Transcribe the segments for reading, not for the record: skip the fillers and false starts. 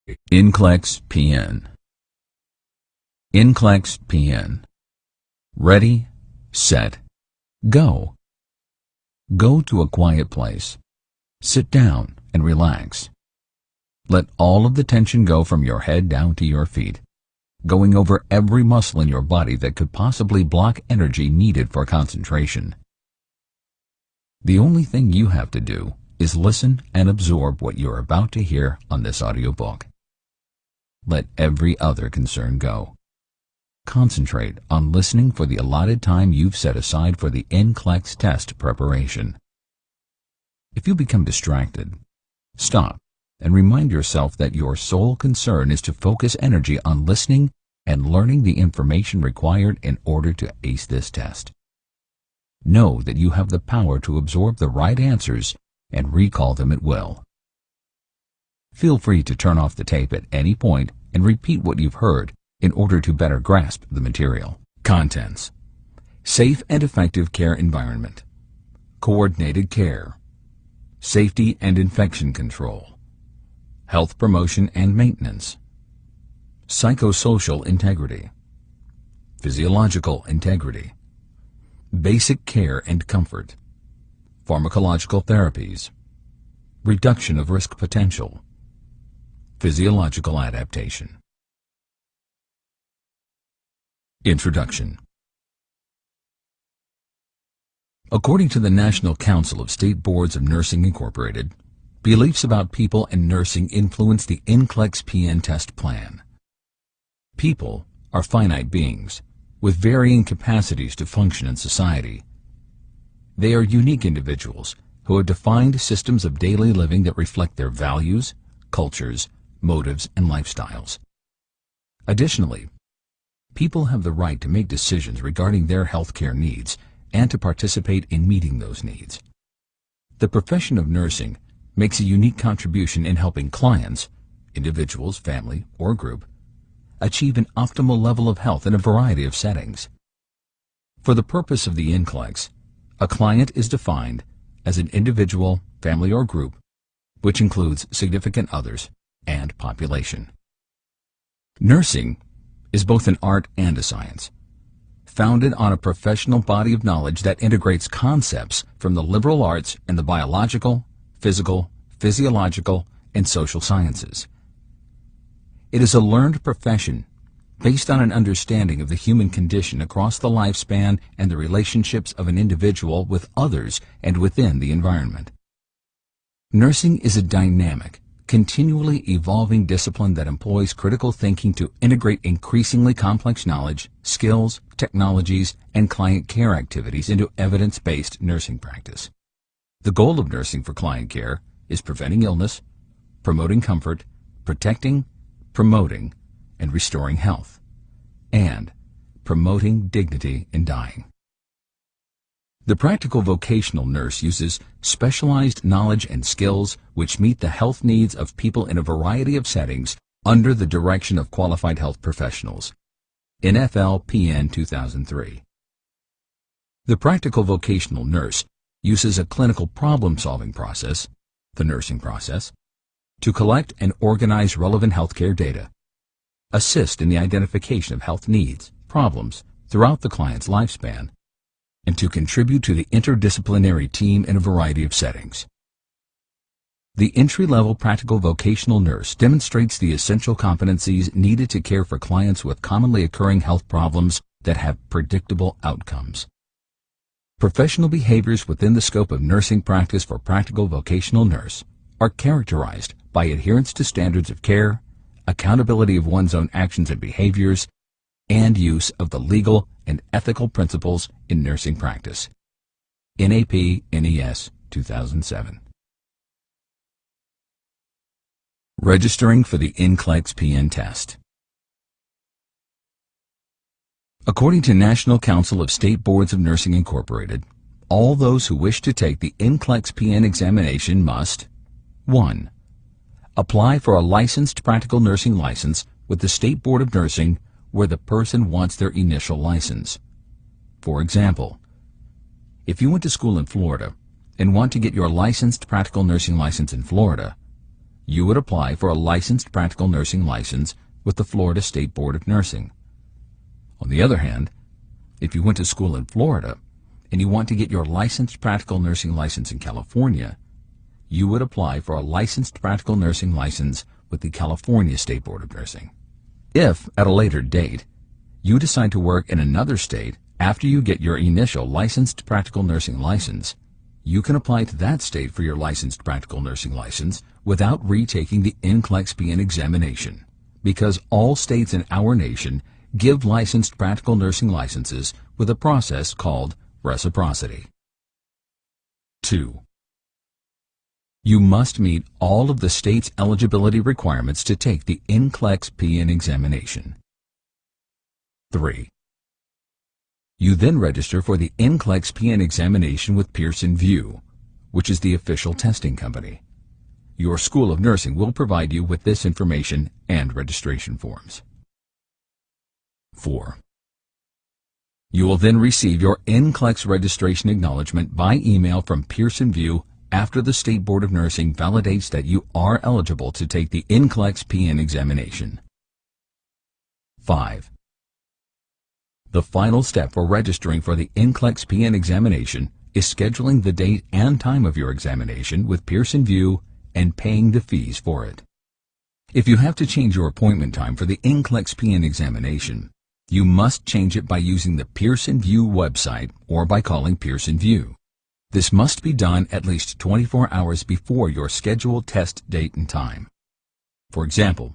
nclex PN. nclex PN. Ready, set, go. Go to a quiet place. Sit down and relax. Let all of the tension go from your head down to your feet, going over every muscle in your body that could possibly block energy needed for concentration. The only thing you have to do is listen and absorb what you're about to hear on this audiobook. Let every other concern go. Concentrate on listening for the allotted time you've set aside for the nclex test preparation. If you become distracted, stop and remind yourself that your sole concern is to focus energy on listening and learning the information required in order to ace this test. Know that you have the power to absorb the right answers and recall them at will. Feel free to turn off the tape at any point and repeat what you've heard in order to better grasp the material. Contents: safe and effective care environment, coordinated care, safety and infection control, health promotion and maintenance, psychosocial integrity, physiological integrity, basic care and comfort, pharmacological therapies, reduction of risk potential, physiological adaptation. Introduction. According to the National Council of State Boards of Nursing Incorporated, beliefs about people and nursing influence the nclex PN test plan. People are finite beings with varying capacities to function in society. They are unique individuals who have defined systems of daily living that reflect their values, cultures, motives, and lifestyles. Additionally, people have the right to make decisions regarding their healthcare needs and to participate in meeting those needs. The profession of nursing makes a unique contribution in helping clients, individuals, family, or group, achieve an optimal level of health in a variety of settings. For the purpose of the nclex, a client is defined as an individual, family, or group, which includes significant others and population. Nursing is both an art and a science, founded on a professional body of knowledge that integrates concepts from the liberal arts and the biological, physical, physiological, and social sciences. It is a learned profession based on an understanding of the human condition across the lifespan and the relationships of an individual with others and within the environment. Nursing is a dynamic, continually evolving discipline that employs critical thinking to integrate increasingly complex knowledge, skills, technologies, and client care activities into evidence-based nursing practice. The goal of nursing for client care is preventing illness, promoting comfort, protecting, promoting, and restoring health, and promoting dignity in dying. The practical vocational nurse uses specialized knowledge and skills which meet the health needs of people in a variety of settings under the direction of qualified health professionals. NFL PN 2003. The practical vocational nurse uses a clinical problem-solving process, the nursing process, to collect and organize relevant healthcare data, assist in the identification of health needs, problems throughout the client's lifespan, and to contribute to the interdisciplinary team in a variety of settings. The entry-level practical vocational nurse demonstrates the essential competencies needed to care for clients with commonly occurring health problems that have predictable outcomes. Professional behaviors within the scope of nursing practice for practical vocational nurse are characterized by adherence to standards of care, accountability of one's own actions and behaviors, and use of the legal and ethical principles in nursing practice. NAP-NES 2007. Registering for the nclex PN test. According to National Council of State Boards of Nursing Incorporated, all those who wish to take the nclex PN examination must: 1. Apply for a licensed practical nursing license with the State Board of Nursing where the person wants their initial license. For example, if you went to school in Florida and want to get your licensed practical nursing license in Florida, you would apply for a licensed practical nursing license with the Florida State Board of Nursing. On the other hand, if you went to school in Florida and you want to get your licensed practical nursing license in California, you would apply for a licensed practical nursing license with the California State Board of Nursing. If, at a later date, you decide to work in another state after you get your initial licensed practical nursing license, you can apply to that state for your licensed practical nursing license without retaking the NCLEX PN examination, because all states in our nation give licensed practical nursing licenses with a process called reciprocity. 2. You must meet all of the state's eligibility requirements to take the NCLEX PN examination. 3. You then register for the NCLEX PN examination with Pearson VUE, which is the official testing company. Your School of Nursing will provide you with this information and registration forms. 4. You will then receive your NCLEX registration acknowledgement by email from Pearson VUE after the State Board of Nursing validates that you are eligible to take the NCLEX PN examination. 5. The final step for registering for the NCLEX PN examination is scheduling the date and time of your examination with Pearson VUE and paying the fees for it. If you have to change your appointment time for the NCLEX PN examination, you must change it by using the Pearson VUE website or by calling Pearson VUE. This must be done at least 24 hours before your scheduled test date and time. For example,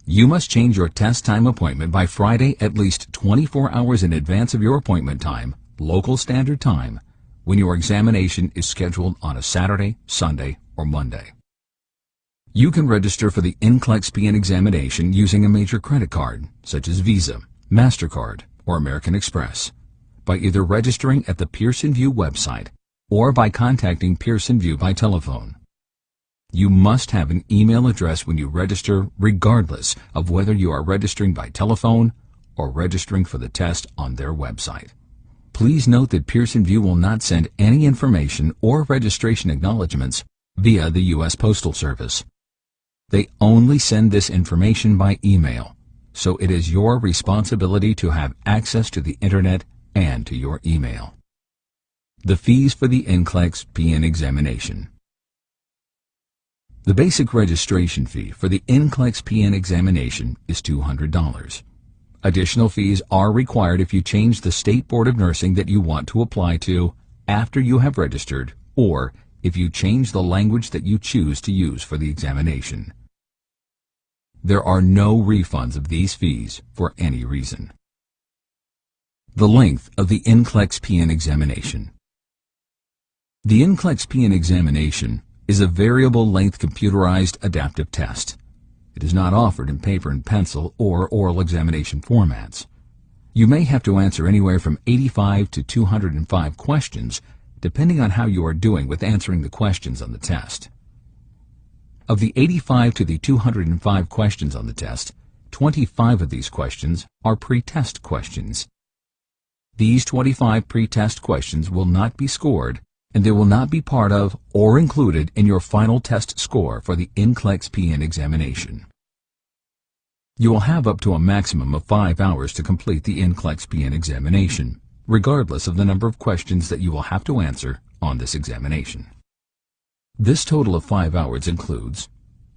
you must change your test time appointment by Friday at least 24 hours in advance of your appointment time, local standard time, when your examination is scheduled on a Saturday, Sunday, or Monday. You can register for the NCLEX PN examination using a major credit card, such as Visa, MasterCard, or American Express, by either registering at the Pearson VUE website or by contacting Pearson VUE by telephone. You must have an email address when you register, regardless of whether you are registering by telephone or registering for the test on their website. Please note that Pearson VUE will not send any information or registration acknowledgments via the U.S. Postal Service. They only send this information by email, so it is your responsibility to have access to the Internet and to your email. The fees for the NCLEX PN examination. The basic registration fee for the NCLEX PN examination is $200. Additional fees are required if you change the State Board of Nursing that you want to apply to after you have registered, or if you change the language that you choose to use for the examination. There are no refunds of these fees for any reason. The length of the NCLEX PN examination. The NCLEX PN examination is a variable length computerized adaptive test. It is not offered in paper and pencil or oral examination formats. You may have to answer anywhere from 85 to 205 questions, depending on how you are doing with answering the questions on the test. Of the 85 to the 205 questions on the test, 25 of these questions are pre-test questions. These 25 pre-test questions will not be scored, and they will not be part of or included in your final test score for the NCLEX PN examination. You will have up to a maximum of 5 hours to complete the NCLEX PN examination, regardless of the number of questions that you will have to answer on this examination. This total of 5 hours includes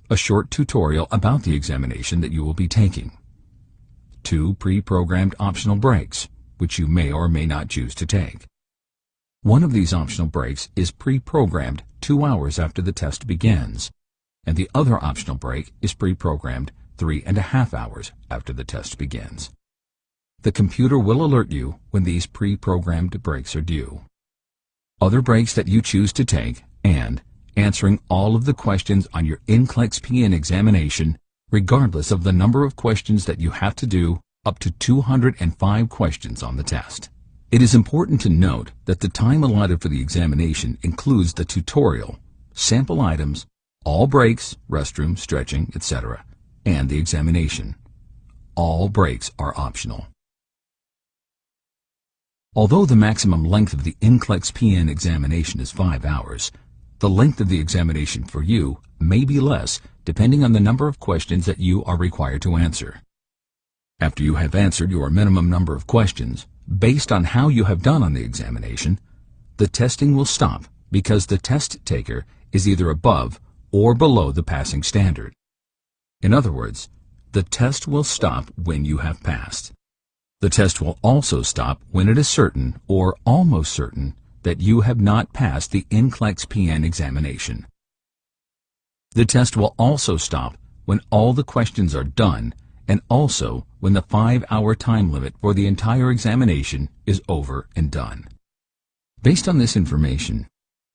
a short tutorial about the examination that you will be taking, 2 pre-programmed optional breaks, which you may or may not choose to take. One of these optional breaks is pre-programmed 2 hours after the test begins, and the other optional break is pre-programmed 3.5 hours after the test begins. The computer will alert you when these pre-programmed breaks are due. Other breaks that you choose to take, and answering all of the questions on your NCLEX PN examination, regardless of the number of questions that you have to do, up to 205 questions on the test. It is important to note that the time allotted for the examination includes the tutorial, sample items, all breaks, restroom, stretching, etc., and the examination. All breaks are optional. Although the maximum length of the NCLEX PN examination is 5 hours, The length of the examination for you may be less depending on the number of questions that you are required to answer. After you have answered your minimum number of questions, based on how you have done on the examination, the testing will stop because the test taker is either above or below the passing standard. In other words, the test will stop when you have passed. The test will also stop when it is certain or almost certain that you have not passed the NCLEX PN examination. The test will also stop when all the questions are done and also when the 5-hour time limit for the entire examination is over and done. Based on this information,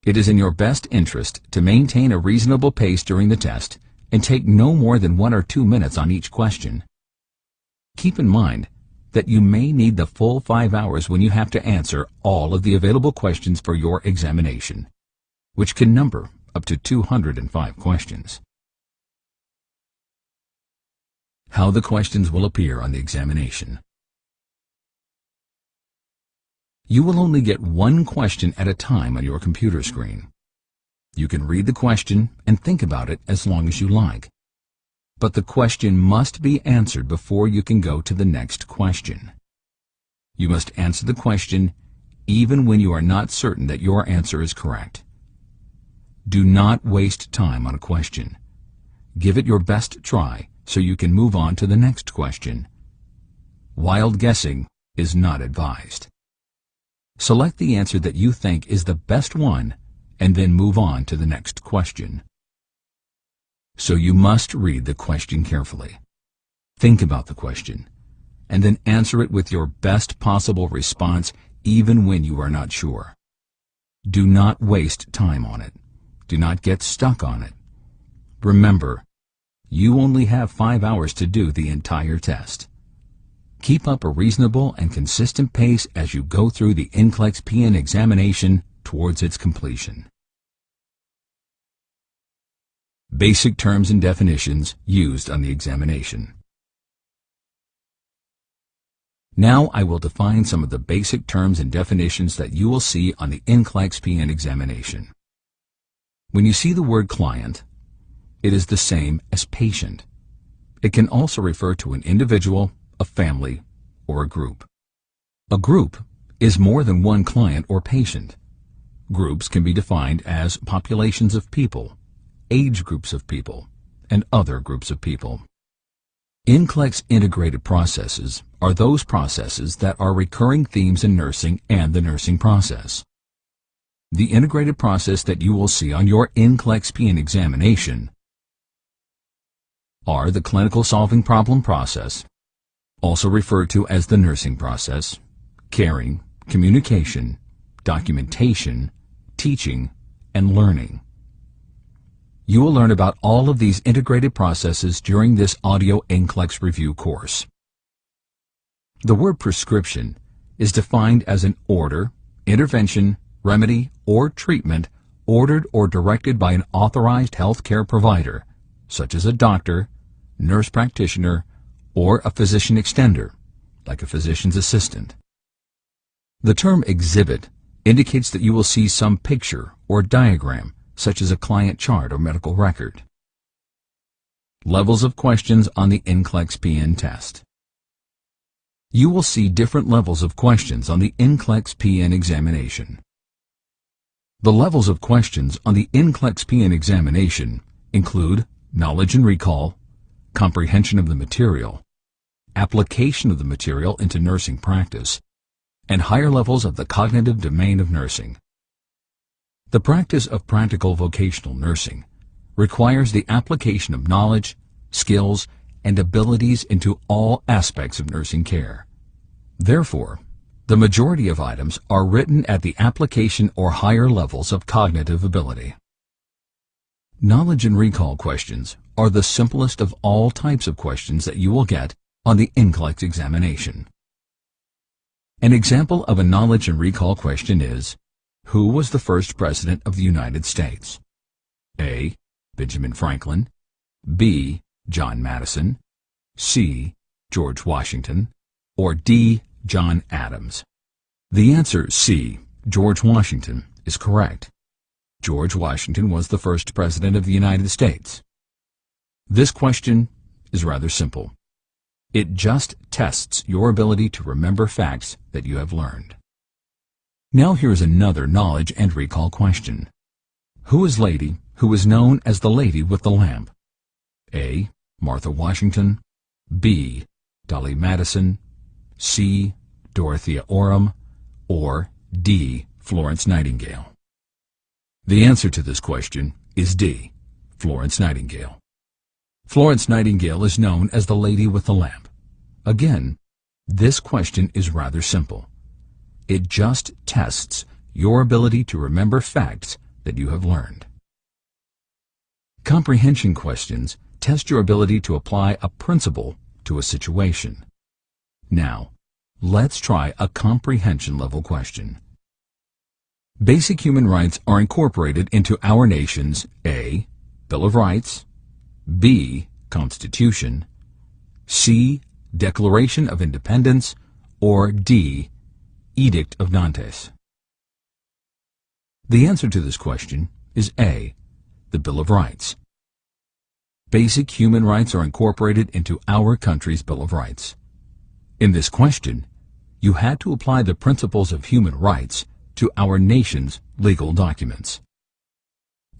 it is in your best interest to maintain a reasonable pace during the test and take no more than 1 or 2 minutes on each question. Keep in mind that you may need the full 5 hours when you have to answer all of the available questions for your examination, which can number up to 205 questions. How the questions will appear on the examination. You will only get one question at a time on your computer screen. You can read the question and think about it as long as you like. But the question must be answered before you can go to the next question. You must answer the question even when you are not certain that your answer is correct. Do not waste time on a question. Give it your best try so you can move on to the next question. Wild guessing is not advised. Select the answer that you think is the best one and then move on to the next question. So you must read the question carefully. Think about the question, and then answer it with your best possible response even when you are not sure. Do not waste time on it. Do not get stuck on it. Remember, you only have 5 hours to do the entire test. Keep up a reasonable and consistent pace as you go through the NCLEX PN examination towards its completion. Basic terms and definitions used on the examination. Now I will define some of the basic terms and definitions that you will see on the NCLEX PN examination. When you see the word client, it is the same as patient. It can also refer to an individual, a family, or a group. A group is more than one client or patient. Groups can be defined as populations of people, age groups of people, and other groups of people. NCLEX integrated processes are those processes that are recurring themes in nursing and the nursing process. The integrated process that you will see on your NCLEX PN examination are the clinical solving problem process, also referred to as the nursing process, caring, communication, documentation, teaching, and learning. You will learn about all of these integrated processes during this audio NCLEX review course. The word prescription is defined as an order, intervention, remedy, or treatment ordered or directed by an authorized healthcare provider, such as a doctor, nurse practitioner, or a physician extender, like a physician's assistant. The term exhibit indicates that you will see some picture or diagram, such as a client chart or medical record. Levels of questions on the NCLEX PN test. You will see different levels of questions on the NCLEX PN examination. The levels of questions on the NCLEX PN examination include knowledge and recall, comprehension of the material, application of the material into nursing practice, and higher levels of the cognitive domain of nursing. The practice of practical vocational nursing requires the application of knowledge, skills, and abilities into all aspects of nursing care. Therefore, the majority of items are written at the application or higher levels of cognitive ability. Knowledge and recall questions are the simplest of all types of questions that you will get on the NCLEX examination. An example of a knowledge and recall question is, who was the first president of the United States? A. Benjamin Franklin, B. John Madison, C. George Washington, or D. John Adams. The answer C. George Washington is correct. George Washington was the first president of the United States? This question is rather simple. It just tests your ability to remember facts that you have learned. Now here's another knowledge and recall question. Who is lady who is known as the lady with the lamp? A. Martha Washington, B. Dolly Madison, C. Dorothea Orem, or D. Florence Nightingale? The answer to this question is D. Florence Nightingale. Florence Nightingale is known as the lady with the lamp. Again, this question is rather simple. It just tests your ability to remember facts that you have learned. Comprehension questions test your ability to apply a principle to a situation. Now, let's try a comprehension level question. Basic human rights are incorporated into our nation's A. Bill of Rights, B. Constitution, C. Declaration of Independence, or D. Edict of Nantes. The answer to this question is A. The Bill of Rights. Basic human rights are incorporated into our country's Bill of Rights. In this question, you had to apply the principles of human rights to our nation's legal documents.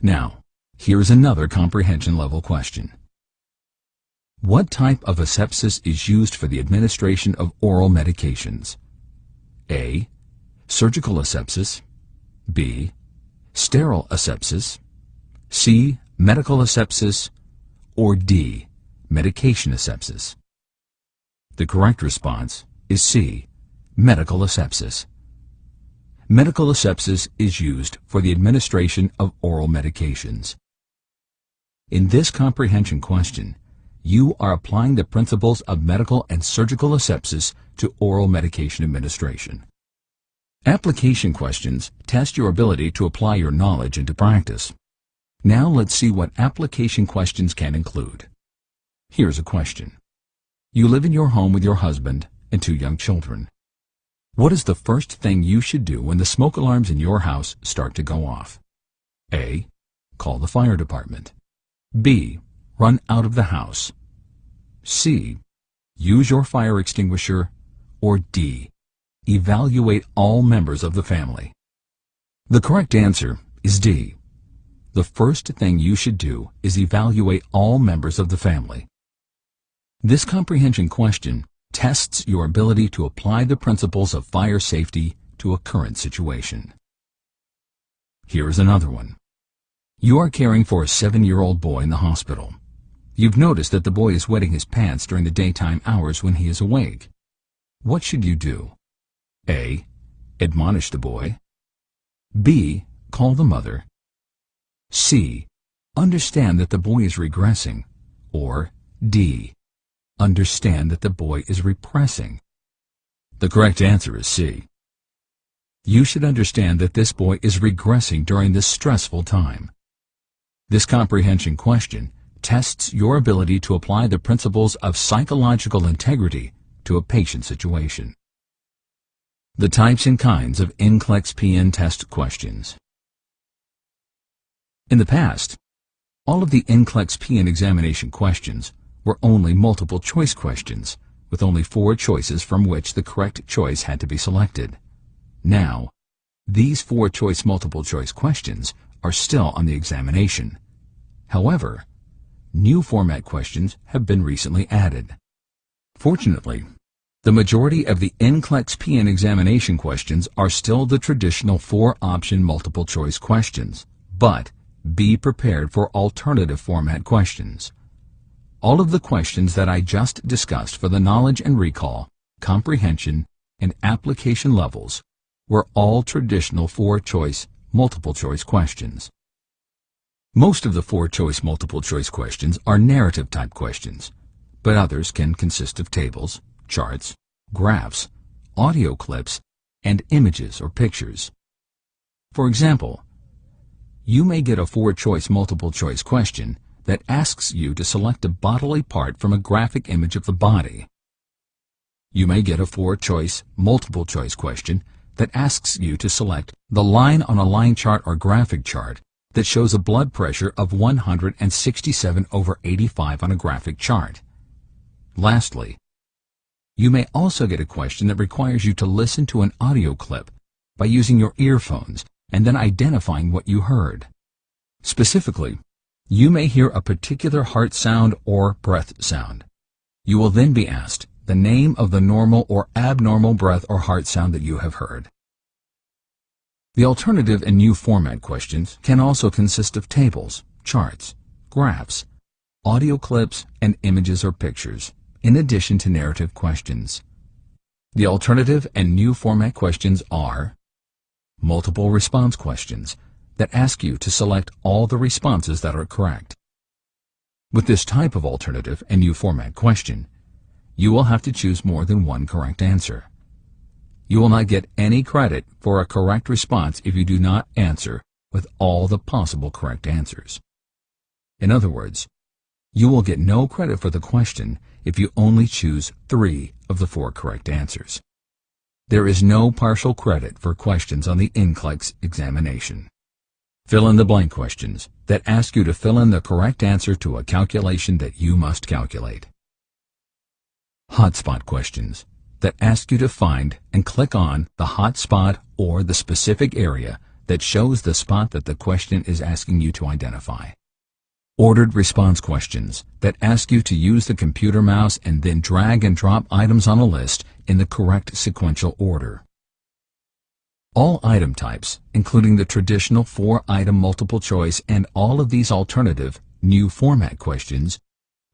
Now, here's another comprehension level question. What type of asepsis is used for the administration of oral medications? A. Surgical asepsis, B. Sterile asepsis, C. Medical asepsis, or D. Medication asepsis? The correct response is C. Medical asepsis. Medical asepsis is used for the administration of oral medications. In this comprehension question, you are applying the principles of medical and surgical asepsis to oral medication administration. Application questions test your ability to apply your knowledge into practice. Now let's see what application questions can include. Here's a question. You live in your home with your husband and 2 young children. What is the first thing you should do when the smoke alarms in your house start to go off? A. Call the fire department. B. Run out of the house. C. Use your fire extinguisher. Or D. Evaluate all members of the family. The correct answer is D. The first thing you should do is evaluate all members of the family. This comprehension question tests your ability to apply the principles of fire safety to a current situation. Here is another one. You are caring for a 7-year-old boy in the hospital. You've noticed that the boy is wetting his pants during the daytime hours when he is awake. What should you do? A. Admonish the boy. B. Call the mother. C. Understand that the boy is regressing. Or D. Understand that the boy is repressing. The correct answer is C. You should understand that this boy is regressing during this stressful time. This comprehension question tests your ability to apply the principles of psychological integrity to a patient situation. The types and kinds of NCLEX PN test questions. In the past, all of the NCLEX PN examination questions were only multiple choice questions, with only 4 choices from which the correct choice had to be selected. Now, these 4 choice multiple choice questions are still on the examination. However, new format questions have been recently added. Fortunately, the majority of the NCLEX PN examination questions are still the traditional 4-option multiple choice questions, but be prepared for alternative format questions. All of the questions that I just discussed for the knowledge and recall, comprehension, and application levels were all traditional 4-choice multiple choice questions. Most of the 4-choice multiple choice questions are narrative type questions, but others can consist of tables, charts, graphs, audio clips, and images or pictures. For example, you may get a 4-choice multiple choice question that asks you to select a bodily part from a graphic image of the body. You may get a 4-choice multiple choice question that asks you to select the line on a line chart or graphic chart that shows a blood pressure of 167/85 on a graphic chart. Lastly, you may also get a question that requires you to listen to an audio clip by using your earphones and then identifying what you heard. Specifically, you may hear a particular heart sound or breath sound. You will then be asked the name of the normal or abnormal breath or heart sound that you have heard. The alternative and new format questions can also consist of tables, charts, graphs, audio clips, and images or pictures, in addition to narrative questions. The alternative and new format questions are multiple response questions that ask you to select all the responses that are correct. With this type of alternative and new format question, you will have to choose more than one correct answer. You will not get any credit for a correct response if you do not answer with all the possible correct answers. In other words, you will get no credit for the question if you only choose 3 of the 4 correct answers. There is no partial credit for questions on the NCLEX examination. Fill-in-the-blank questions that ask you to fill in the correct answer to a calculation that you must calculate. Hotspot questions that ask you to find and click on the hotspot or the specific area that shows the spot that the question is asking you to identify. Ordered response questions that ask you to use the computer mouse and then drag and drop items on a list in the correct sequential order. All item types, including the traditional 4-item multiple choice and all of these alternative, new format questions,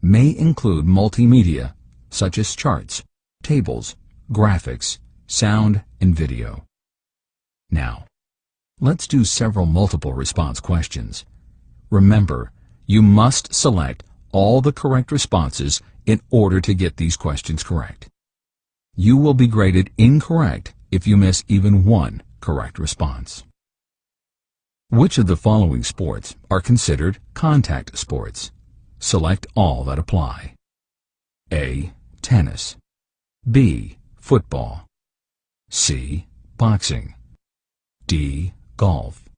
may include multimedia, such as charts, tables, graphics, sound, and video. Now, let's do several multiple response questions. Remember, you must select all the correct responses in order to get these questions correct. You will be graded incorrect if you miss even one correct response. Which of the following sports are considered contact sports? Select all that apply. A. Tennis. B. Football. C. Boxing. D. Golf.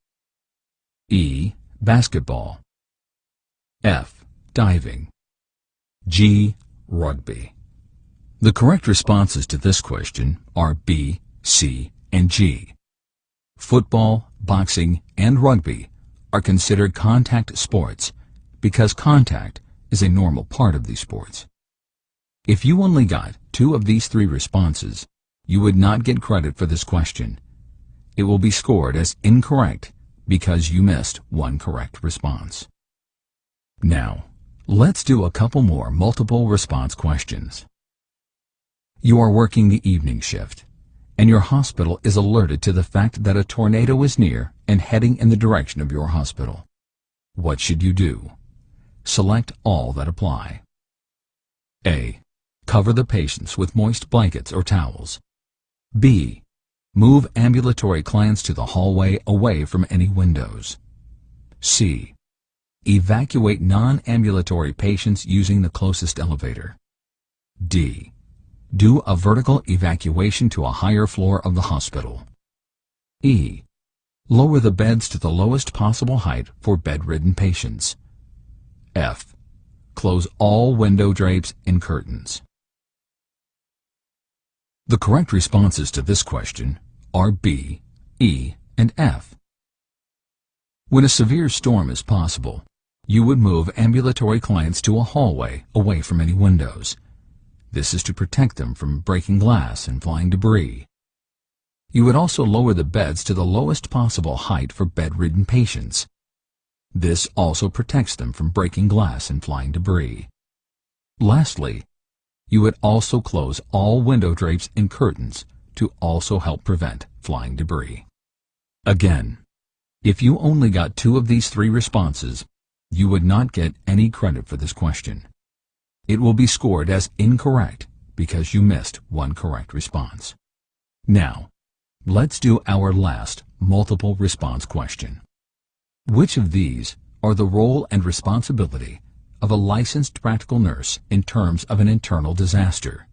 E. Basketball. F. Diving. G. Rugby. The correct responses to this question are B, C, and G. Football, boxing, and rugby are considered contact sports because contact is a normal part of these sports. If you only got 2 of these 3 responses, you would not get credit for this question. It will be scored as incorrect because you missed one correct response. Now, let's do a couple more multiple response questions. You are working the evening shift, and your hospital is alerted to the fact that a tornado is near and heading in the direction of your hospital. What should you do? Select all that apply. A. Cover the patients with moist blankets or towels. B. Move ambulatory clients to the hallway away from any windows. C. Evacuate non-ambulatory patients using the closest elevator. D. Do a vertical evacuation to a higher floor of the hospital. E. Lower the beds to the lowest possible height for bedridden patients. F. Close all window drapes and curtains. The correct responses to this question are B, E, and F. When a severe storm is possible, you would move ambulatory clients to a hallway away from any windows. This is to protect them from breaking glass and flying debris. You would also lower the beds to the lowest possible height for bedridden patients. This also protects them from breaking glass and flying debris. Lastly, you would also close all window drapes and curtains to also help prevent flying debris. Again, if you only got 2 of these 3 responses, you would not get any credit for this question. It will be scored as incorrect because you missed one correct response. Now, let's do our last multiple response question. Which of these are the role and responsibility of a licensed practical nurse in terms of an internal disaster?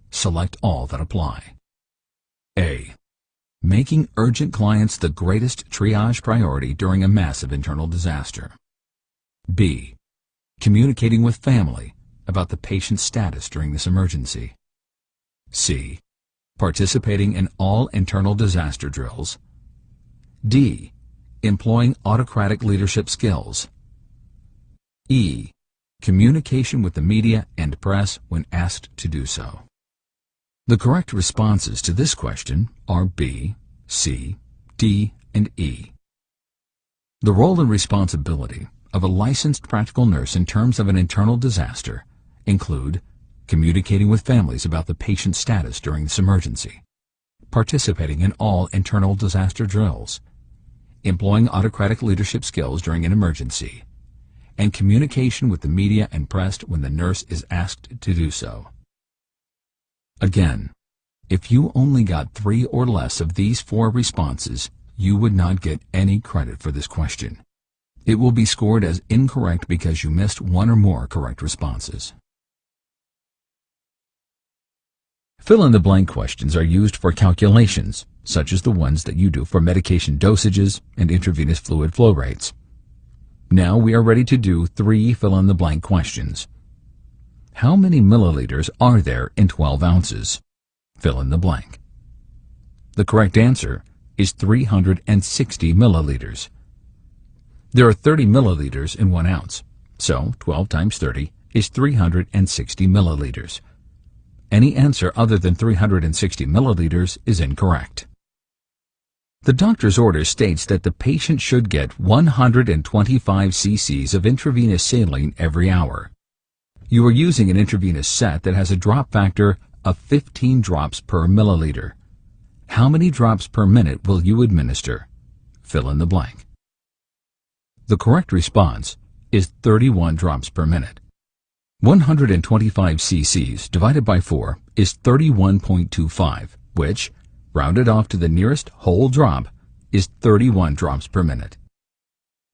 Select all that apply. A. Making urgent clients the greatest triage priority during a massive internal disaster. B. Communicating with family about the patient's status during this emergency. C. Participating in all internal disaster drills. D. Employing autocratic leadership skills. E. Communication with the media and press when asked to do so. The correct responses to this question are B, C, D, and E. The role and responsibility of a licensed practical nurse in terms of an internal disaster include communicating with families about the patient's status during this emergency, participating in all internal disaster drills, employing autocratic leadership skills during an emergency, and communication with the media and press when the nurse is asked to do so. Again, if you only got 3 or less of these 4 responses, you would not get any credit for this question. It will be scored as incorrect because you missed 1 or more correct responses. Fill-in-the-blank questions are used for calculations, such as the ones that you do for medication dosages and intravenous fluid flow rates. Now we are ready to do 3 fill-in-the-blank questions. How many milliliters are there in 12 ounces? Fill in the blank. The correct answer is 360 milliliters. There are 30 milliliters in 1 ounce, so 12 times 30 is 360 milliliters. Any answer other than 360 milliliters is incorrect. The doctor's order states that the patient should get 125 cc's of intravenous saline every hour. You are using an intravenous set that has a drop factor of 15 drops per milliliter. How many drops per minute will you administer? Fill in the blank. The correct response is 31 drops per minute. 125 cc's divided by 4 is 31.25, which, rounded off to the nearest whole drop, is 31 drops per minute.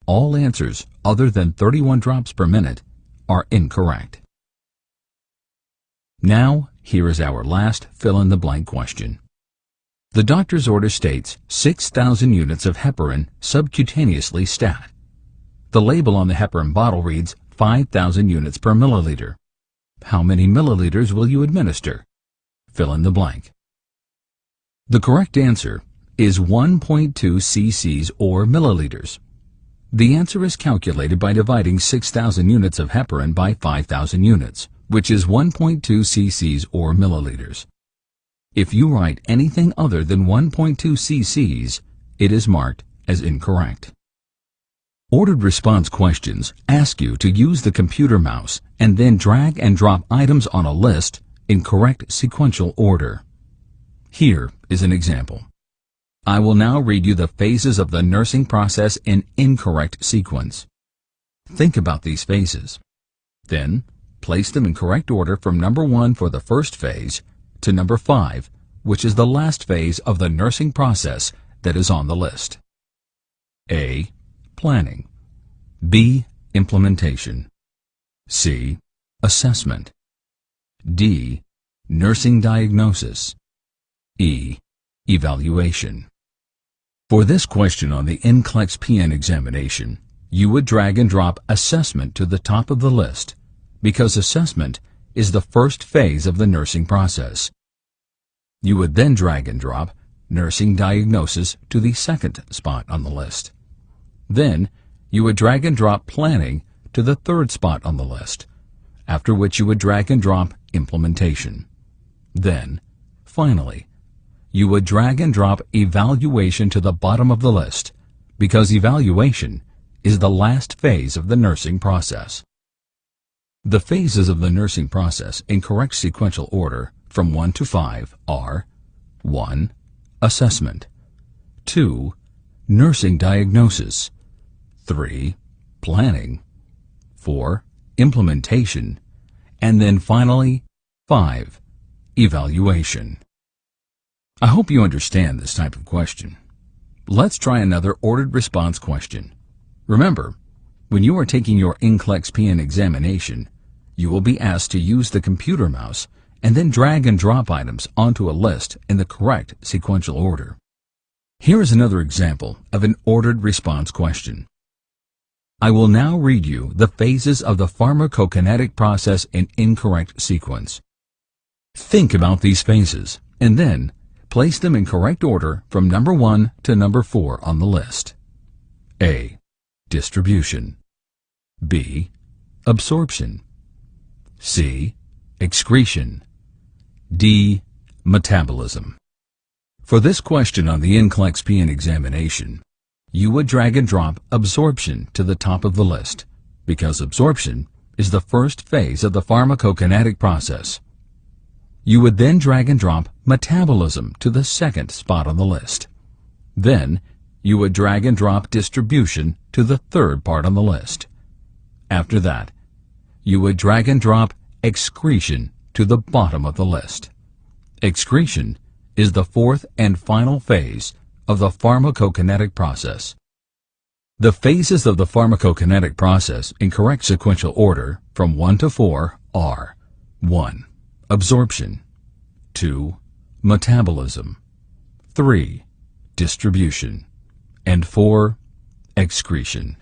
All answers other than 31 drops per minute are incorrect. Now, here is our last fill-in-the-blank question. The doctor's order states 6,000 units of heparin subcutaneously stat. The label on the heparin bottle reads 5,000 units per milliliter. How many milliliters will you administer? Fill in the blank. The correct answer is 1.2 cc's or milliliters. The answer is calculated by dividing 6,000 units of heparin by 5,000 units, which is 1.2 cc's or milliliters. If you write anything other than 1.2 cc's, it is marked as incorrect. Ordered response questions ask you to use the computer mouse and then drag and drop items on a list in correct sequential order. Here is an example. I will now read you the phases of the nursing process in incorrect sequence. Think about these phases. Then, place them in correct order from number 1 for the first phase to number 5, which is the last phase of the nursing process that is on the list. A. Planning. B. Implementation. C. Assessment. D. Nursing diagnosis. E. Evaluation. For this question on the NCLEX PN examination, you would drag and drop assessment to the top of the list, because assessment is the first phase of the nursing process. You would then drag and drop nursing diagnosis to the second spot on the list. Then, you would drag and drop planning to the third spot on the list, after which you would drag and drop implementation. Then, finally, you would drag and drop evaluation to the bottom of the list, because evaluation is the last phase of the nursing process. The phases of the nursing process in correct sequential order from 1 to 5 are 1. Assessment. 2. Nursing diagnosis. 3. Planning. 4. Implementation. And then finally, 5. Evaluation. I hope you understand this type of question. Let's try another ordered response question. Remember, when you are taking your NCLEX PN examination, you will be asked to use the computer mouse and then drag and drop items onto a list in the correct sequential order. Here is another example of an ordered response question. I will now read you the phases of the pharmacokinetic process in incorrect sequence. Think about these phases, and then place them in correct order from number 1 to number 4 on the list. A. Distribution. B. Absorption. C. Excretion. D. Metabolism. For this question on the NCLEX PN examination, you would drag and drop absorption to the top of the list, because absorption is the first phase of the pharmacokinetic process. You would then drag and drop metabolism to the second spot on the list. Then, you would drag and drop distribution to the third part on the list. After that, you would drag and drop excretion to the bottom of the list. Excretion is the fourth and final phase of the pharmacokinetic process. The phases of the pharmacokinetic process in correct sequential order from 1 to 4 are 1. Absorption. 2. Metabolism. 3. Distribution. And 4. Excretion.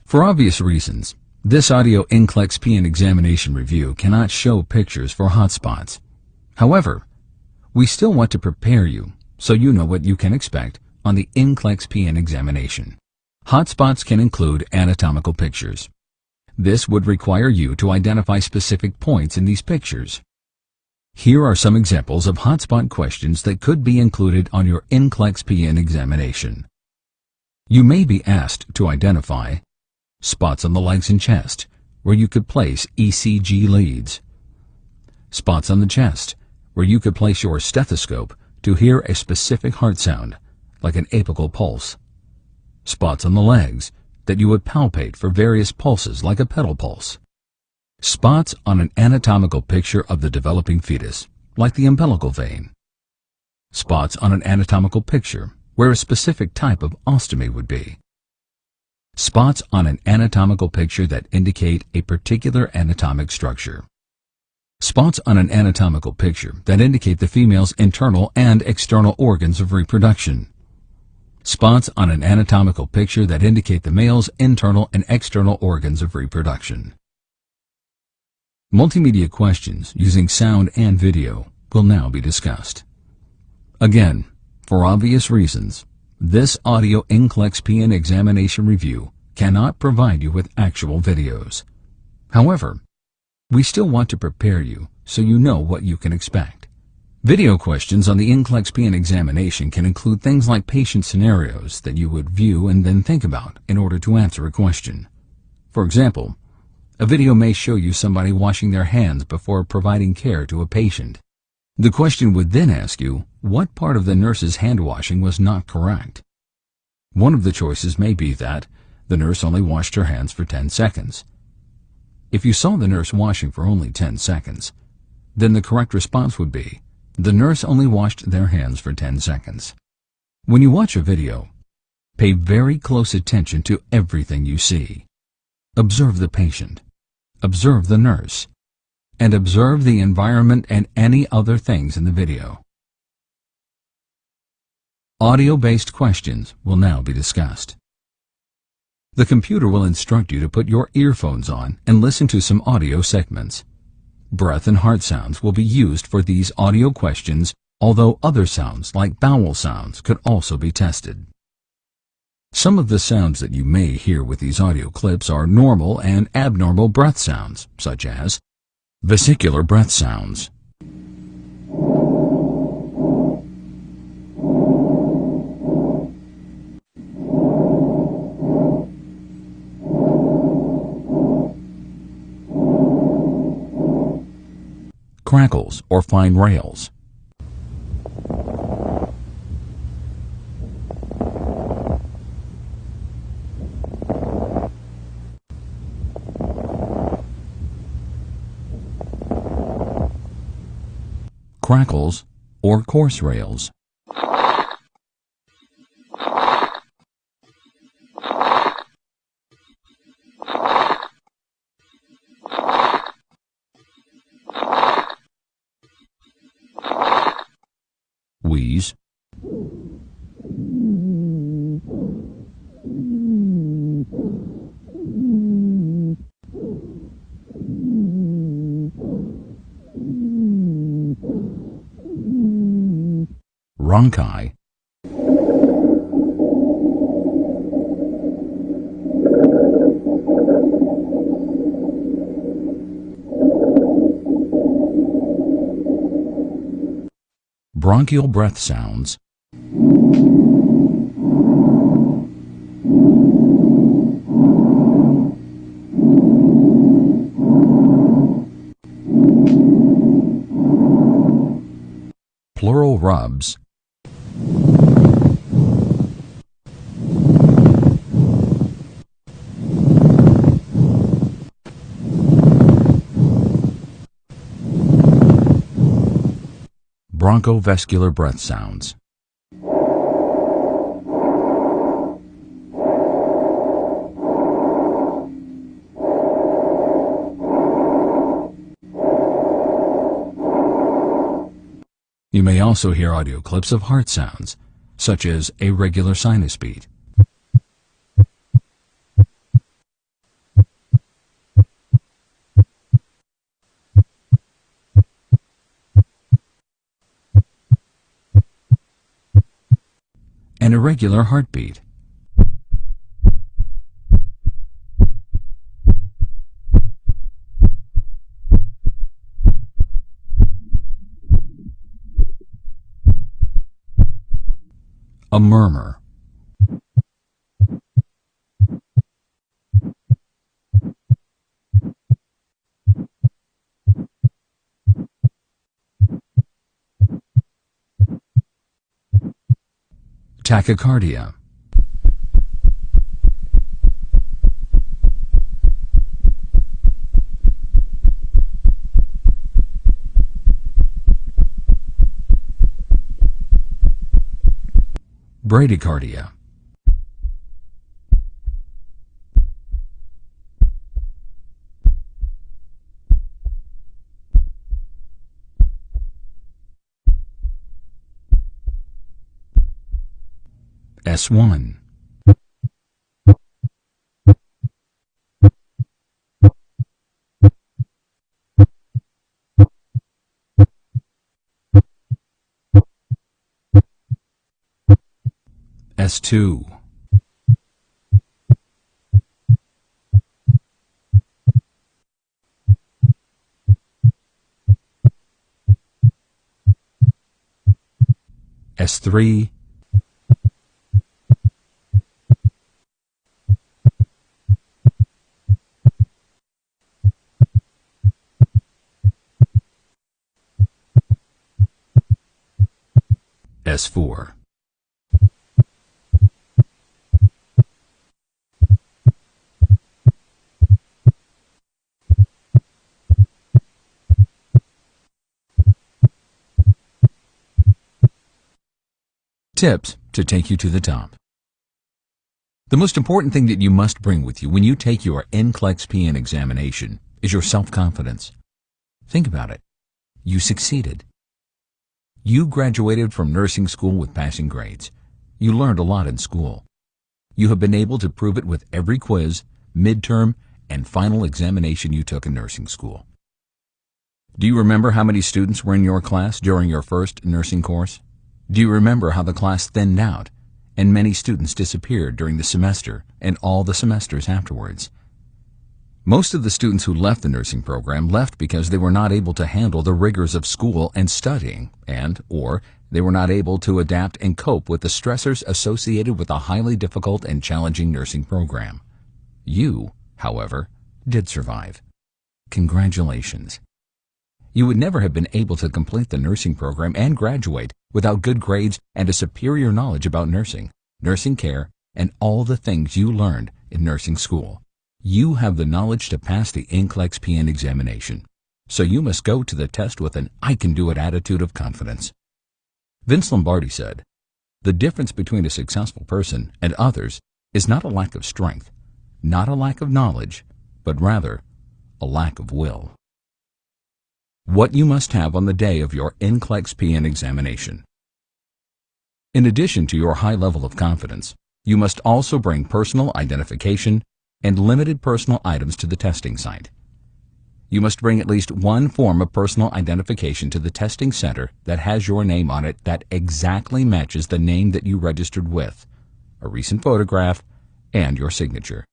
For obvious reasons, this audio NCLEX PN examination review cannot show pictures for hotspots. However, we still want to prepare you so you know what you can expect on the NCLEX PN examination. Hotspots can include anatomical pictures. This would require you to identify specific points in these pictures. Here are some examples of hotspot questions that could be included on your NCLEX PN examination. You may be asked to identify spots on the legs and chest where you could place ECG leads, spots on the chest where you could place your stethoscope to hear a specific heart sound, like an apical pulse, spots on the legs that you would palpate for various pulses like a pedal pulse, spots on an anatomical picture of the developing fetus, like the umbilical vein, spots on an anatomical picture where a specific type of ostomy would be, spots on an anatomical picture that indicate a particular anatomic structure, spots on an anatomical picture that indicate the female's internal and external organs of reproduction, spots on an anatomical picture that indicate the male's internal and external organs of reproduction. Multimedia questions using sound and video will now be discussed. Again, for obvious reasons, this audio NCLEX PN examination review cannot provide you with actual videos. However, we still want to prepare you so you know what you can expect. Video questions on the NCLEX PN examination can include things like patient scenarios that you would view and then think about in order to answer a question. For example, a video may show you somebody washing their hands before providing care to a patient. The question would then ask you what part of the nurse's hand washing was not correct. One of the choices may be that the nurse only washed her hands for 10 seconds. If you saw the nurse washing for only 10 seconds, then the correct response would be, the nurse only washed their hands for 10 seconds. When you watch a video, pay very close attention to everything you see. Observe the patient, observe the nurse, and observe the environment and any other things in the video. Audio-based questions will now be discussed. The computer will instruct you to put your earphones on and listen to some audio segments. Breath and heart sounds will be used for these audio questions, although other sounds like bowel sounds could also be tested. Some of the sounds that you may hear with these audio clips are normal and abnormal breath sounds, such as vesicular breath sounds, crackles or fine rails, crackles or coarse rails, wheeze, bronchi, bronchial breath sounds, pleural rubs, bronchovascular breath sounds. You may also hear audio clips of heart sounds, such as a regular sinus beat, and a regular heartbeat. A murmur. Tachycardia. Bradycardia. S1. S2. S3. S4. Tips to take you to the top. The most important thing that you must bring with you when you take your NCLEX PN examination is your self-confidence. Think about it. You succeeded. You graduated from nursing school with passing grades. You learned a lot in school. You have been able to prove it with every quiz, midterm, and final examination you took in nursing school. Do you remember how many students were in your class during your first nursing course? Do you remember how the class thinned out and many students disappeared during the semester and all the semesters afterwards? Most of the students who left the nursing program left because they were not able to handle the rigors of school and studying, or they were not able to adapt and cope with the stressors associated with a highly difficult and challenging nursing program. You, however, did survive. Congratulations. You would never have been able to complete the nursing program and graduate without good grades and a superior knowledge about nursing, nursing care, and all the things you learned in nursing school. You have the knowledge to pass the NCLEX PN examination, so you must go to the test with an I-can-do-it attitude of confidence. Vince Lombardi said, "The difference between a successful person and others is not a lack of strength, not a lack of knowledge, but rather a lack of will." What you must have on the day of your NCLEX PN examination. In addition to your high level of confidence, you must also bring personal identification and limited personal items to the testing site. You must bring at least one form of personal identification to the testing center that has your name on it that exactly matches the name that you registered with, a recent photograph, and your signature.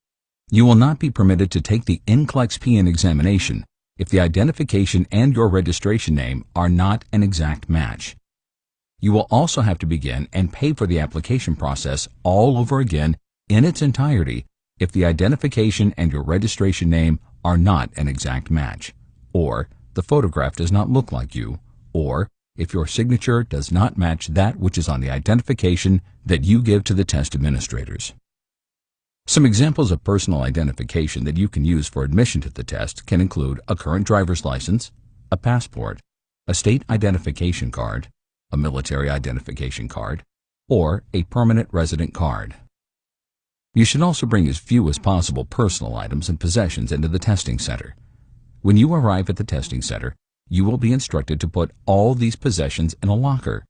You will not be permitted to take the NCLEX PN examination if the identification and your registration name are not an exact match. You will also have to begin and pay for the application process all over again in its entirety if the identification and your registration name are not an exact match, or the photograph does not look like you, or if your signature does not match that which is on the identification that you give to the test administrators. Some examples of personal identification that you can use for admission to the test can include a current driver's license, a passport, a state identification card, a military identification card, or a permanent resident card. You should also bring as few as possible personal items and possessions into the testing center. When you arrive at the testing center, you will be instructed to put all these possessions in a locker.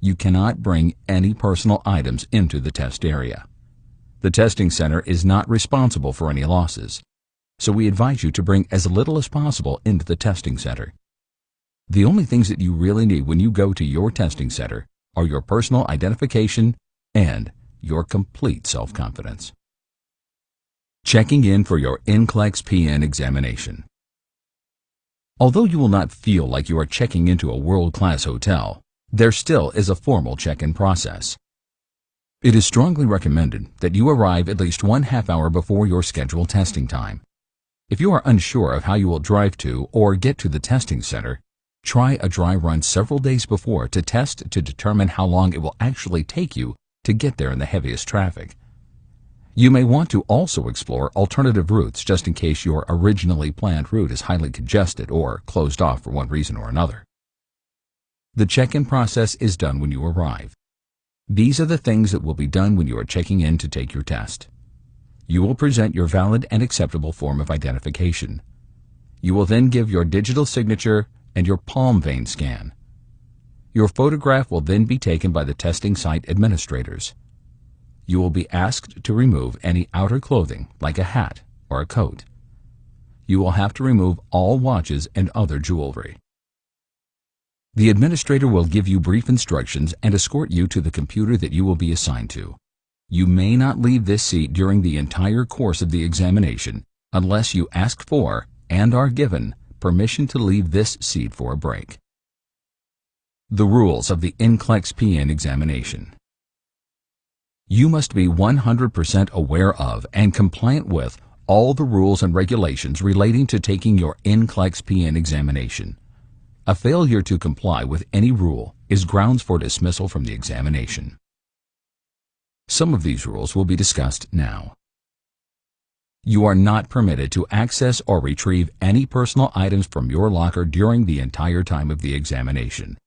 You cannot bring any personal items into the test area. The testing center is not responsible for any losses, so we advise you to bring as little as possible into the testing center. The only things that you really need when you go to your testing center are your personal identification and your complete self-confidence. Checking in for your NCLEX PN examination. Although you will not feel like you are checking into a world-class hotel, there still is a formal check-in process. It is strongly recommended that you arrive at least 1/2 hour before your scheduled testing time. If you are unsure of how you will drive to or get to the testing center, try a dry run several days before to test to determine how long it will actually take you to get there in the heaviest traffic. You may want to also explore alternative routes just in case your originally planned route is highly congested or closed off for one reason or another. The check-in process is done when you arrive. These are the things that will be done when you are checking in to take your test. You will present your valid and acceptable form of identification. You will then give your digital signature and your palm vein scan. Your photograph will then be taken by the testing site administrators. You will be asked to remove any outer clothing like a hat or a coat. You will have to remove all watches and other jewelry. The administrator will give you brief instructions and escort you to the computer that you will be assigned to. You may not leave this seat during the entire course of the examination unless you ask for and are given permission to leave this seat for a break. The rules of the NCLEX PN examination. You must be 100% aware of and compliant with all the rules and regulations relating to taking your NCLEX PN examination. A failure to comply with any rule is grounds for dismissal from the examination. Some of these rules will be discussed now. You are not permitted to access or retrieve any personal items from your locker during the entire time of the examination.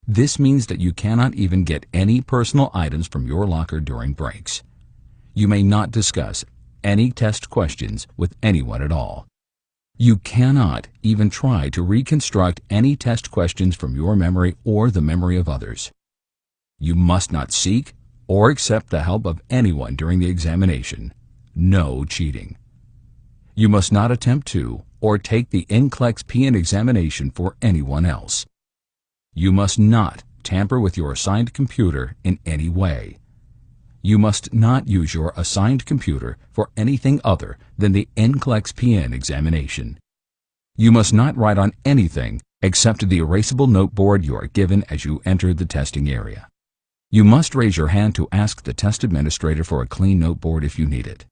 This means that you cannot even get any personal items from your locker during breaks. You may not discuss any test questions with anyone at all. You cannot even try to reconstruct any test questions from your memory or the memory of others. You must not seek or accept the help of anyone during the examination. No cheating. You must not attempt to or take the NCLEX PN examination for anyone else. You must not tamper with your assigned computer in any way. You must not use your assigned computer for anything other than the NCLEX PN examination. You must not write on anything except the erasable noteboard you are given as you enter the testing area. You must raise your hand to ask the test administrator for a clean noteboard if you need it.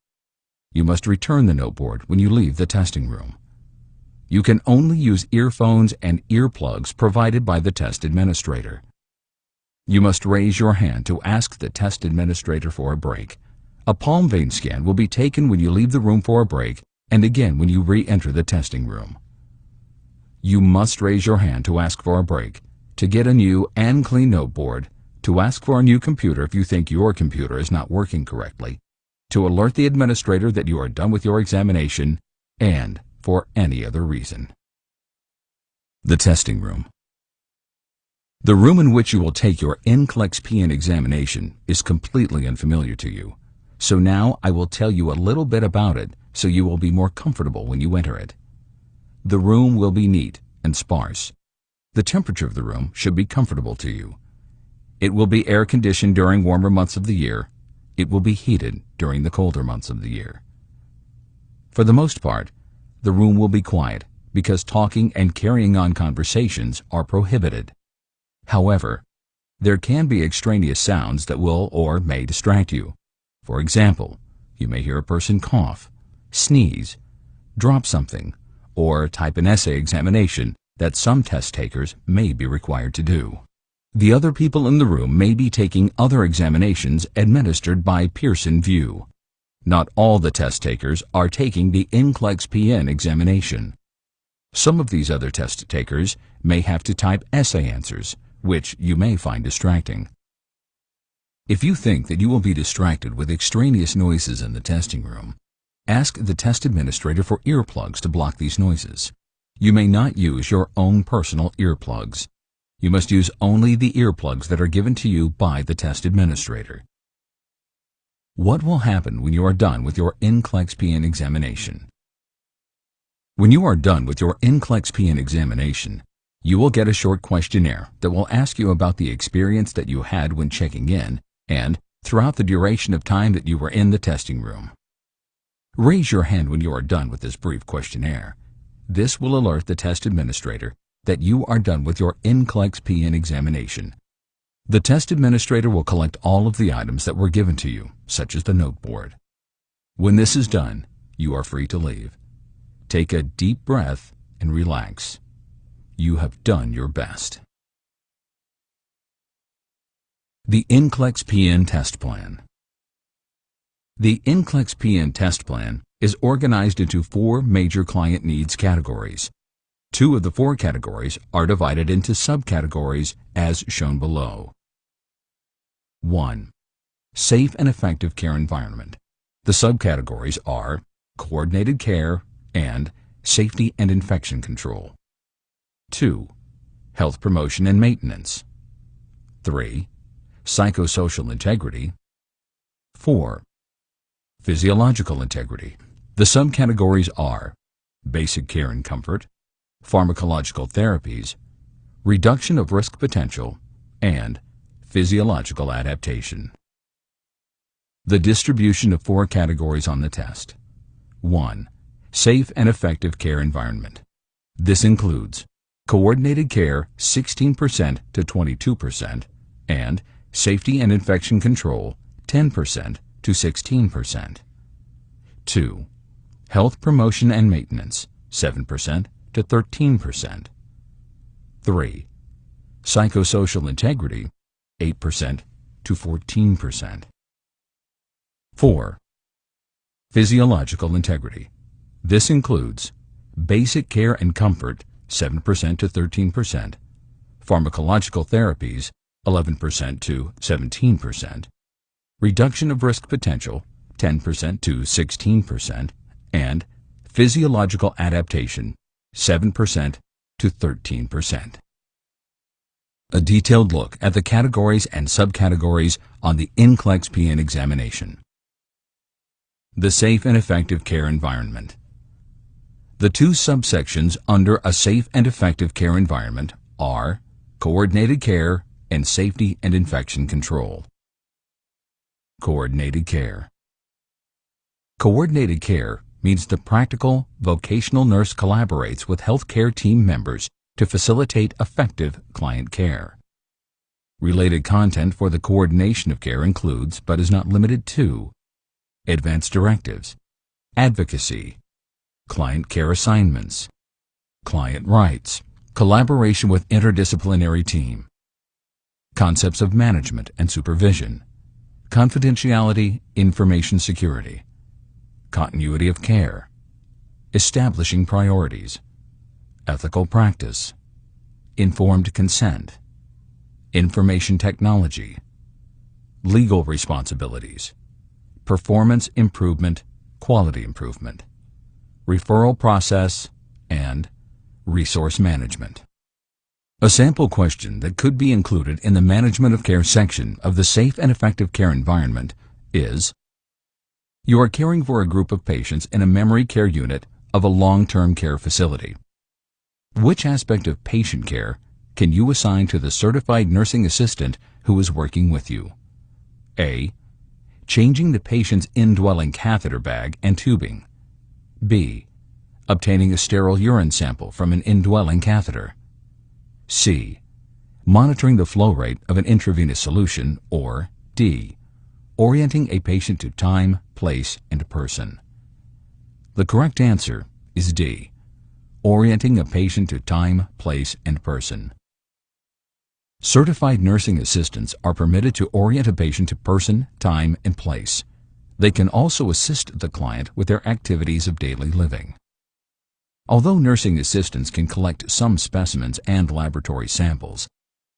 You must return the noteboard when you leave the testing room. You can only use earphones and earplugs provided by the test administrator. You must raise your hand to ask the test administrator for a break. A palm vein scan will be taken when you leave the room for a break and again when you re-enter the testing room. You must raise your hand to ask for a break, to get a new and clean noteboard, to ask for a new computer if you think your computer is not working correctly, to alert the administrator that you are done with your examination, and for any other reason. The testing room. The room in which you will take your NCLEX PN examination is completely unfamiliar to you, so now I will tell you a little bit about it so you will be more comfortable when you enter it. The room will be neat and sparse. The temperature of the room should be comfortable to you. It will be air-conditioned during warmer months of the year. It will be heated during the colder months of the year. For the most part, the room will be quiet because talking and carrying on conversations are prohibited. However, there can be extraneous sounds that will or may distract you. For example, you may hear a person cough, sneeze, drop something, or type an essay examination that some test takers may be required to do. The other people in the room may be taking other examinations administered by Pearson VUE. Not all the test takers are taking the NCLEX PN examination. Some of these other test takers may have to type essay answers, which you may find distracting. If you think that you will be distracted with extraneous noises in the testing room, ask the test administrator for earplugs to block these noises. You may not use your own personal earplugs. You must use only the earplugs that are given to you by the test administrator. What will happen when you are done with your NCLEX PN examination? When you are done with your NCLEX PN examination, you will get a short questionnaire that will ask you about the experience that you had when checking in and throughout the duration of time that you were in the testing room. Raise your hand when you are done with this brief questionnaire. This will alert the test administrator that you are done with your NCLEX PN examination. The test administrator will collect all of the items that were given to you, such as the noteboard. When this is done, you are free to leave. Take a deep breath and relax. You have done your best. The NCLEX PN Test Plan. The NCLEX PN Test Plan is organized into 4 major client needs categories. 2 of the 4 categories are divided into subcategories as shown below. 1. Safe and effective care environment. The subcategories are coordinated care and safety and infection control. 2. Health promotion and maintenance. 3. Psychosocial integrity. 4. Physiological integrity. The subcategories are basic care and comfort, pharmacological therapies, reduction of risk potential, and physiological adaptation. The distribution of 4 categories on the test. 1. Safe and effective care environment. This includes coordinated care 16% to 22% and safety and infection control 10% to 16%. 2. Health promotion and maintenance 7% to 13%. 3. Psychosocial integrity 8% to 14%. 4. Physiological integrity. This includes basic care and comfort 7% to 13%, pharmacological therapies 11% to 17%, reduction of risk potential 10% to 16%, and physiological adaptation 7% to 13%. A detailed look at the categories and subcategories on the NCLEX PN examination. The safe and effective care environment. The 2 subsections under a safe and effective care environment are coordinated care and safety and infection control. Coordinated care. Coordinated care means the practical vocational nurse collaborates with healthcare team members to facilitate effective client care. Related content for the coordination of care includes, but is not limited to, advance directives, advocacy, client care assignments, client rights, collaboration with interdisciplinary team, concepts of management and supervision, confidentiality, information security, continuity of care, establishing priorities, ethical practice, informed consent, information technology, legal responsibilities, performance improvement, quality improvement, referral process, and resource management. A sample question that could be included in the Management of Care section of the Safe and Effective Care Environment is: you are caring for a group of patients in a memory care unit of a long-term care facility. Which aspect of patient care can you assign to the certified nursing assistant who is working with you? A. Changing the patient's indwelling catheter bag and tubing. B. Obtaining a sterile urine sample from an indwelling catheter. C. Monitoring the flow rate of an intravenous solution. Or D. Orienting a patient to time, place, and person. The correct answer is D. Orienting a patient to time, place, and person. Certified nursing assistants are permitted to orient a patient to person, time, and place. They can also assist the client with their activities of daily living. Although nursing assistants can collect some specimens and laboratory samples,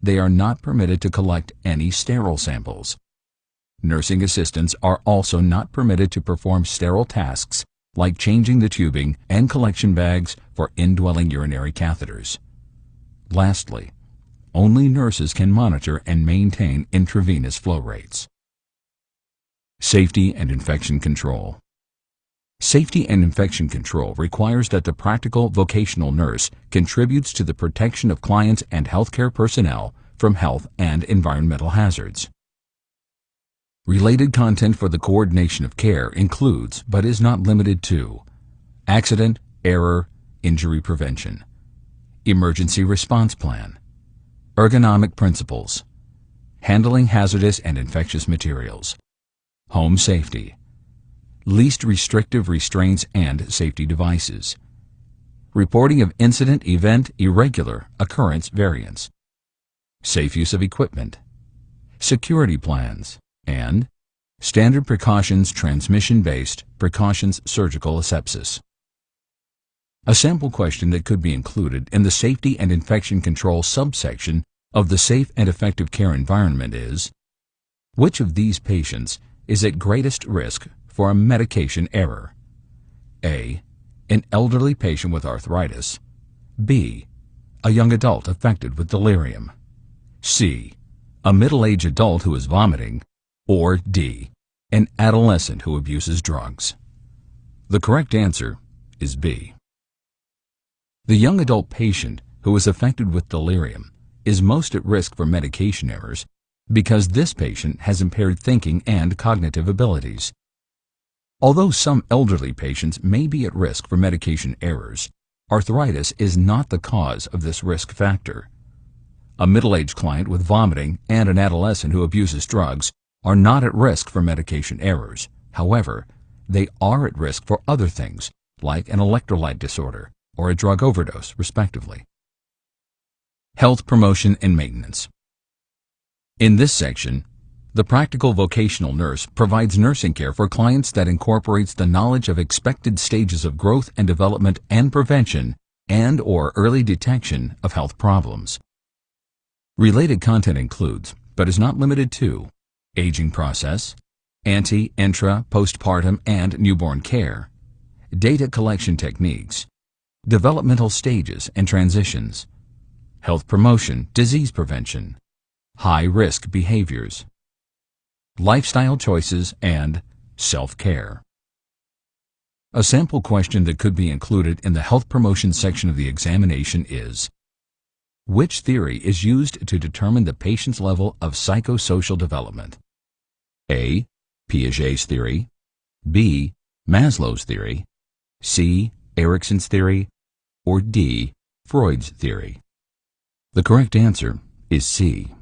they are not permitted to collect any sterile samples. Nursing assistants are also not permitted to perform sterile tasks like changing the tubing and collection bags for indwelling urinary catheters. Lastly, only nurses can monitor and maintain intravenous flow rates. Safety and infection control. Safety and infection control requires that the practical vocational nurse contributes to the protection of clients and healthcare personnel from health and environmental hazards. Related content for the coordination of care includes, but is not limited to, accident, error, injury prevention, emergency response plan, ergonomic principles, handling hazardous and infectious materials, home safety, least restrictive restraints and safety devices, reporting of incident, event, irregular, occurrence variants, safe use of equipment, security plans, and standard precautions transmission-based precautions surgical asepsis. A sample question that could be included in the Safety and Infection Control subsection of the Safe and Effective Care Environment is, which of these patients is at greatest risk for a medication error? A. An elderly patient with arthritis. B. A young adult affected with delirium. C. A middle-aged adult who is vomiting. Or D. An adolescent who abuses drugs. The correct answer is B. The young adult patient who is affected with delirium is most at risk for medication errors because this patient has impaired thinking and cognitive abilities. Although some elderly patients may be at risk for medication errors, arthritis is not the cause of this risk factor. A middle-aged client with vomiting and an adolescent who abuses drugs are not at risk for medication errors. However, they are at risk for other things, like an electrolyte disorder or a drug overdose, respectively. Health promotion and maintenance. In this section, the practical vocational nurse provides nursing care for clients that incorporates the knowledge of expected stages of growth and development and prevention and/or early detection of health problems. Related content includes, but is not limited to, aging process, ante, intra, postpartum, and newborn care, data collection techniques, developmental stages and transitions, health promotion, disease prevention, high-risk behaviors, lifestyle choices, and self-care. A sample question that could be included in the health promotion section of the examination is, which theory is used to determine the patient's level of psychosocial development? A. Piaget's theory. B. Maslow's theory. C. Erikson's theory. Or D. Freud's theory. The correct answer is C.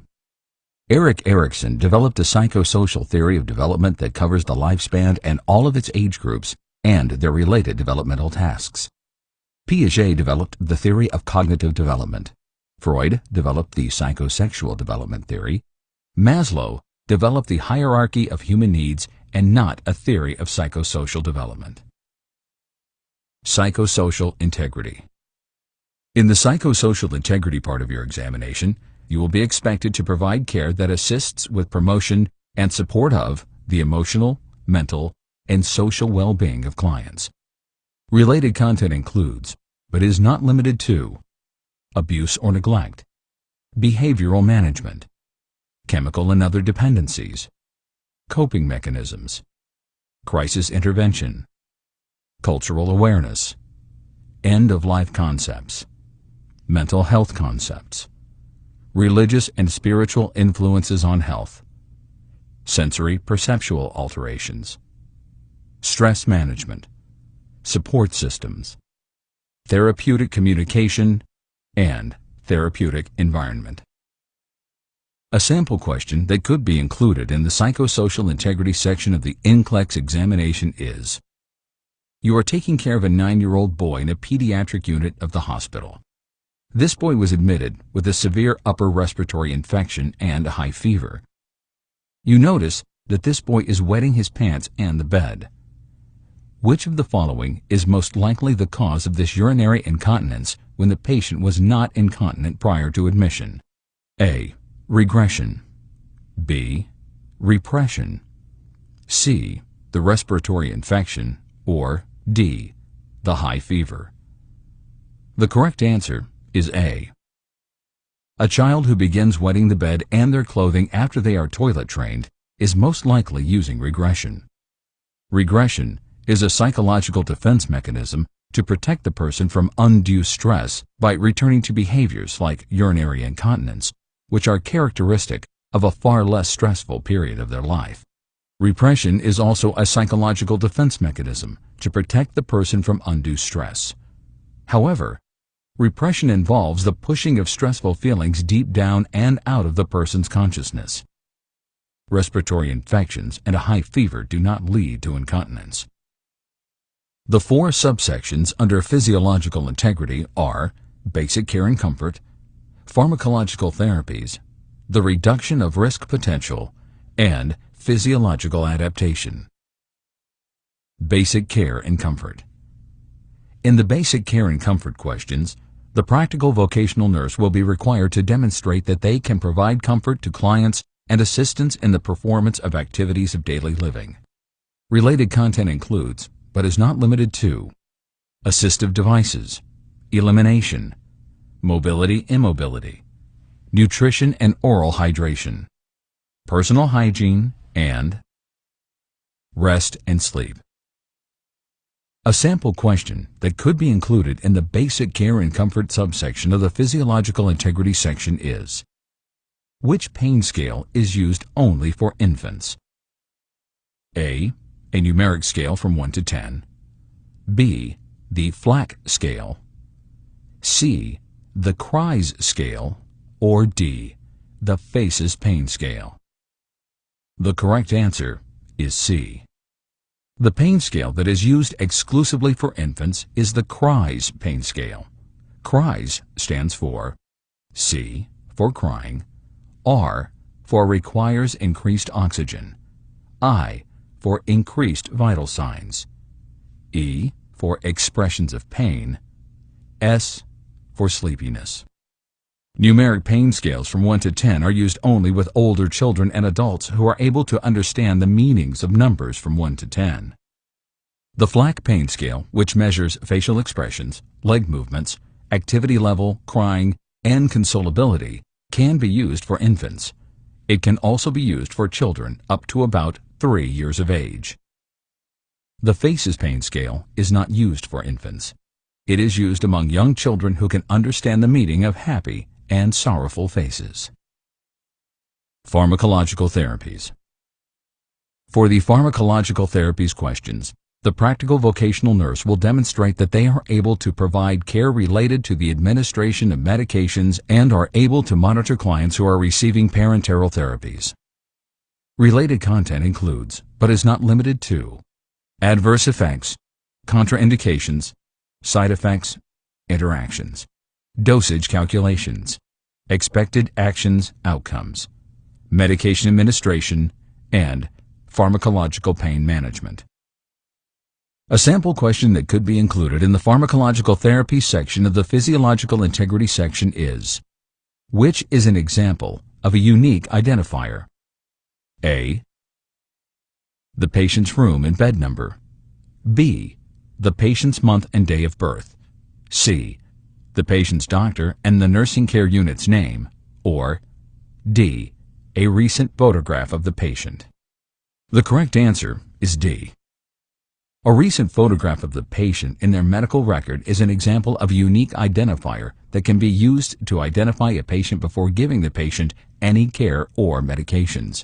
Erik Erikson developed a psychosocial theory of development that covers the lifespan and all of its age groups and their related developmental tasks. Piaget developed the theory of cognitive development. Freud developed the psychosexual development theory. Maslow developed the hierarchy of human needs and not a theory of psychosocial development. Psychosocial integrity. In the psychosocial integrity part of your examination, you will be expected to provide care that assists with promotion and support of the emotional, mental, and social well-being of clients. Related content includes, but is not limited to, abuse or neglect, behavioral management, chemical and other dependencies, coping mechanisms, crisis intervention, cultural awareness, end-of-life concepts, mental health concepts, religious and spiritual influences on health, sensory perceptual alterations, stress management, support systems, therapeutic communication, and therapeutic environment. A sample question that could be included in the psychosocial integrity section of the NCLEX examination is: you are taking care of a 9-year-old boy in a pediatric unit of the hospital. This boy was admitted with a severe upper respiratory infection and a high fever. You notice that this boy is wetting his pants and the bed. Which of the following is most likely the cause of this urinary incontinence when the patient was not incontinent prior to admission? A. Regression. B. Repression. C. The respiratory infection. Or D. The high fever. The correct answer is A. A child who begins wetting the bed and their clothing after they are toilet trained is most likely using regression. Regression is a psychological defense mechanism to protect the person from undue stress by returning to behaviors like urinary incontinence, which are characteristic of a far less stressful period of their life. Repression is also a psychological defense mechanism to protect the person from undue stress. However, repression involves the pushing of stressful feelings deep down and out of the person's consciousness. Respiratory infections and a high fever do not lead to incontinence. The 4 subsections under physiological integrity are basic care and comfort, pharmacological therapies, the reduction of risk potential, and physiological adaptation. Basic care and comfort. In the basic care and comfort questions, the practical vocational nurse will be required to demonstrate that they can provide comfort to clients and assistance in the performance of activities of daily living. Related content includes, but is not limited to, assistive devices, elimination, mobility-immobility, nutrition and oral hydration, personal hygiene, and rest and sleep. A sample question that could be included in the basic care and comfort subsection of the physiological integrity section is: which pain scale is used only for infants? A numeric scale from 1 to 10. B, the FLAC scale. C, the CRIES scale. Or D, the FACES pain scale. The correct answer is C. The pain scale that is used exclusively for infants is the CRIES pain scale. CRIES stands for C for crying, R for requires increased oxygen, I for increased vital signs, E for expressions of pain, S for sleepiness. Numeric pain scales from 1 to 10 are used only with older children and adults who are able to understand the meanings of numbers from 1 to 10. The FLAC pain scale, which measures facial expressions, leg movements, activity level, crying, and consolability, can be used for infants. It can also be used for children up to about 3 years of age. The FACES pain scale is not used for infants. It is used among young children who can understand the meaning of happy and sorrowful faces. Pharmacological therapies. For the pharmacological therapies questions, the practical vocational nurse will demonstrate that they are able to provide care related to the administration of medications and are able to monitor clients who are receiving parenteral therapies. Related content includes, but is not limited to, adverse effects, contraindications, side effects, interactions, dosage calculations, expected actions, outcomes, medication administration, and pharmacological pain management. A sample question that could be included in the pharmacological therapy section of the physiological integrity section is: which is an example of a unique identifier? A, the patient's room and bed number. B, the patient's month and day of birth. C, the patient's doctor and the nursing care unit's name. Or D, a recent photograph of the patient. The correct answer is D. A recent photograph of the patient in their medical record is an example of a unique identifier that can be used to identify a patient before giving the patient any care or medications.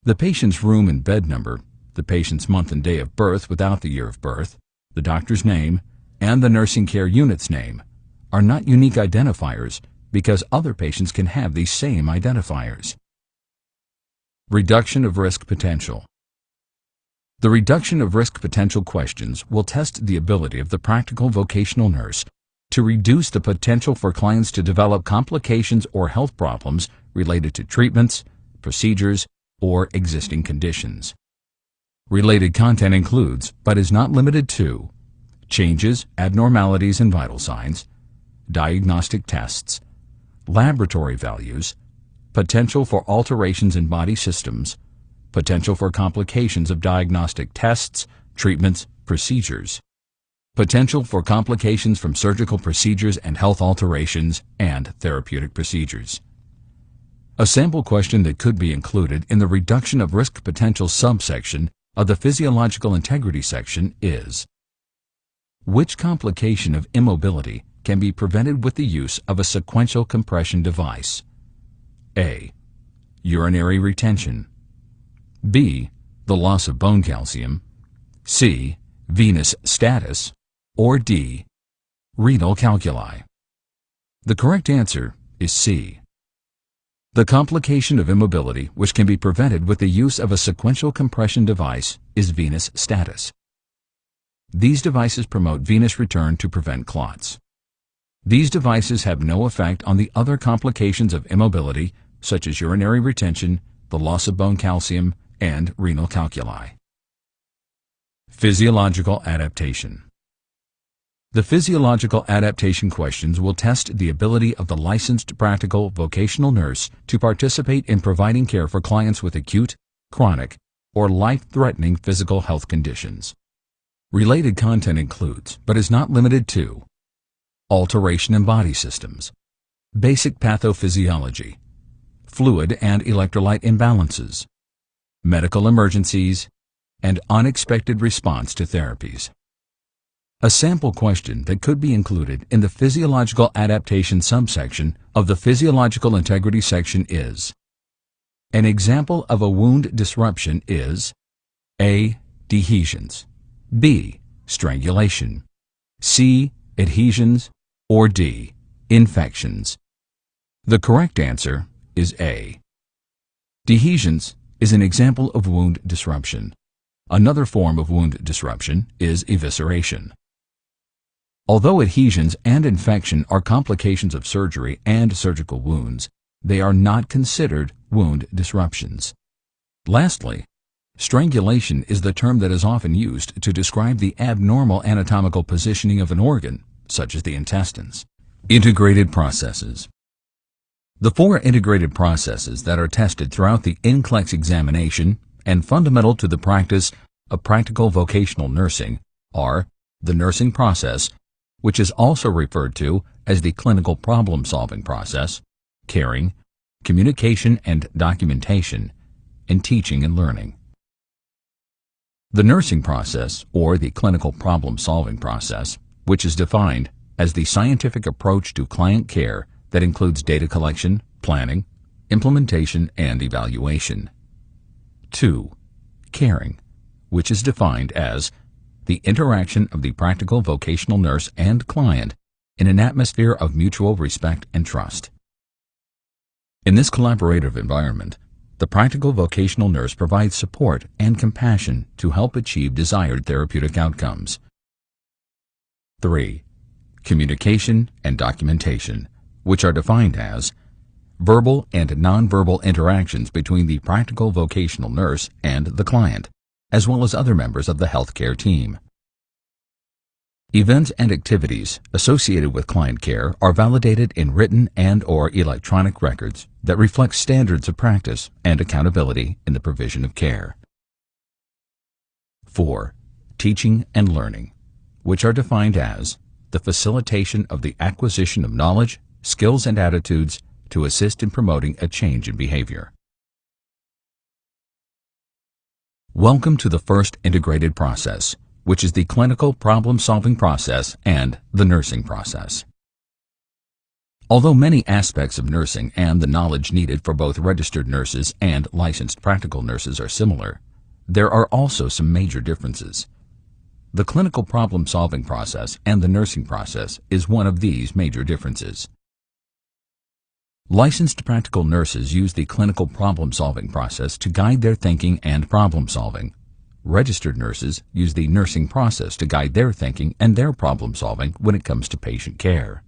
The patient's room and bed number, the patient's month and day of birth without the year of birth, the doctor's name, and the nursing care unit's name are not unique identifiers because other patients can have these same identifiers. Reduction of risk potential. The reduction of risk potential questions will test the ability of the practical vocational nurse to reduce the potential for clients to develop complications or health problems related to treatments, procedures, or existing conditions. Related content includes, but is not limited to, changes, abnormalities in vital signs, diagnostic tests, laboratory values, potential for alterations in body systems, potential for complications of diagnostic tests, treatments, procedures, potential for complications from surgical procedures and health alterations, and therapeutic procedures. A sample question that could be included in the reduction of risk potential subsection of the physiological integrity section is: which complication of immobility can be prevented with the use of a sequential compression device? A. Urinary retention. B. The loss of bone calcium. C. Venous status. Or D. Renal calculi. The correct answer is C. The complication of immobility which can be prevented with the use of a sequential compression device is venous status. These devices promote venous return to prevent clots. These devices have no effect on the other complications of immobility, such as urinary retention, the loss of bone calcium, and renal calculi. Physiological adaptation. The physiological adaptation questions will test the ability of the licensed practical vocational nurse to participate in providing care for clients with acute, chronic, or life-threatening physical health conditions. Related content includes, but is not limited to, alteration in body systems, basic pathophysiology, fluid and electrolyte imbalances, medical emergencies, and unexpected response to therapies. A sample question that could be included in the physiological adaptation subsection of the physiological integrity section is: an example of a wound disruption is A. Dehiscence, B. Strangulation, C. Adhesions, or D. Infections. The correct answer is A. Dehiscence is an example of wound disruption. Another form of wound disruption is evisceration. Although adhesions and infection are complications of surgery and surgical wounds, they are not considered wound disruptions. Lastly, strangulation is the term that is often used to describe the abnormal anatomical positioning of an organ, such as the intestines. Integrated processes. The 4 integrated processes that are tested throughout the NCLEX examination and fundamental to the practice of practical vocational nursing are the nursing process, which is also referred to as the clinical problem-solving process, caring, communication and documentation, and teaching and learning. The nursing process, or the clinical problem-solving process, which is defined as the scientific approach to client care that includes data collection, planning, implementation, and evaluation. 2. Caring, which is defined as the interaction of the practical vocational nurse and client in an atmosphere of mutual respect and trust. In this collaborative environment, the practical vocational nurse provides support and compassion to help achieve desired therapeutic outcomes. 3. Communication and documentation, which are defined as verbal and nonverbal interactions between the practical vocational nurse and the client, as well as other members of the healthcare team. Events and activities associated with client care are validated in written and/or electronic records that reflect standards of practice and accountability in the provision of care. 4. Teaching and learning, which are defined as the facilitation of the acquisition of knowledge, skills, and attitudes to assist in promoting a change in behavior. Welcome to the first integrated process, which is the clinical problem-solving process and the nursing process. Although many aspects of nursing and the knowledge needed for both registered nurses and licensed practical nurses are similar, there are also some major differences. The clinical problem-solving process and the nursing process is one of these major differences. Licensed practical nurses use the clinical problem-solving process to guide their thinking and problem-solving. Registered nurses use the nursing process to guide their thinking and their problem-solving when it comes to patient care.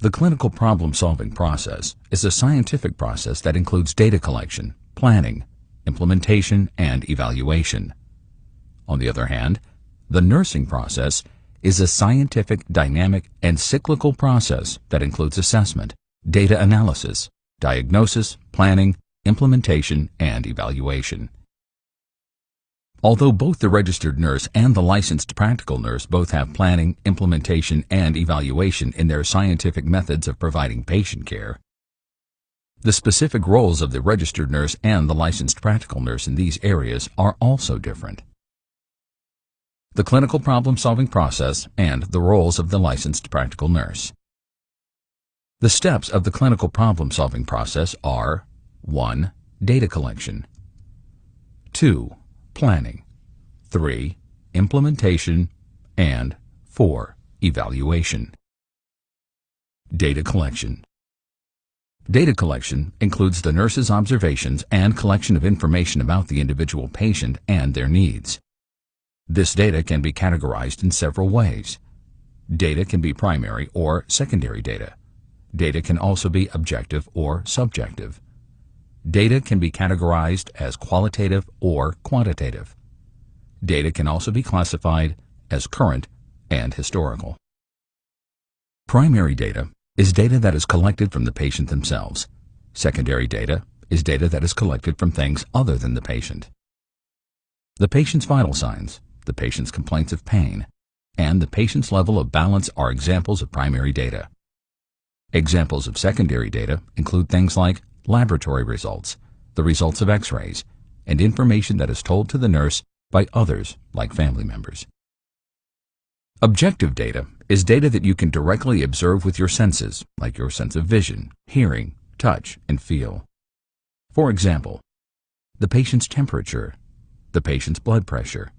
The clinical problem-solving process is a scientific process that includes data collection, planning, implementation, and evaluation. On the other hand, the nursing process is a scientific, dynamic, and cyclical process that includes assessment, data analysis, diagnosis, planning, implementation, and evaluation. Although both the registered nurse and the licensed practical nurse both have planning, implementation, and evaluation in their scientific methods of providing patient care, the specific roles of the registered nurse and the licensed practical nurse in these areas are also different. The clinical problem-solving process and the roles of the licensed practical nurse. The steps of the clinical problem-solving process are 1. Data collection, 2. Planning, 3. Implementation, and 4. Evaluation. Data collection. Data collection includes the nurse's observations and collection of information about the individual patient and their needs. This data can be categorized in several ways. Data can be primary or secondary data. Data can also be objective or subjective. Data can be categorized as qualitative or quantitative. Data can also be classified as current and historical. Primary data is data that is collected from the patient themselves. Secondary data is data that is collected from things other than the patient. The patient's vital signs, the patient's complaints of pain, and the patient's level of balance are examples of primary data. Examples of secondary data include things like laboratory results, the results of x-rays, and information that is told to the nurse by others like family members. Objective data is data that you can directly observe with your senses, like your sense of vision, hearing, touch, and feel. For example, the patient's temperature, the patient's blood pressure,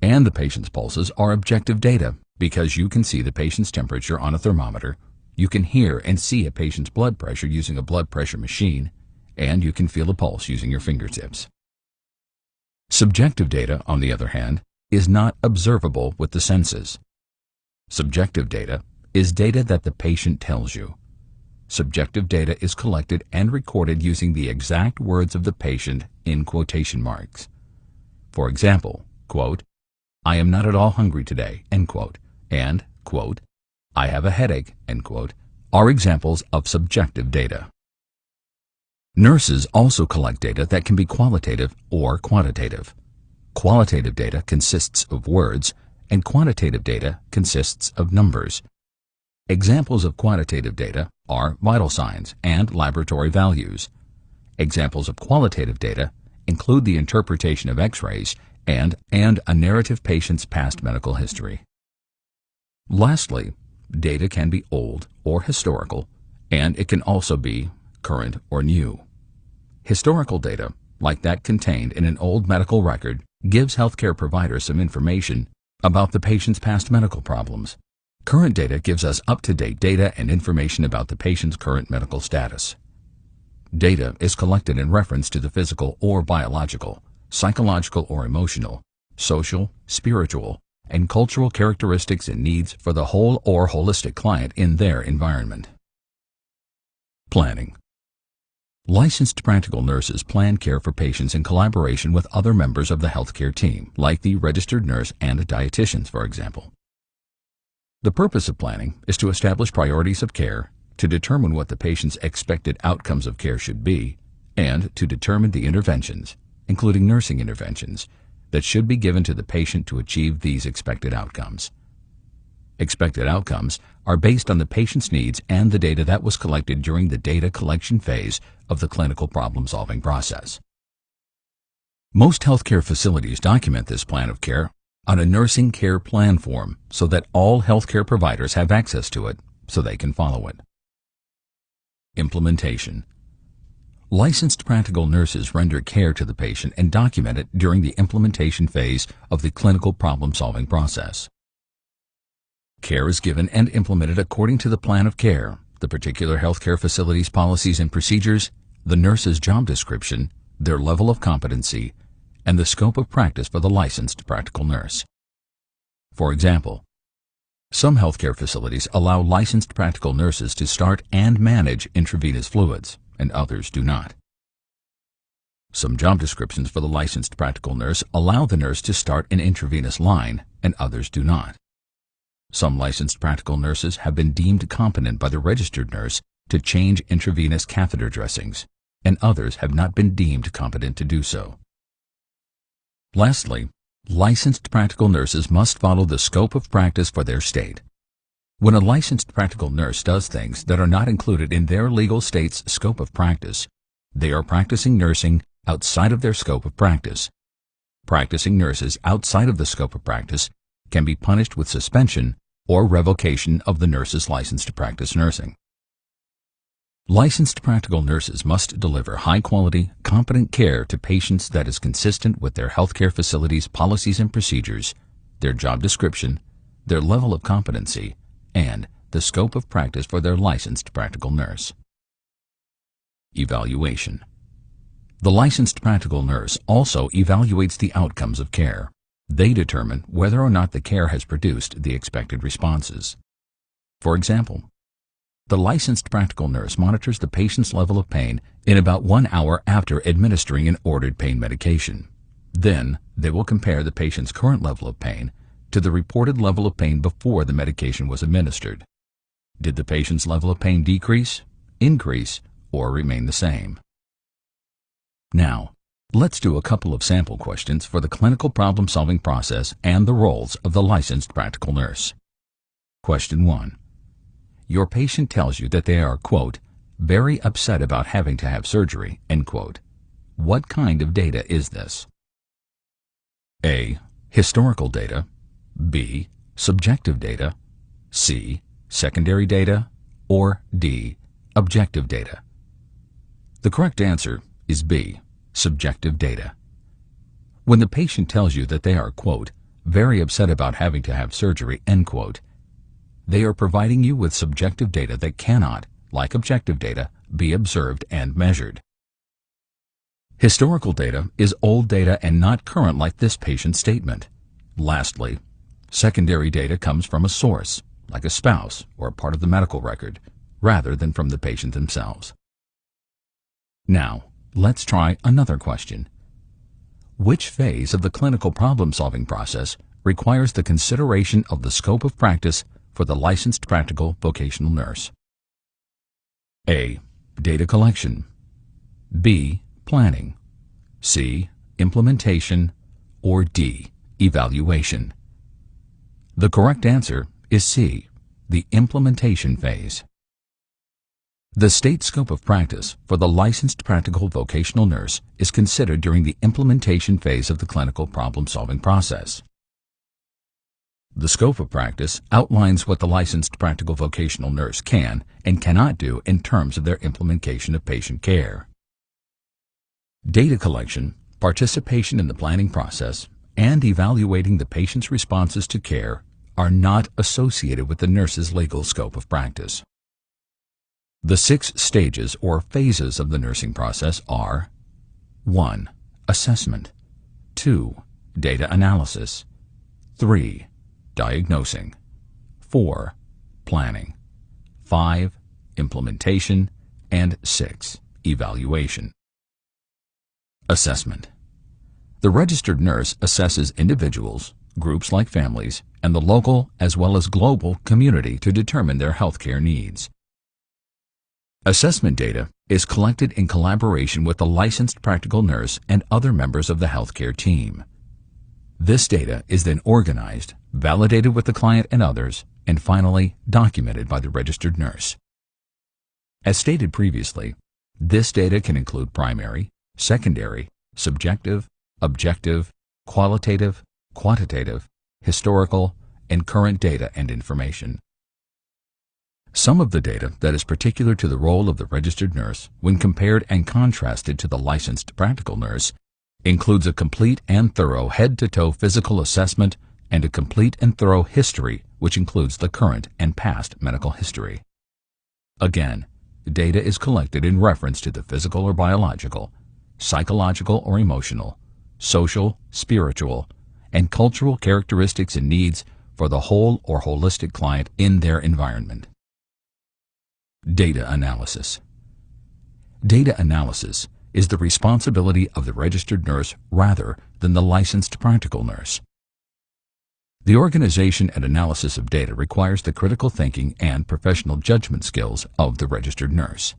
and the patient's pulses are objective data because you can see the patient's temperature on a thermometer, you can hear and see a patient's blood pressure using a blood pressure machine, and you can feel a pulse using your fingertips. Subjective data, on the other hand, is not observable with the senses. Subjective data is data that the patient tells you. Subjective data is collected and recorded using the exact words of the patient in quotation marks. For example, quote, "I am not at all hungry today," end quote, and, quote, "I have a headache," end quote, are examples of subjective data. Nurses also collect data that can be qualitative or quantitative. Qualitative data consists of words, and quantitative data consists of numbers. Examples of quantitative data are vital signs and laboratory values. Examples of qualitative data include the interpretation of x-rays and a narrative patient's past medical history. Lastly, data can be old or historical, and it can also be current or new. Historical data, like that contained in an old medical record, gives healthcare providers some information about the patient's past medical problems. Current data gives us up-to-date data and information about the patient's current medical status. Data is collected in reference to the physical or biological, psychological or emotional, social, spiritual, and cultural characteristics and needs for the whole or holistic client in their environment. Planning. Licensed practical nurses plan care for patients in collaboration with other members of the healthcare team, like the registered nurse and dietitians, for example. The purpose of planning is to establish priorities of care, to determine what the patient's expected outcomes of care should be, and to determine the interventions, including nursing interventions, that should be given to the patient to achieve these expected outcomes. Expected outcomes are based on the patient's needs and the data that was collected during the data collection phase of the clinical problem-solving process. Most healthcare facilities document this plan of care on a nursing care plan form so that all healthcare providers have access to it so they can follow it. Implementation. Licensed practical nurses render care to the patient and document it during the implementation phase of the clinical problem-solving process. Care is given and implemented according to the plan of care, the particular healthcare facility's policies and procedures, the nurse's job description, their level of competency, and the scope of practice for the licensed practical nurse. For example, some healthcare facilities allow licensed practical nurses to start and manage intravenous fluids, and others do not. Some job descriptions for the licensed practical nurse allow the nurse to start an intravenous line, and others do not. Some licensed practical nurses have been deemed competent by the registered nurse to change intravenous catheter dressings, and others have not been deemed competent to do so. Lastly, licensed practical nurses must follow the scope of practice for their state. When a licensed practical nurse does things that are not included in their legal state's scope of practice, they are practicing nursing outside of their scope of practice. Practicing nurses outside of the scope of practice can be punished with suspension or revocation of the nurse's license to practice nursing. Licensed practical nurses must deliver high-quality, competent care to patients that is consistent with their healthcare facility's policies and procedures, their job description, their level of competency, and the scope of practice for their licensed practical nurse. Evaluation. The licensed practical nurse also evaluates the outcomes of care. They determine whether or not the care has produced the expected responses. For example, the licensed practical nurse monitors the patient's level of pain in about 1 hour after administering an ordered pain medication. Then, they will compare the patient's current level of pain to the reported level of pain before the medication was administered. Did the patient's level of pain decrease, increase, or remain the same? Now, let's do a couple of sample questions for the clinical problem-solving process and the roles of the licensed practical nurse. Question 1. Your patient tells you that they are, quote, very upset about having to have surgery, end quote. What kind of data is this? A. Historical data. B. Subjective data. C. Secondary data. Or D. Objective data. The correct answer is B. Subjective data. When the patient tells you that they are, quote, very upset about having to have surgery, end quote, they are providing you with subjective data that cannot, like objective data, be observed and measured. Historical data is old data and not current like this patient's statement. Lastly, secondary data comes from a source, like a spouse or a part of the medical record, rather than from the patient themselves. Now, let's try another question. Which phase of the clinical problem-solving process requires the consideration of the scope of practice for the licensed practical vocational nurse? A. Data collection. B. Planning. C. Implementation. Or D. Evaluation. The correct answer is C. The implementation phase. The state scope of practice for the licensed practical vocational nurse is considered during the implementation phase of the clinical problem-solving process. The scope of practice outlines what the licensed practical vocational nurse can and cannot do in terms of their implementation of patient care. Data collection, participation in the planning process, and evaluating the patient's responses to care are not associated with the nurse's legal scope of practice. The 6 stages or phases of the nursing process are 1. Assessment. 2. Data analysis. 3. Diagnosing. 4. Planning. 5. Implementation. And 6. Evaluation. Assessment. The registered nurse assesses individuals, groups like families, and the local as well as global community to determine their healthcare needs. Assessment data is collected in collaboration with the licensed practical nurse and other members of the healthcare team. This data is then organized, validated with the client and others, and finally documented by the registered nurse. As stated previously, this data can include primary, secondary, subjective, objective, qualitative, quantitative, historical, and current data and information. Some of the data that is particular to the role of the registered nurse when compared and contrasted to the licensed practical nurse includes a complete and thorough head-to-toe physical assessment and a complete and thorough history, which includes the current and past medical history. Again, data is collected in reference to the physical or biological, psychological or emotional, social, spiritual, and cultural characteristics and needs for the whole or holistic client in their environment. Data analysis. Data analysis is the responsibility of the registered nurse rather than the licensed practical nurse. The organization and analysis of data requires the critical thinking and professional judgment skills of the registered nurse.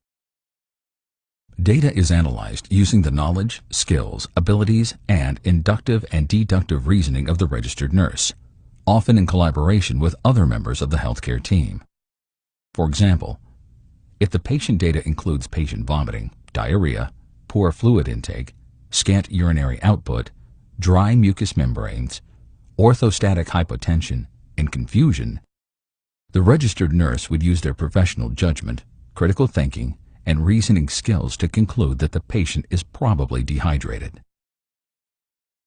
Data is analyzed using the knowledge, skills, abilities, and inductive and deductive reasoning of the registered nurse, often in collaboration with other members of the healthcare team. For example, if the patient data includes patient vomiting, diarrhea, poor fluid intake, scant urinary output, dry mucous membranes, orthostatic hypotension, and confusion, the registered nurse would use their professional judgment, critical thinking, and reasoning skills to conclude that the patient is probably dehydrated.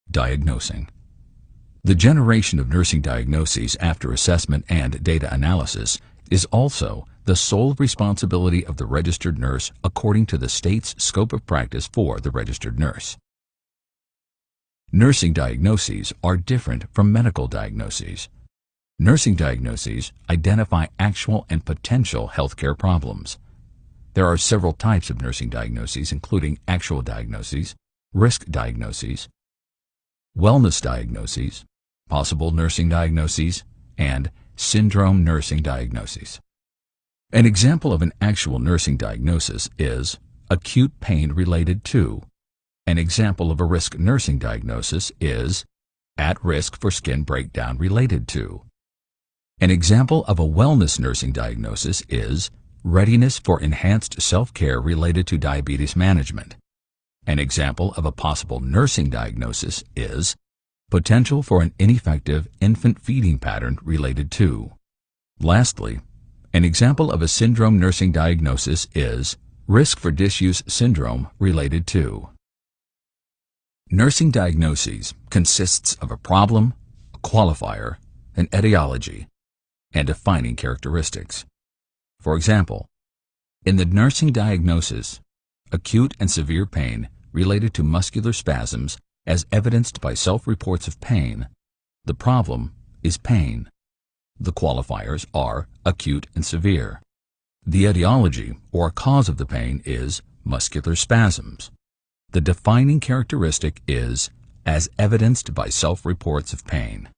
Diagnosing. The generation of nursing diagnoses after assessment and data analysis is also the sole responsibility of the registered nurse according to the state's scope of practice for the registered nurse. Nursing diagnoses are different from medical diagnoses. Nursing diagnoses identify actual and potential healthcare problems. There are several types of nursing diagnoses, including actual diagnoses, risk diagnoses, wellness diagnoses, possible nursing diagnoses, and syndrome nursing diagnoses. An example of an actual nursing diagnosis is acute pain related to. An example of a risk nursing diagnosis is at risk for skin breakdown related to. An example of a wellness nursing diagnosis is readiness for enhanced self-care related to diabetes management. An example of a possible nursing diagnosis is potential for an ineffective infant feeding pattern related to. Lastly, an example of a syndrome nursing diagnosis is risk for disuse syndrome related to. Nursing diagnoses consists of a problem, a qualifier, an etiology, and defining characteristics. For example, in the nursing diagnosis, acute and severe pain related to muscular spasms as evidenced by self-reports of pain, the problem is pain. The qualifiers are acute and severe. The etiology or cause of the pain is muscular spasms. The defining characteristic is as evidenced by self-reports of pain.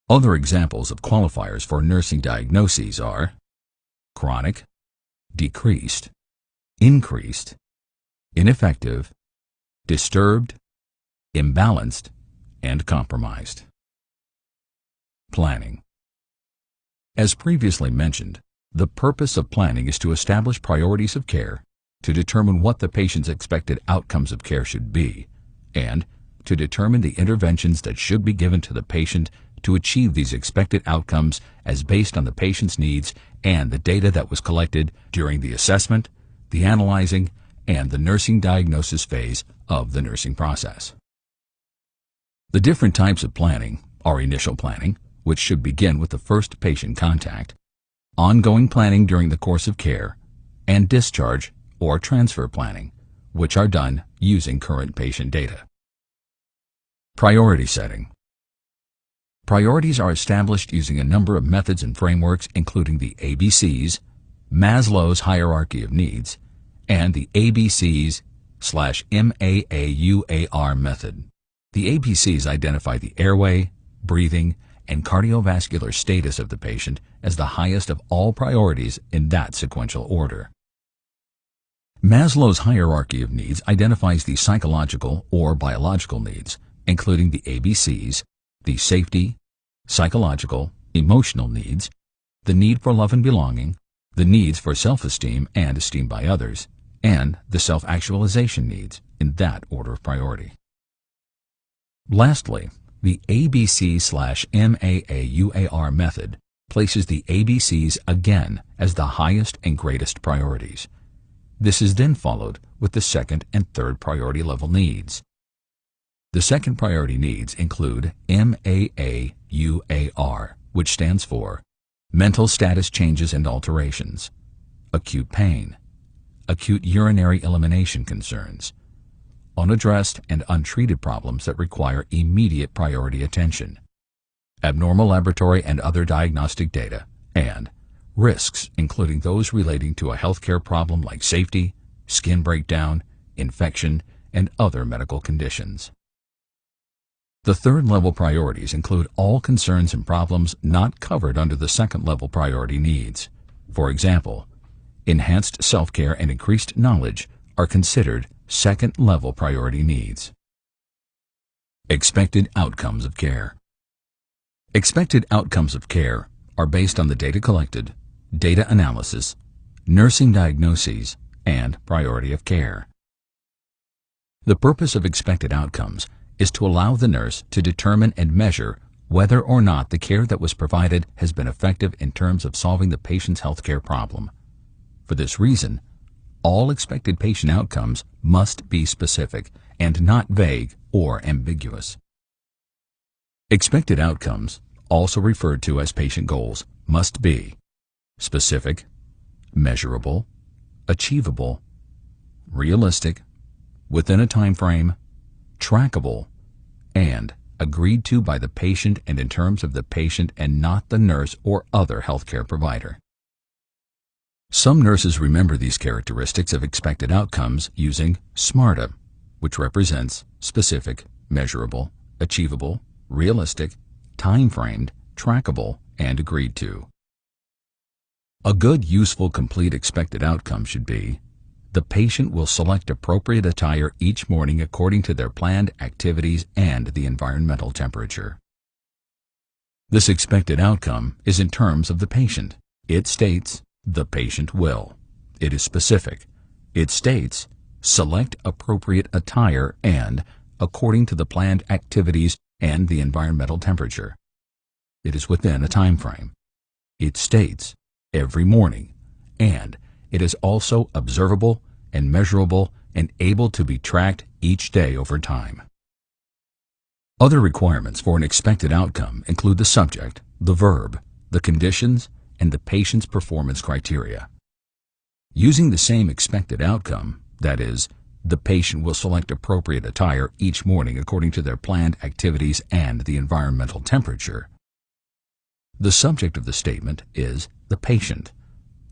Other examples of qualifiers for nursing diagnoses are chronic, decreased, increased, ineffective, disturbed, imbalanced, and compromised. Planning. As previously mentioned, the purpose of planning is to establish priorities of care, to determine what the patient's expected outcomes of care should be, and to determine the interventions that should be given to the patient to achieve these expected outcomes as based on the patient's needs and the data that was collected during the assessment, the analyzing, and the nursing diagnosis phase of the nursing process. The different types of planning are initial planning, which should begin with the first patient contact, ongoing planning during the course of care, and discharge or transfer planning, which are done using current patient data. Priority setting. Priorities are established using a number of methods and frameworks, including the ABCs, Maslow's hierarchy of needs, and the ABCs/MAAUAR method. The ABCs identify the airway, breathing, and cardiovascular status of the patient as the highest of all priorities in that sequential order. Maslow's hierarchy of needs identifies the psychological or biological needs, including the ABCs, the safety, psychological, emotional needs, the need for love and belonging, the needs for self-esteem and esteem by others, and the self-actualization needs in that order of priority. Lastly, The ABC/MAAUAR method places the ABCs again as the highest and greatest priorities. This is then followed with the second and third priority level needs. The second priority needs include MAAUAR, which stands for mental status changes and alterations, acute pain, acute urinary elimination concerns, unaddressed and untreated problems that require immediate priority attention, abnormal laboratory and other diagnostic data, and risks including those relating to a healthcare problem like safety, skin breakdown, infection, and other medical conditions. The third level priorities include all concerns and problems not covered under the second level priority needs. For example, enhanced self-care and increased knowledge are considered second level priority needs. Expected outcomes of care. Expected outcomes of care are based on the data collected, data analysis, nursing diagnoses, and priority of care. The purpose of expected outcomes is to allow the nurse to determine and measure whether or not the care that was provided has been effective in terms of solving the patient's healthcare problem. For this reason, all expected patient outcomes must be specific and not vague or ambiguous. Expected outcomes, also referred to as patient goals, must be specific, measurable, achievable, realistic, within a time frame, trackable, and agreed to by the patient and in terms of the patient and not the nurse or other healthcare provider. Some nurses remember these characteristics of expected outcomes using SMARTA, which represents specific, measurable, achievable, realistic, time-framed, trackable, and agreed to. A good, useful, complete expected outcome should be: the patient will select appropriate attire each morning according to their planned activities and the environmental temperature. This expected outcome is in terms of the patient. It states, the patient will. It is specific. It states, select appropriate attire and according to the planned activities and the environmental temperature. It is within a time frame. It states, every morning, and it is also observable and measurable and able to be tracked each day over time. Other requirements for an expected outcome include the subject, the verb, the conditions, and the patient's performance criteria. Using the same expected outcome, that is, the patient will select appropriate attire each morning according to their planned activities and the environmental temperature. The subject of the statement is the patient.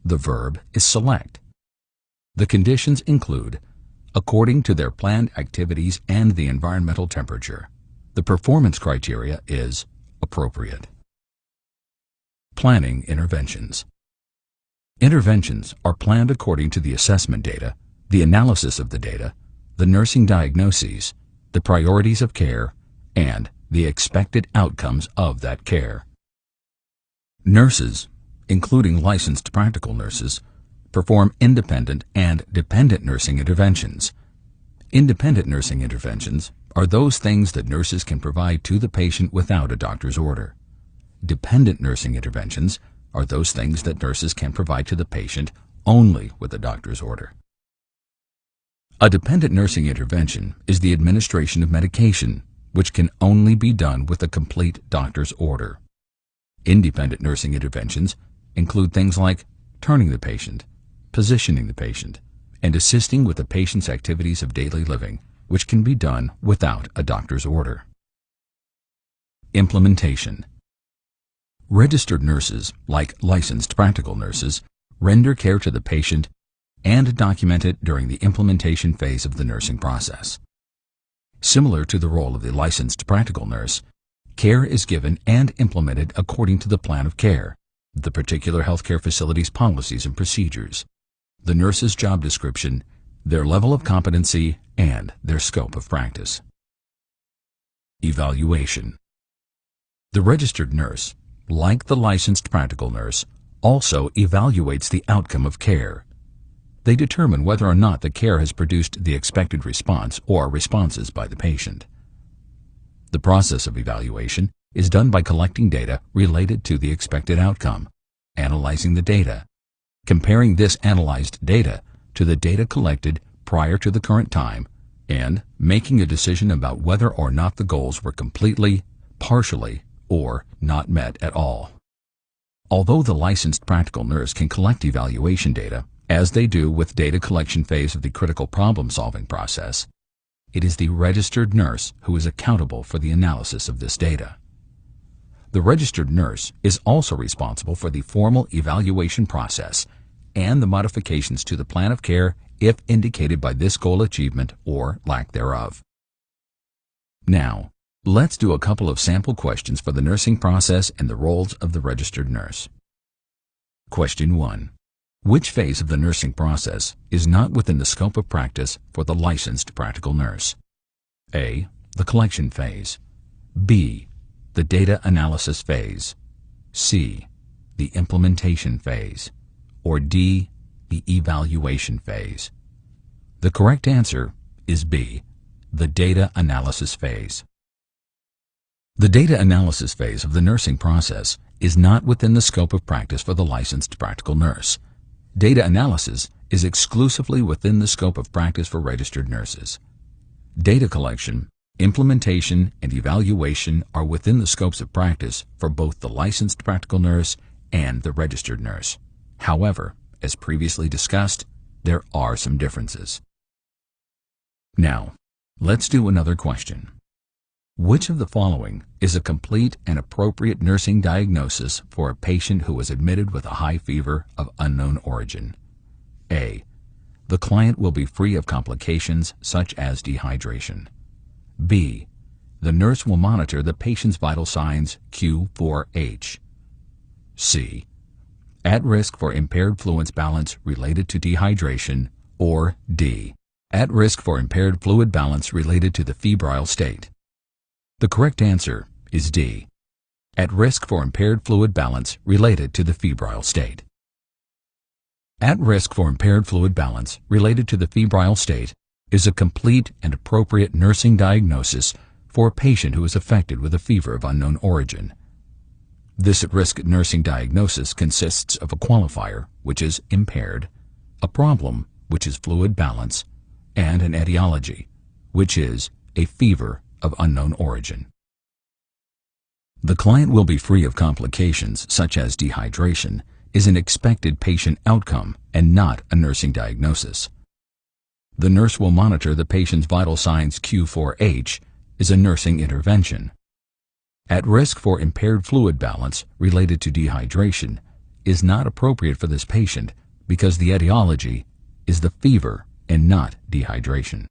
The verb is select. The conditions include according to their planned activities and the environmental temperature. The performance criteria is appropriate. Planning interventions. Interventions are planned according to the assessment data, the analysis of the data, the nursing diagnoses, the priorities of care, and the expected outcomes of that care. Nurses, including licensed practical nurses, perform independent and dependent nursing interventions. Independent nursing interventions are those things that nurses can provide to the patient without a doctor's order. Dependent nursing interventions are those things that nurses can provide to the patient only with a doctor's order. A dependent nursing intervention is the administration of medication, which can only be done with a complete doctor's order. Independent nursing interventions include things like turning the patient, positioning the patient, and assisting with the patient's activities of daily living, which can be done without a doctor's order. Implementation. Registered nurses, like licensed practical nurses, render care to the patient and document it during the implementation phase of the nursing process. Similar to the role of the licensed practical nurse, care is given and implemented according to the plan of care, the particular healthcare facility's policies and procedures, the nurse's job description, their level of competency, and their scope of practice. Evaluation. The registered nurse, like the licensed practical nurse, also evaluates the outcome of care. They determine whether or not the care has produced the expected response or responses by the patient. The process of evaluation is done by collecting data related to the expected outcome, analyzing the data, comparing this analyzed data to the data collected prior to the current time, and making a decision about whether or not the goals were completely, partially, or not met at all. Although the licensed practical nurse can collect evaluation data, as they do with data collection phase of the critical problem-solving process, it is the registered nurse who is accountable for the analysis of this data. The registered nurse is also responsible for the formal evaluation process and the modifications to the plan of care if indicated by this goal achievement or lack thereof. Now, let's do a couple of sample questions for the nursing process and the roles of the registered nurse. Question 1. Which phase of the nursing process is not within the scope of practice for the licensed practical nurse? A. The collection phase. B. The data analysis phase. C. The implementation phase. Or D. The evaluation phase. The correct answer is B. The data analysis phase. The data analysis phase of the nursing process is not within the scope of practice for the licensed practical nurse. Data analysis is exclusively within the scope of practice for registered nurses. Data collection, implementation, and evaluation are within the scopes of practice for both the licensed practical nurse and the registered nurse. However, as previously discussed, there are some differences. Now, let's do another question. Which of the following is a complete and appropriate nursing diagnosis for a patient who is admitted with a high fever of unknown origin? A. The client will be free of complications such as dehydration. B. The nurse will monitor the patient's vital signs Q4H. C. At risk for impaired fluid balance related to dehydration. Or D. At risk for impaired fluid balance related to the febrile state. The correct answer is D. At risk for impaired fluid balance related to the febrile state. At risk for impaired fluid balance related to the febrile state is a complete and appropriate nursing diagnosis for a patient who is affected with a fever of unknown origin. This at-risk nursing diagnosis consists of a qualifier, which is impaired, a problem, which is fluid balance, and an etiology, which is a fever of unknown origin. The client will be free of complications such as dehydration is an expected patient outcome and not a nursing diagnosis. The nurse will monitor the patient's vital signs Q4H is a nursing intervention. At risk for impaired fluid balance related to dehydration is not appropriate for this patient because the etiology is the fever and not dehydration.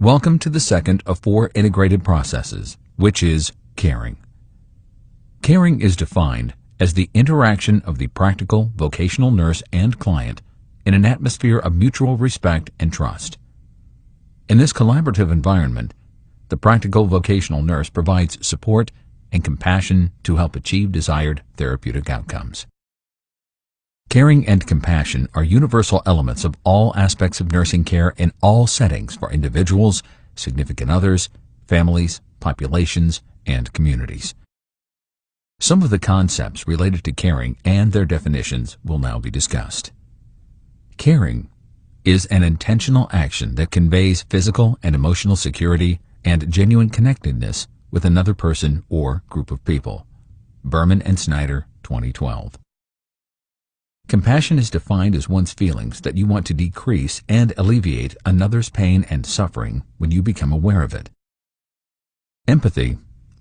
Welcome to the second of 4 integrated processes, which is caring. Caring is defined as the interaction of the practical vocational nurse and client in an atmosphere of mutual respect and trust. In this collaborative environment, the practical vocational nurse provides support and compassion to help achieve desired therapeutic outcomes. Caring and compassion are universal elements of all aspects of nursing care in all settings for individuals, significant others, families, populations, and communities. Some of the concepts related to caring and their definitions will now be discussed. Caring is an intentional action that conveys physical and emotional security and genuine connectedness with another person or group of people. Berman and Snyder, 2012. Compassion is defined as one's feelings that you want to decrease and alleviate another's pain and suffering when you become aware of it. Empathy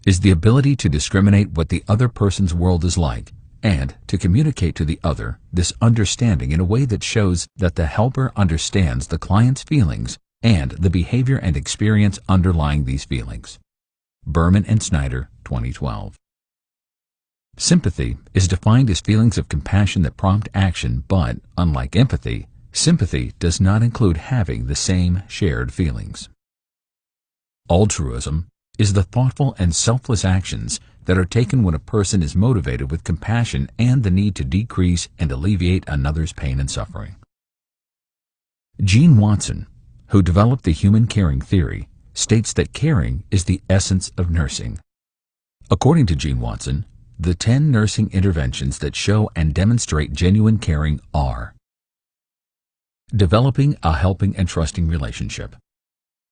is the ability to discriminate what the other person's world is like and to communicate to the other this understanding in a way that shows that the helper understands the client's feelings and the behavior and experience underlying these feelings. Berman and Snyder, 2012. Sympathy is defined as feelings of compassion that prompt action, but, unlike empathy, sympathy does not include having the same shared feelings. Altruism is the thoughtful and selfless actions that are taken when a person is motivated with compassion and the need to decrease and alleviate another's pain and suffering. Gene Watson, who developed the human caring theory, states that caring is the essence of nursing. According to Gene Watson, the 10 nursing interventions that show and demonstrate genuine caring are: developing a helping and trusting relationship,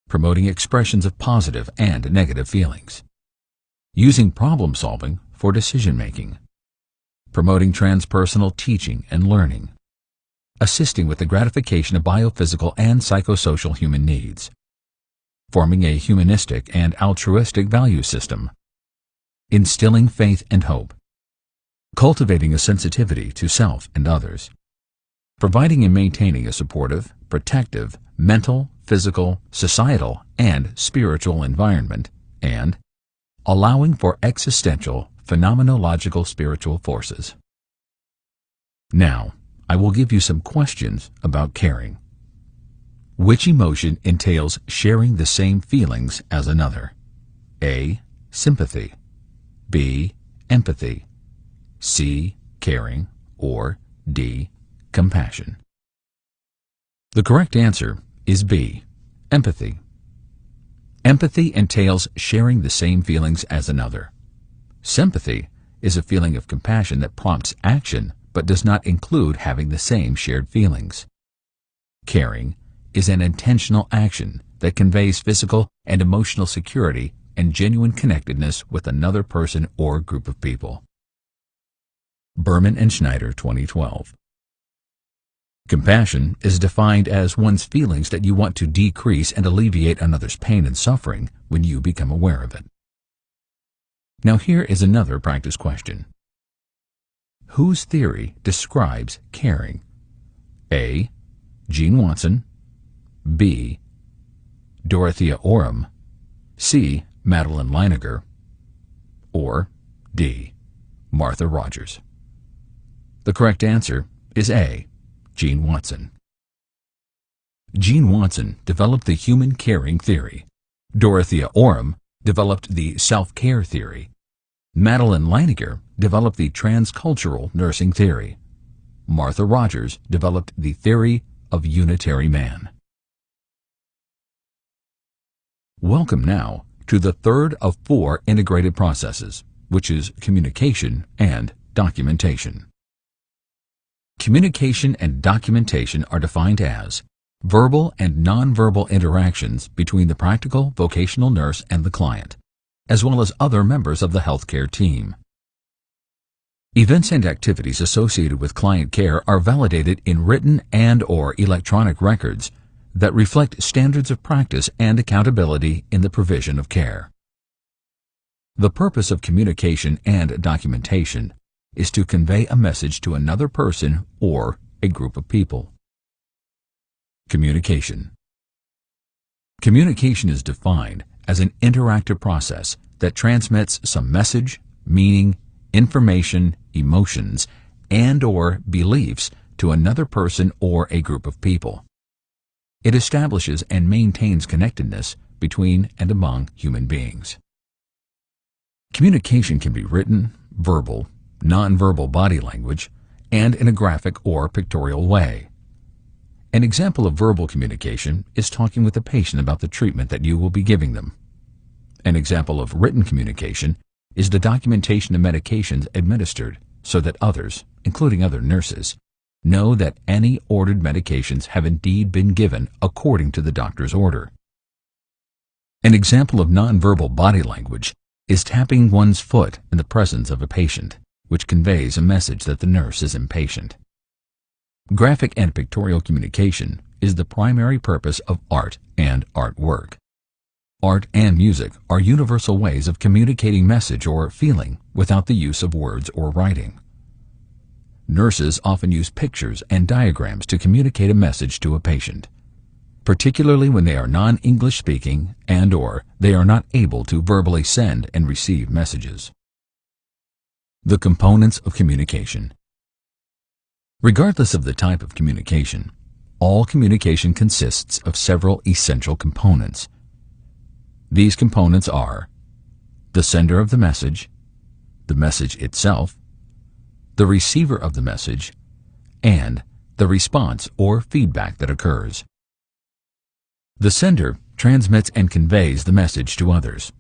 promoting expressions of positive and negative feelings, using problem solving for decision making, promoting transpersonal teaching and learning, assisting with the gratification of biophysical and psychosocial human needs, forming a humanistic and altruistic value system, instilling faith and hope, cultivating a sensitivity to self and others, providing and maintaining a supportive, protective, mental, physical, societal, and spiritual environment, and allowing for existential, phenomenological spiritual forces. Now, I will give you some questions about caring. Which emotion entails sharing the same feelings as another? A. Sympathy. B. Empathy. C. Caring. Or D. Compassion. The correct answer is B. Empathy. Empathy entails sharing the same feelings as another. Sympathy is a feeling of compassion that prompts action but does not include having the same shared feelings. Caring is an intentional action that conveys physical and emotional security and genuine connectedness with another person or group of people. Berman and Schneider, 2012. Compassion is defined as one's feelings that you want to decrease and alleviate another's pain and suffering when you become aware of it. Now here is another practice question. Whose theory describes caring? A. Gene Watson. B. Dorothea Orem. C. Madeline Leiniger. Or D. Martha Rogers. The correct answer is A. Gene Watson. Gene Watson developed the human caring theory. Dorothea Orem developed the self-care theory. Madeline Leiniger developed the transcultural nursing theory. Martha Rogers developed the theory of unitary man. Welcome now to the third of 4 integrated processes, which is communication and documentation. Communication and documentation are defined as verbal and nonverbal interactions between the practical vocational nurse and the client, as well as other members of the healthcare team. Events and activities associated with client care are validated in written and/or electronic records that reflect standards of practice and accountability in the provision of care. The purpose of communication and documentation is to convey a message to another person or a group of people. Communication. Communication is defined as an interactive process that transmits some message, meaning, information, emotions, and/or beliefs to another person or a group of people. It establishes and maintains connectedness between and among human beings. Communication can be written, verbal, nonverbal body language, and in a graphic or pictorial way. An example of verbal communication is talking with a patient about the treatment that you will be giving them. An example of written communication is the documentation of medications administered so that others, including other nurses, know that any ordered medications have indeed been given according to the doctor's order. An example of nonverbal body language is tapping one's foot in the presence of a patient, which conveys a message that the nurse is impatient. Graphic and pictorial communication is the primary purpose of art and artwork. Art and music are universal ways of communicating message or feeling without the use of words or writing. Nurses often use pictures and diagrams to communicate a message to a patient, particularly when they are non-English speaking and/or they are not able to verbally send and receive messages. The components of communication. Regardless of the type of communication, all communication consists of several essential components. These components are the sender of the message itself, the receiver of the message, and the response or feedback that occurs. The sender transmits and conveys the message to others.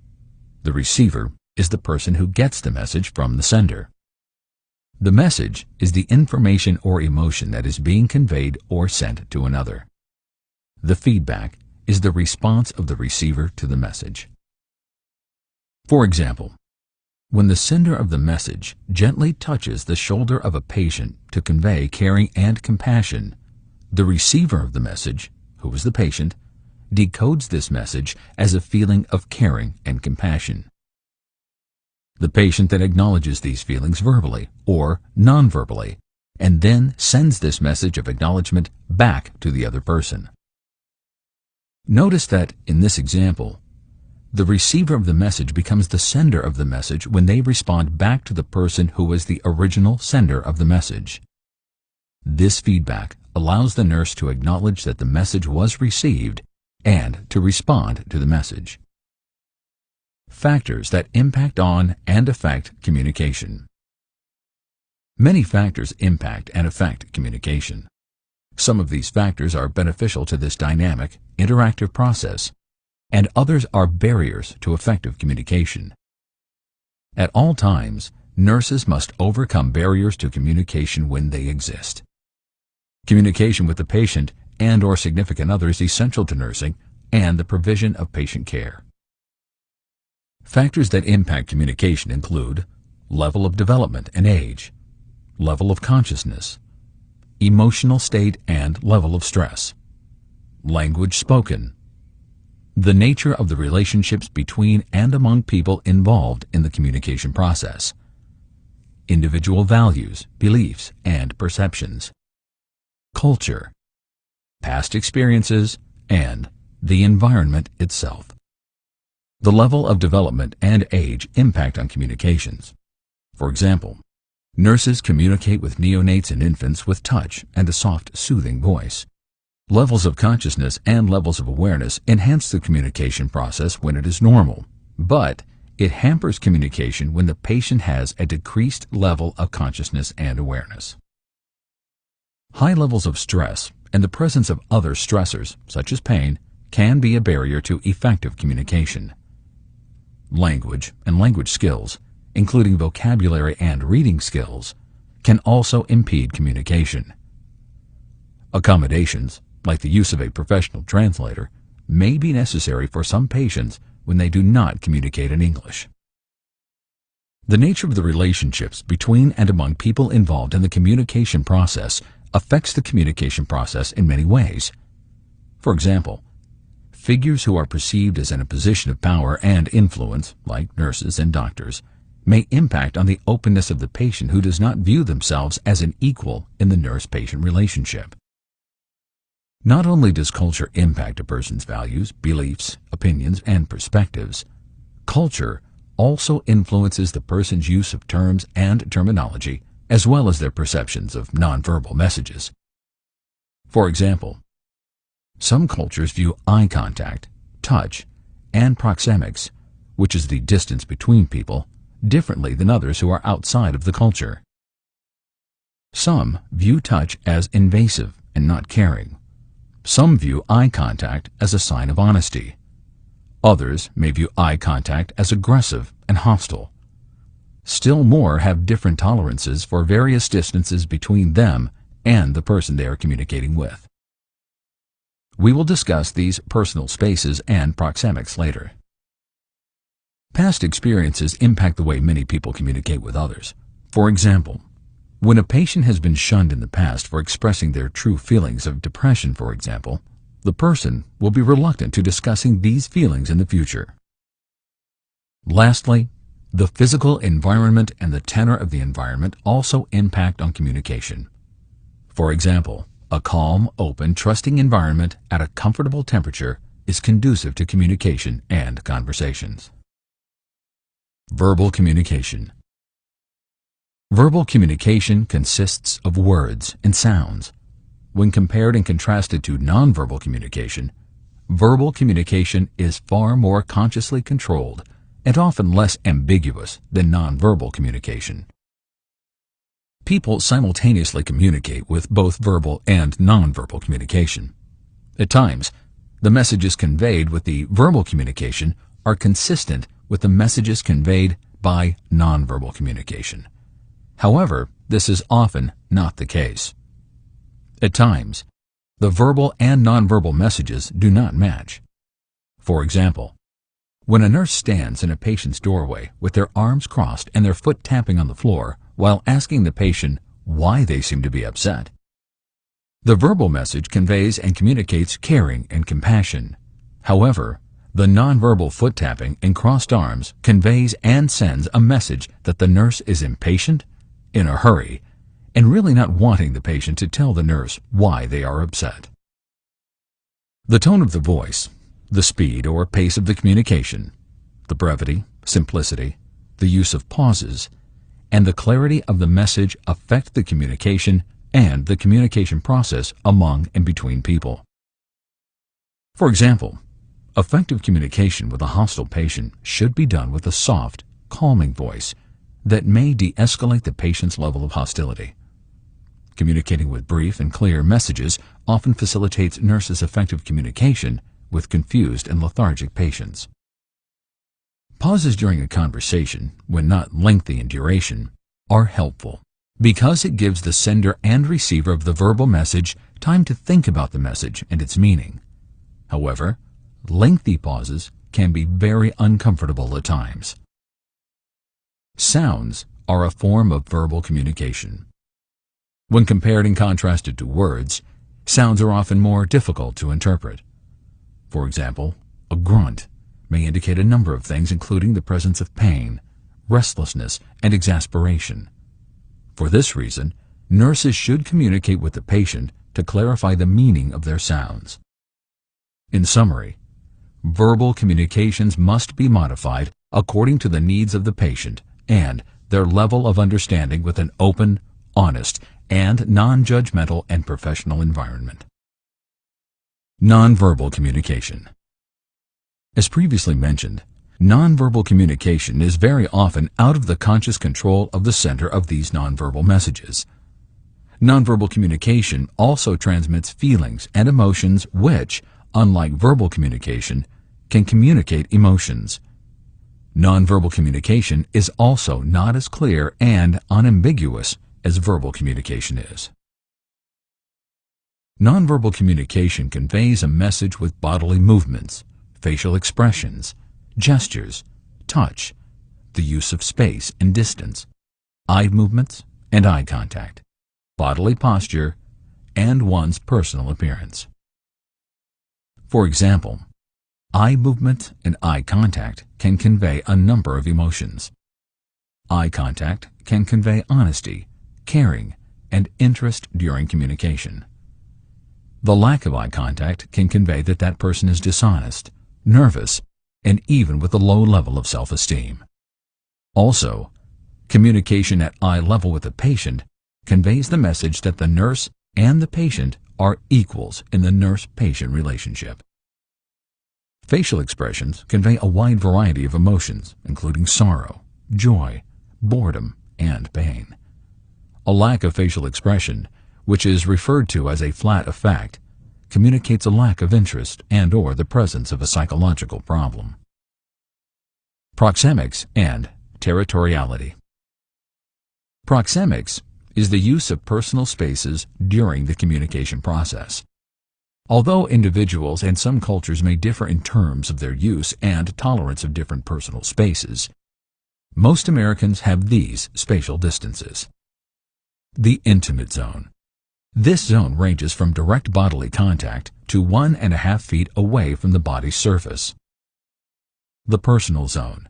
The receiver is the person who gets the message from the sender. The message is the information or emotion that is being conveyed or sent to another. The feedback is the response of the receiver to the message. For example, when the sender of the message gently touches the shoulder of a patient to convey caring and compassion, the receiver of the message, who is the patient, decodes this message as a feeling of caring and compassion. The patient then acknowledges these feelings verbally or non-verbally, and then sends this message of acknowledgement back to the other person. Notice that, in this example, the receiver of the message becomes the sender of the message when they respond back to the person who was the original sender of the message. This feedback allows the nurse to acknowledge that the message was received and to respond to the message. Factors that impact on and affect communication. Many factors impact and affect communication. Some of these factors are beneficial to this dynamic, interactive process, and others are barriers to effective communication. At all times, nurses must overcome barriers to communication when they exist. Communication with the patient and/or significant other is essential to nursing and the provision of patient care. Factors that impact communication include level of development and age, level of consciousness, emotional state and level of stress, language spoken, the nature of the relationships between and among people involved in the communication process, individual values, beliefs, and perceptions, culture, past experiences, and the environment itself. The level of development and age impact on communications. For example, nurses communicate with neonates and infants with touch and a soft, soothing voice. Levels of consciousness and levels of awareness enhance the communication process when it is normal, but it hampers communication when the patient has a decreased level of consciousness and awareness. High levels of stress and the presence of other stressors, such as pain, can be a barrier to effective communication. Language and language skills, including vocabulary and reading skills, can also impede communication. Accommodations, like the use of a professional translator, may be necessary for some patients when they do not communicate in English. The nature of the relationships between and among people involved in the communication process affects the communication process in many ways. For example, figures who are perceived as in a position of power and influence, like nurses and doctors, may impact on the openness of the patient who does not view themselves as an equal in the nurse-patient relationship. Not only does culture impact a person's values, beliefs, opinions, and perspectives, culture also influences the person's use of terms and terminology, as well as their perceptions of nonverbal messages. For example, some cultures view eye contact, touch, and proxemics, which is the distance between people, differently than others who are outside of the culture. Some view touch as invasive and not caring. Some view eye contact as a sign of honesty. Others may view eye contact as aggressive and hostile. Still more have different tolerances for various distances between them and the person they are communicating with. We will discuss these personal spaces and proxemics later. Past experiences impact the way many people communicate with others. For example, when a patient has been shunned in the past for expressing their true feelings of depression, for example, the person will be reluctant to discussing these feelings in the future. Lastly, the physical environment and the tenor of the environment also impact on communication. For example, a calm, open, trusting environment at a comfortable temperature is conducive to communication and conversations. Verbal communication. Verbal communication consists of words and sounds. When compared and contrasted to nonverbal communication, verbal communication is far more consciously controlled and often less ambiguous than nonverbal communication. People simultaneously communicate with both verbal and nonverbal communication. At times, The messages conveyed with the verbal communication are consistent with the messages conveyed by nonverbal communication. However, this is often not the case. At times, the verbal and nonverbal messages do not match. For example, when a nurse stands in a patient's doorway with their arms crossed and their foot tapping on the floor while asking the patient why they seem to be upset, the verbal message conveys and communicates caring and compassion. However, the nonverbal foot tapping and crossed arms conveys and sends a message that the nurse is impatient, in a hurry, and really not wanting the patient to tell the nurse why they are upset. The tone of the voice, the speed or pace of the communication, the brevity, simplicity, the use of pauses, and the clarity of the message affect the communication and the communication process among and between people. For example, effective communication with a hostile patient should be done with a soft, calming voice that may de-escalate the patient's level of hostility. Communicating with brief and clear messages often facilitates nurses' effective communication with confused and lethargic patients. Pauses during a conversation, when not lengthy in duration, are helpful because it gives the sender and receiver of the verbal message time to think about the message and its meaning. However, lengthy pauses can be very uncomfortable at times. Sounds are a form of verbal communication. When compared and contrasted to words, sounds are often more difficult to interpret. For example, a grunt may indicate a number of things, including the presence of pain, restlessness, and exasperation. For this reason, nurses should communicate with the patient to clarify the meaning of their sounds. In summary, verbal communications must be modified according to the needs of the patient and their level of understanding with an open, honest, and non-judgmental and professional environment. Nonverbal communication. As previously mentioned, nonverbal communication is very often out of the conscious control of the sender of these nonverbal messages. Nonverbal communication also transmits feelings and emotions which, unlike verbal communication, can communicate emotions. Nonverbal communication is also not as clear and unambiguous as verbal communication is. Nonverbal communication conveys a message with bodily movements, facial expressions, gestures, touch, the use of space and distance, eye movements and eye contact, bodily posture, and one's personal appearance. For example, eye movement and eye contact can convey a number of emotions. Eye contact can convey honesty, caring, and interest during communication. The lack of eye contact can convey that that person is dishonest, nervous, and even with a low level of self-esteem. Also, communication at eye level with the patient conveys the message that the nurse and the patient are equals in the nurse-patient relationship. Facial expressions convey a wide variety of emotions, including sorrow, joy, boredom, and pain. A lack of facial expression, which is referred to as a flat effect, communicates a lack of interest and/or the presence of a psychological problem. Proxemics and territoriality. Proxemics is the use of personal spaces during the communication process. Although individuals and some cultures may differ in terms of their use and tolerance of different personal spaces, most Americans have these spatial distances. The intimate zone. This zone ranges from direct bodily contact to 1.5 feet away from the body's surface. The personal zone.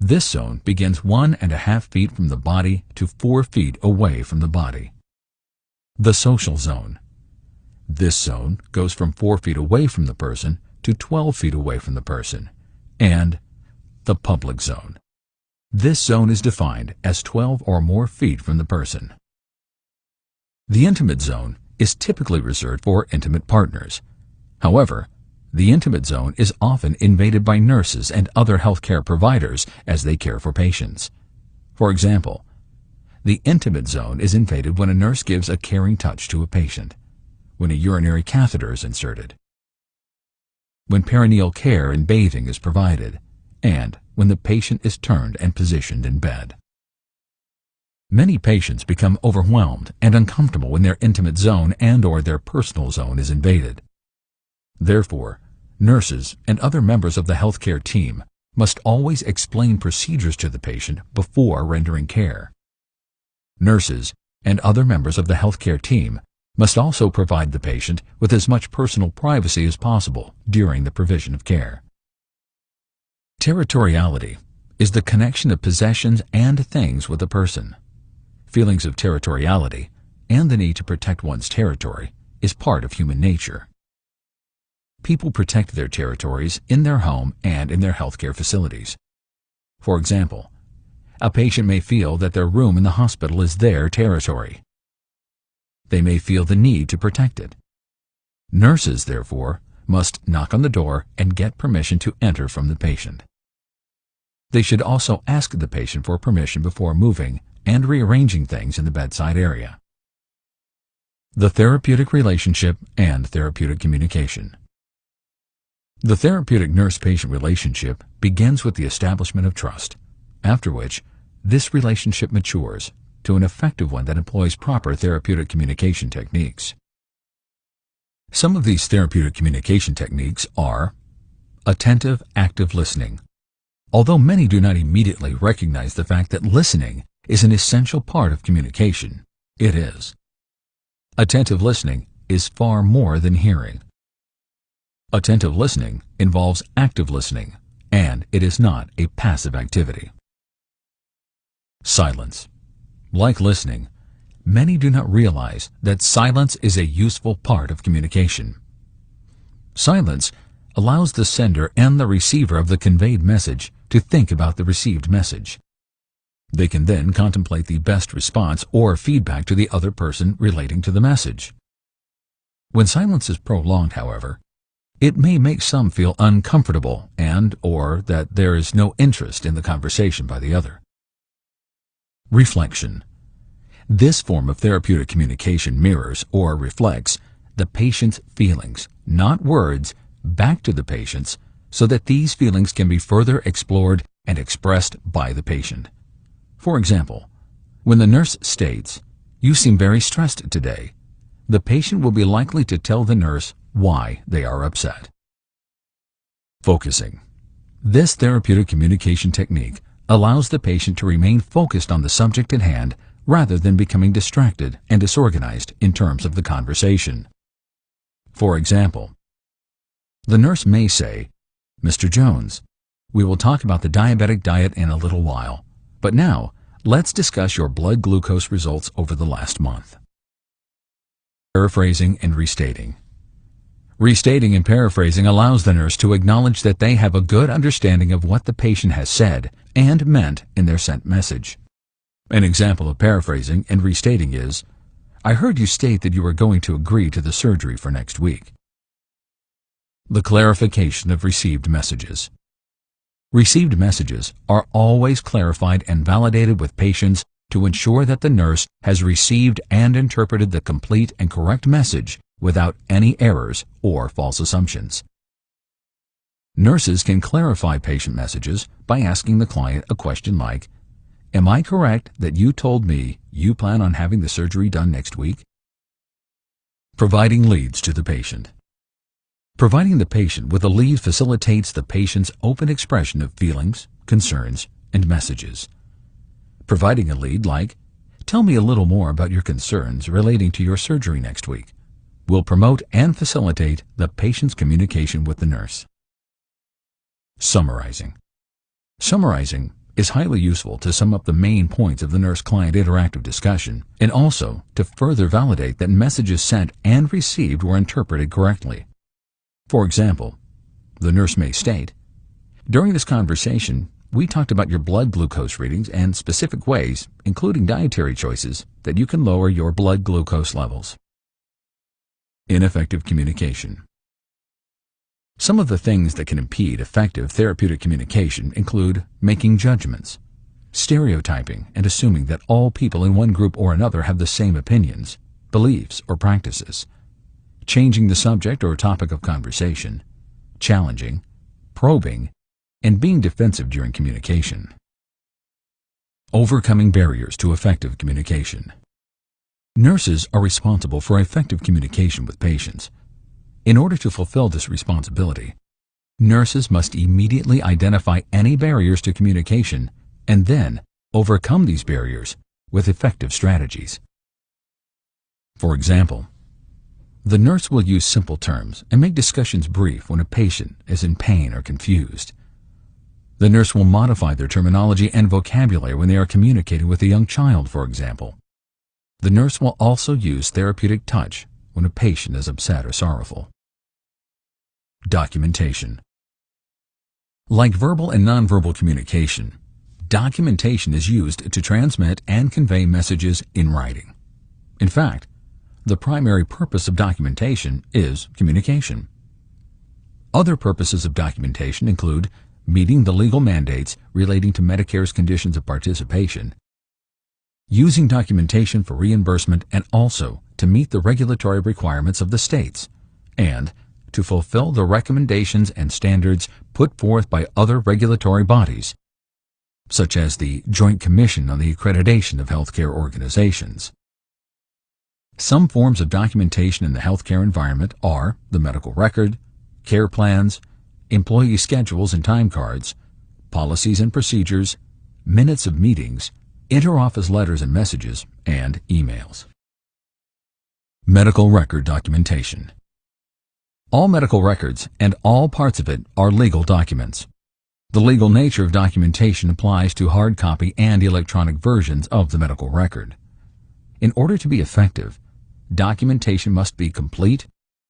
This zone begins 1.5 feet from the body to 4 feet away from the body. The social zone. This zone goes from 4 feet away from the person to 12 feet away from the person. And the public zone. This zone is defined as 12 or more feet from the person. The intimate zone is typically reserved for intimate partners. However, the intimate zone is often invaded by nurses and other healthcare providers as they care for patients. For example, the intimate zone is invaded when a nurse gives a caring touch to a patient, when a urinary catheter is inserted, when perineal care and bathing is provided, and when the patient is turned and positioned in bed. Many patients become overwhelmed and uncomfortable when their intimate zone and/or their personal zone is invaded. Therefore, nurses and other members of the healthcare team must always explain procedures to the patient before rendering care. Nurses and other members of the healthcare team must also provide the patient with as much personal privacy as possible during the provision of care. Territoriality is the connection of possessions and things with a person. Feelings of territoriality and the need to protect one's territory is part of human nature. People protect their territories in their home and in their healthcare facilities. For example, a patient may feel that their room in the hospital is their territory. They may feel the need to protect it. Nurses, therefore, must knock on the door and get permission to enter from the patient. They should also ask the patient for permission before moving and rearranging things in the bedside area. The therapeutic relationship and therapeutic communication. The therapeutic nurse-patient relationship begins with the establishment of trust, after which this relationship matures to an effective one that employs proper therapeutic communication techniques. Some of these therapeutic communication techniques are attentive, active listening. Although many do not immediately recognize the fact that listening is an essential part of communication, it is. Attentive listening is far more than hearing. Attentive listening involves active listening, and it is not a passive activity. Silence. Like listening, many do not realize that silence is a useful part of communication. Silence allows the sender and the receiver of the conveyed message to think about the received message. They can then contemplate the best response or feedback to the other person relating to the message. When silence is prolonged, however, it may make some feel uncomfortable and/or that there is no interest in the conversation by the other. Reflection. This form of therapeutic communication mirrors or reflects the patient's feelings, not words, back to the patients so that these feelings can be further explored and expressed by the patient. For example, when the nurse states, "You seem very stressed today," the patient will be likely to tell the nurse why they are upset. Focusing. This therapeutic communication technique allows the patient to remain focused on the subject at hand rather than becoming distracted and disorganized in terms of the conversation. For example, the nurse may say, "Mr. Jones, we will talk about the diabetic diet in a little while, but now let's discuss your blood glucose results over the last month." Paraphrasing and restating. Restating and paraphrasing allows the nurse to acknowledge that they have a good understanding of what the patient has said and meant in their sent message. An example of paraphrasing and restating is, "I heard you state that you were going to agree to the surgery for next week." The clarification of received messages. Received messages are always clarified and validated with patients to ensure that the nurse has received and interpreted the complete and correct message without any errors or false assumptions. Nurses can clarify patient messages by asking the client a question like, "Am I correct that you told me you plan on having the surgery done next week?" Providing leads to the patient. Providing the patient with a lead facilitates the patient's open expression of feelings, concerns, and messages. Providing a lead like, "Tell me a little more about your concerns relating to your surgery next week," will promote and facilitate the patient's communication with the nurse. Summarizing. Summarizing is highly useful to sum up the main points of the nurse-client interactive discussion and also to further validate that messages sent and received were interpreted correctly. For example, the nurse may state, "During this conversation, we talked about your blood glucose readings and specific ways, including dietary choices, that you can lower your blood glucose levels." Ineffective communication. Some of the things that can impede effective therapeutic communication include making judgments, stereotyping and assuming that all people in one group or another have the same opinions, beliefs, or practices, changing the subject or topic of conversation, challenging, probing, and being defensive during communication. Overcoming barriers to effective communication. Nurses are responsible for effective communication with patients. In order to fulfill this responsibility, nurses must immediately identify any barriers to communication and then overcome these barriers with effective strategies. For example, the nurse will use simple terms and make discussions brief when a patient is in pain or confused. The nurse will modify their terminology and vocabulary when they are communicating with a young child, for example. The nurse will also use therapeutic touch when a patient is upset or sorrowful. Documentation. Like verbal and nonverbal communication, documentation is used to transmit and convey messages in writing. In fact, the primary purpose of documentation is communication. Other purposes of documentation include meeting the legal mandates relating to Medicare's conditions of participation, using documentation for reimbursement and also to meet the regulatory requirements of the states, and to fulfill the recommendations and standards put forth by other regulatory bodies, such as the Joint Commission on the Accreditation of Healthcare Organizations. Some forms of documentation in the healthcare environment are the medical record, care plans, employee schedules and time cards, policies and procedures, minutes of meetings, interoffice letters and messages, and emails. Medical record documentation. All medical records and all parts of it are legal documents. The legal nature of documentation applies to hard copy and electronic versions of the medical record. In order to be effective, documentation must be complete,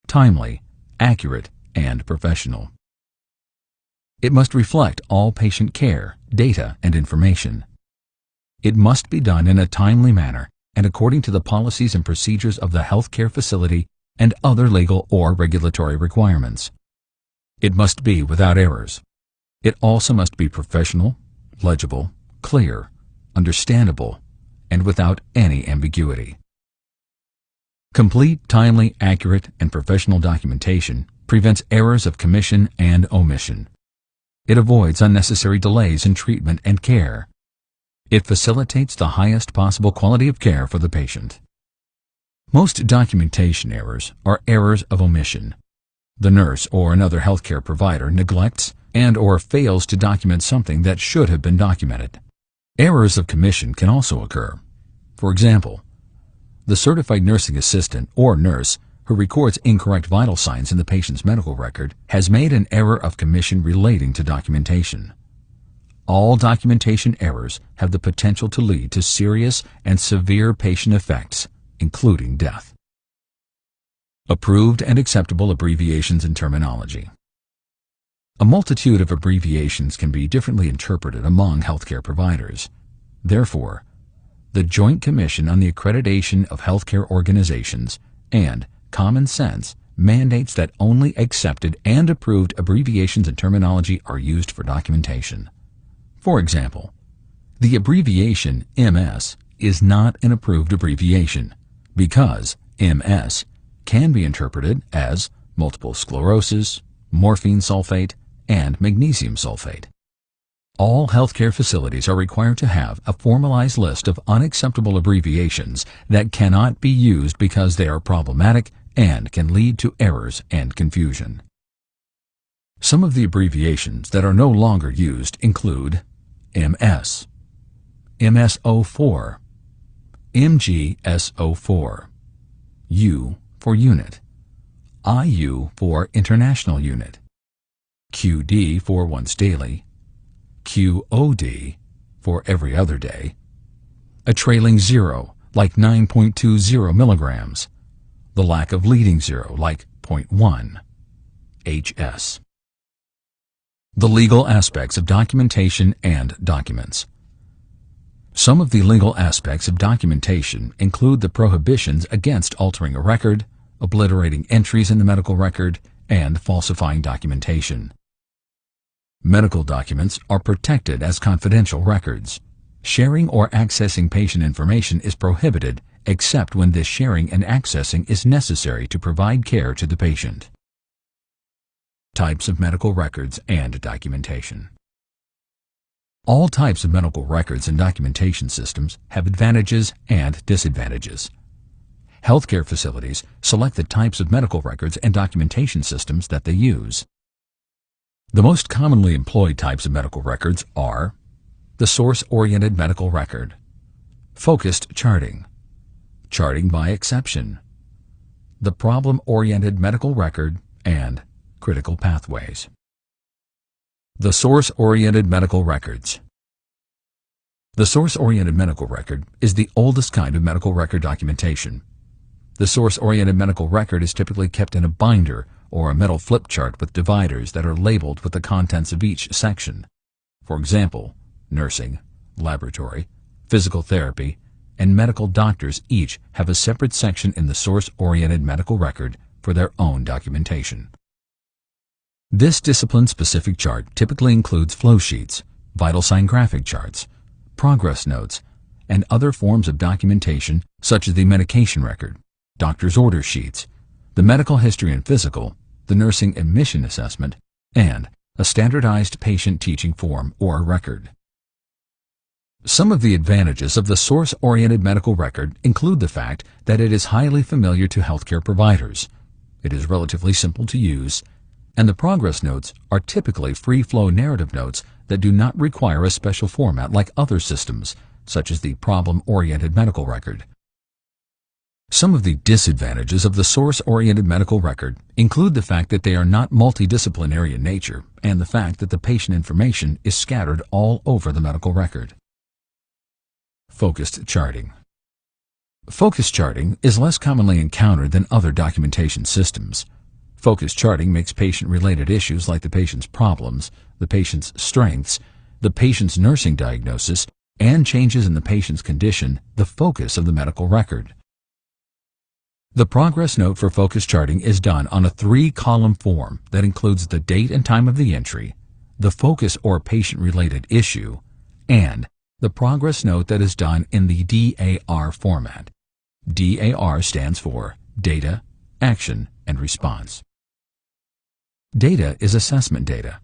timely, accurate, and professional. It must reflect all patient care, data, and information. It must be done in a timely manner and according to the policies and procedures of the healthcare facility and other legal or regulatory requirements. It must be without errors. It also must be professional, legible, clear, understandable, and without any ambiguity. Complete, timely, accurate, and professional documentation prevents errors of commission and omission. It avoids unnecessary delays in treatment and care. It facilitates the highest possible quality of care for the patient. Most documentation errors are errors of omission. The nurse or another healthcare provider neglects and/or fails to document something that should have been documented. Errors of commission can also occur. For example, the certified nursing assistant or nurse who records incorrect vital signs in the patient's medical record has made an error of commission relating to documentation. All documentation errors have the potential to lead to serious and severe patient effects, including death. Approved and acceptable abbreviations and terminology. A multitude of abbreviations can be differently interpreted among healthcare providers. Therefore, the Joint Commission on the Accreditation of Healthcare Organizations and common sense mandates that only accepted and approved abbreviations and terminology are used for documentation. For example, the abbreviation MS is not an approved abbreviation because MS can be interpreted as multiple sclerosis, morphine sulfate, and magnesium sulfate. All healthcare facilities are required to have a formalized list of unacceptable abbreviations that cannot be used because they are problematic and can lead to errors and confusion. Some of the abbreviations that are no longer used include MS, MS-04, MGS-04, U for unit, IU for international unit, QD for once daily, QOD for every other day, a trailing zero like 9.20 milligrams, the lack of leading zero like 0.1, HS. The legal aspects of documentation and documents. Some of the legal aspects of documentation include the prohibitions against altering a record, obliterating entries in the medical record, and falsifying documentation. Medical documents are protected as confidential records. Sharing or accessing patient information is prohibited except when this sharing and accessing is necessary to provide care to the patient. Types of medical records and documentation. All types of medical records and documentation systems have advantages and disadvantages. Healthcare facilities select the types of medical records and documentation systems that they use. The most commonly employed types of medical records are the source-oriented medical record, focused charting, charting by exception, the problem-oriented medical record, and critical pathways. The source-oriented medical records. The source-oriented medical record is the oldest kind of medical record documentation. The source-oriented medical record is typically kept in a binder or a metal flip chart with dividers that are labeled with the contents of each section. For example, nursing, laboratory, physical therapy, and medical doctors each have a separate section in the source-oriented medical record for their own documentation. This discipline-specific chart typically includes flow sheets, vital sign graphic charts, progress notes, and other forms of documentation such as the medication record, doctor's order sheets, the medical history and physical, the nursing admission assessment, and a standardized patient teaching form or record. Some of the advantages of the source-oriented medical record include the fact that it is highly familiar to healthcare providers, it is relatively simple to use, and the progress notes are typically free-flow narrative notes that do not require a special format like other systems, such as the problem-oriented medical record. Some of the disadvantages of the source-oriented medical record include the fact that they are not multidisciplinary in nature and the fact that the patient information is scattered all over the medical record. Focused charting. Focused charting is less commonly encountered than other documentation systems. Focused charting makes patient-related issues like the patient's problems, the patient's strengths, the patient's nursing diagnosis, and changes in the patient's condition the focus of the medical record. The progress note for focus charting is done on a 3-column form that includes the date and time of the entry, the focus or patient-related issue, and the progress note that is done in the DAR format. DAR stands for Data, Action, and Response. Data is assessment data.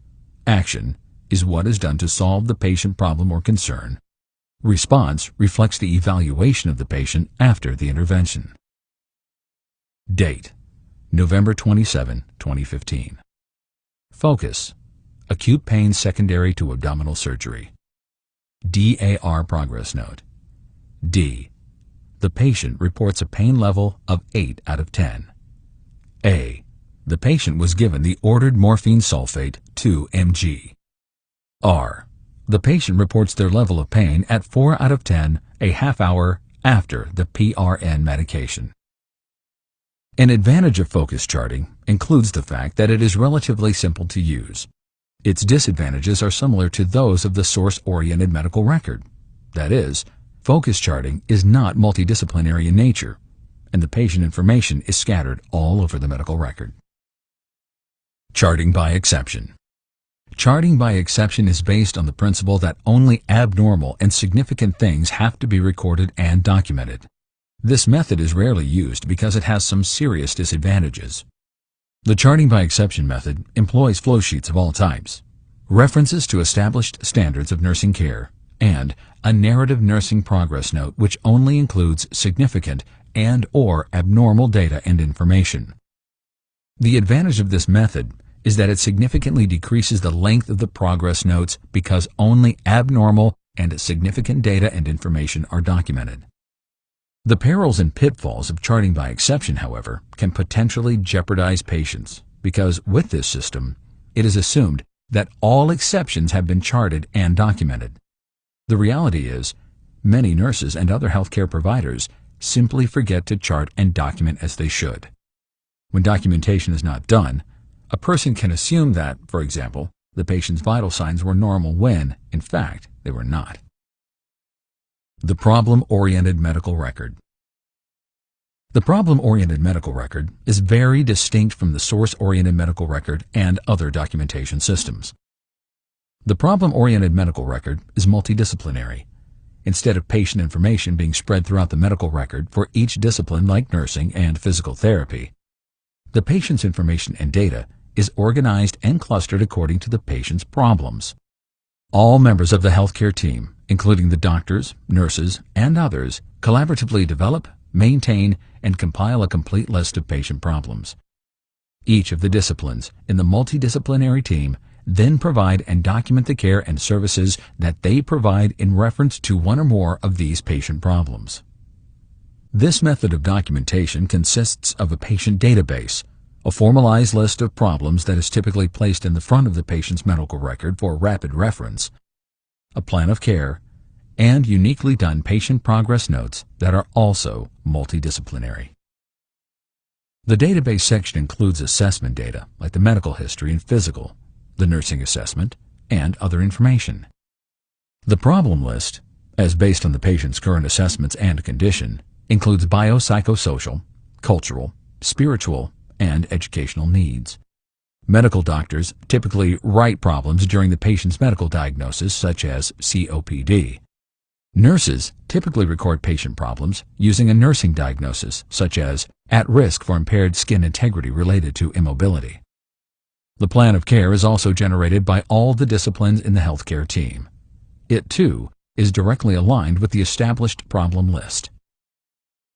Action is what is done to solve the patient problem or concern. Response reflects the evaluation of the patient after the intervention. Date: November 27, 2015. Focus: acute pain secondary to abdominal surgery. DAR progress note. D. The patient reports a pain level of 8 out of 10. A. The patient was given the ordered morphine sulfate 2 mg. R. The patient reports their level of pain at 4 out of 10 a half hour after the PRN medication. An advantage of focus charting includes the fact that it is relatively simple to use. Its disadvantages are similar to those of the source-oriented medical record. That is, focus charting is not multidisciplinary in nature, and the patient information is scattered all over the medical record. Charting by exception. Charting by exception is based on the principle that only abnormal and significant things have to be recorded and documented. This method is rarely used because it has some serious disadvantages. The charting by exception method employs flow sheets of all types, references to established standards of nursing care, and a narrative nursing progress note which only includes significant and/or abnormal data and information. The advantage of this method is that it significantly decreases the length of the progress notes because only abnormal and significant data and information are documented. The perils and pitfalls of charting by exception, however, can potentially jeopardize patients because with this system, it is assumed that all exceptions have been charted and documented. The reality is, many nurses and other healthcare providers simply forget to chart and document as they should. When documentation is not done, a person can assume that, for example, the patient's vital signs were normal when, in fact, they were not. The problem-oriented medical record. The problem-oriented medical record is very distinct from the source-oriented medical record and other documentation systems. The problem-oriented medical record is multidisciplinary. Instead of patient information being spread throughout the medical record for each discipline like nursing and physical therapy, the patient's information and data is organized and clustered according to the patient's problems. All members of the healthcare team, including the doctors, nurses, and others, collaboratively develop, maintain, and compile a complete list of patient problems. Each of the disciplines in the multidisciplinary team then provide and document the care and services that they provide in reference to one or more of these patient problems. This method of documentation consists of a patient database, a formalized list of problems that is typically placed in the front of the patient's medical record for rapid reference, a plan of care, and uniquely done patient progress notes that are also multidisciplinary. The database section includes assessment data like the medical history and physical, the nursing assessment, and other information. The problem list, as based on the patient's current assessments and condition, includes biopsychosocial, cultural, spiritual, and educational needs. Medical doctors typically write problems during the patient's medical diagnosis, such as COPD. Nurses typically record patient problems using a nursing diagnosis, such as at risk for impaired skin integrity related to immobility. The plan of care is also generated by all the disciplines in the healthcare team. It, too, is directly aligned with the established problem list.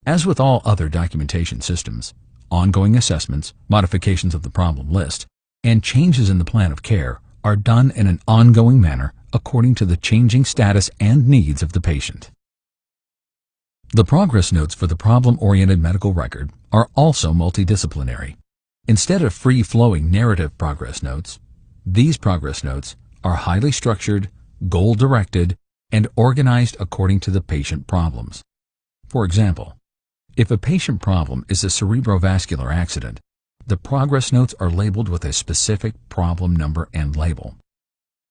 As with all other documentation systems, ongoing assessments, modifications of the problem list, and changes in the plan of care are done in an ongoing manner according to the changing status and needs of the patient. The progress notes for the problem-oriented medical record are also multidisciplinary. Instead of free-flowing narrative progress notes, these progress notes are highly structured, goal-directed, and organized according to the patient problems. For example, if a patient problem is a cerebrovascular accident, the progress notes are labeled with a specific problem number and label.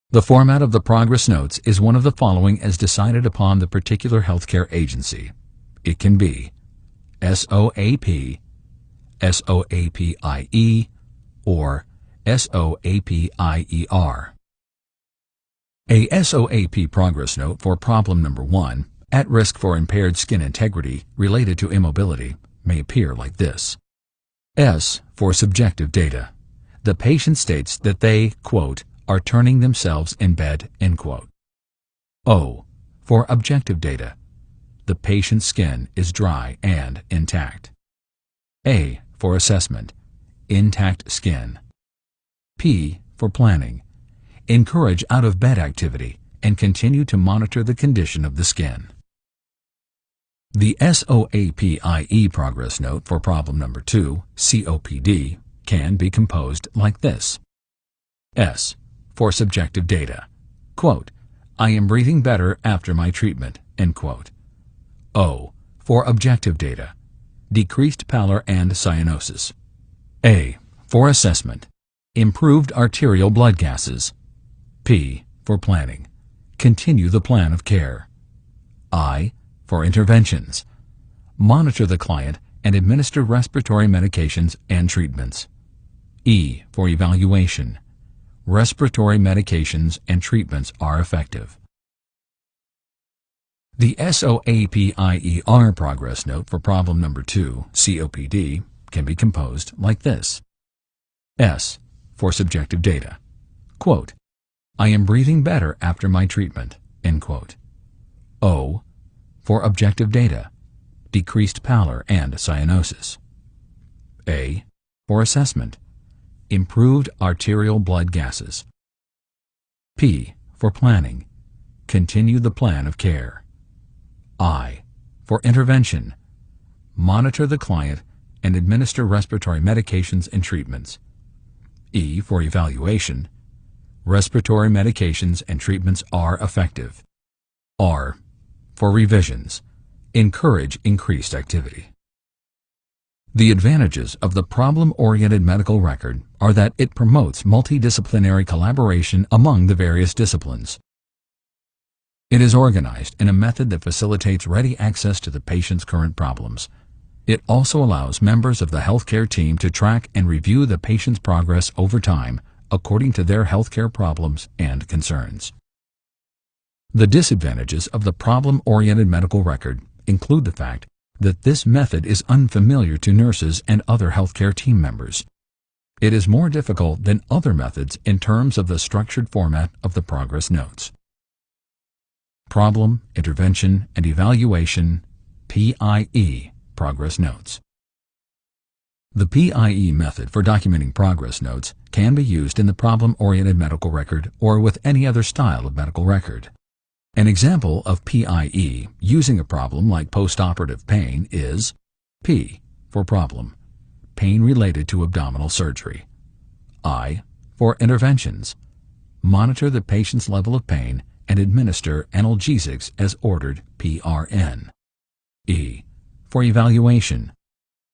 The format of the progress notes is one of the following as decided upon the particular healthcare agency. It can be SOAP, SOAPIE, or SOAPIER. A SOAP progress note for problem number 1, at risk for impaired skin integrity related to immobility, may appear like this. S for subjective data. The patient states that they, quote, are turning themselves in bed, end quote. O for objective data. The patient's skin is dry and intact. A for assessment. Intact skin. P for planning. Encourage out-of-bed activity and continue to monitor the condition of the skin. The SOAPIE progress note for problem number 2, COPD, can be composed like this. S for subjective data. Quote, I am breathing better after my treatment, end quote. O for objective data. Decreased pallor and cyanosis. A for assessment. Improved arterial blood gases. P for planning. Continue the plan of care. I for interventions. Monitor the client and administer respiratory medications and treatments. E for evaluation. Respiratory medications and treatments are effective. The SOAPIER progress note for problem number 2, COPD, can be composed like this. S for subjective data. Quote, I am breathing better after my treatment, end quote. O for objective data. Decreased pallor and cyanosis. A for assessment. Improved arterial blood gases. P for planning. Continue the plan of care. I for intervention. Monitor the client and administer respiratory medications and treatments. E for evaluation. Respiratory medications and treatments are effective. R for revisions. Encourage increased activity. The advantages of the problem-oriented medical record are that it promotes multidisciplinary collaboration among the various disciplines. It is organized in a method that facilitates ready access to the patient's current problems. It also allows members of the healthcare team to track and review the patient's progress over time according to their healthcare problems and concerns. The disadvantages of the problem-oriented medical record include the fact that this method is unfamiliar to nurses and other healthcare team members. It is more difficult than other methods in terms of the structured format of the progress notes. Problem, Intervention, and Evaluation, PIE, Progress Notes. The PIE method for documenting progress notes can be used in the problem-oriented medical record or with any other style of medical record. An example of PIE using a problem like postoperative pain is P for problem, pain related to abdominal surgery. I for interventions, monitor the patient's level of pain and administer analgesics as ordered PRN. E for evaluation,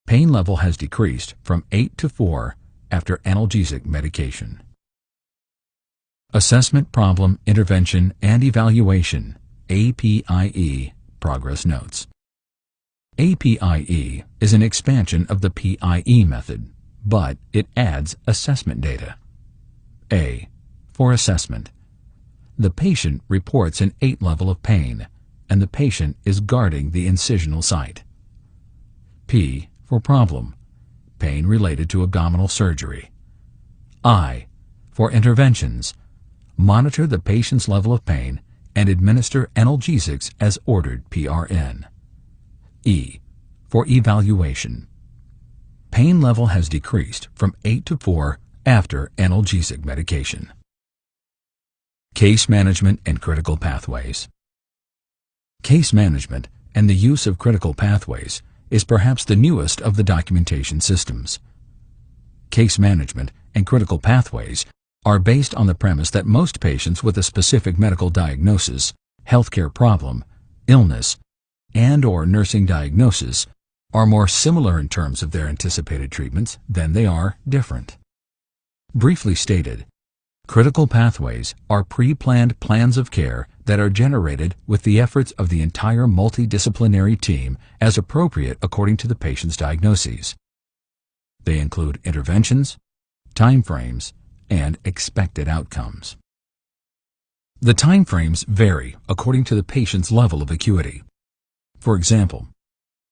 pain level has decreased from 8 to 4 after analgesic medication. Assessment, Problem, Intervention, and Evaluation, APIE, Progress Notes. APIE is an expansion of the PIE method, but it adds assessment data. A for assessment. The patient reports an 8 level of pain, and the patient is guarding the incisional site. P for problem, pain related to abdominal surgery. I for interventions, monitor the patient's level of pain and administer analgesics as ordered PRN. E for evaluation, pain level has decreased from 8 to 4 after analgesic medication. Case management and critical pathways. Case management and the use of critical pathways is perhaps the newest of the documentation systems. Case management and critical pathways are based on the premise that most patients with a specific medical diagnosis, healthcare problem, illness, and/or nursing diagnosis are more similar in terms of their anticipated treatments than they are different. Briefly stated, critical pathways are pre-planned plans of care that are generated with the efforts of the entire multidisciplinary team as appropriate according to the patient's diagnoses. They include interventions, timeframes, and expected outcomes. The timeframes vary according to the patient's level of acuity. For example,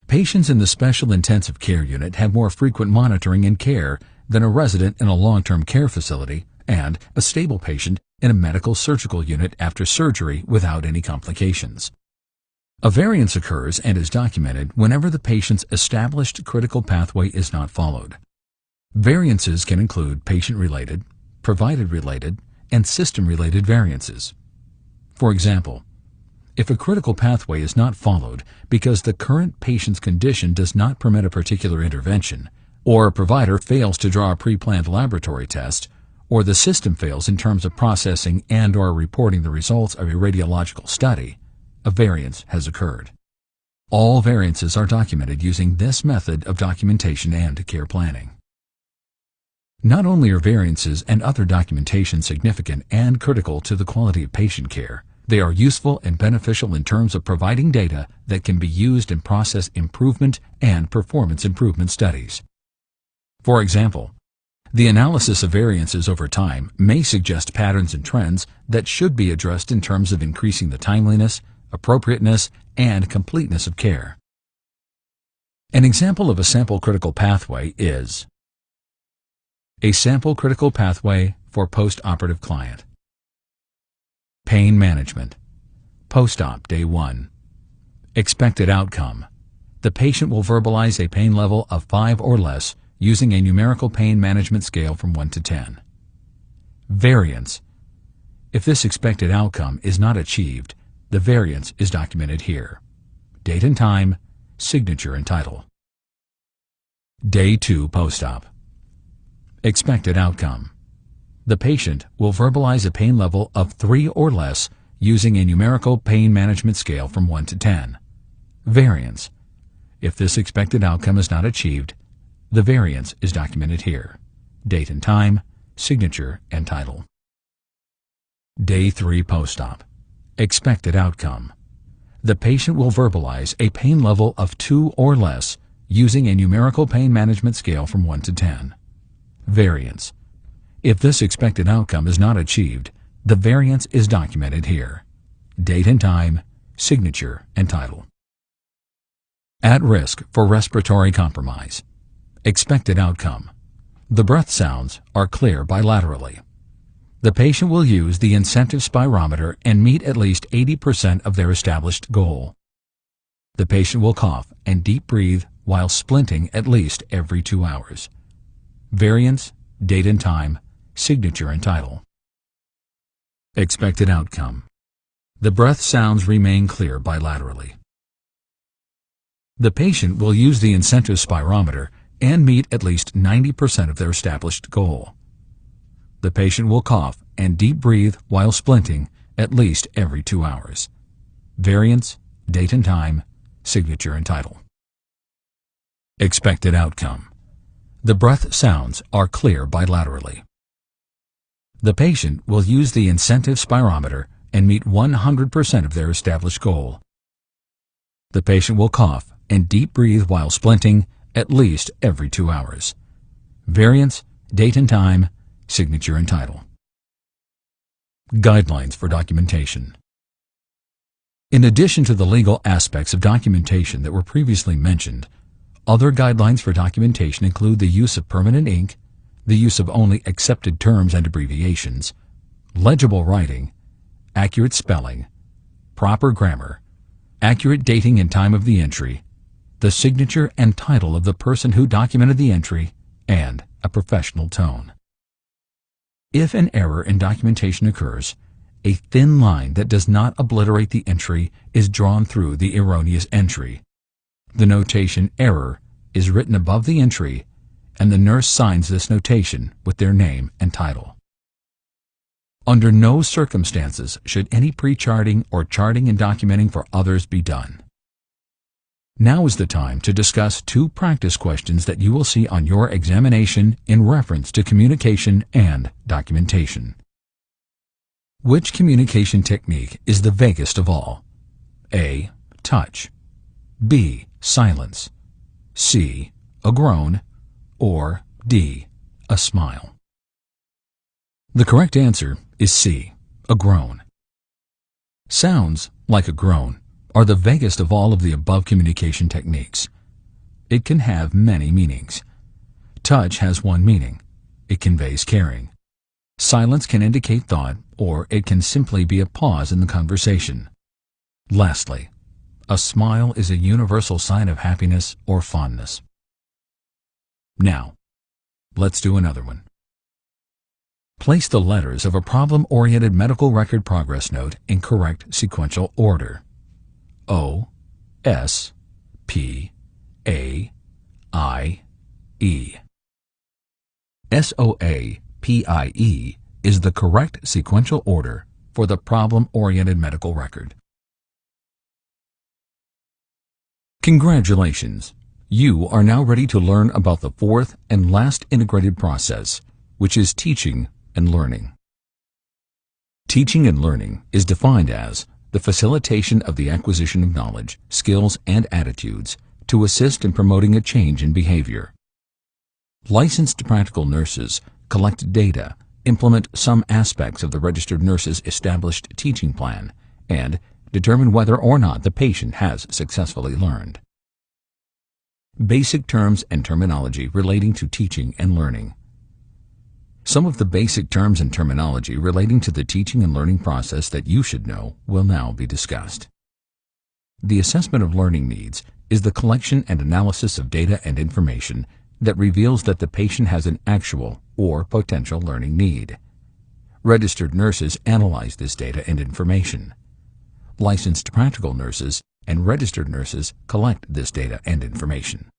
patients in the special intensive care unit have more frequent monitoring and care than a resident in a long-term care facility and a stable patient in a medical surgical unit after surgery without any complications. A variance occurs and is documented whenever the patient's established critical pathway is not followed. Variances can include patient-related, provider-related, and system-related variances. For example, if a critical pathway is not followed because the current patient's condition does not permit a particular intervention, or a provider fails to draw a pre-planned laboratory test, or the system fails in terms of processing and/or reporting the results of a radiological study, a variance has occurred. All variances are documented using this method of documentation and care planning. Not only are variances and other documentation significant and critical to the quality of patient care, they are useful and beneficial in terms of providing data that can be used in process improvement and performance improvement studies. For example, the analysis of variances over time may suggest patterns and trends that should be addressed in terms of increasing the timeliness, appropriateness, and completeness of care. An example of a sample critical pathway is a sample critical pathway for post-operative client. Pain management. Post-op, day 1. Expected outcome. The patient will verbalize a pain level of 5 or less using a numerical pain management scale from 1 to 10. Variance. If this expected outcome is not achieved, the variance is documented here. Date and time, signature and title. Day 2 post-op. Expected outcome. The patient will verbalize a pain level of 3 or less using a numerical pain management scale from 1 to 10. Variance. If this expected outcome is not achieved, the variance is documented here. Date and time, signature and title. Day 3 post-op. Expected outcome. The patient will verbalize a pain level of 2 or less using a numerical pain management scale from 1 to 10. Variance. If this expected outcome is not achieved, the variance is documented here. Date and time, signature and title. At risk for respiratory compromise. Expected outcome. The breath sounds are clear bilaterally. The patient will use the incentive spirometer and meet at least 80% of their established goal. The patient will cough and deep breathe while splinting at least every 2 hours. Variance, date and time, signature and title. Expected outcome. The breath sounds remain clear bilaterally. The patient will use the incentive spirometer and meet at least 90% of their established goal. The patient will cough and deep breathe while splinting at least every 2 hours. Variance, date and time, signature and title. Expected outcome. The breath sounds are clear bilaterally. The patient will use the incentive spirometer and meet 100% of their established goal. The patient will cough and deep breathe while splinting at least every 2 hours. Variance, date and time, signature and title. Guidelines for documentation. In addition to the legal aspects of documentation that were previously mentioned, other guidelines for documentation include the use of permanent ink, the use of only accepted terms and abbreviations, legible writing, accurate spelling, proper grammar, accurate dating and time of the entry, the signature and title of the person who documented the entry, and a professional tone. If an error in documentation occurs, a thin line that does not obliterate the entry is drawn through the erroneous entry. The notation error is written above the entry, and the nurse signs this notation with their name and title. Under no circumstances should any pre-charting or charting and documenting for others be done. Now is the time to discuss 2 practice questions that you will see on your examination in reference to communication and documentation. Which communication technique is the vaguest of all? A. Touch. B. Silence. C. A groan. Or D. A smile. The correct answer is C. A groan. Sounds like a groan are the vaguest of all of the above communication techniques. It can have many meanings. Touch has one meaning. It conveys caring. Silence can indicate thought, or it can simply be a pause in the conversation. Lastly, a smile is a universal sign of happiness or fondness. Now, let's do another one. Place the letters of a problem-oriented medical record progress note in correct sequential order. O, S, P, A, I, E. SOAPIE is the correct sequential order for the problem-oriented medical record. Congratulations! You are now ready to learn about the 4th and last integrated process, which is teaching and learning. Teaching and learning is defined as the facilitation of the acquisition of knowledge, skills, and attitudes to assist in promoting a change in behavior. Licensed practical nurses collect data, implement some aspects of the registered nurse's established teaching plan, and determine whether or not the patient has successfully learned. Basic terms and terminology relating to teaching and learning. Some of the basic terms and terminology relating to the teaching and learning process that you should know will now be discussed. The assessment of learning needs is the collection and analysis of data and information that reveals that the patient has an actual or potential learning need. Registered nurses analyze this data and information. Licensed practical nurses and registered nurses collect this data and information.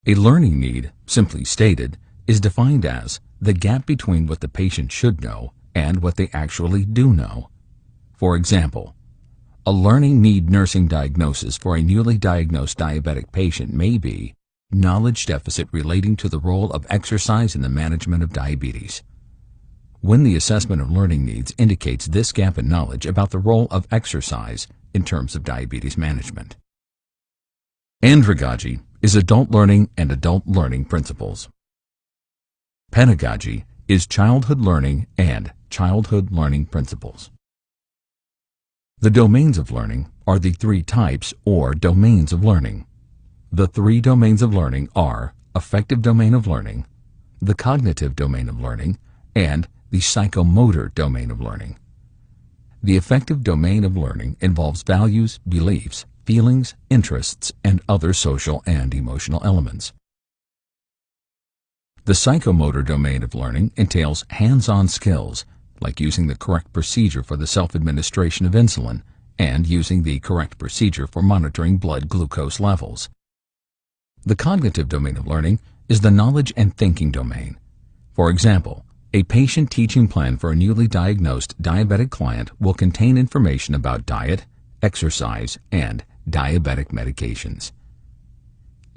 A learning need, simply stated, is defined as the gap between what the patient should know and what they actually do know. For example, a learning need nursing diagnosis for a newly diagnosed diabetic patient may be knowledge deficit relating to the role of exercise in the management of diabetes. When the assessment of learning needs indicates this gap in knowledge about the role of exercise in terms of diabetes management. Andragogy is adult learning and adult learning principles. Pedagogy is childhood learning and childhood learning principles. The domains of learning are the 3 types or domains of learning. The 3 domains of learning are affective domain of learning, the cognitive domain of learning, and the psychomotor domain of learning. The affective domain of learning involves values, beliefs, feelings, interests, and other social and emotional elements. The psychomotor domain of learning entails hands-on skills, like using the correct procedure for the self-administration of insulin and using the correct procedure for monitoring blood glucose levels. The cognitive domain of learning is the knowledge and thinking domain. For example, a patient teaching plan for a newly diagnosed diabetic client will contain information about diet, exercise, and diabetic medications.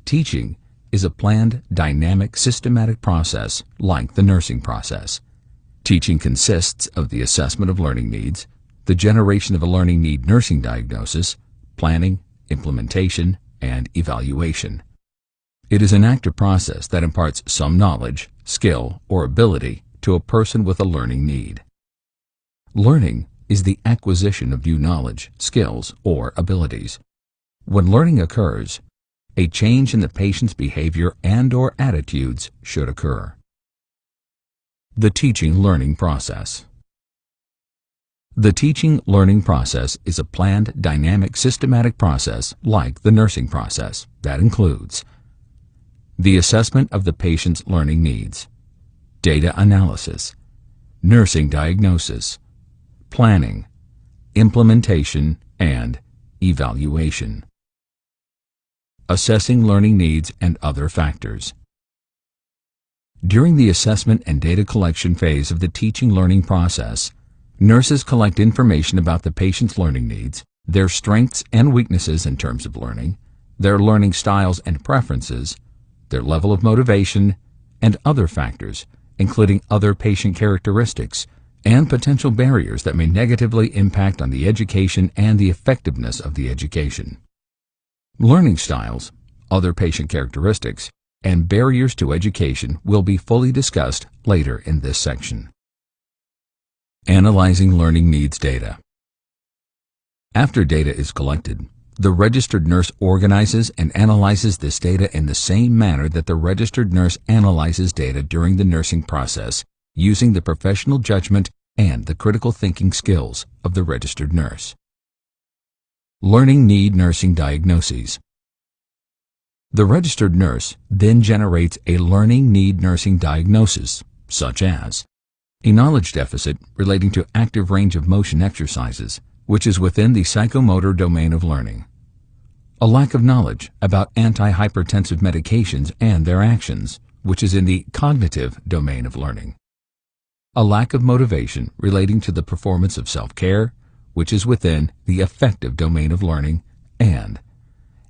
Teaching is a planned, dynamic, systematic process like the nursing process. Teaching consists of the assessment of learning needs, the generation of a learning need nursing diagnosis, planning, implementation, and evaluation. It is an active process that imparts some knowledge, skill, or ability to a person with a learning need. Learning is the acquisition of new knowledge, skills, or abilities. When learning occurs, a change in the patient's behavior and/or attitudes should occur. The teaching-learning process. The teaching-learning process is a planned, dynamic, systematic process like the nursing process that includes the assessment of the patient's learning needs, data analysis, nursing diagnosis, planning, implementation, and evaluation. Assessing learning needs and other factors. During the assessment and data collection phase of the teaching-learning process, nurses collect information about the patient's learning needs, their strengths and weaknesses in terms of learning, their learning styles and preferences, their level of motivation, and other factors, including other patient characteristics and potential barriers that may negatively impact on the education and the effectiveness of the education. Learning styles, other patient characteristics, and barriers to education will be fully discussed later in this section. Analyzing learning needs data. After data is collected, the registered nurse organizes and analyzes this data in the same manner that the registered nurse analyzes data during the nursing process, using the professional judgment and the critical thinking skills of the registered nurse. Learning need nursing diagnoses. The registered nurse then generates a learning need nursing diagnosis, such as a knowledge deficit relating to active range of motion exercises, which is within the psychomotor domain of learning, a lack of knowledge about antihypertensive medications and their actions, which is in the cognitive domain of learning, a lack of motivation relating to the performance of self-care, which is within the affective domain of learning, and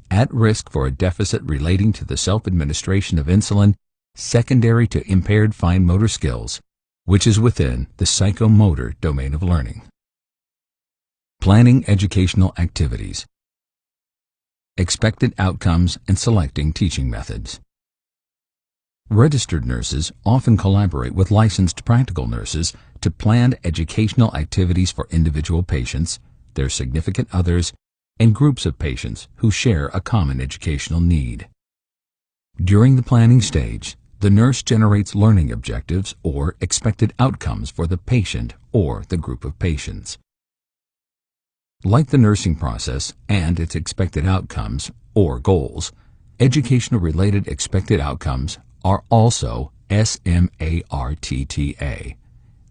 at risk for a deficit relating to the self-administration of insulin secondary to impaired fine motor skills, which is within the psychomotor domain of learning. Planning educational activities. Expected outcomes and selecting teaching methods. Registered nurses often collaborate with licensed practical nurses to plan educational activities for individual patients, their significant others, and groups of patients who share a common educational need. During the planning stage, the nurse generates learning objectives or expected outcomes for the patient or the group of patients. Like the nursing process and its expected outcomes or goals, educational-related expected outcomes are also SMARTTA.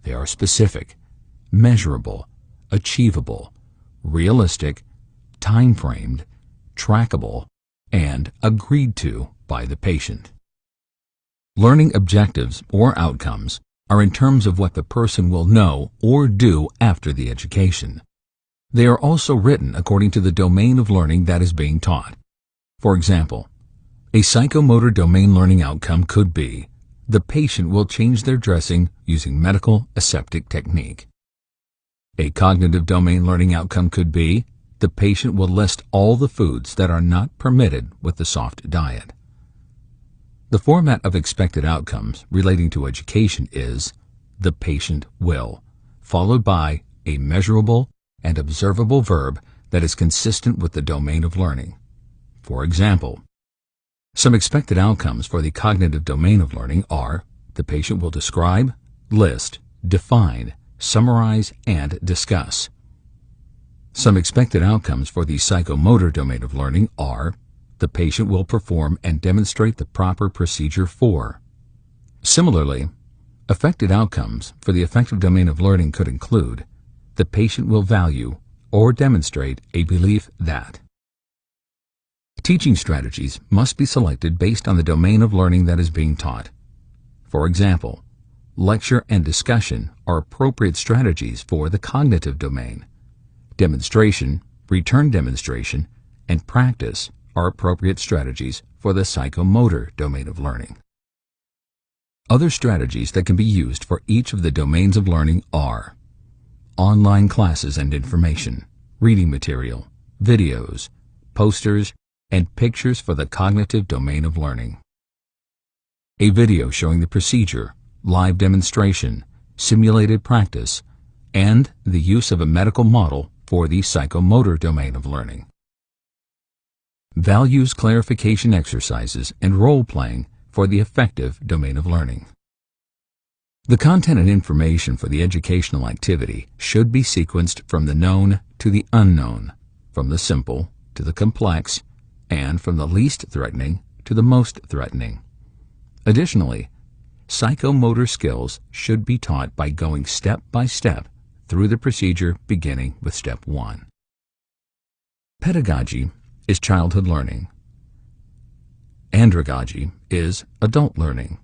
They are specific, measurable, achievable, realistic, time-framed, trackable, and agreed to by the patient. Learning objectives or outcomes are in terms of what the person will know or do after the education. They are also written according to the domain of learning that is being taught. For example, a psychomotor domain learning outcome could be, the patient will change their dressing using medical aseptic technique. A cognitive domain learning outcome could be, the patient will list all the foods that are not permitted with the soft diet. The format of expected outcomes relating to education is, the patient will, followed by a measurable and observable verb that is consistent with the domain of learning. For example, some expected outcomes for the cognitive domain of learning are the patient will describe, list, define, summarize, and discuss. Some expected outcomes for the psychomotor domain of learning are: the patient will perform and demonstrate the proper procedure for. Similarly, affected outcomes for the affective domain of learning could include: the patient will value or demonstrate a belief that. Teaching strategies must be selected based on the domain of learning that is being taught. For example, lecture and discussion are appropriate strategies for the cognitive domain. Demonstration, return demonstration, and practice are appropriate strategies for the psychomotor domain of learning. Other strategies that can be used for each of the domains of learning are: online classes and information, reading material, videos, posters, and pictures for the cognitive domain of learning. A video showing the procedure, live demonstration, simulated practice, and the use of a medical model for the psychomotor domain of learning. Values clarification exercises and role-playing for the affective domain of learning. The content and information for the educational activity should be sequenced from the known to the unknown, from the simple to the complex, and from the least threatening to the most threatening. Additionally, psychomotor skills should be taught by going step by step through the procedure, beginning with step 1. Pedagogy is childhood learning. Andragogy is adult learning.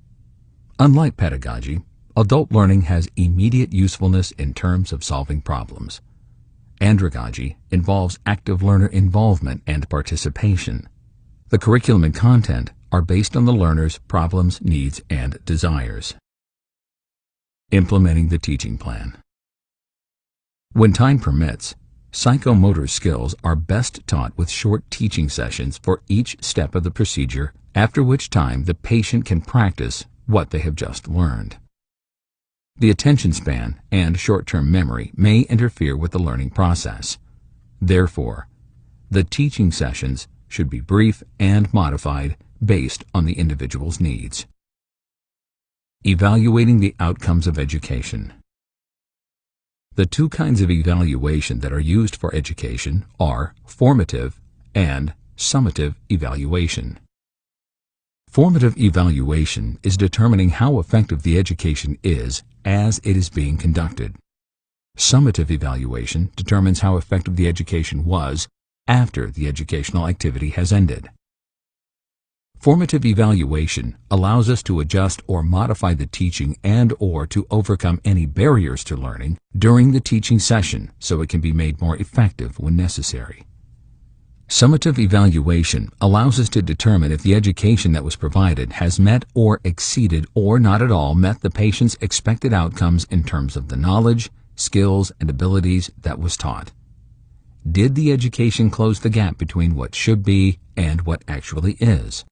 Unlike pedagogy, adult learning has immediate usefulness in terms of solving problems. Andragogy involves active learner involvement and participation. The curriculum and content are based on the learner's problems, needs, and desires. Implementing the teaching plan. When time permits, psychomotor skills are best taught with short teaching sessions for each step of the procedure, after which time the patient can practice what they have just learned. The attention span and short-term memory may interfere with the learning process. Therefore, the teaching sessions should be brief and modified based on the individual's needs. Evaluating the outcomes of education. The two kinds of evaluation that are used for education are formative and summative evaluation. Formative evaluation is determining how effective the education is as it is being conducted. Summative evaluation determines how effective the education was after the educational activity has ended. Formative evaluation allows us to adjust or modify the teaching and/or to overcome any barriers to learning during the teaching session so it can be made more effective when necessary. Summative evaluation allows us to determine if the education that was provided has met or exceeded or not at all met the patient's expected outcomes in terms of the knowledge, skills, and abilities that was taught. Did the education close the gap between what should be and what actually is?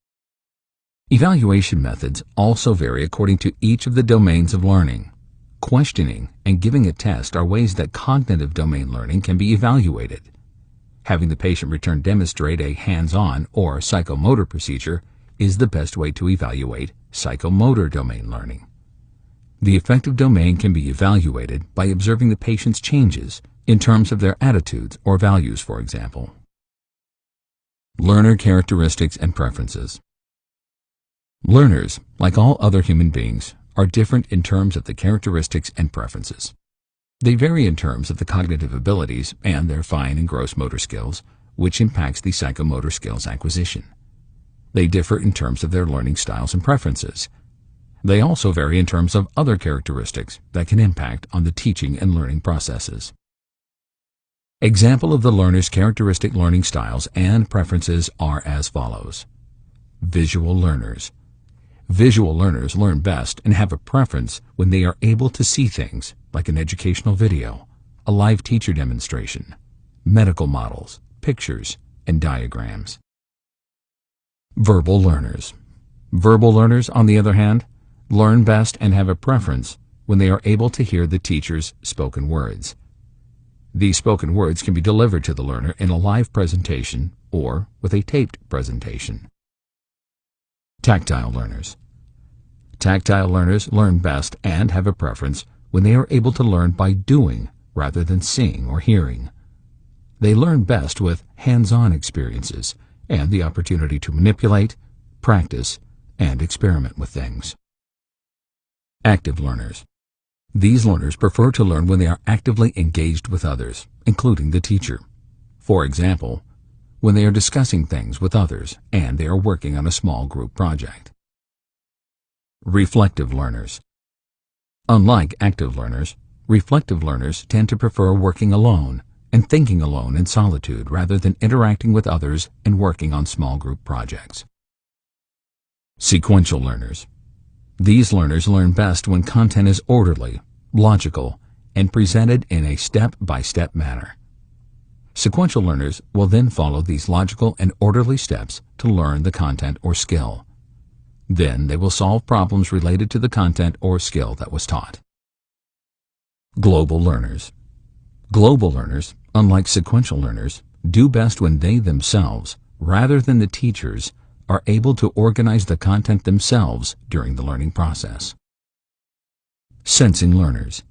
Evaluation methods also vary according to each of the domains of learning. Questioning and giving a test are ways that cognitive domain learning can be evaluated. Having the patient return demonstrate a hands-on or psychomotor procedure is the best way to evaluate psychomotor domain learning. The affective domain can be evaluated by observing the patient's changes in terms of their attitudes or values, for example. Learner characteristics and preferences. Learners, like all other human beings, are different in terms of the characteristics and preferences. They vary in terms of the cognitive abilities and their fine and gross motor skills, which impacts the psychomotor skills acquisition. They differ in terms of their learning styles and preferences. They also vary in terms of other characteristics that can impact on the teaching and learning processes. Example of the learner's characteristic learning styles and preferences are as follows. Visual learners. Visual learners learn best and have a preference when they are able to see things like an educational video, a live teacher demonstration, medical models, pictures, and diagrams. Verbal learners. Verbal learners, on the other hand, learn best and have a preference when they are able to hear the teacher's spoken words. These spoken words can be delivered to the learner in a live presentation or with a taped presentation. Tactile learners. Tactile learners learn best and have a preference when they are able to learn by doing rather than seeing or hearing. They learn best with hands-on experiences and the opportunity to manipulate, practice, and experiment with things. Active learners. These learners prefer to learn when they are actively engaged with others, including the teacher. For example, when they are discussing things with others and they are working on a small group project. Reflective learners. Unlike active learners, reflective learners tend to prefer working alone and thinking alone in solitude rather than interacting with others and working on small group projects. Sequential learners. These learners learn best when content is orderly, logical, and presented in a step-by-step manner. Sequential learners will then follow these logical and orderly steps to learn the content or skill. Then they will solve problems related to the content or skill that was taught. Global learners. Global learners, unlike sequential learners, do best when they themselves, rather than the teachers, are able to organize the content themselves during the learning process. Sensing learners.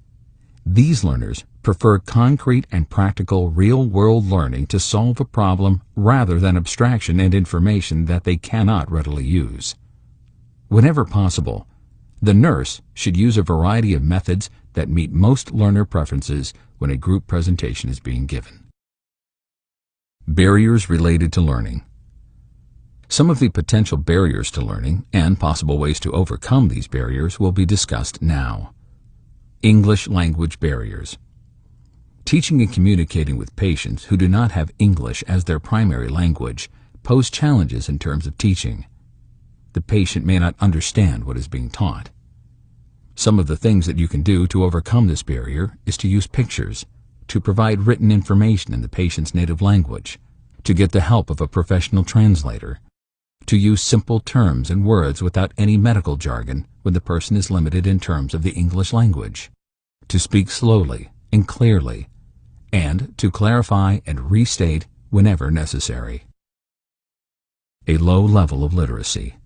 These learners prefer concrete and practical real-world learning to solve a problem rather than abstraction and information that they cannot readily use. Whenever possible, the nurse should use a variety of methods that meet most learner preferences when a group presentation is being given. Barriers related to learning. Some of the potential barriers to learning and possible ways to overcome these barriers will be discussed now. English language barriers. Teaching and communicating with patients who do not have English as their primary language pose challenges in terms of teaching. The patient may not understand what is being taught. Some of the things that you can do to overcome this barrier is to use pictures, to provide written information in the patient's native language, to get the help of a professional translator, to use simple terms and words without any medical jargon when the person is limited in terms of the English language, to speak slowly and clearly, and to clarify and restate whenever necessary. A low level of literacy.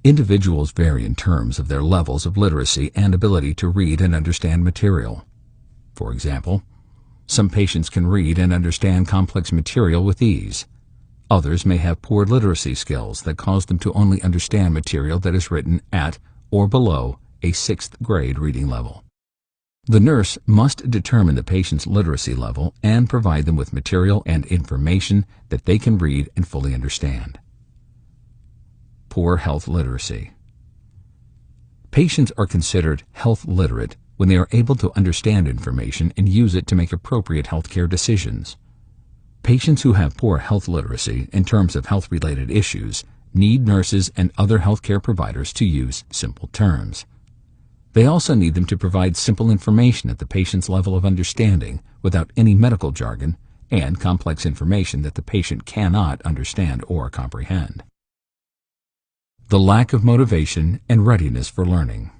Individuals vary in terms of their levels of literacy and ability to read and understand material. For example, some patients can read and understand complex material with ease. Others may have poor literacy skills that cause them to only understand material that is written at or below a 6th grade reading level. The nurse must determine the patient's literacy level and provide them with material and information that they can read and fully understand. Poor health literacy. Patients are considered health literate when they are able to understand information and use it to make appropriate healthcare decisions. Patients who have poor health literacy in terms of health-related issues need nurses and other healthcare providers to use simple terms. They also need them to provide simple information at the patient's level of understanding without any medical jargon and complex information that the patient cannot understand or comprehend. The lack of motivation and readiness for learning.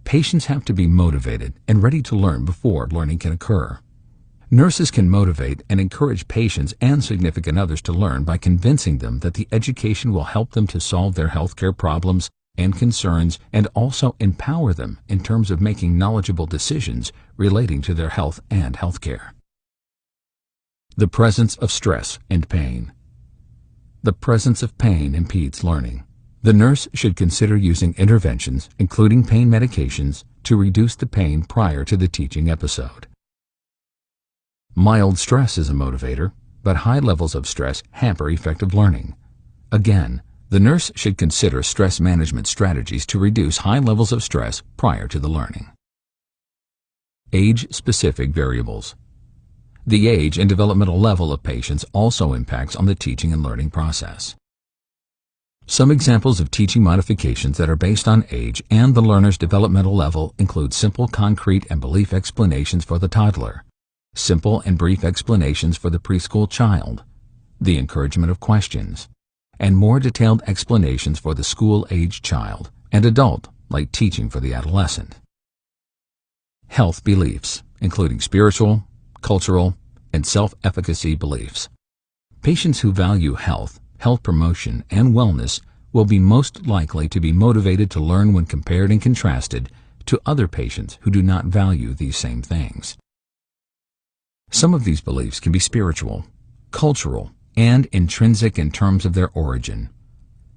Patients have to be motivated and ready to learn before learning can occur. Nurses can motivate and encourage patients and significant others to learn by convincing them that the education will help them to solve their healthcare problems and concerns and also empower them in terms of making knowledgeable decisions relating to their health and healthcare. The presence of stress and pain. The presence of pain impedes learning. The nurse should consider using interventions, including pain medications, to reduce the pain prior to the teaching episode. Mild stress is a motivator, but high levels of stress hamper effective learning. Again, the nurse should consider stress management strategies to reduce high levels of stress prior to the learning. Age-specific variables. The age and developmental level of patients also impacts on the teaching and learning process. Some examples of teaching modifications that are based on age and the learner's developmental level include simple, concrete, and belief explanations for the toddler, simple and brief explanations for the preschool child, the encouragement of questions, and more detailed explanations for the school-age child and adult, like teaching for the adolescent. Health beliefs, including spiritual, cultural, and self-efficacy beliefs. Patients who value health, health promotion, and wellness will be most likely to be motivated to learn when compared and contrasted to other patients who do not value these same things. Some of these beliefs can be spiritual, cultural, and intrinsic in terms of their origin.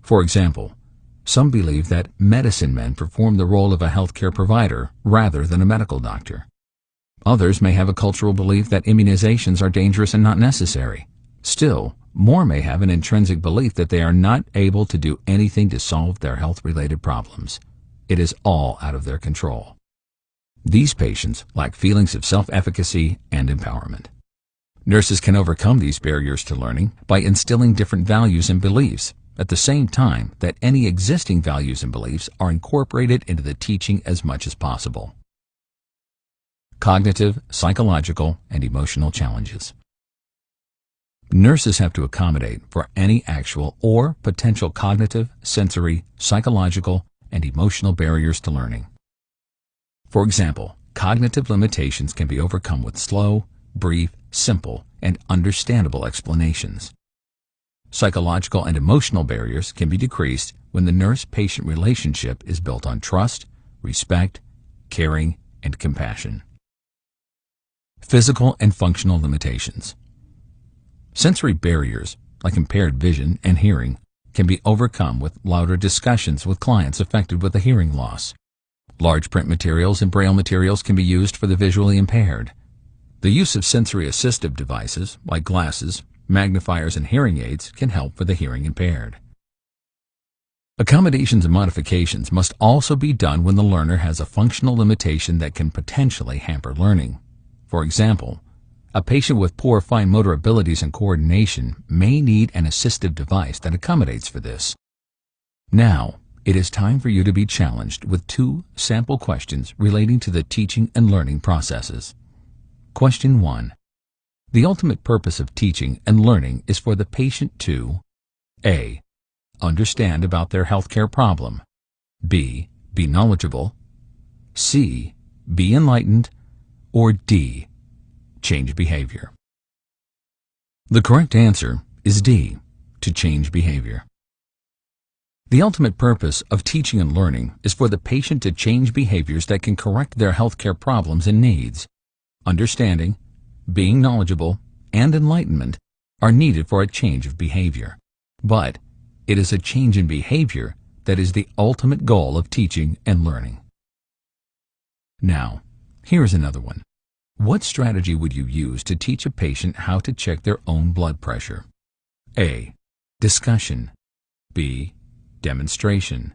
For example, some believe that medicine men perform the role of a healthcare provider rather than a medical doctor. Others may have a cultural belief that immunizations are dangerous and not necessary. Still, more may have an intrinsic belief that they are not able to do anything to solve their health-related problems. It is all out of their control. These patients lack feelings of self-efficacy and empowerment. Nurses can overcome these barriers to learning by instilling different values and beliefs, at the same time that any existing values and beliefs are incorporated into the teaching as much as possible. Cognitive, psychological, and emotional challenges. Nurses have to accommodate for any actual or potential cognitive, sensory, psychological, and emotional barriers to learning. For example, cognitive limitations can be overcome with slow, brief, simple, and understandable explanations. Psychological and emotional barriers can be decreased when the nurse-patient relationship is built on trust, respect, caring, and compassion. Physical and functional limitations. Sensory barriers, like impaired vision and hearing, can be overcome with louder discussions with clients affected with a hearing loss. Large print materials and braille materials can be used for the visually impaired. The use of sensory assistive devices, like glasses, magnifiers, and hearing aids, can help for the hearing impaired. Accommodations and modifications must also be done when the learner has a functional limitation that can potentially hamper learning. For example, a patient with poor fine motor abilities and coordination may need an assistive device that accommodates for this. Now, it is time for you to be challenged with 2 sample questions relating to the teaching and learning processes. Question 1. The ultimate purpose of teaching and learning is for the patient to A. Understand about their healthcare problem. B. Be knowledgeable. C. Be enlightened. Or D. Change behavior. The correct answer is D. To change behavior. The ultimate purpose of teaching and learning is for the patient to change behaviors that can correct their healthcare problems and needs. Understanding, being knowledgeable, and enlightenment are needed for a change of behavior. But it is a change in behavior that is the ultimate goal of teaching and learning. Now, here's another one. What strategy would you use to teach a patient how to check their own blood pressure? A. Discussion. B. Demonstration.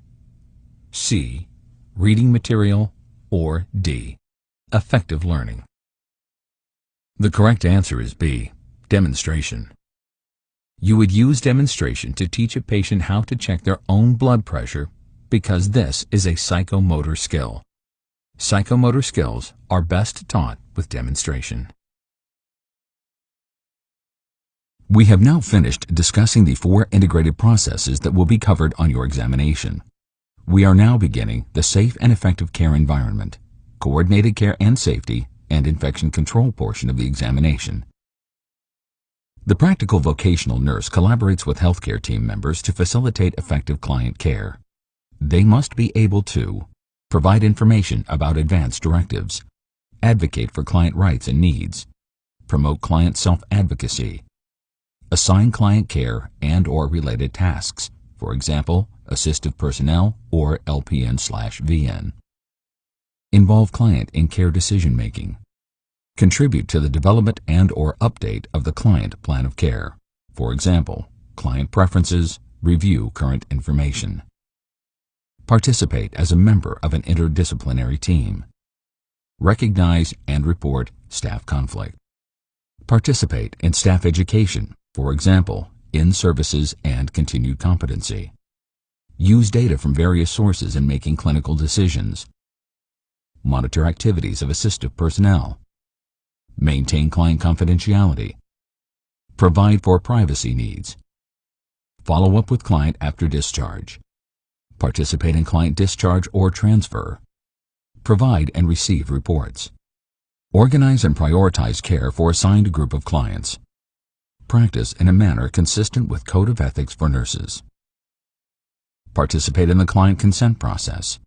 C. Reading material. Or D. Effective learning. The correct answer is B. Demonstration. You would use demonstration to teach a patient how to check their own blood pressure because this is a psychomotor skill. Psychomotor skills are best taught with demonstration. We have now finished discussing the 4 integrated processes that will be covered on your examination. We are now beginning the safe and effective care environment, coordinated care and safety, and infection control portion of the examination. The practical vocational nurse collaborates with healthcare team members to facilitate effective client care. They must be able to provide information about advance directives, advocate for client rights and needs, promote client self-advocacy, assign client care and/or related tasks, for example, assistive personnel or LPN/VN, involve client in care decision-making, contribute to the development and/or update of the client plan of care, for example, client preferences, review current information, participate as a member of an interdisciplinary team, recognize and report staff conflict, participate in staff education, for example, in-services and continued competency, use data from various sources in making clinical decisions, monitor activities of assistive personnel, maintain client confidentiality, provide for privacy needs, follow up with client after discharge, participate in client discharge or transfer, provide and receive reports, organize and prioritize care for assigned group of clients, practice in a manner consistent with Code of Ethics for nurses. Participate in the client consent process.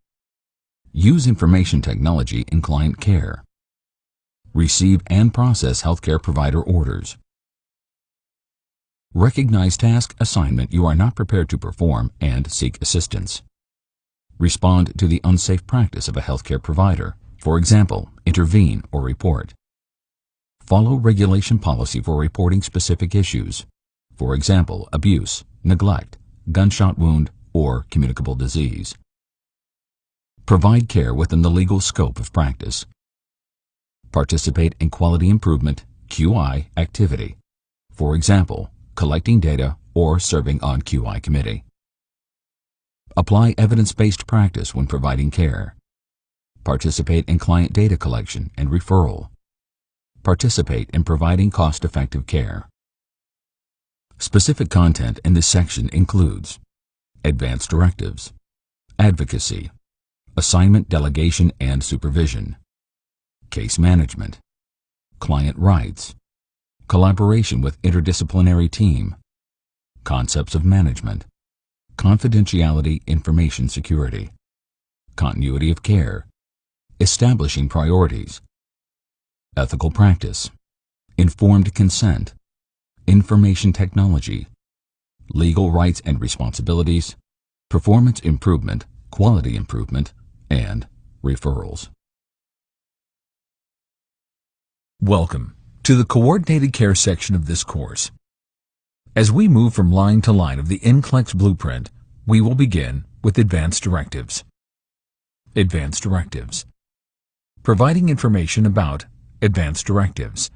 Use information technology in client care. Receive and process healthcare provider orders. Recognize task assignment you are not prepared to perform and seek assistance. Respond to the unsafe practice of a healthcare provider. For example, intervene or report. Follow regulation policy for reporting specific issues. For example, abuse, neglect, gunshot wound, or communicable disease. Provide care within the legal scope of practice. Participate in quality improvement (QI) activity. For example, collecting data or serving on QI committee. Apply evidence-based practice when providing care. Participate in client data collection and referral. Participate in providing cost-effective care. Specific content in this section includes advance directives, advocacy, assignment delegation and supervision, case management, client rights, collaboration with interdisciplinary team, concepts of management, confidentiality information security, continuity of care, establishing priorities, ethical practice, informed consent, information technology, legal rights and responsibilities, performance improvement, quality improvement, and referrals. Welcome to the Coordinated Care section of this course. As we move from line to line of the NCLEX blueprint, we will begin with Advanced Directives. Advanced Directives. Providing information about Advanced Directives.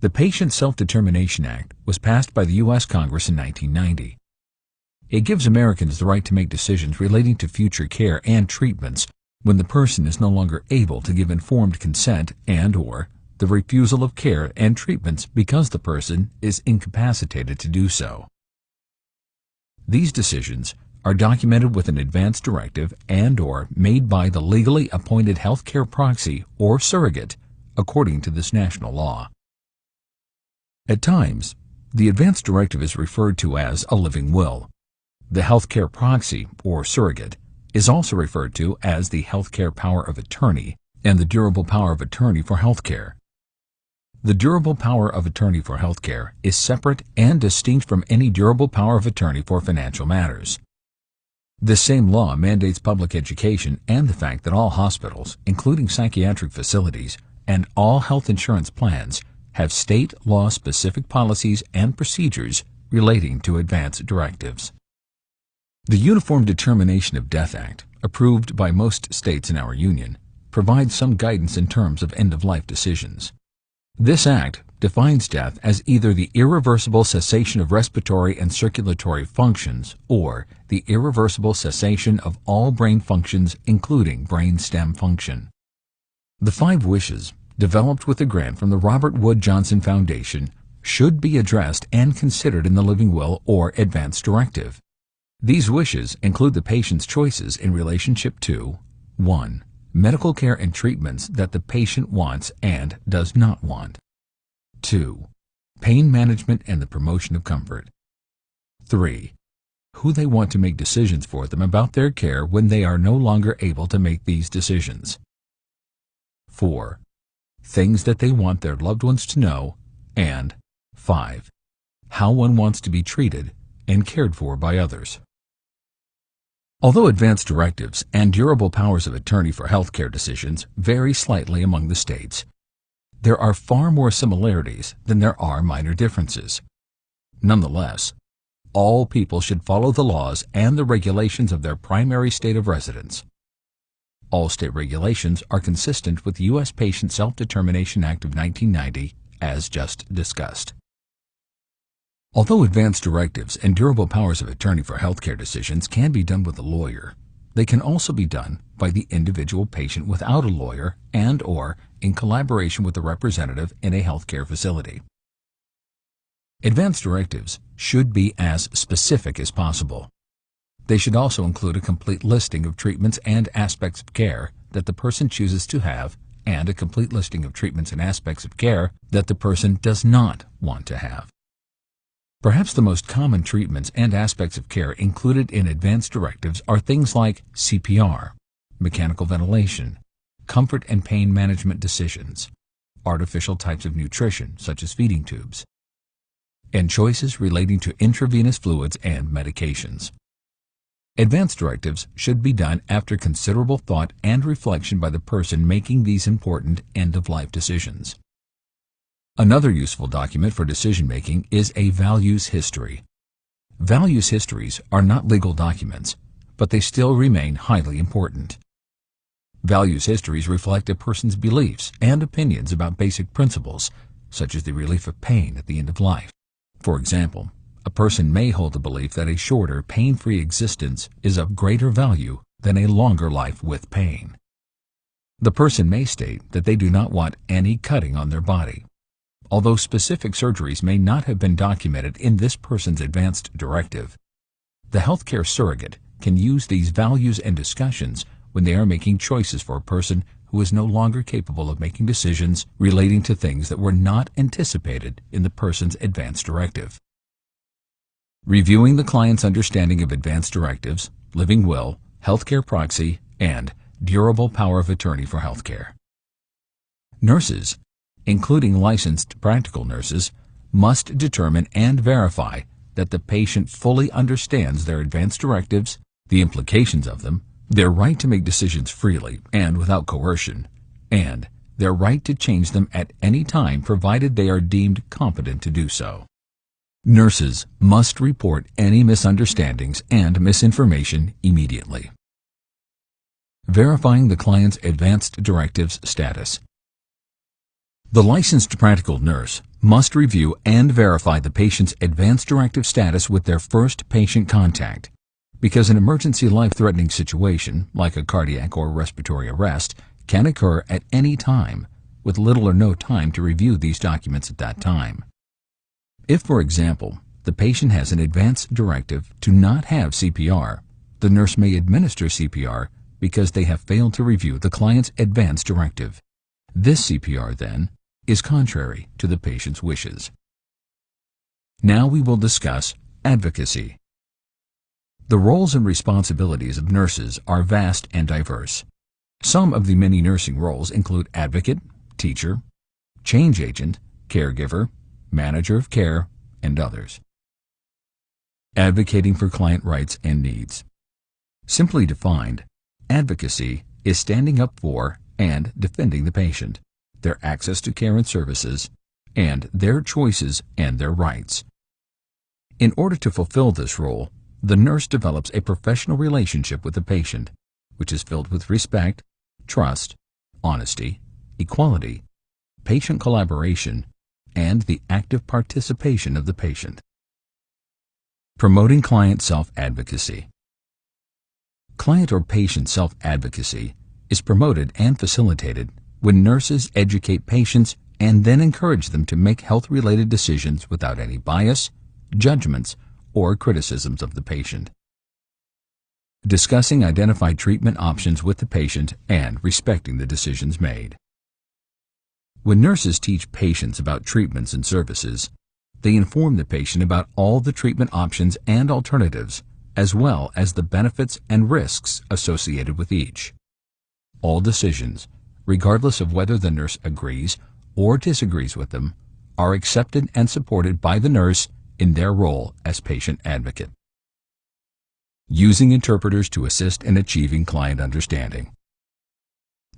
The Patient Self-Determination Act was passed by the U.S. Congress in 1990. It gives Americans the right to make decisions relating to future care and treatments when the person is no longer able to give informed consent and/or the refusal of care and treatments because the person is incapacitated to do so. These decisions are documented with an advance directive and/or made by the legally appointed healthcare proxy or surrogate according to this national law. At times, the advance directive is referred to as a living will. The healthcare proxy or surrogate is also referred to as the healthcare power of attorney and the durable power of attorney for healthcare. The durable power of attorney for healthcare is separate and distinct from any durable power of attorney for financial matters. This same law mandates public education and the fact that all hospitals, including psychiatric facilities, and all health insurance plans have state law-specific policies and procedures relating to advance directives. The Uniform Determination of Death Act, approved by most states in our Union, provides some guidance in terms of end-of-life decisions. This act defines death as either the irreversible cessation of respiratory and circulatory functions or the irreversible cessation of all brain functions, including brain stem function. The 5 wishes, developed with a grant from the Robert Wood Johnson Foundation, should be addressed and considered in the living will or advance directive. These wishes include the patient's choices in relationship to 1. Medical care and treatments that the patient wants and does not want. 2. Pain management and the promotion of comfort. 3. Who they want to make decisions for them about their care when they are no longer able to make these decisions. 4. Things that they want their loved ones to know, and 5. How one wants to be treated and cared for by others. Although advance directives and durable powers of attorney for healthcare decisions vary slightly among the states, there are far more similarities than there are minor differences. Nonetheless, all people should follow the laws and the regulations of their primary state of residence. All state regulations are consistent with the U.S. Patient Self-Determination Act of 1990, as just discussed. Although advance directives and durable powers of attorney for healthcare decisions can be done with a lawyer, they can also be done by the individual patient without a lawyer and/or in collaboration with a representative in a healthcare facility. Advance directives should be as specific as possible. They should also include a complete listing of treatments and aspects of care that the person chooses to have and a complete listing of treatments and aspects of care that the person does not want to have. Perhaps the most common treatments and aspects of care included in advanced directives are things like CPR, mechanical ventilation, comfort and pain management decisions, artificial types of nutrition such as feeding tubes, and choices relating to intravenous fluids and medications. Advanced directives should be done after considerable thought and reflection by the person making these important end-of-life decisions. Another useful document for decision-making is a values history. Values histories are not legal documents, but they still remain highly important. Values histories reflect a person's beliefs and opinions about basic principles, such as the relief of pain at the end of life. For example, a person may hold the belief that a shorter, pain-free existence is of greater value than a longer life with pain. The person may state that they do not want any cutting on their body. Although specific surgeries may not have been documented in this person's advanced directive, the healthcare surrogate can use these values and discussions when they are making choices for a person who is no longer capable of making decisions relating to things that were not anticipated in the person's advanced directive. Reviewing the client's understanding of advanced directives, living will, healthcare proxy, and durable power of attorney for healthcare. Nurses, including licensed practical nurses, must determine and verify that the patient fully understands their advanced directives, the implications of them, their right to make decisions freely and without coercion, and their right to change them at any time provided they are deemed competent to do so. Nurses must report any misunderstandings and misinformation immediately. Verifying the client's advanced directives status. The licensed practical nurse must review and verify the patient's advanced directive status with their first patient contact, because an emergency life-threatening situation, like a cardiac or respiratory arrest, can occur at any time, with little or no time to review these documents at that time. If, for example, the patient has an advance directive to not have CPR, the nurse may administer CPR because they have failed to review the client's advance directive. This CPR, then, is contrary to the patient's wishes. Now we will discuss advocacy. The roles and responsibilities of nurses are vast and diverse. Some of the many nursing roles include advocate, teacher, change agent, caregiver, manager of care, and others. Advocating for client rights and needs. Simply defined, advocacy is standing up for and defending the patient, their access to care and services, and their choices and their rights. In order to fulfill this role, the nurse develops a professional relationship with the patient, which is filled with respect, trust, honesty, equality, patient collaboration, and the active participation of the patient. Promoting client self-advocacy. Client or patient self-advocacy is promoted and facilitated when nurses educate patients and then encourage them to make health-related decisions without any bias, judgments, or criticisms of the patient. Discussing identified treatment options with the patient and respecting the decisions made. When nurses teach patients about treatments and services, they inform the patient about all the treatment options and alternatives, as well as the benefits and risks associated with each. All decisions, regardless of whether the nurse agrees or disagrees with them, are accepted and supported by the nurse in their role as patient advocate. Using interpreters to assist in achieving client understanding.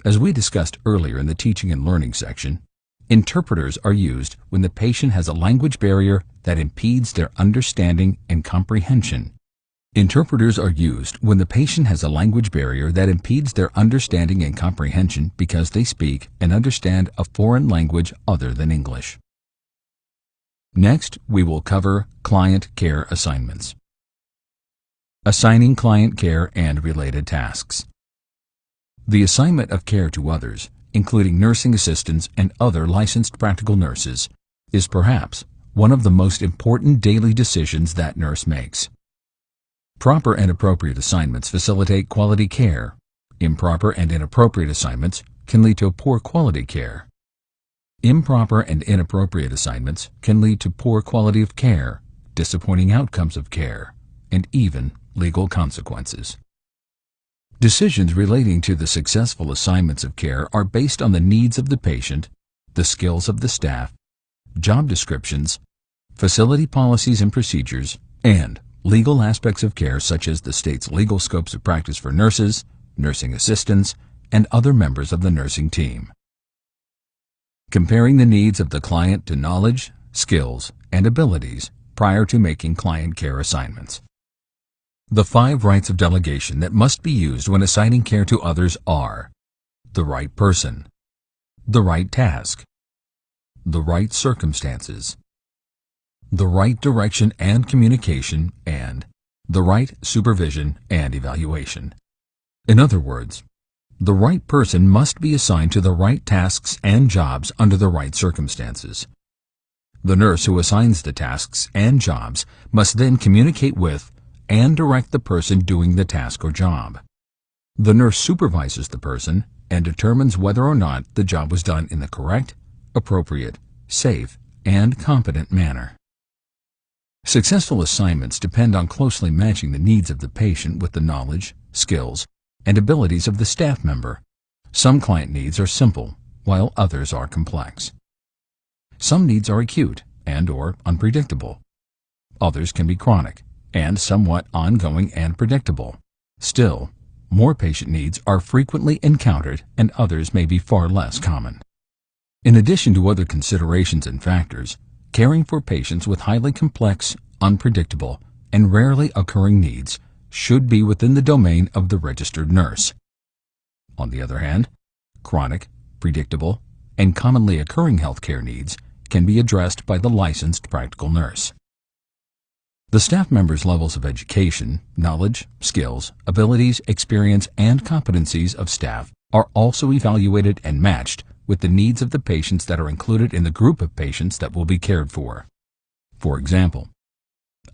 As we discussed earlier in the teaching and learning section, interpreters are used when the patient has a language barrier that impedes their understanding and comprehension. Interpreters are used when the patient has a language barrier that impedes their understanding and comprehension because they speak and understand a foreign language other than English. Next, we will cover client care assignments. Assigning client care and related tasks. The assignment of care to others, including nursing assistants and other licensed practical nurses, is perhaps one of the most important daily decisions that nurse makes. Proper and appropriate assignments facilitate quality care. Improper and inappropriate assignments can lead to poor quality care. Improper and inappropriate assignments can lead to poor quality of care, disappointing outcomes of care, and even legal consequences. Decisions relating to the successful assignments of care are based on the needs of the patient, the skills of the staff, job descriptions, facility policies and procedures, and legal aspects of care such as the state's legal scopes of practice for nurses, nursing assistants, and other members of the nursing team. Comparing the needs of the client to knowledge, skills, and abilities prior to making client care assignments. The 5 rights of delegation that must be used when assigning care to others are the right person, the right task, the right circumstances, the right direction and communication, and the right supervision and evaluation. In other words, the right person must be assigned to the right tasks and jobs under the right circumstances. The nurse who assigns the tasks and jobs must then communicate with and direct the person doing the task or job. The nurse supervises the person and determines whether or not the job was done in the correct, appropriate, safe, and competent manner. Successful assignments depend on closely matching the needs of the patient with the knowledge, skills, and abilities of the staff member. Some client needs are simple, while others are complex. Some needs are acute and/or unpredictable. Others can be chronic and somewhat ongoing and predictable. Still, more patient needs are frequently encountered and others may be far less common. In addition to other considerations and factors, caring for patients with highly complex, unpredictable, and rarely occurring needs should be within the domain of the registered nurse. On the other hand, chronic, predictable, and commonly occurring healthcare needs can be addressed by the licensed practical nurse. The staff member's levels of education, knowledge, skills, abilities, experience, and competencies of staff are also evaluated and matched with the needs of the patients that are included in the group of patients that will be cared for. For example,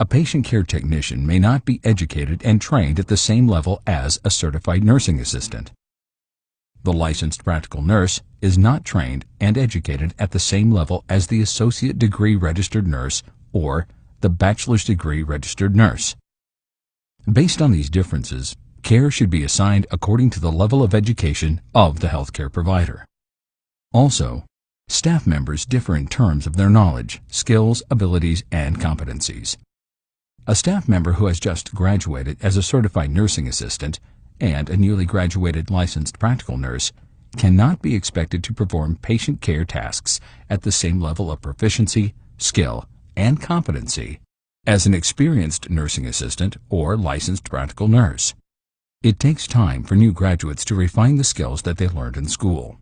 a patient care technician may not be educated and trained at the same level as a certified nursing assistant. The licensed practical nurse is not trained and educated at the same level as the associate degree registered nurse or the bachelor's degree registered nurse. Based on these differences, care should be assigned according to the level of education of the healthcare provider. Also, staff members differ in terms of their knowledge, skills, abilities, and competencies. A staff member who has just graduated as a certified nursing assistant and a newly graduated licensed practical nurse cannot be expected to perform patient care tasks at the same level of proficiency, skill, and competency as an experienced nursing assistant or licensed practical nurse. It takes time for new graduates to refine the skills that they learned in school.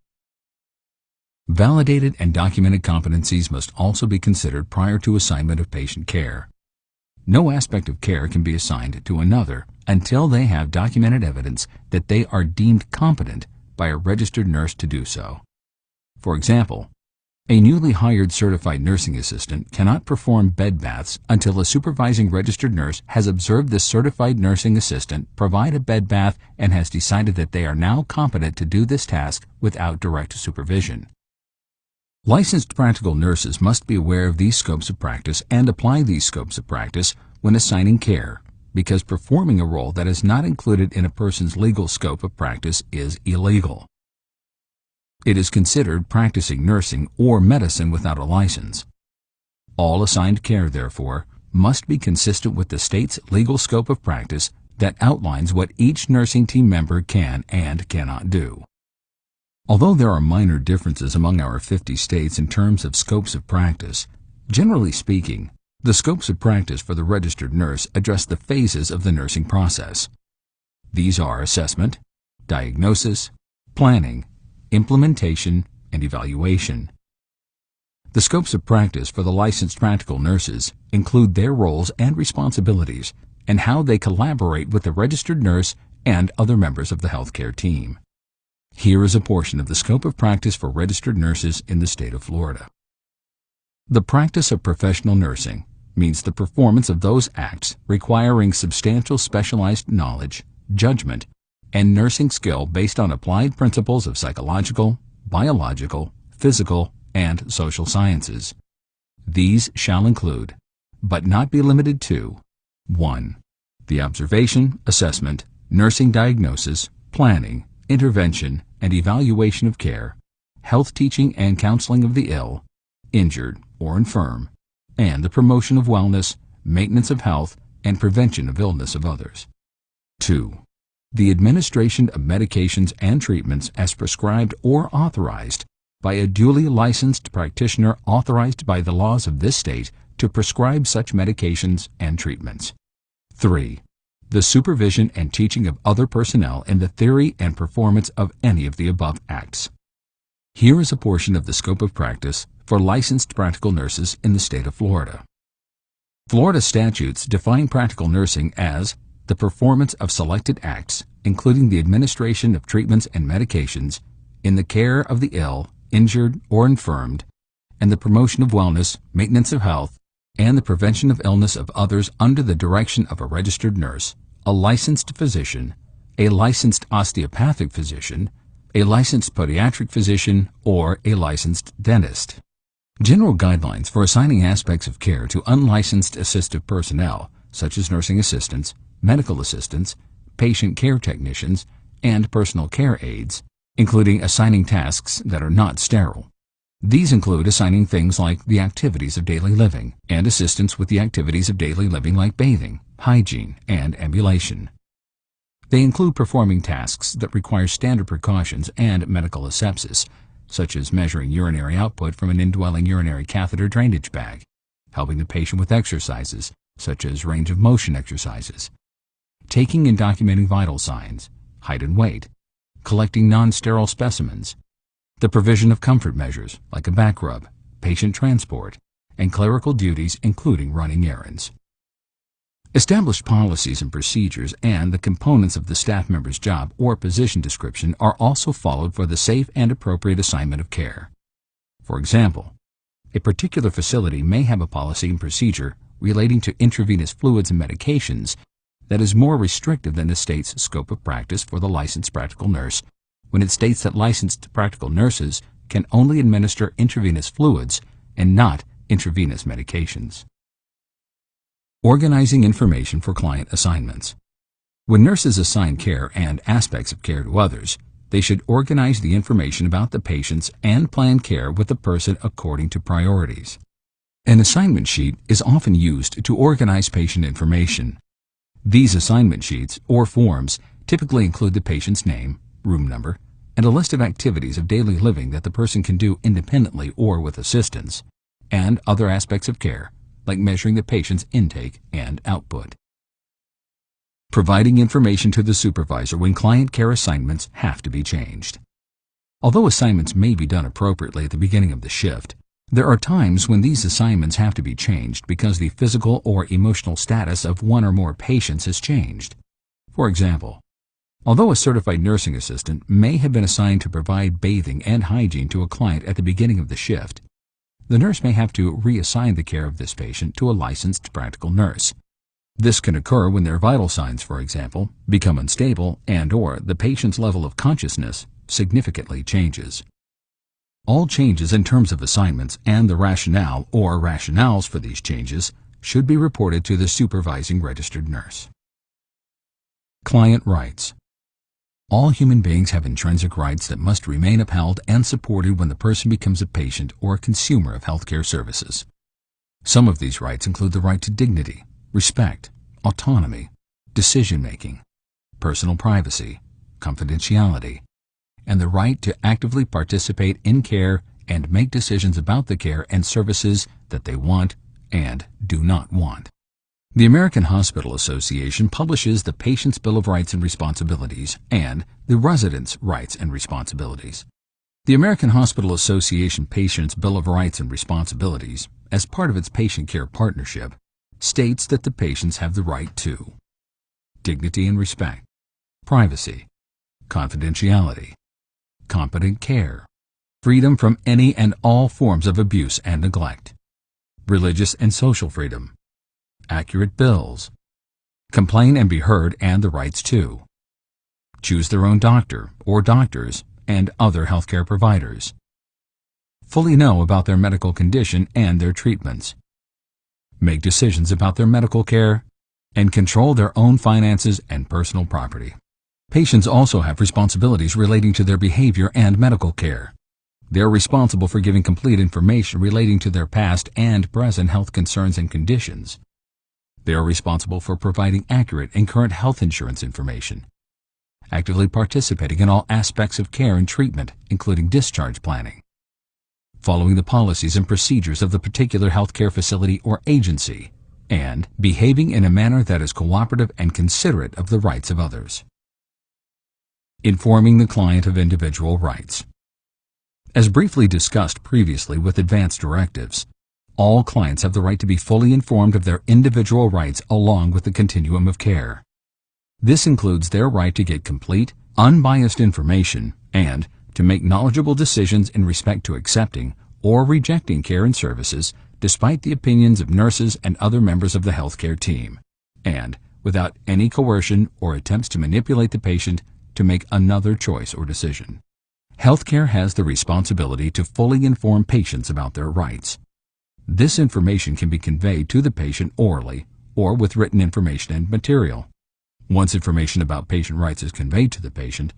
Validated and documented competencies must also be considered prior to assignment of patient care. No aspect of care can be assigned to another until they have documented evidence that they are deemed competent by a registered nurse to do so. For example, a newly hired certified nursing assistant cannot perform bed baths until a supervising registered nurse has observed the certified nursing assistant provide a bed bath and has decided that they are now competent to do this task without direct supervision. Licensed practical nurses must be aware of these scopes of practice and apply these scopes of practice when assigning care, because performing a role that is not included in a person's legal scope of practice is illegal. It is considered practicing nursing or medicine without a license. All assigned care, therefore, must be consistent with the state's legal scope of practice that outlines what each nursing team member can and cannot do. Although there are minor differences among our 50 states in terms of scopes of practice, generally speaking, the scopes of practice for the registered nurse address the phases of the nursing process. These are assessment, diagnosis, planning, implementation, and evaluation. The scopes of practice for the licensed practical nurses include their roles and responsibilities and how they collaborate with the registered nurse and other members of the healthcare team. Here is a portion of the scope of practice for registered nurses in the state of Florida. The practice of professional nursing means the performance of those acts requiring substantial specialized knowledge, judgment, and nursing skill based on applied principles of psychological, biological, physical, and social sciences. These shall include but not be limited to 1. The observation, assessment, nursing diagnosis, planning, intervention, and evaluation of care, health teaching and counseling of the ill, injured, or infirm, and the promotion of wellness, maintenance of health, and prevention of illness of others. 2. The administration of medications and treatments as prescribed or authorized by a duly licensed practitioner authorized by the laws of this state to prescribe such medications and treatments. 3. The supervision and teaching of other personnel in the theory and performance of any of the above acts. Here is a portion of the scope of practice for licensed practical nurses in the state of Florida. Florida statutes define practical nursing as the performance of selected acts, including the administration of treatments and medications, in the care of the ill, injured, or infirmed, and the promotion of wellness, maintenance of health, and the prevention of illness of others under the direction of a registered nurse, a licensed physician, a licensed osteopathic physician, a licensed podiatric physician, or a licensed dentist. General guidelines for assigning aspects of care to unlicensed assistive personnel, such as nursing assistants, medical assistants, patient care technicians, and personal care aides, including assigning tasks that are not sterile. These include assigning things like the activities of daily living and assistance with the activities of daily living like bathing, hygiene, and ambulation. They include performing tasks that require standard precautions and medical asepsis, such as measuring urinary output from an indwelling urinary catheter drainage bag, helping the patient with exercises, such as range of motion exercises, taking and documenting vital signs, height and weight, collecting non-sterile specimens, the provision of comfort measures like a back rub, patient transport, and clerical duties including running errands. Established policies and procedures and the components of the staff member's job or position description are also followed for the safe and appropriate assignment of care. For example, a particular facility may have a policy and procedure relating to intravenous fluids and medications that is more restrictive than the state's scope of practice for the licensed practical nurse, when it states that licensed practical nurses can only administer intravenous fluids and not intravenous medications. Organizing information for client assignments. When nurses assign care and aspects of care to others, they should organize the information about the patients and plan care with the person according to priorities. An assignment sheet is often used to organize patient information. These assignment sheets, or forms, typically include the patient's name, room number, and a list of activities of daily living that the person can do independently or with assistance, and other aspects of care, like measuring the patient's intake and output. Providing information to the supervisor when client care assignments have to be changed. Although assignments may be done appropriately at the beginning of the shift, there are times when these assignments have to be changed because the physical or emotional status of one or more patients has changed. For example, although a certified nursing assistant may have been assigned to provide bathing and hygiene to a client at the beginning of the shift, the nurse may have to reassign the care of this patient to a licensed practical nurse. This can occur when their vital signs, for example, become unstable and/or the patient's level of consciousness significantly changes. All changes in terms of assignments and the rationale or rationales for these changes should be reported to the supervising registered nurse. Client rights. All human beings have intrinsic rights that must remain upheld and supported when the person becomes a patient or a consumer of healthcare services. Some of these rights include the right to dignity, respect, autonomy, decision-making, personal privacy, confidentiality, and the right to actively participate in care and make decisions about the care and services that they want and do not want. The American Hospital Association publishes the Patient's Bill of Rights and Responsibilities and the Resident's Rights and Responsibilities. The American Hospital Association Patient's Bill of Rights and Responsibilities, as part of its patient care partnership, states that the patients have the right to dignity and respect, privacy, confidentiality, competent care, freedom from any and all forms of abuse and neglect, religious and social freedom, accurate bills, complain and be heard and the rights to choose their own doctor or doctors and other healthcare providers, fully know about their medical condition and their treatments, make decisions about their medical care, and control their own finances and personal property. Patients also have responsibilities relating to their behavior and medical care. They are responsible for giving complete information relating to their past and present health concerns and conditions. They are responsible for providing accurate and current health insurance information, actively participating in all aspects of care and treatment, including discharge planning, following the policies and procedures of the particular healthcare facility or agency, and behaving in a manner that is cooperative and considerate of the rights of others. Informing the client of individual rights. As briefly discussed previously with advance directives, all clients have the right to be fully informed of their individual rights along with the continuum of care. This includes their right to get complete, unbiased information and to make knowledgeable decisions in respect to accepting or rejecting care and services despite the opinions of nurses and other members of the healthcare team, and without any coercion or attempts to manipulate the patient to make another choice or decision. Healthcare has the responsibility to fully inform patients about their rights. This information can be conveyed to the patient orally or with written information and material. Once information about patient rights is conveyed to the patient,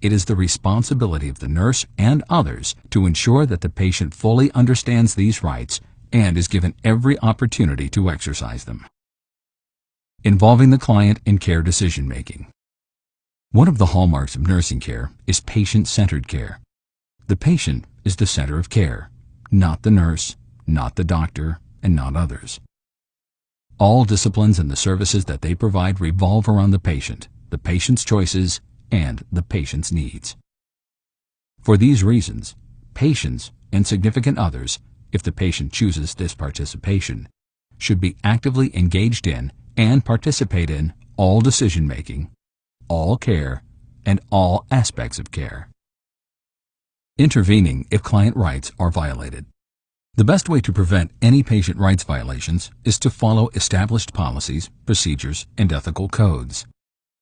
it is the responsibility of the nurse and others to ensure that the patient fully understands these rights and is given every opportunity to exercise them. Involving the client in care decision-making. One of the hallmarks of nursing care is patient-centered care. The patient is the center of care, not the nurse, not the doctor, and not others. All disciplines and the services that they provide revolve around the patient's choices, and the patient's needs. For these reasons, patients and significant others, if the patient chooses this participation, should be actively engaged in and participate in all decision-making, all care, and all aspects of care. Intervening if client rights are violated. The best way to prevent any patient rights violations is to follow established policies, procedures, and ethical codes.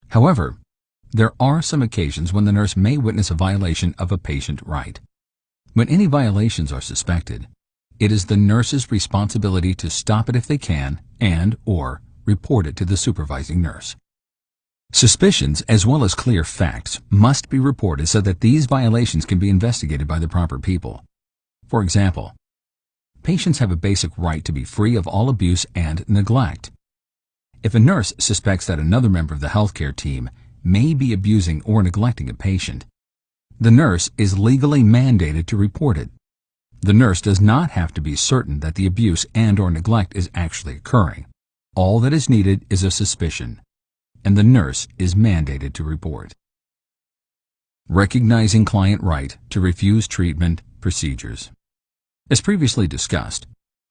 However, there are some occasions when the nurse may witness a violation of a patient right. When any violations are suspected, it is the nurse's responsibility to stop it if they can and/or report it to the supervising nurse. Suspicions as well as clear facts must be reported so that these violations can be investigated by the proper people. For example, patients have a basic right to be free of all abuse and neglect. If a nurse suspects that another member of the healthcare team may be abusing or neglecting a patient, the nurse is legally mandated to report it. The nurse does not have to be certain that the abuse and/or neglect is actually occurring. All that is needed is a suspicion, and the nurse is mandated to report. Recognizing client right to refuse treatment procedures. As previously discussed,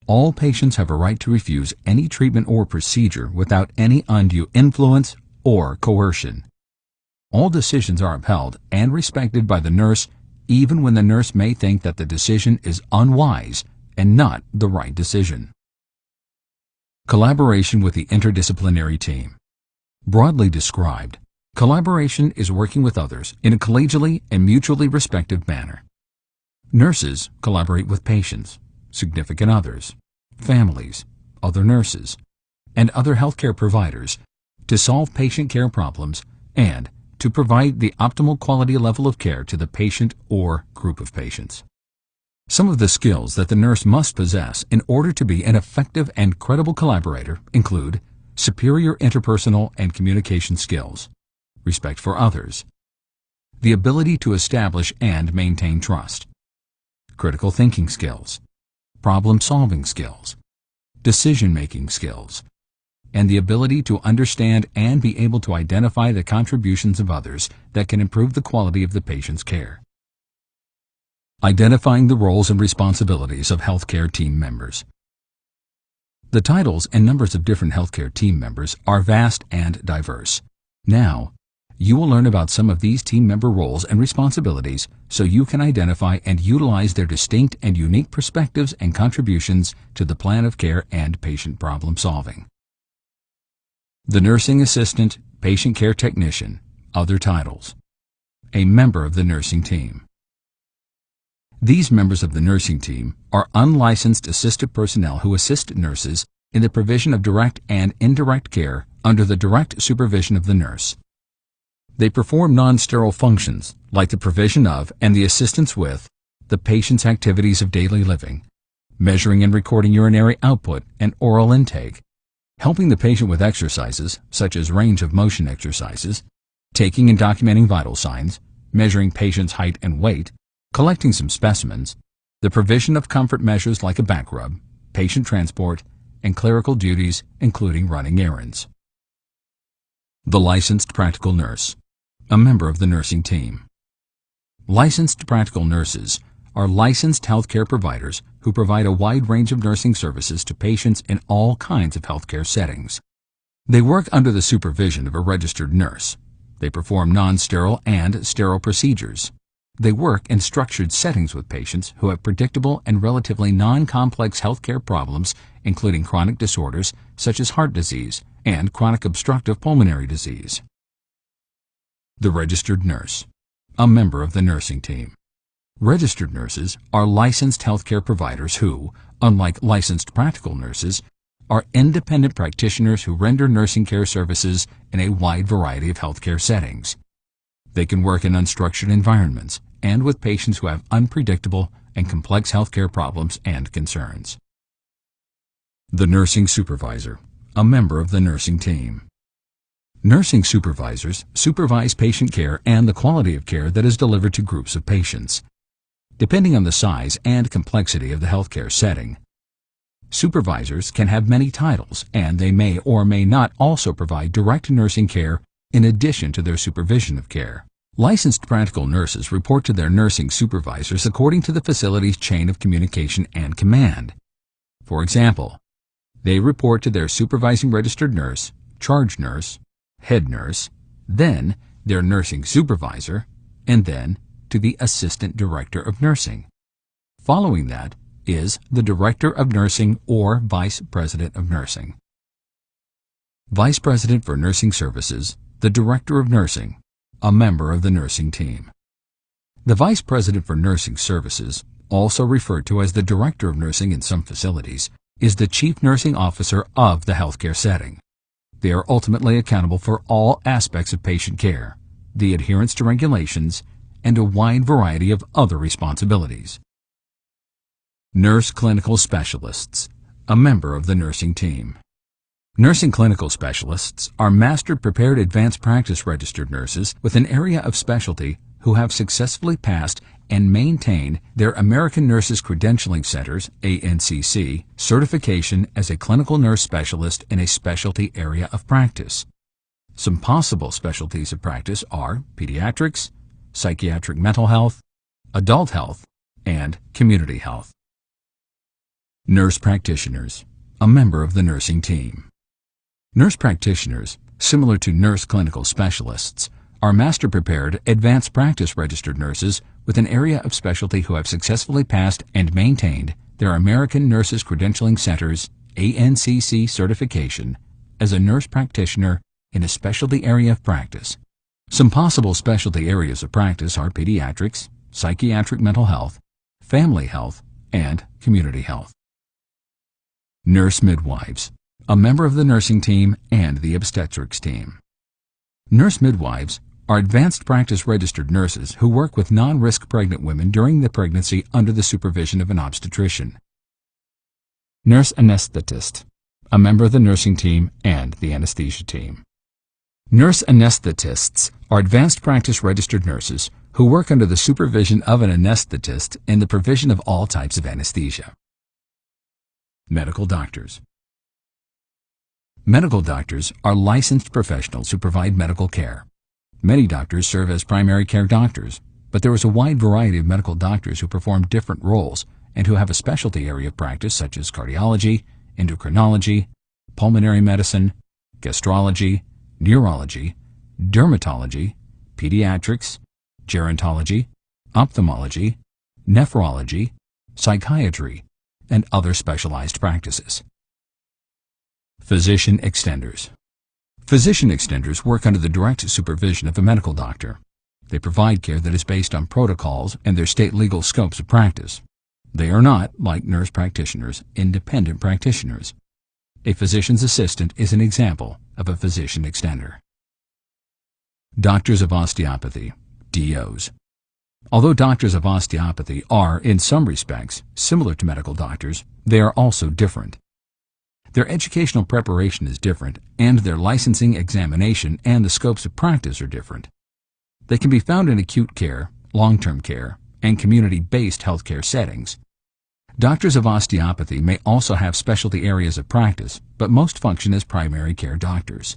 all patients have a right to refuse any treatment or procedure without any undue influence or coercion. All decisions are upheld and respected by the nurse, even when the nurse may think that the decision is unwise and not the right decision. Collaboration with the interdisciplinary team. Broadly described, collaboration is working with others in a collegially and mutually respectful manner. Nurses collaborate with patients, significant others, families, other nurses, and other healthcare providers to solve patient care problems and to provide the optimal quality level of care to the patient or group of patients. Some of the skills that the nurse must possess in order to be an effective and credible collaborator include superior interpersonal and communication skills, respect for others, the ability to establish and maintain trust, critical thinking skills, problem-solving skills, decision-making skills, and the ability to understand and be able to identify the contributions of others that can improve the quality of the patient's care. Identifying the roles and responsibilities of healthcare team members. The titles and numbers of different healthcare team members are vast and diverse. Now, you will learn about some of these team member roles and responsibilities so you can identify and utilize their distinct and unique perspectives and contributions to the plan of care and patient problem solving. The nursing assistant, patient care technician, other titles. A member of the nursing team. These members of the nursing team are unlicensed assistive personnel who assist nurses in the provision of direct and indirect care under the direct supervision of the nurse. They perform non-sterile functions like the provision of and the assistance with the patient's activities of daily living, measuring and recording urinary output and oral intake, helping the patient with exercises such as range of motion exercises, taking and documenting vital signs, measuring patient's height and weight, collecting some specimens, the provision of comfort measures like a back rub, patient transport, and clerical duties including running errands. The licensed practical nurse, a member of the nursing team. Licensed practical nurses are licensed healthcare providers who provide a wide range of nursing services to patients in all kinds of healthcare settings. They work under the supervision of a registered nurse. They perform non-sterile and sterile procedures. They work in structured settings with patients who have predictable and relatively non-complex healthcare problems, including chronic disorders such as heart disease and chronic obstructive pulmonary disease. The registered nurse, a member of the nursing team. Registered nurses are licensed healthcare providers who, unlike licensed practical nurses, are independent practitioners who render nursing care services in a wide variety of healthcare settings. They can work in unstructured environments and with patients who have unpredictable and complex healthcare problems and concerns. The nursing supervisor, a member of the nursing team. Nursing supervisors supervise patient care and the quality of care that is delivered to groups of patients. Depending on the size and complexity of the healthcare setting, supervisors can have many titles, and they may or may not also provide direct nursing care in addition to their supervision of care. Licensed practical nurses report to their nursing supervisors according to the facility's chain of communication and command. For example, they report to their supervising registered nurse, charge nurse, head nurse, then their nursing supervisor, and then to the assistant director of nursing. Following that is the director of nursing or vice president of nursing. Vice president for nursing services, the director of nursing, a member of the nursing team. The vice president for nursing services, also referred to as the director of nursing in some facilities, is the chief nursing officer of the healthcare setting. They are ultimately accountable for all aspects of patient care, the adherence to regulations, and a wide variety of other responsibilities. Nurse clinical specialists, a member of the nursing team. Nursing clinical specialists are master prepared advanced practice registered nurses with an area of specialty who have successfully passed and maintained their American Nurses Credentialing Center's (ANCC) certification as a clinical nurse specialist in a specialty area of practice. Some possible specialties of practice are pediatrics, psychiatric mental health, adult health, and community health. Nurse practitioners, a member of the nursing team. Nurse practitioners, similar to nurse clinical specialists, are master-prepared advanced practice registered nurses with an area of specialty who have successfully passed and maintained their American Nurses Credentialing Center's (ANCC) certification as a nurse practitioner in a specialty area of practice. Some possible specialty areas of practice are pediatrics, psychiatric mental health, family health, and community health. Nurse midwives, a member of the nursing team and the obstetrics team. Nurse midwives are advanced practice registered nurses who work with non-risk pregnant women during the pregnancy under the supervision of an obstetrician. Nurse anesthetist, a member of the nursing team and the anesthesia team. Nurse anesthetists are advanced practice registered nurses who work under the supervision of an anesthetist in the provision of all types of anesthesia. Medical doctors. Medical doctors are licensed professionals who provide medical care. Many doctors serve as primary care doctors, but there is a wide variety of medical doctors who perform different roles and who have a specialty area of practice such as cardiology, endocrinology, pulmonary medicine, gastrology, neurology, dermatology, pediatrics, gerontology, ophthalmology, nephrology, psychiatry, and other specialized practices. Physician extenders. Physician extenders work under the direct supervision of a medical doctor. They provide care that is based on protocols and their state legal scopes of practice. They are not, like nurse practitioners, independent practitioners. A physician's assistant is an example of a physician extender. Doctors of osteopathy, DOs. Although doctors of osteopathy are, in some respects, similar to medical doctors, they are also different. Their educational preparation is different, and their licensing examination and the scopes of practice are different. They can be found in acute care, long-term care, and community-based healthcare settings. Doctors of osteopathy may also have specialty areas of practice, but most function as primary care doctors.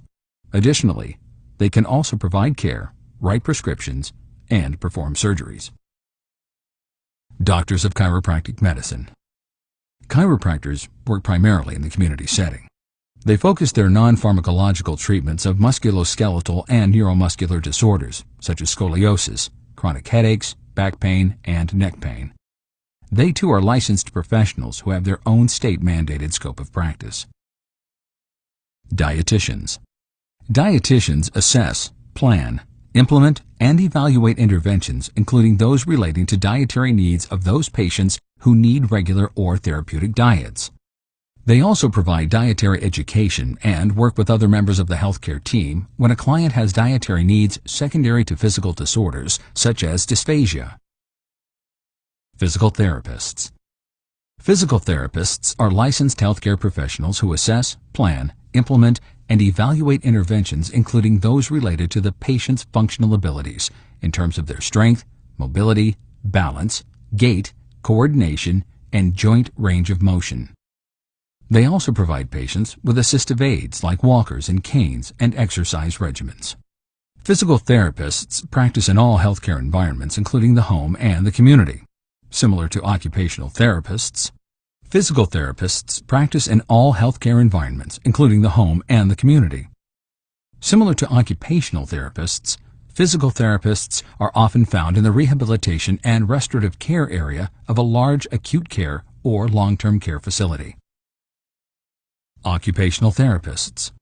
Additionally, they can also provide care, write prescriptions, and perform surgeries. Doctors of chiropractic medicine. Chiropractors work primarily in the community setting. They focus their non-pharmacological treatments of musculoskeletal and neuromuscular disorders, such as scoliosis, chronic headaches, back pain, and neck pain. They too are licensed professionals who have their own state-mandated scope of practice. Dietitians. Dietitians assess, plan, implement, and evaluate interventions, including those relating to dietary needs of those patients who need regular or therapeutic diets. They also provide dietary education and work with other members of the healthcare team when a client has dietary needs secondary to physical disorders such as dysphagia. Physical therapists. Physical therapists are licensed healthcare professionals who assess, plan, implement, and evaluate interventions including those related to the patient's functional abilities in terms of their strength, mobility, balance, gait, coordination, and joint range of motion. They also provide patients with assistive aids like walkers and canes and exercise regimens. Physical therapists practice in all healthcare environments including the home and the community. Similar to occupational therapists, physical therapists practice in all healthcare environments, including the home and the community. Similar to occupational therapists, physical therapists are often found in the rehabilitation and restorative care area of a large acute care or long-term care facility. Occupational therapists.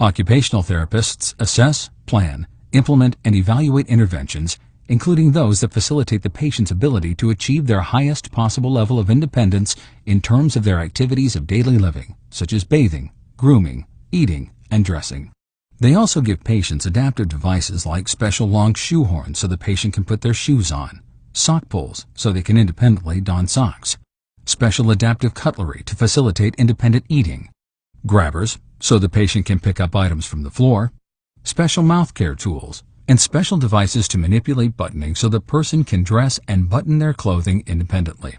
Occupational therapists assess, plan, implement, and evaluate interventions including those that facilitate the patient's ability to achieve their highest possible level of independence in terms of their activities of daily living, such as bathing, grooming, eating, and dressing. They also give patients adaptive devices like special long shoe horns so the patient can put their shoes on, sock pulls so they can independently don socks, special adaptive cutlery to facilitate independent eating, grabbers so the patient can pick up items from the floor, special mouth care tools, and special devices to manipulate buttoning so the person can dress and button their clothing independently.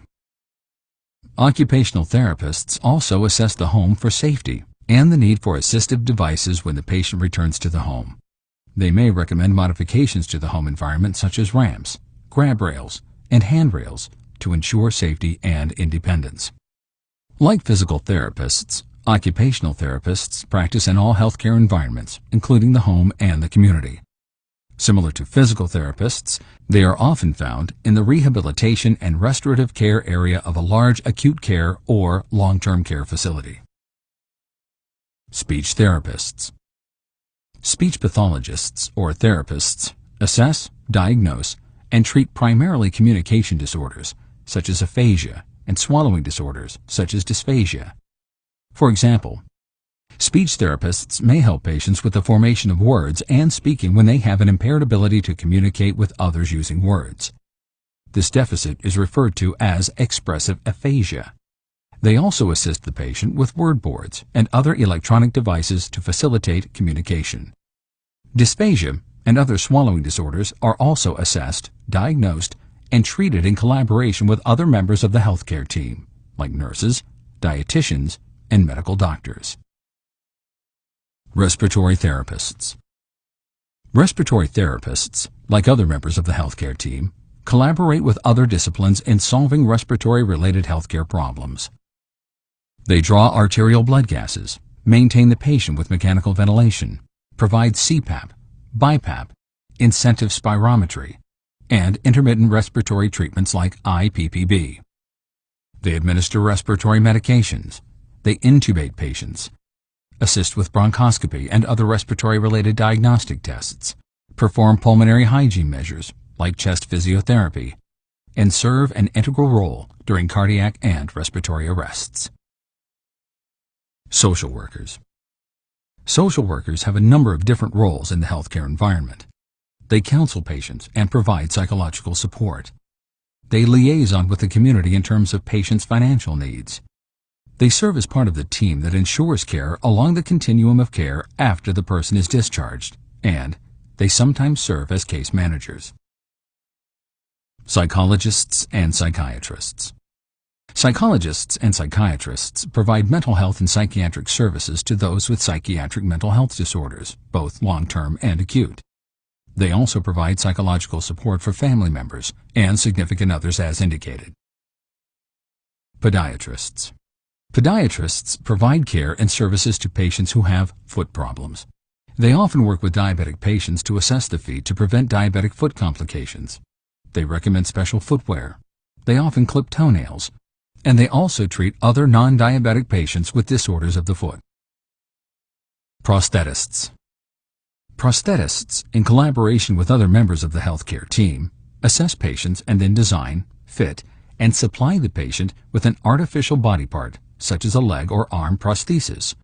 Occupational therapists also assess the home for safety and the need for assistive devices when the patient returns to the home. They may recommend modifications to the home environment such as ramps, grab rails, and handrails to ensure safety and independence. Like physical therapists, occupational therapists practice in all healthcare environments, including the home and the community. Similar to physical therapists, they are often found in the rehabilitation and restorative care area of a large acute care or long-term care facility. Speech therapists. Speech pathologists or therapists assess, diagnose, and treat primarily communication disorders such as aphasia and swallowing disorders such as dysphagia. For example, speech therapists may help patients with the formation of words and speaking when they have an impaired ability to communicate with others using words. This deficit is referred to as expressive aphasia. They also assist the patient with word boards and other electronic devices to facilitate communication. Dysphagia and other swallowing disorders are also assessed, diagnosed, and treated in collaboration with other members of the healthcare team, like nurses, dietitians, and medical doctors. Respiratory therapists. Respiratory therapists, like other members of the healthcare team, collaborate with other disciplines in solving respiratory-related healthcare problems. They draw arterial blood gases, maintain the patient with mechanical ventilation, provide CPAP, BiPAP, incentive spirometry, and intermittent respiratory treatments like IPPB. They administer respiratory medications. They intubate patients, assist with bronchoscopy and other respiratory-related diagnostic tests, perform pulmonary hygiene measures like chest physiotherapy, and serve an integral role during cardiac and respiratory arrests. Social workers. Social workers have a number of different roles in the healthcare environment. They counsel patients and provide psychological support. They liaison with the community in terms of patients' financial needs. They serve as part of the team that ensures care along the continuum of care after the person is discharged, and they sometimes serve as case managers. Psychologists and psychiatrists. Psychologists and psychiatrists provide mental health and psychiatric services to those with psychiatric mental health disorders, both long-term and acute. They also provide psychological support for family members and significant others as indicated. Podiatrists. Podiatrists provide care and services to patients who have foot problems. They often work with diabetic patients to assess the feet to prevent diabetic foot complications. They recommend special footwear. They often clip toenails. And they also treat other non-diabetic patients with disorders of the foot. Prosthetists. Prosthetists, in collaboration with other members of the healthcare team, assess patients and then design, fit, and supply the patient with an artificial body part, such as a leg or arm prosthesis.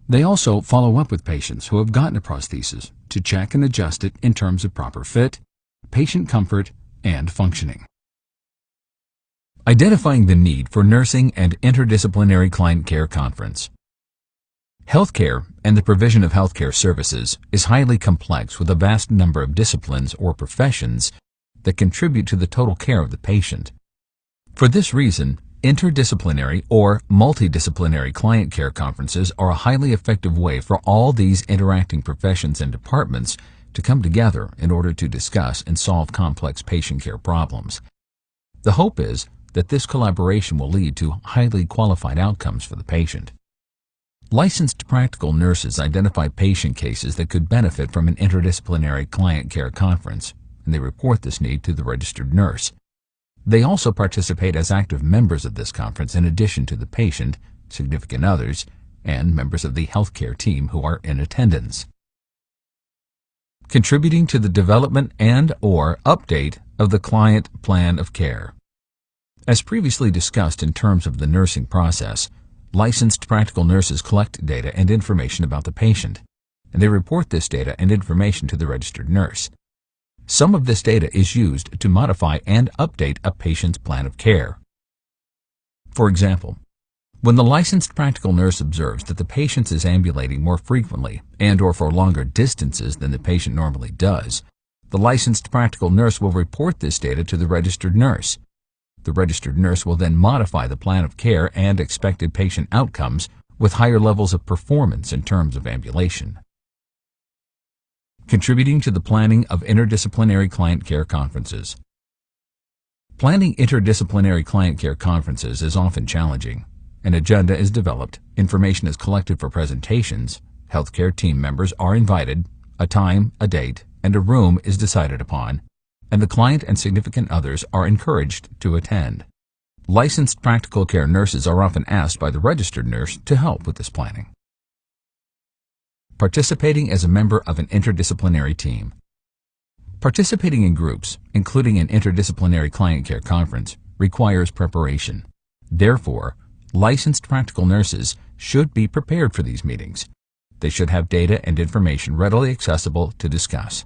They also follow up with patients who have gotten a prosthesis to check and adjust it in terms of proper fit, patient comfort, and functioning. Identifying the need for nursing and interdisciplinary client care conference. Healthcare and the provision of healthcare services is highly complex with a vast number of disciplines or professions that contribute to the total care of the patient. For this reason, interdisciplinary or multidisciplinary client care conferences are a highly effective way for all these interacting professions and departments to come together in order to discuss and solve complex patient care problems. The hope is that this collaboration will lead to highly qualified outcomes for the patient. Licensed practical nurses identify patient cases that could benefit from an interdisciplinary client care conference, and they report this need to the registered nurse. They also participate as active members of this conference in addition to the patient, significant others, and members of the healthcare team who are in attendance. Contributing to the development and/or update of the client plan of care. As previously discussed in terms of the nursing process, licensed practical nurses collect data and information about the patient, and they report this data and information to the registered nurse. Some of this data is used to modify and update a patient's plan of care. For example, when the licensed practical nurse observes that the patient is ambulating more frequently and/or for longer distances than the patient normally does, the licensed practical nurse will report this data to the registered nurse. The registered nurse will then modify the plan of care and expected patient outcomes with higher levels of performance in terms of ambulation. Contributing to the planning of interdisciplinary client care conferences. Planning interdisciplinary client care conferences is often challenging. An agenda is developed, information is collected for presentations, healthcare team members are invited, a time, a date, and a room is decided upon, and the client and significant others are encouraged to attend. Licensed practical care nurses are often asked by the registered nurse to help with this planning. Participating as a member of an interdisciplinary team. Participating in groups, including an interdisciplinary client care conference, requires preparation. Therefore, licensed practical nurses should be prepared for these meetings. They should have data and information readily accessible to discuss.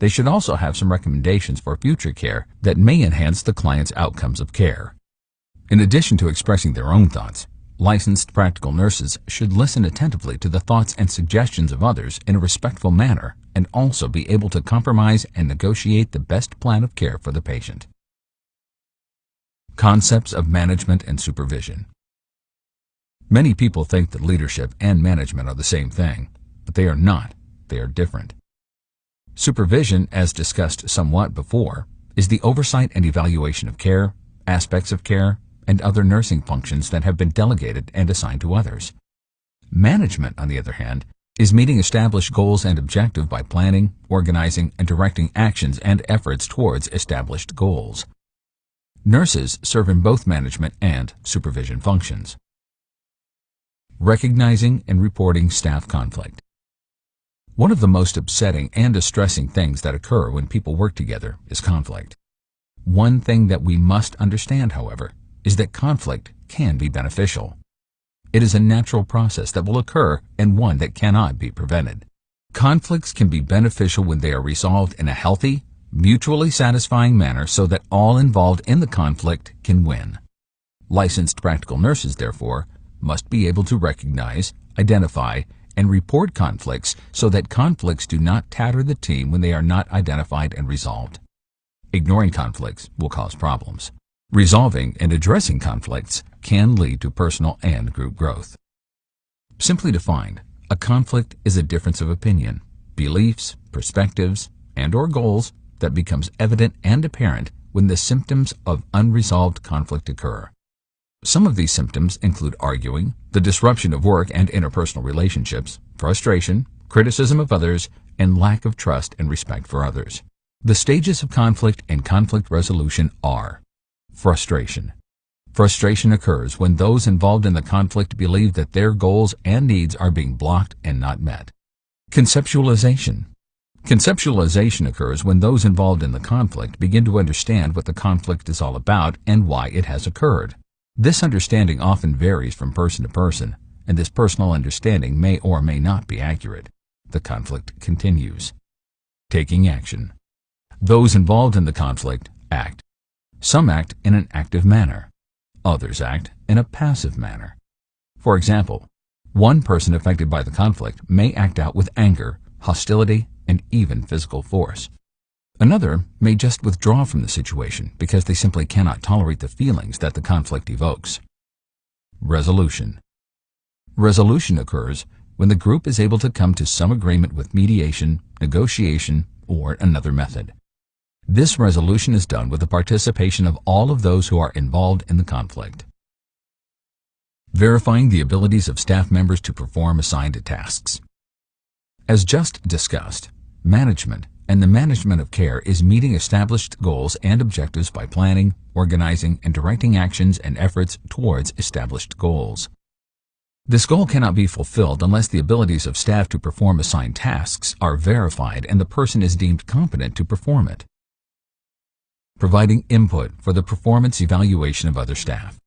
They should also have some recommendations for future care that may enhance the client's outcomes of care. In addition to expressing their own thoughts, licensed practical nurses should listen attentively to the thoughts and suggestions of others in a respectful manner and also be able to compromise and negotiate the best plan of care for the patient. Concepts of management and supervision. Many people think that leadership and management are the same thing, but they are not. They are different. Supervision, as discussed somewhat before, is the oversight and evaluation of care, aspects of care, and other nursing functions that have been delegated and assigned to others. Management, on the other hand, is meeting established goals and objectives by planning, organizing, and directing actions and efforts towards established goals. Nurses serve in both management and supervision functions. Recognizing and reporting staff conflict. One of the most upsetting and distressing things that occur when people work together is conflict. One thing that we must understand, however, is that conflict can be beneficial. It is a natural process that will occur and one that cannot be prevented. Conflicts can be beneficial when they are resolved in a healthy, mutually satisfying manner so that all involved in the conflict can win. Licensed practical nurses, therefore, must be able to recognize, identify, and report conflicts so that conflicts do not tatter the team when they are not identified and resolved. Ignoring conflicts will cause problems. Resolving and addressing conflicts can lead to personal and group growth. Simply defined, a conflict is a difference of opinion, beliefs, perspectives, and/or goals that becomes evident and apparent when the symptoms of unresolved conflict occur. Some of these symptoms include arguing, the disruption of work and interpersonal relationships, frustration, criticism of others, and lack of trust and respect for others. The stages of conflict and conflict resolution are: frustration. Frustration occurs when those involved in the conflict believe that their goals and needs are being blocked and not met. Conceptualization. Conceptualization occurs when those involved in the conflict begin to understand what the conflict is all about and why it has occurred. This understanding often varies from person to person, and this personal understanding may or may not be accurate. The conflict continues. Taking action. Those involved in the conflict act. Some act in an active manner. Others act in a passive manner. For example, one person affected by the conflict may act out with anger, hostility, and even physical force. Another may just withdraw from the situation because they simply cannot tolerate the feelings that the conflict evokes. Resolution. Resolution occurs when the group is able to come to some agreement with mediation, negotiation, or another method. This resolution is done with the participation of all of those who are involved in the conflict. Verifying the abilities of staff members to perform assigned tasks. As just discussed, management and the management of care is meeting established goals and objectives by planning, organizing, and directing actions and efforts towards established goals. This goal cannot be fulfilled unless the abilities of staff to perform assigned tasks are verified and the person is deemed competent to perform it. Providing input for the performance evaluation of other staff.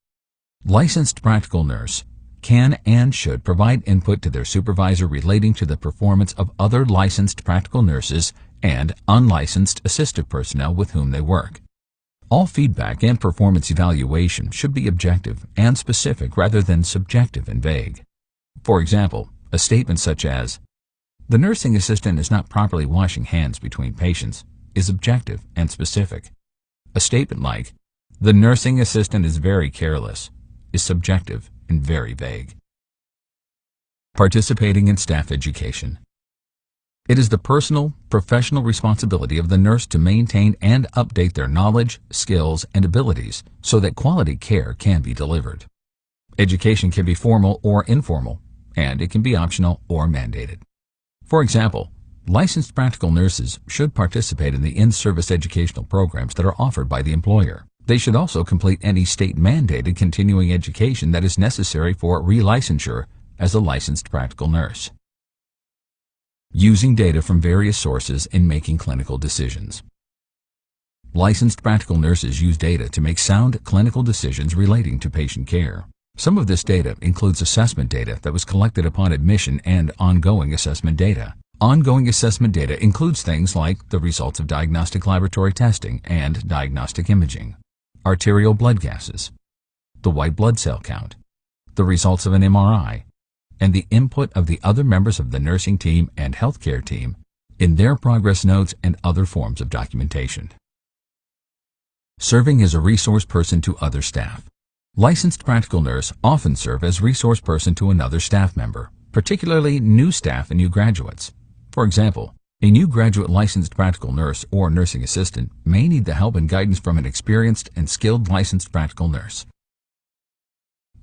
Licensed practical nurse can and should provide input to their supervisor relating to the performance of other licensed practical nurses and unlicensed assistive personnel with whom they work. All feedback and performance evaluation should be objective and specific rather than subjective and vague. For example, a statement such as, "The nursing assistant is not properly washing hands between patients," is objective and specific. A statement like, "The nursing assistant is very careless," is subjective and very vague. Participating in staff education. It is the personal, professional responsibility of the nurse to maintain and update their knowledge, skills, and abilities so that quality care can be delivered. Education can be formal or informal, and it can be optional or mandated. For example, licensed practical nurses should participate in the in-service educational programs that are offered by the employer. They should also complete any state-mandated continuing education that is necessary for relicensure as a licensed practical nurse. Using data from various sources in making clinical decisions. Licensed practical nurses use data to make sound clinical decisions relating to patient care. Some of this data includes assessment data that was collected upon admission and ongoing assessment data. Ongoing assessment data includes things like the results of diagnostic laboratory testing and diagnostic imaging, arterial blood gases, the white blood cell count, the results of an MRI, and the input of the other members of the nursing team and healthcare team in their progress notes and other forms of documentation. Serving as a resource person to other staff. Licensed practical nurse often serve as resource person to another staff member, particularly new staff and new graduates. For example, a new graduate licensed practical nurse or nursing assistant may need the help and guidance from an experienced and skilled licensed practical nurse.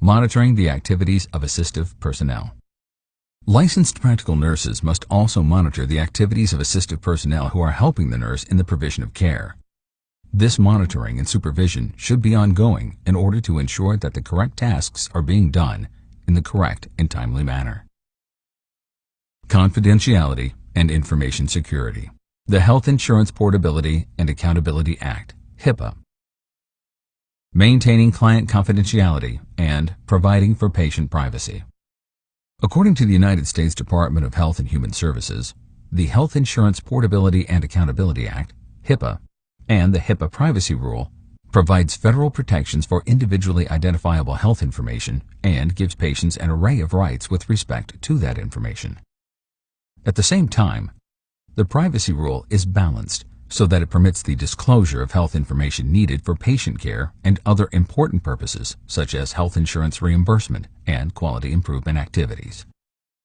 Monitoring the activities of assistive personnel. Licensed practical nurses must also monitor the activities of assistive personnel who are helping the nurse in the provision of care. This monitoring and supervision should be ongoing in order to ensure that the correct tasks are being done in the correct and timely manner. Confidentiality and information security. The Health Insurance Portability and Accountability Act, HIPAA, maintaining client confidentiality, and providing for patient privacy. According to the United States Department of Health and Human Services, the Health Insurance Portability and Accountability Act, HIPAA, and the HIPAA Privacy Rule provides federal protections for individually identifiable health information and gives patients an array of rights with respect to that information. At the same time, the privacy rule is balanced so that it permits the disclosure of health information needed for patient care and other important purposes such as health insurance reimbursement and quality improvement activities.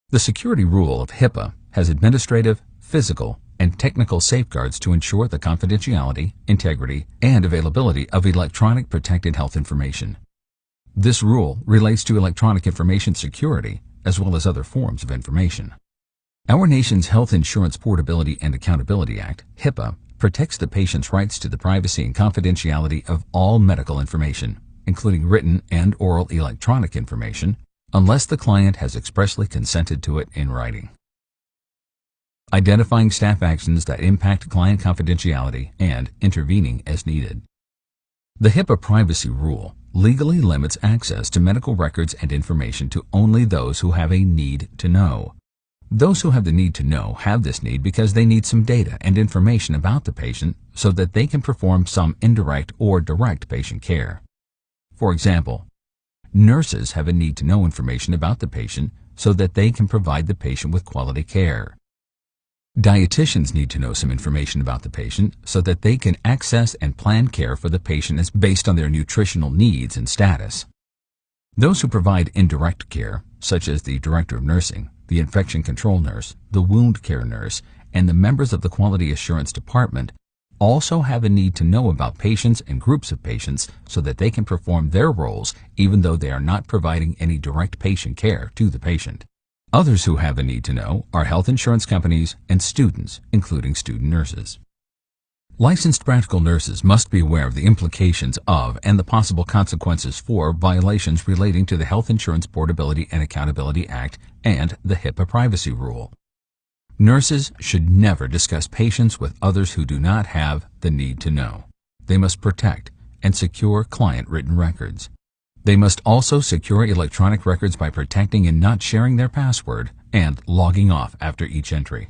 The security rule of HIPAA has administrative, physical, and technical safeguards to ensure the confidentiality, integrity, and availability of electronic protected health information. This rule relates to electronic information security as well as other forms of information. Our nation's Health Insurance Portability and Accountability Act, HIPAA, protects the patient's rights to the privacy and confidentiality of all medical information, including written and oral electronic information, unless the client has expressly consented to it in writing. Identifying staff actions that impact client confidentiality and intervening as needed. The HIPAA privacy rule legally limits access to medical records and information to only those who have a need to know. Those who have the need to know have this need because they need some data and information about the patient so that they can perform some indirect or direct patient care. For example, nurses have a need to know information about the patient so that they can provide the patient with quality care. Dietitians need to know some information about the patient so that they can access and plan care for the patient as based on their nutritional needs and status. Those who provide indirect care, such as the director of nursing, the infection control nurse, the wound care nurse, and the members of the quality assurance department, also have a need to know about patients and groups of patients so that they can perform their roles even though they are not providing any direct patient care to the patient. Others who have a need to know are health insurance companies and students, including student nurses. Licensed practical nurses must be aware of the implications of and the possible consequences for violations relating to the Health Insurance Portability and Accountability Act and the HIPAA privacy rule. Nurses should never discuss patients with others who do not have the need to know. They must protect and secure client written records. They must also secure electronic records by protecting and not sharing their password and logging off after each entry.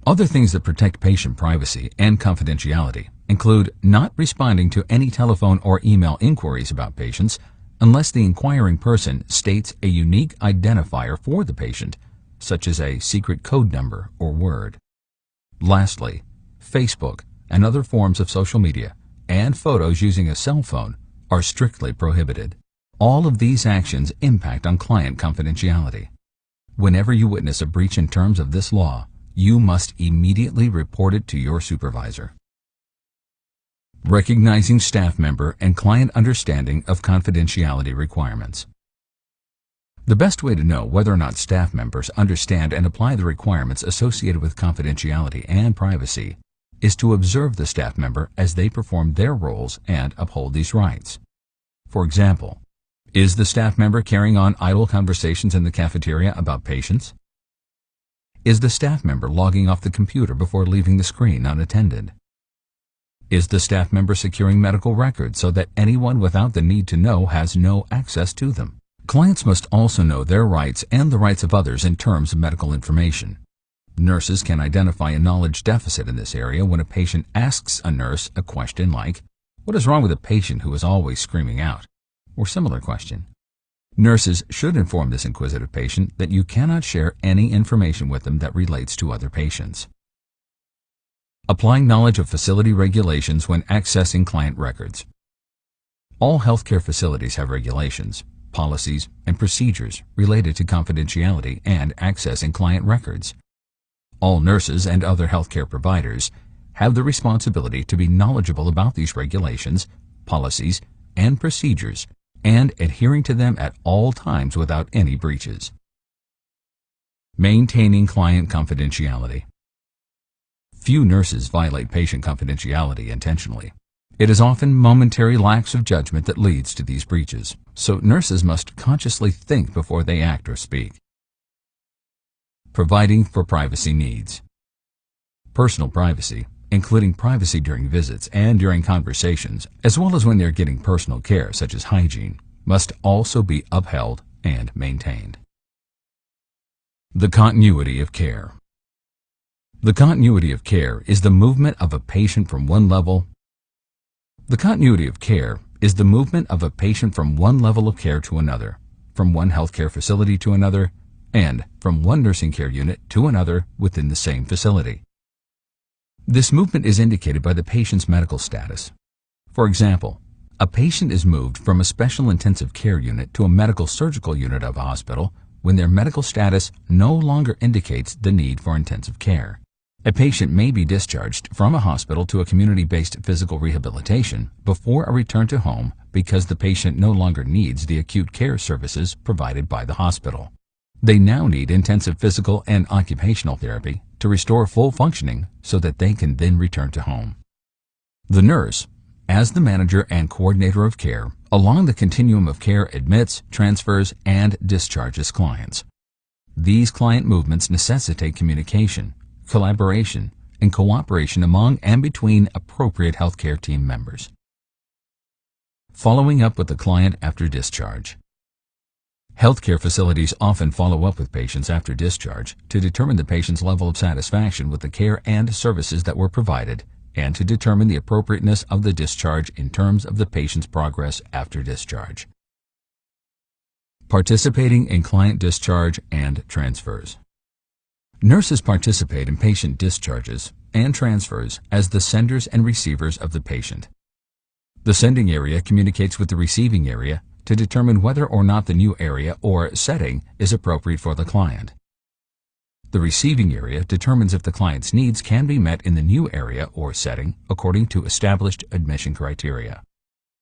Other things that protect patient privacy and confidentiality include not responding to any telephone or email inquiries about patients unless the inquiring person states a unique identifier for the patient, such as a secret code number or word. Lastly, Facebook and other forms of social media and photos using a cell phone are strictly prohibited. All of these actions impact on client confidentiality. Whenever you witness a breach in terms of this law, you must immediately report it to your supervisor. Recognizing staff member and client understanding of confidentiality requirements. The best way to know whether or not staff members understand and apply the requirements associated with confidentiality and privacy is to observe the staff member as they perform their roles and uphold these rights. For example, is the staff member carrying on idle conversations in the cafeteria about patients? Is the staff member logging off the computer before leaving the screen unattended? Is the staff member securing medical records so that anyone without the need to know has no access to them? Clients must also know their rights and the rights of others in terms of medical information. Nurses can identify a knowledge deficit in this area when a patient asks a nurse a question like, "What is wrong with a patient who is always screaming out?" or similar question. Nurses should inform this inquisitive patient that you cannot share any information with them that relates to other patients. Applying knowledge of facility regulations when accessing client records. All healthcare facilities have regulations, policies, and procedures related to confidentiality and accessing client records. All nurses and other healthcare providers have the responsibility to be knowledgeable about these regulations, policies, and procedures and adhering to them at all times without any breaches. Maintaining client confidentiality. Few nurses violate patient confidentiality intentionally. It is often momentary lapse of judgment that leads to these breaches, so nurses must consciously think before they act or speak. Providing for privacy needs. Personal privacy, including privacy during visits and during conversations, as well as when they're getting personal care such as hygiene, must also be upheld and maintained. The continuity of care. The continuity of care is the movement of a patient from one level. The continuity of care is the movement of a patient from one level of care to another, from one healthcare facility to another, and from one nursing care unit to another within the same facility. This movement is indicated by the patient's medical status. For example, a patient is moved from a special intensive care unit to a medical surgical unit of a hospital when their medical status no longer indicates the need for intensive care. A patient may be discharged from a hospital to a community-based physical rehabilitation before a return to home because the patient no longer needs the acute care services provided by the hospital. They now need intensive physical and occupational therapy to restore full functioning so that they can then return to home. The nurse, as the manager and coordinator of care, along the continuum of care admits, transfers, and discharges clients. These client movements necessitate communication, collaboration, and cooperation among and between appropriate healthcare team members. Following up with the client after discharge. Healthcare facilities often follow up with patients after discharge to determine the patient's level of satisfaction with the care and services that were provided and to determine the appropriateness of the discharge in terms of the patient's progress after discharge. Participating in client discharge and transfers. Nurses participate in patient discharges and transfers as the senders and receivers of the patient. The sending area communicates with the receiving area to determine whether or not the new area or setting is appropriate for the client. The receiving area determines if the client's needs can be met in the new area or setting according to established admission criteria.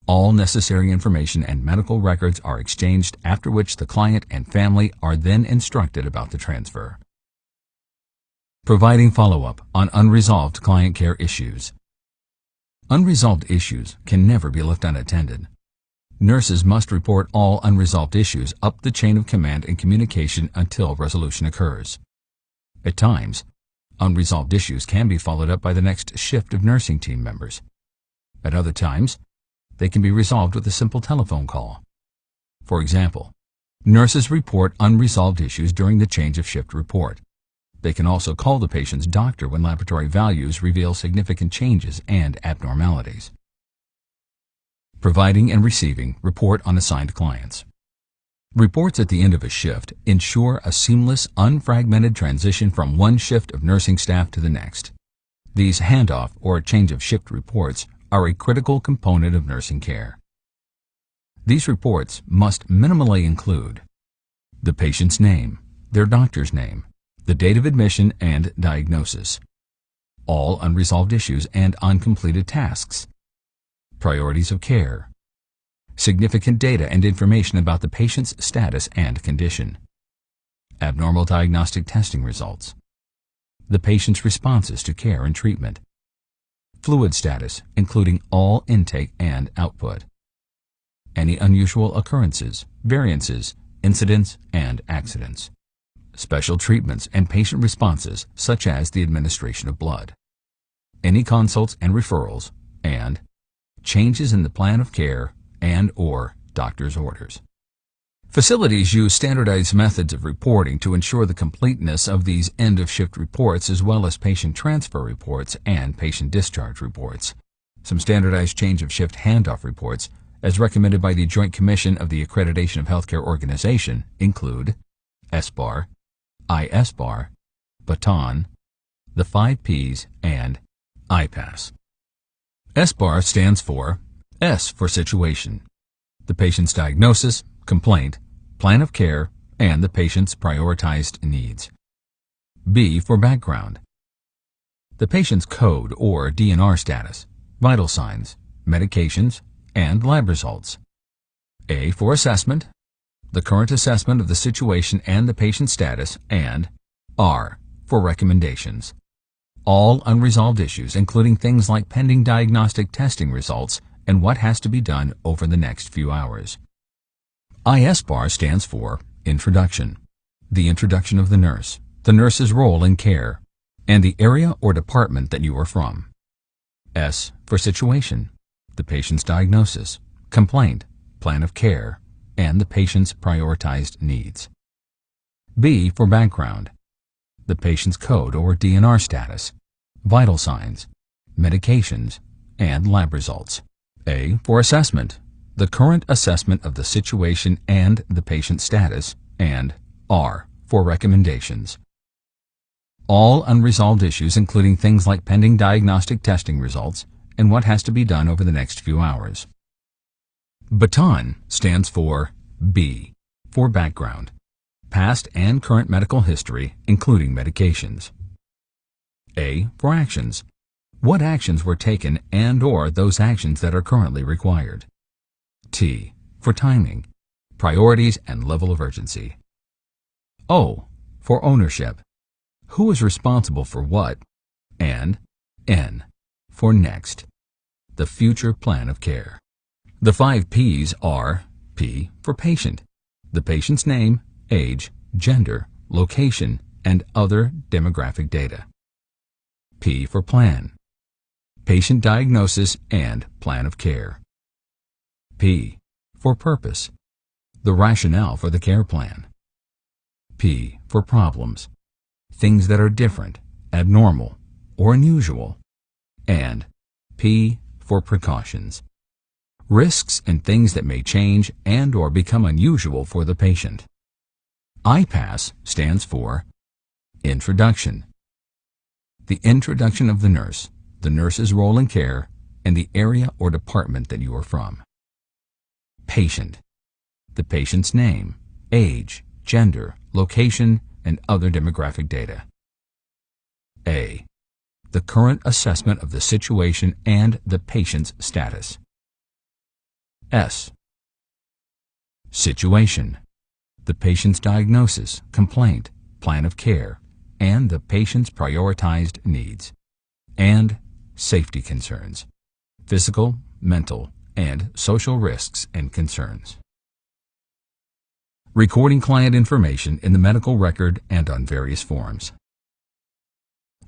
All necessary information and medical records are exchanged, after which the client and family are then instructed about the transfer. Providing follow-up on unresolved client care issues. Unresolved issues can never be left unattended. Nurses must report all unresolved issues up the chain of command and communication until resolution occurs. At times, unresolved issues can be followed up by the next shift of nursing team members. At other times, they can be resolved with a simple telephone call. For example, nurses report unresolved issues during the change of shift report. They can also call the patient's doctor when laboratory values reveal significant changes and abnormalities. Providing and receiving report on assigned clients. Reports at the end of a shift ensure a seamless, unfragmented transition from one shift of nursing staff to the next. These handoff or change of shift reports are a critical component of nursing care. These reports must minimally include the patient's name, their doctor's name, the date of admission and diagnosis, all unresolved issues and uncompleted tasks, priorities of care, significant data and information about the patient's status and condition, abnormal diagnostic testing results, the patient's responses to care and treatment, fluid status, including all intake and output, any unusual occurrences, variances, incidents, and accidents, special treatments and patient responses such as the administration of blood, any consults and referrals, and changes in the plan of care and/or doctor's orders. Facilities use standardized methods of reporting to ensure the completeness of these end-of-shift reports as well as patient transfer reports and patient discharge reports. Some standardized change-of-shift handoff reports, as recommended by the Joint Commission of the Accreditation of Healthcare Organization, include SBAR, ISBAR, Baton, the 5 Ps, and IPASS. SBAR stands for S for situation, the patient's diagnosis, complaint, plan of care, and the patient's prioritized needs. B for background, the patient's code or DNR status, vital signs, medications, and lab results. A for assessment, the current assessment of the situation and the patient's status, and R for recommendations. All unresolved issues, including things like pending diagnostic testing results and what has to be done over the next few hours. ISBAR stands for Introduction, the introduction of the nurse's role in care, and the area or department that you are from. S for situation, the patient's diagnosis, complaint, plan of care, and the patient's prioritized needs. B for background, the patient's code or DNR status, vital signs, medications, and lab results. A for assessment, the current assessment of the situation and the patient's status, and R for recommendations. All unresolved issues, including things like pending diagnostic testing results and what has to be done over the next few hours. Baton stands for B for background, past and current medical history, including medications. A for actions, what actions were taken and/or those actions that are currently required. T for timing, priorities and level of urgency. O for ownership, who is responsible for what, and N for next, the future plan of care. The 5 P's are P for patient, the patient's name, age, gender, location, and other demographic data. P for plan, patient diagnosis and plan of care. P for purpose, the rationale for the care plan. P for problems, things that are different, abnormal, or unusual. And P for precautions, risks and things that may change and/or become unusual for the patient. IPASS stands for Introduction, the introduction of the nurse's role in care, and the area or department that you are from. Patient, the patient's name, age, gender, location, and other demographic data. A, the current assessment of the situation and the patient's status. S, situation, the patient's diagnosis, complaint, plan of care, and the patient's prioritized needs. And safety concerns, physical, mental, and social risks and concerns. Recording client information in the medical record and on various forms.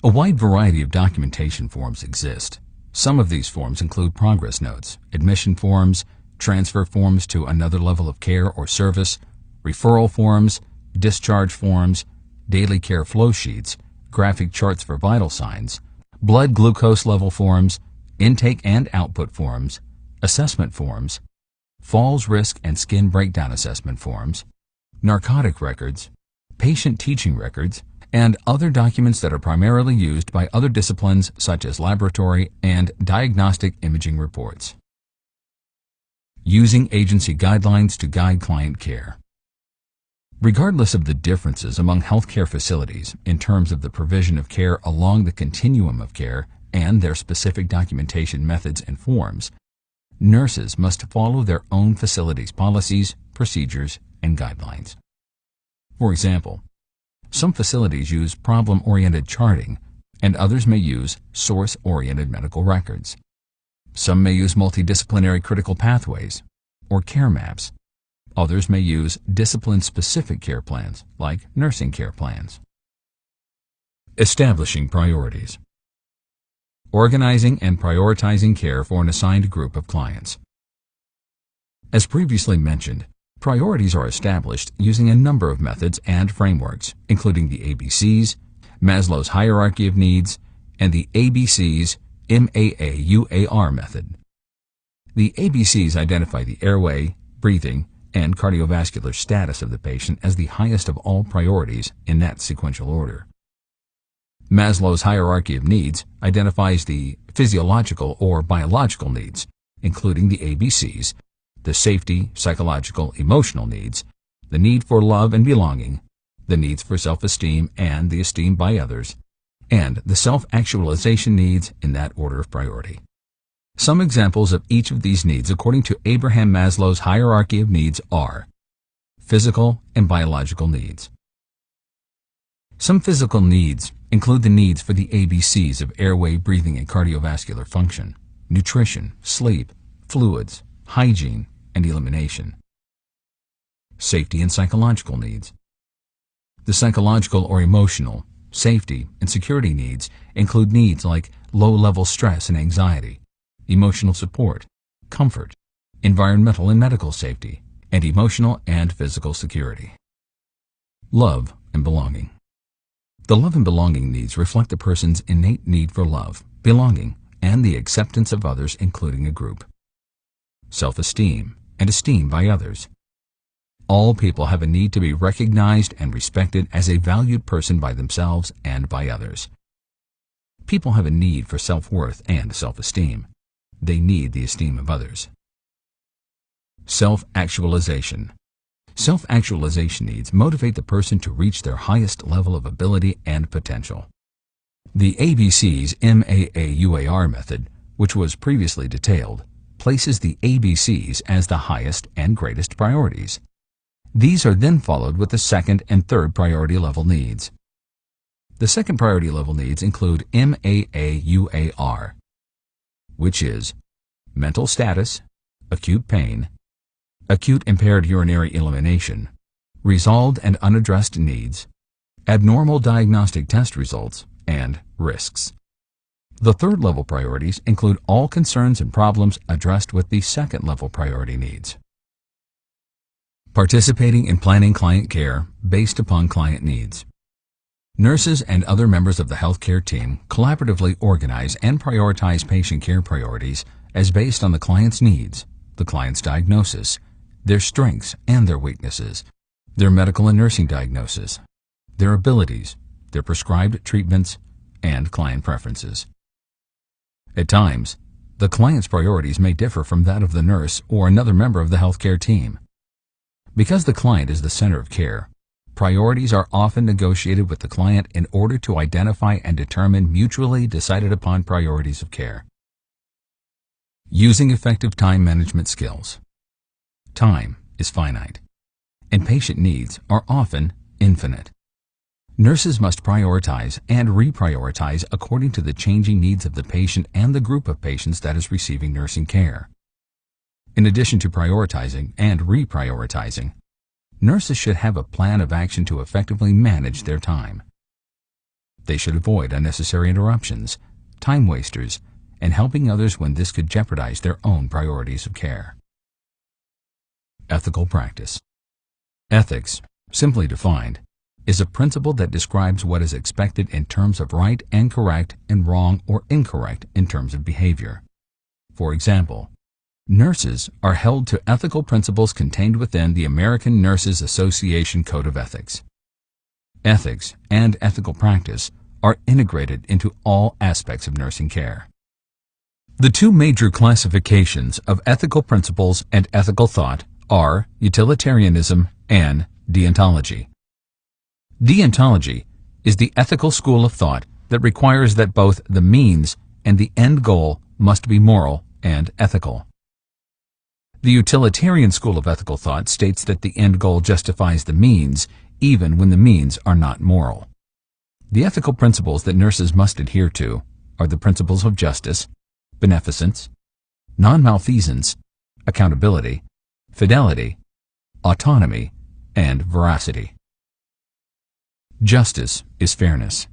A wide variety of documentation forms exist. Some of these forms include progress notes, admission forms, transfer forms to another level of care or service, referral forms, discharge forms, daily care flow sheets, graphic charts for vital signs, blood glucose level forms, intake and output forms, assessment forms, falls risk and skin breakdown assessment forms, narcotic records, patient teaching records, and other documents that are primarily used by other disciplines such as laboratory and diagnostic imaging reports. Using agency guidelines to guide client care. Regardless of the differences among healthcare facilities in terms of the provision of care along the continuum of care and their specific documentation methods and forms, nurses must follow their own facility's policies, procedures, and guidelines. For example, some facilities use problem-oriented charting, and others may use source-oriented medical records. Some may use multidisciplinary critical pathways, or care maps. Others may use discipline-specific care plans, like nursing care plans. Establishing priorities. Organizing and prioritizing care for an assigned group of clients. As previously mentioned, priorities are established using a number of methods and frameworks, including the ABCs, Maslow's hierarchy of needs, and the ABCs MAA-UAR method. The ABCs identify the airway, breathing, and cardiovascular status of the patient as the highest of all priorities in that sequential order. Maslow's hierarchy of needs identifies the physiological or biological needs, including the ABCs, the safety, psychological, emotional needs, the need for love and belonging, the needs for self-esteem and the esteem by others, and the self-actualization needs in that order of priority. Some examples of each of these needs according to Abraham Maslow's hierarchy of needs are physical and biological needs. Some physical needs include the needs for the ABCs of airway, breathing, and cardiovascular function, nutrition, sleep, fluids, hygiene, and elimination. Safety and psychological needs. The psychological or emotional, safety, and security needs include needs like low-level stress and anxiety, emotional support, comfort, environmental and medical safety, and emotional and physical security. Love and belonging. The love and belonging needs reflect a person's innate need for love, belonging, and the acceptance of others, including a group. Self-esteem and esteem by others. All people have a need to be recognized and respected as a valued person by themselves and by others. People have a need for self-worth and self-esteem. They need the esteem of others. Self-actualization. Self-actualization needs motivate the person to reach their highest level of ability and potential. The ABC's MAAUAR method, which was previously detailed, places the ABCs as the highest and greatest priorities. These are then followed with the second and third priority level needs. The second priority level needs include MAAUAR, which is mental status, acute pain, acute impaired urinary elimination, resolved and unaddressed needs, abnormal diagnostic test results, and risks. The third level priorities include all concerns and problems addressed with the second level priority needs. Participating in planning client care based upon client needs. Nurses and other members of the healthcare team collaboratively organize and prioritize patient care priorities as based on the client's needs, the client's diagnosis, their strengths and their weaknesses, their medical and nursing diagnosis, their abilities, their prescribed treatments, and client preferences. At times, the client's priorities may differ from that of the nurse or another member of the healthcare team. Because the client is the center of care, priorities are often negotiated with the client in order to identify and determine mutually decided upon priorities of care. Using effective time management skills. Time is finite, and patient needs are often infinite. Nurses must prioritize and reprioritize according to the changing needs of the patient and the group of patients that is receiving nursing care. In addition to prioritizing and reprioritizing, nurses should have a plan of action to effectively manage their time. They should avoid unnecessary interruptions, time wasters, and helping others when this could jeopardize their own priorities of care. Ethical practice. Ethics, simply defined, is a principle that describes what is expected in terms of right and correct and wrong or incorrect in terms of behavior. For example, nurses are held to ethical principles contained within the American Nurses Association Code of Ethics. Ethics and ethical practice are integrated into all aspects of nursing care. The two major classifications of ethical principles and ethical thought are utilitarianism and deontology. Deontology is the ethical school of thought that requires that both the means and the end goal must be moral and ethical. The utilitarian school of ethical thought states that the end goal justifies the means even when the means are not moral. The ethical principles that nurses must adhere to are the principles of justice, beneficence, non-malfeasance, accountability, fidelity, autonomy, and veracity. Justice is fairness.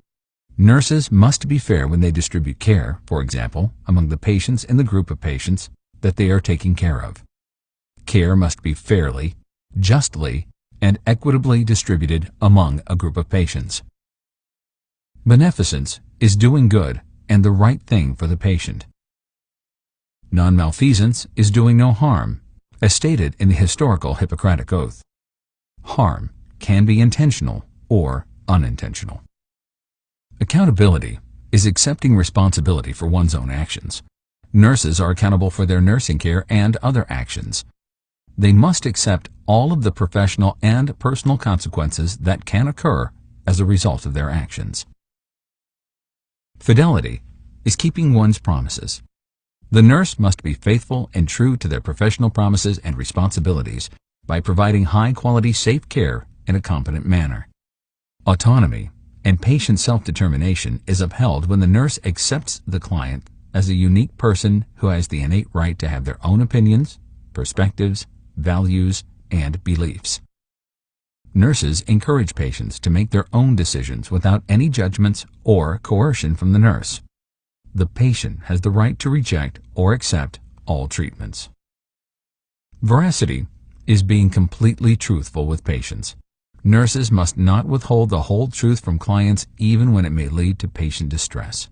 Nurses must be fair when they distribute care, for example, among the patients in the group of patients that they are taking care of. Care must be fairly, justly, and equitably distributed among a group of patients. Beneficence is doing good and the right thing for the patient. Non-malfeasance is doing no harm, as stated in the historical Hippocratic Oath. Harm can be intentional or unintentional. Accountability is accepting responsibility for one's own actions. Nurses are accountable for their nursing care and other actions. They must accept all of the professional and personal consequences that can occur as a result of their actions. Fidelity is keeping one's promises. The nurse must be faithful and true to their professional promises and responsibilities by providing high-quality, safe care in a competent manner. Autonomy and patient self-determination is upheld when the nurse accepts the client as a unique person who has the innate right to have their own opinions, perspectives, values, and beliefs. Nurses encourage patients to make their own decisions without any judgments or coercion from the nurse. The patient has the right to reject or accept all treatments. Veracity is being completely truthful with patients. Nurses must not withhold the whole truth from clients even when it may lead to patient distress.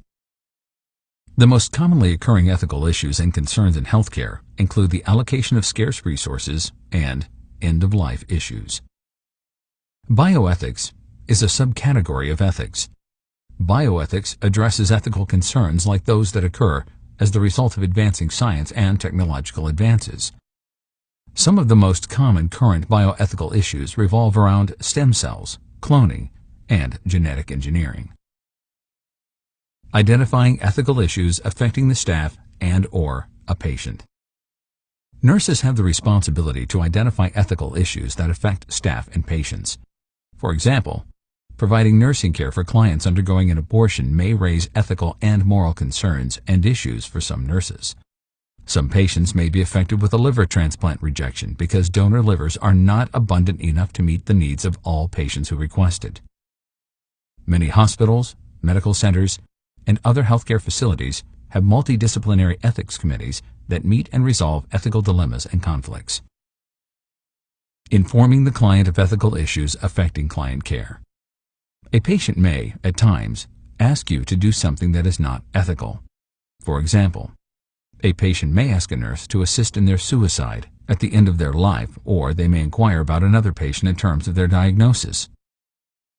The most commonly occurring ethical issues and concerns in healthcare include the allocation of scarce resources and end-of-life issues. Bioethics is a subcategory of ethics. Bioethics addresses ethical concerns like those that occur as the result of advancing science and technological advances. Some of the most common current bioethical issues revolve around stem cells, cloning, and genetic engineering. Identifying ethical issues affecting the staff and/or a patient. Nurses have the responsibility to identify ethical issues that affect staff and patients. For example, providing nursing care for clients undergoing an abortion may raise ethical and moral concerns and issues for some nurses. Some patients may be affected with a liver transplant rejection because donor livers are not abundant enough to meet the needs of all patients who request it. Many hospitals, medical centers, and other healthcare facilities have multidisciplinary ethics committees that meet and resolve ethical dilemmas and conflicts. Informing the client of ethical issues affecting client care. A patient may, at times, ask you to do something that is not ethical. For example, a patient may ask a nurse to assist in their suicide at the end of their life, or they may inquire about another patient in terms of their diagnosis.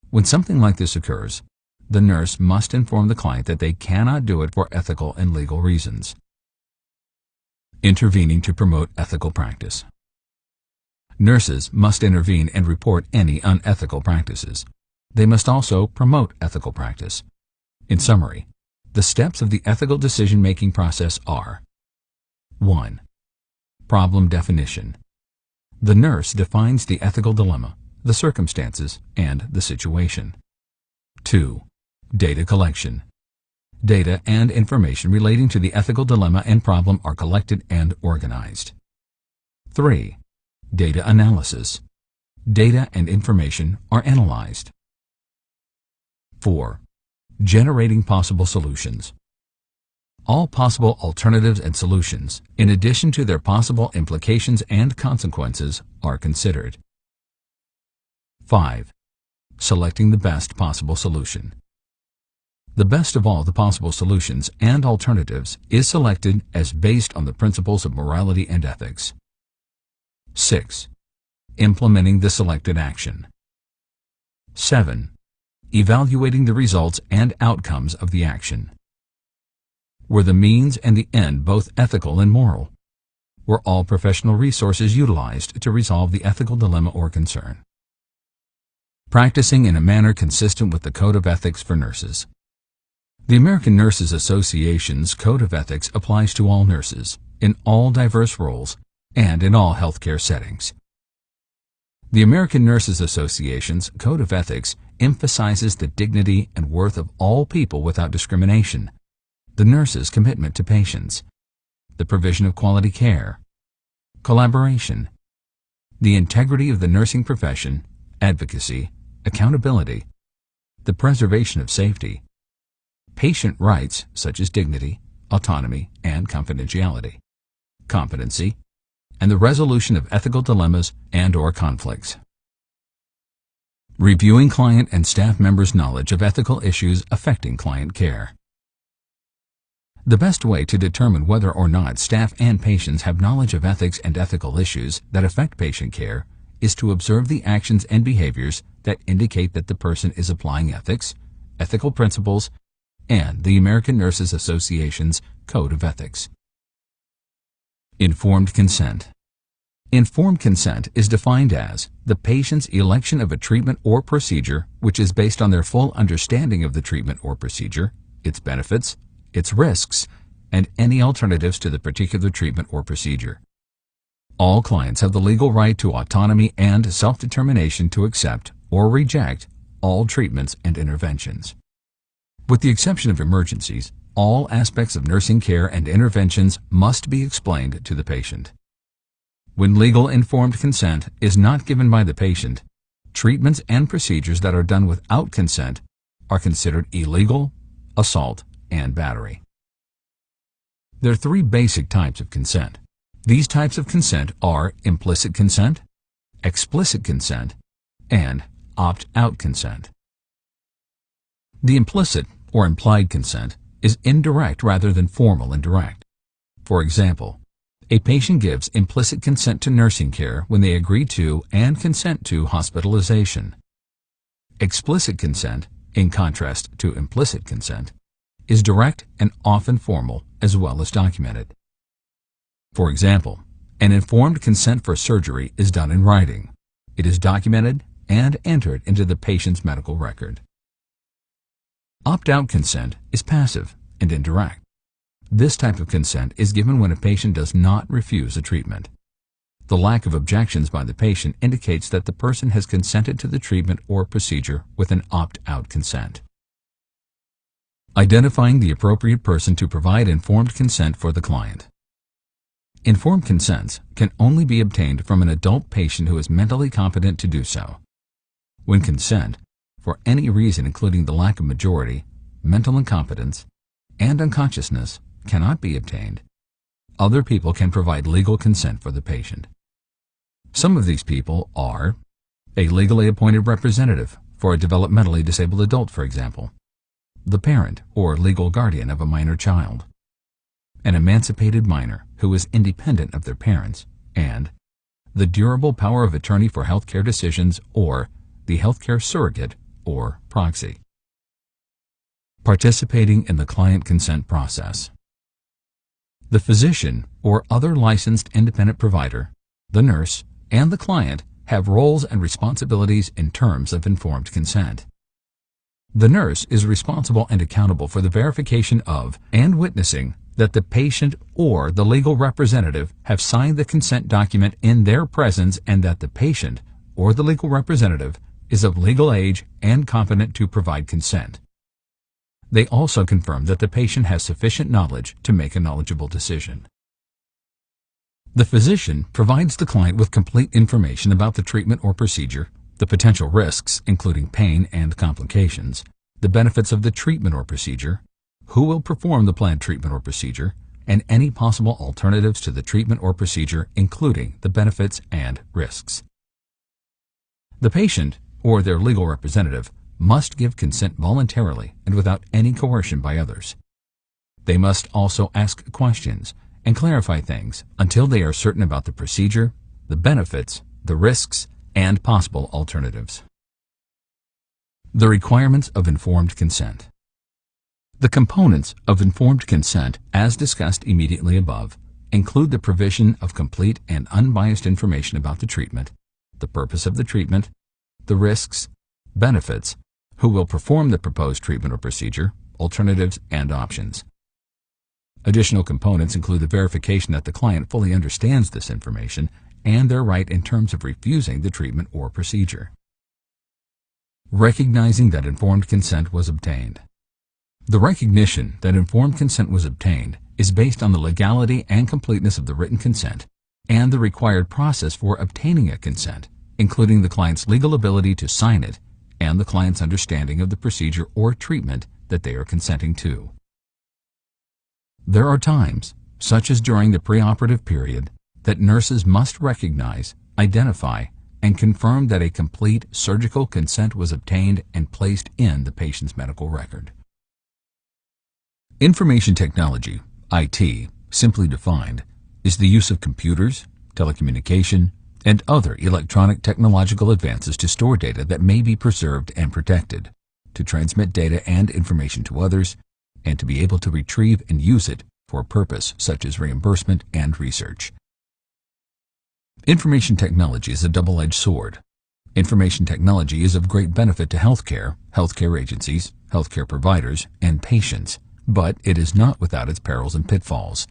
When something like this occurs, the nurse must inform the client that they cannot do it for ethical and legal reasons. Intervening to promote ethical practice. Nurses must intervene and report any unethical practices. They must also promote ethical practice. In summary, the steps of the ethical decision-making process are: 1. Problem definition. The nurse defines the ethical dilemma, the circumstances, and the situation. 2. Data collection. Data and information relating to the ethical dilemma and problem are collected and organized. 3. Data analysis. Data and information are analyzed. 4. Generating possible solutions. All possible alternatives and solutions, in addition to their possible implications and consequences, are considered. 5. Selecting the best possible solution. The best of all the possible solutions and alternatives is selected as based on the principles of morality and ethics. 6. Implementing the selected action. 7. Evaluating the results and outcomes of the action. Were the means and the end both ethical and moral? Were all professional resources utilized to resolve the ethical dilemma or concern? Practicing in a manner consistent with the Code of Ethics for Nurses. The American Nurses Association's Code of Ethics applies to all nurses, in all diverse roles, and in all healthcare settings. The American Nurses Association's Code of Ethics emphasizes the dignity and worth of all people without discrimination, the nurse's commitment to patients, the provision of quality care, collaboration, the integrity of the nursing profession, advocacy, accountability, the preservation of safety, patient rights such as dignity, autonomy, and confidentiality, competency, and the resolution of ethical dilemmas and/or conflicts. Reviewing client and staff members' knowledge of ethical issues affecting client care. The best way to determine whether or not staff and patients have knowledge of ethics and ethical issues that affect patient care is to observe the actions and behaviors that indicate that the person is applying ethics, ethical principles, and the American Nurses Association's Code of Ethics. Informed consent. Informed consent is defined as the patient's election of a treatment or procedure which is based on their full understanding of the treatment or procedure, its benefits, its risks, and any alternatives to the particular treatment or procedure. All clients have the legal right to autonomy and self-determination to accept or reject all treatments and interventions. With the exception of emergencies, all aspects of nursing care and interventions must be explained to the patient. When legal informed consent is not given by the patient, treatments and procedures that are done without consent are considered illegal, assault, and battery. There are three basic types of consent. These types of consent are implicit consent, explicit consent, and opt-out consent. The implicit or implied consent is indirect rather than formal and direct. For example, a patient gives implicit consent to nursing care when they agree to and consent to hospitalization. Explicit consent, in contrast to implicit consent, is direct and often formal as well as documented. For example, an informed consent for surgery is done in writing. It is documented and entered into the patient's medical record. Opt-out consent is passive and indirect. This type of consent is given when a patient does not refuse a treatment. The lack of objections by the patient indicates that the person has consented to the treatment or procedure with an opt-out consent. Identifying the appropriate person to provide informed consent for the client. Informed consents can only be obtained from an adult patient who is mentally competent to do so. When consent, for any reason including the lack of majority, mental incompetence, and unconsciousness, cannot be obtained, other people can provide legal consent for the patient. Some of these people are a legally appointed representative for a developmentally disabled adult, for example, the parent or legal guardian of a minor child, an emancipated minor who is independent of their parents, and the durable power of attorney for healthcare decisions or the healthcare surrogate or proxy. Participating in the client consent process. The physician or other licensed independent provider, the nurse, and the client have roles and responsibilities in terms of informed consent. The nurse is responsible and accountable for the verification of and witnessing that the patient or the legal representative have signed the consent document in their presence and that the patient or the legal representative is of legal age and competent to provide consent. They also confirm that the patient has sufficient knowledge to make a knowledgeable decision. The physician provides the client with complete information about the treatment or procedure, the potential risks, including pain and complications, the benefits of the treatment or procedure, who will perform the planned treatment or procedure, and any possible alternatives to the treatment or procedure, including the benefits and risks. The patient or their legal representative must give consent voluntarily and without any coercion by others. They must also ask questions and clarify things until they are certain about the procedure, the benefits, the risks, and possible alternatives. The requirements of informed consent. The components of informed consent, as discussed immediately above, include the provision of complete and unbiased information about the treatment, the purpose of the treatment, the risks, benefits, who will perform the proposed treatment or procedure, alternatives, and options. Additional components include the verification that the client fully understands this information and their right in terms of refusing the treatment or procedure. Recognizing that informed consent was obtained. The recognition that informed consent was obtained is based on the legality and completeness of the written consent and the required process for obtaining a consent, including the client's legal ability to sign it and the client's understanding of the procedure or treatment that they are consenting to. There are times, such as during the preoperative period, that nurses must recognize, identify, and confirm that a complete surgical consent was obtained and placed in the patient's medical record. Information technology, IT, simply defined, is the use of computers, telecommunication, and other electronic technological advances to store data that may be preserved and protected, to transmit data and information to others, and to be able to retrieve and use it for a purpose such as reimbursement and research. Information technology is a double-edged sword. Information technology is of great benefit to healthcare, healthcare agencies, healthcare providers, and patients, but it is not without its perils and pitfalls.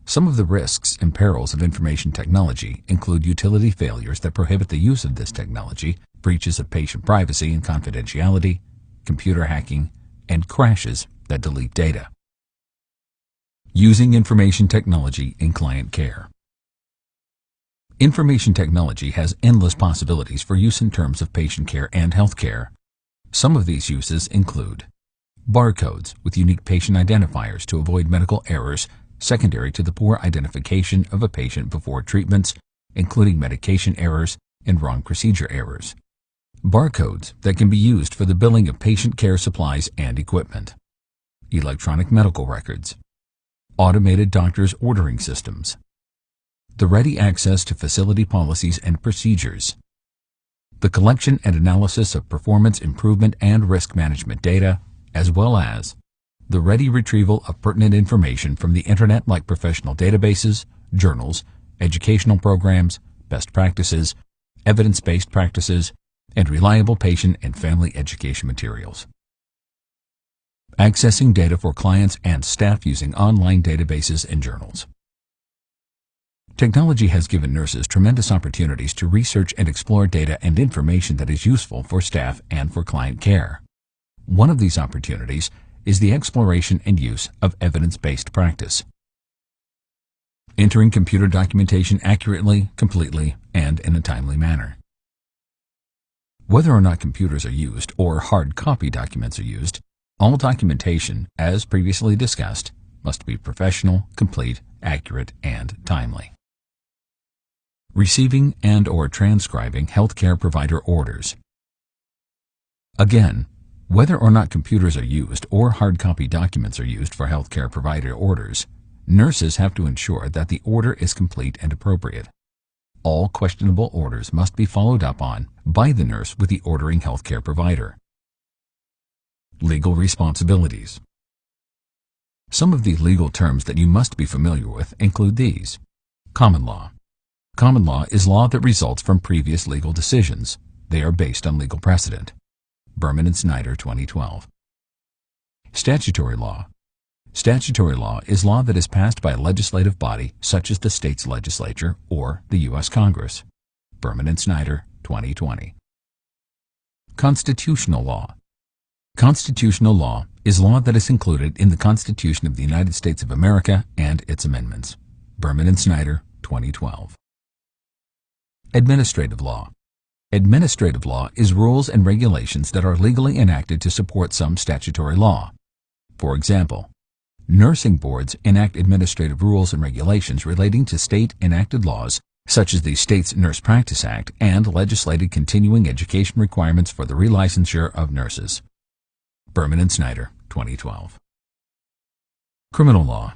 Some of the risks and perils of information technology include utility failures that prohibit the use of this technology, breaches of patient privacy and confidentiality, computer hacking, and crashes that delete data. Using information technology in client care. Information technology has endless possibilities for use in terms of patient care and healthcare. Some of these uses include barcodes with unique patient identifiers to avoid medical errors secondary to the poor identification of a patient before treatments, including medication errors and wrong procedure errors. Barcodes that can be used for the billing of patient care supplies and equipment. Electronic medical records. Automated doctors' ordering systems. The ready access to facility policies and procedures. The collection and analysis of performance improvement and risk management data, as well as the ready retrieval of pertinent information from the Internet like professional databases, journals, educational programs, best practices, evidence-based practices, and reliable patient and family education materials. Accessing data for clients and staff using online databases and journals. Technology has given nurses tremendous opportunities to research and explore data and information that is useful for staff and for client care. One of these opportunities is the exploration and use of evidence-based practice. Entering computer documentation accurately, completely, and in a timely manner. Whether or not computers are used or hard copy documents are used, all documentation, as previously discussed, must be professional, complete, accurate, and timely. Receiving and/or transcribing healthcare provider orders. Again, whether or not computers are used or hard copy documents are used for healthcare provider orders, nurses have to ensure that the order is complete and appropriate. All questionable orders must be followed up on by the nurse with the ordering healthcare provider. Legal responsibilities. Some of the legal terms that you must be familiar with include these. Common law. Common law is law that results from previous legal decisions. They are based on legal precedent. Berman and Snyder, 2012. Statutory law. Statutory law is law that is passed by a legislative body such as the state's legislature or the U.S. Congress. Berman and Snyder, 2020. Constitutional law. Constitutional law is law that is included in the Constitution of the United States of America and its amendments. Berman and Snyder, 2012. Administrative law. Administrative law is rules and regulations that are legally enacted to support some statutory law. For example, nursing boards enact administrative rules and regulations relating to state-enacted laws such as the State's Nurse Practice Act and legislated continuing education requirements for the relicensure of nurses. Berman and Snyder, 2012. Criminal law.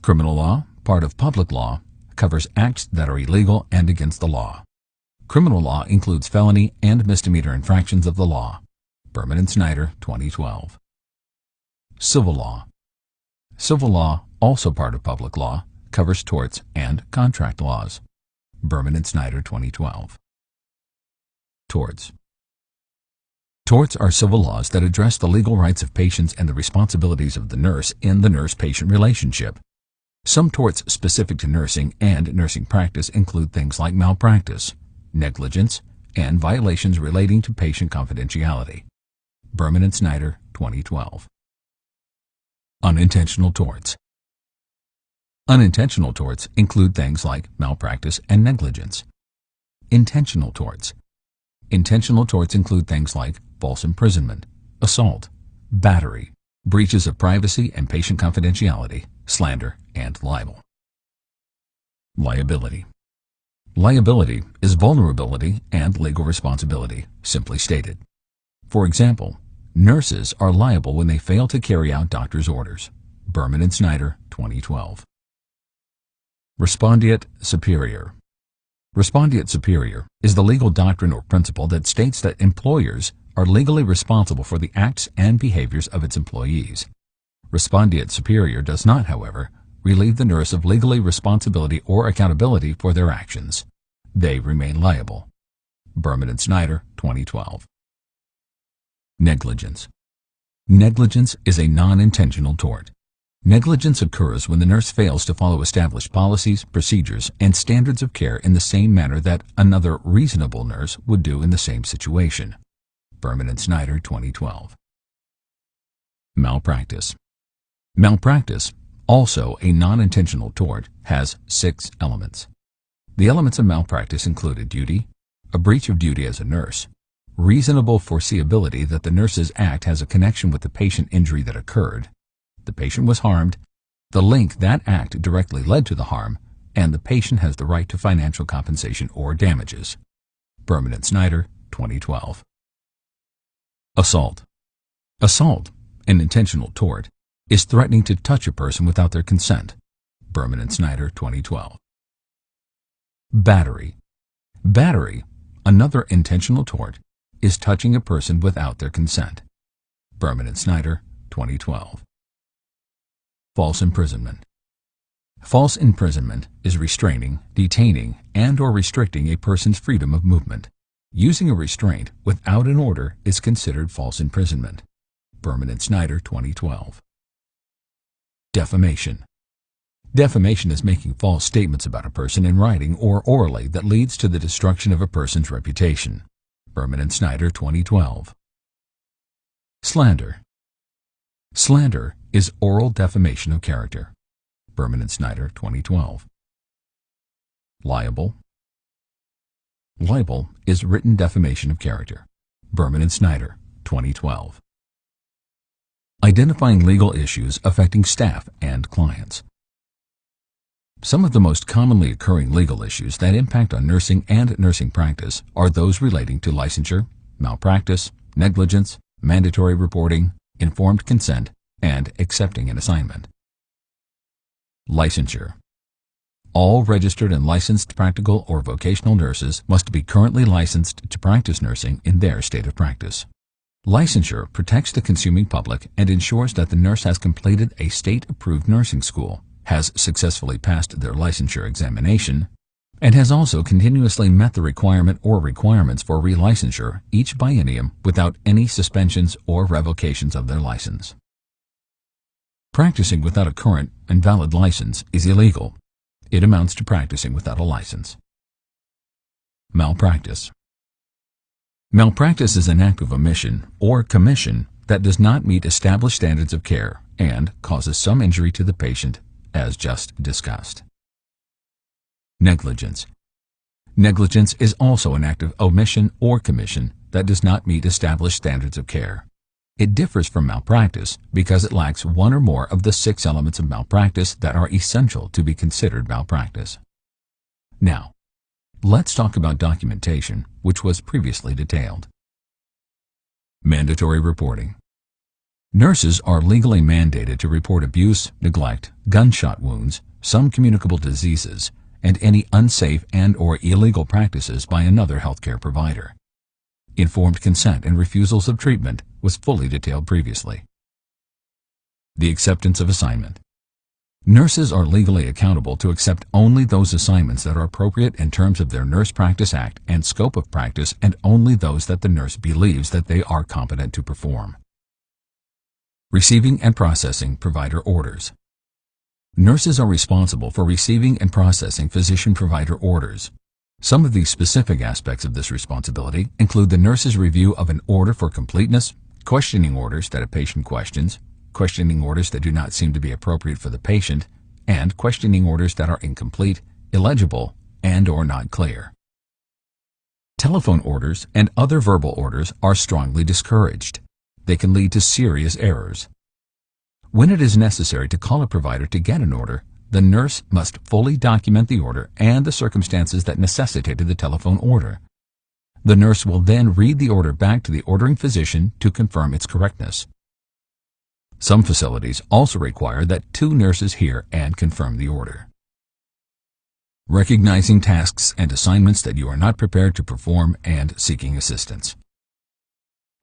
Criminal law, part of public law, covers acts that are illegal and against the law. Criminal law includes felony and misdemeanor infractions of the law. Berman and Snyder, 2012. Civil law. Civil law, also part of public law, covers torts and contract laws. Berman and Snyder, 2012. Torts. Torts are civil laws that address the legal rights of patients and the responsibilities of the nurse in the nurse-patient relationship. Some torts specific to nursing and nursing practice include things like malpractice, negligence, and violations relating to patient confidentiality. Berman and Snyder, 2012. Unintentional torts. Unintentional torts include things like malpractice and negligence. Intentional torts. Intentional torts include things like false imprisonment, assault, battery, breaches of privacy and patient confidentiality, slander, and libel. Liability. Liability is vulnerability and legal responsibility, simply stated. For example, nurses are liable when they fail to carry out doctor's orders. Berman and Snyder, 2012. Respondeat superior. Respondeat superior is the legal doctrine or principle that states that employers are legally responsible for the acts and behaviors of its employees. Respondeat superior does not, however, relieve the nurse of legally responsibility or accountability for their actions. They remain liable. Berman and Snyder, 2012. Negligence. Negligence is a non-intentional tort. Negligence occurs when the nurse fails to follow established policies, procedures, and standards of care in the same manner that another reasonable nurse would do in the same situation. Berman and Snyder, 2012. Malpractice. Malpractice, also a non-intentional tort, has 6 elements. The elements of malpractice included duty, a breach of duty as a nurse, reasonable foreseeability that the nurse's act has a connection with the patient injury that occurred, the patient was harmed, the link that act directly led to the harm, and the patient has the right to financial compensation or damages. Berman and Snyder, 2012. Assault. Assault, an intentional tort, is threatening to touch a person without their consent. Berman and Snyder, 2012. Battery. Battery, another intentional tort, is touching a person without their consent. Berman and Snyder, 2012. False imprisonment. False imprisonment is restraining, detaining, and/or restricting a person's freedom of movement. Using a restraint without an order is considered false imprisonment. Berman and Snyder, 2012. Defamation. Defamation is making false statements about a person in writing or orally that leads to the destruction of a person's reputation. Berman and Snyder, 2012. Slander. Slander is oral defamation of character. Berman and Snyder, 2012. Libel. Libel is written defamation of character. Berman and Snyder, 2012. Identifying legal issues affecting staff and clients. Some of the most commonly occurring legal issues that impact on nursing and nursing practice are those relating to licensure, malpractice, negligence, mandatory reporting, informed consent, and accepting an assignment. Licensure. All registered and licensed practical or vocational nurses must be currently licensed to practice nursing in their state of practice. Licensure protects the consuming public and ensures that the nurse has completed a state-approved nursing school, has successfully passed their licensure examination, and has also continuously met the requirement or requirements for relicensure each biennium without any suspensions or revocations of their license. Practicing without a current and valid license is illegal. It amounts to practicing without a license. Malpractice. Malpractice is an act of omission or commission that does not meet established standards of care and causes some injury to the patient, as just discussed. Negligence. Negligence is also an act of omission or commission that does not meet established standards of care. It differs from malpractice because it lacks one or more of the 6 elements of malpractice that are essential to be considered malpractice. Now, let's talk about documentation, which was previously detailed. Mandatory reporting. Nurses are legally mandated to report abuse, neglect, gunshot wounds, some communicable diseases, and any unsafe and/or illegal practices by another healthcare provider. Informed consent and refusals of treatment was fully detailed previously. The acceptance of assignment. Nurses are legally accountable to accept only those assignments that are appropriate in terms of their Nurse Practice Act and scope of practice, and only those that the nurse believes that they are competent to perform. Receiving and processing provider orders. Nurses are responsible for receiving and processing physician-provider orders. Some of the specific aspects of this responsibility include the nurse's review of an order for completeness, questioning orders that a patient questions, questioning orders that do not seem to be appropriate for the patient, and questioning orders that are incomplete, illegible, and/or not clear. Telephone orders and other verbal orders are strongly discouraged. They can lead to serious errors. When it is necessary to call a provider to get an order, the nurse must fully document the order and the circumstances that necessitated the telephone order. The nurse will then read the order back to the ordering physician to confirm its correctness. Some facilities also require that 2 nurses hear and confirm the order. Recognizing tasks and assignments that you are not prepared to perform and seeking assistance.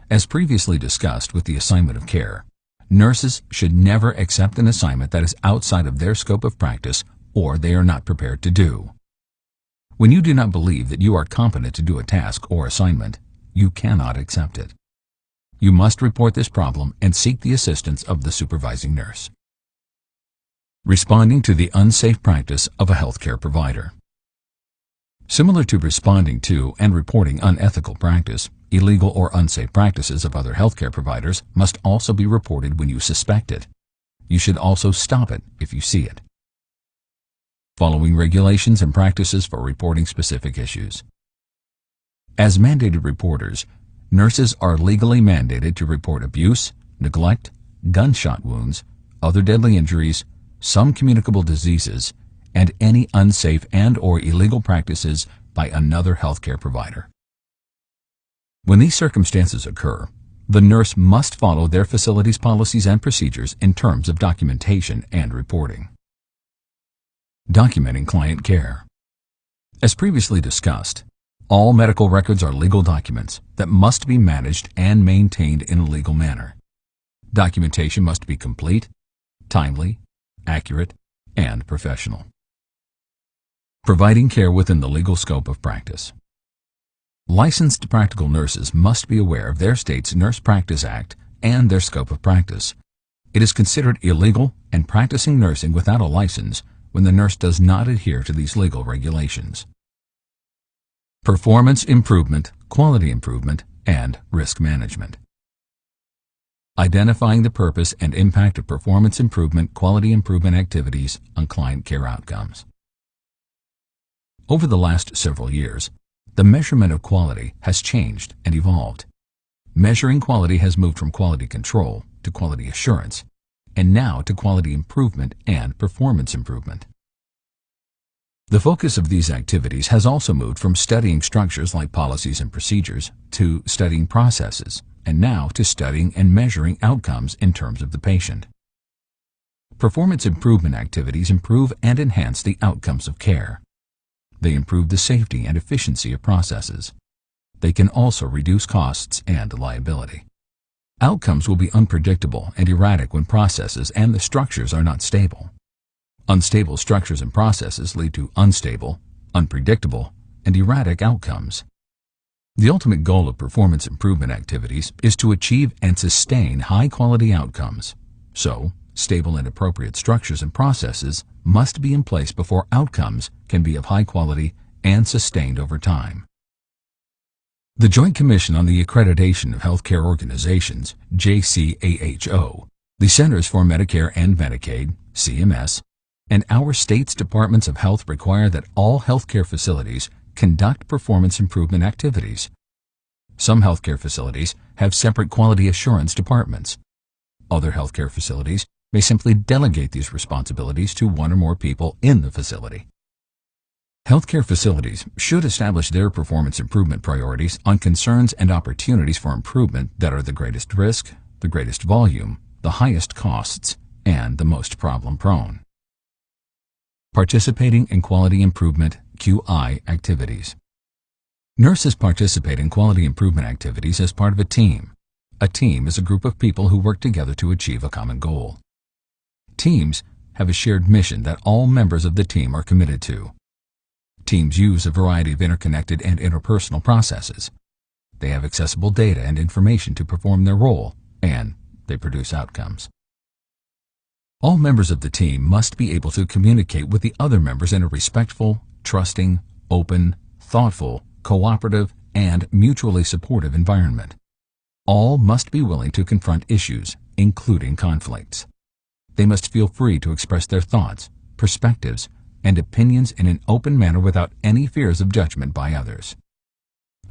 As previously discussed with the assignment of care, nurses should never accept an assignment that is outside of their scope of practice or they are not prepared to do. When you do not believe that you are competent to do a task or assignment, you cannot accept it. You must report this problem and seek the assistance of the supervising nurse. Responding to the unsafe practice of a healthcare provider. Similar to responding to and reporting unethical practice, illegal or unsafe practices of other healthcare providers must also be reported when you suspect it. You should also stop it if you see it. following regulations and practices for reporting specific issues. As mandated reporters, nurses are legally mandated to report abuse, neglect, gunshot wounds, other deadly injuries, some communicable diseases, and any unsafe and/or illegal practices by another healthcare provider. When these circumstances occur, the nurse must follow their facility's policies and procedures in terms of documentation and reporting. Documenting client care. As previously discussed, all medical records are legal documents that must be managed and maintained in a legal manner. Documentation must be complete, timely, accurate, and professional. Providing care within the legal scope of practice. Licensed practical nurses must be aware of their state's Nurse Practice Act and their scope of practice. It is considered illegal and practicing nursing without a license when the nurse does not adhere to these legal regulations. Performance improvement, quality improvement, and risk management. Identifying the purpose and impact of performance improvement, quality improvement activities on client care outcomes. Over the last several years, the measurement of quality has changed and evolved. Measuring quality has moved from quality control to quality assurance, and now to quality improvement and performance improvement. The focus of these activities has also moved from studying structures like policies and procedures to studying processes, and now to studying and measuring outcomes in terms of the patient. Performance improvement activities improve and enhance the outcomes of care. They improve the safety and efficiency of processes. They can also reduce costs and liability. Outcomes will be unpredictable and erratic when processes and the structures are not stable. Unstable structures and processes lead to unstable, unpredictable, and erratic outcomes. The ultimate goal of performance improvement activities is to achieve and sustain high-quality outcomes. So, stable and appropriate structures and processes must be in place before outcomes can be of high quality and sustained over time. The Joint Commission on the Accreditation of Healthcare Organizations, JCAHO, the Centers for Medicare and Medicaid, CMS, and our state's Departments of Health require that all healthcare facilities conduct performance improvement activities. Some healthcare facilities have separate quality assurance departments. Other healthcare facilities may simply delegate these responsibilities to one or more people in the facility. Healthcare facilities should establish their performance improvement priorities on concerns and opportunities for improvement that are the greatest risk, the greatest volume, the highest costs, and the most problem-prone. Participating in quality improvement QI activities. Nurses participate in quality improvement activities as part of a team. A team is a group of people who work together to achieve a common goal. Teams have a shared mission that all members of the team are committed to. Teams use a variety of interconnected and interpersonal processes. They have accessible data and information to perform their role, and they produce outcomes. All members of the team must be able to communicate with the other members in a respectful, trusting, open, thoughtful, cooperative, and mutually supportive environment. All must be willing to confront issues, including conflicts. They must feel free to express their thoughts, perspectives, and opinions in an open manner without any fears of judgment by others.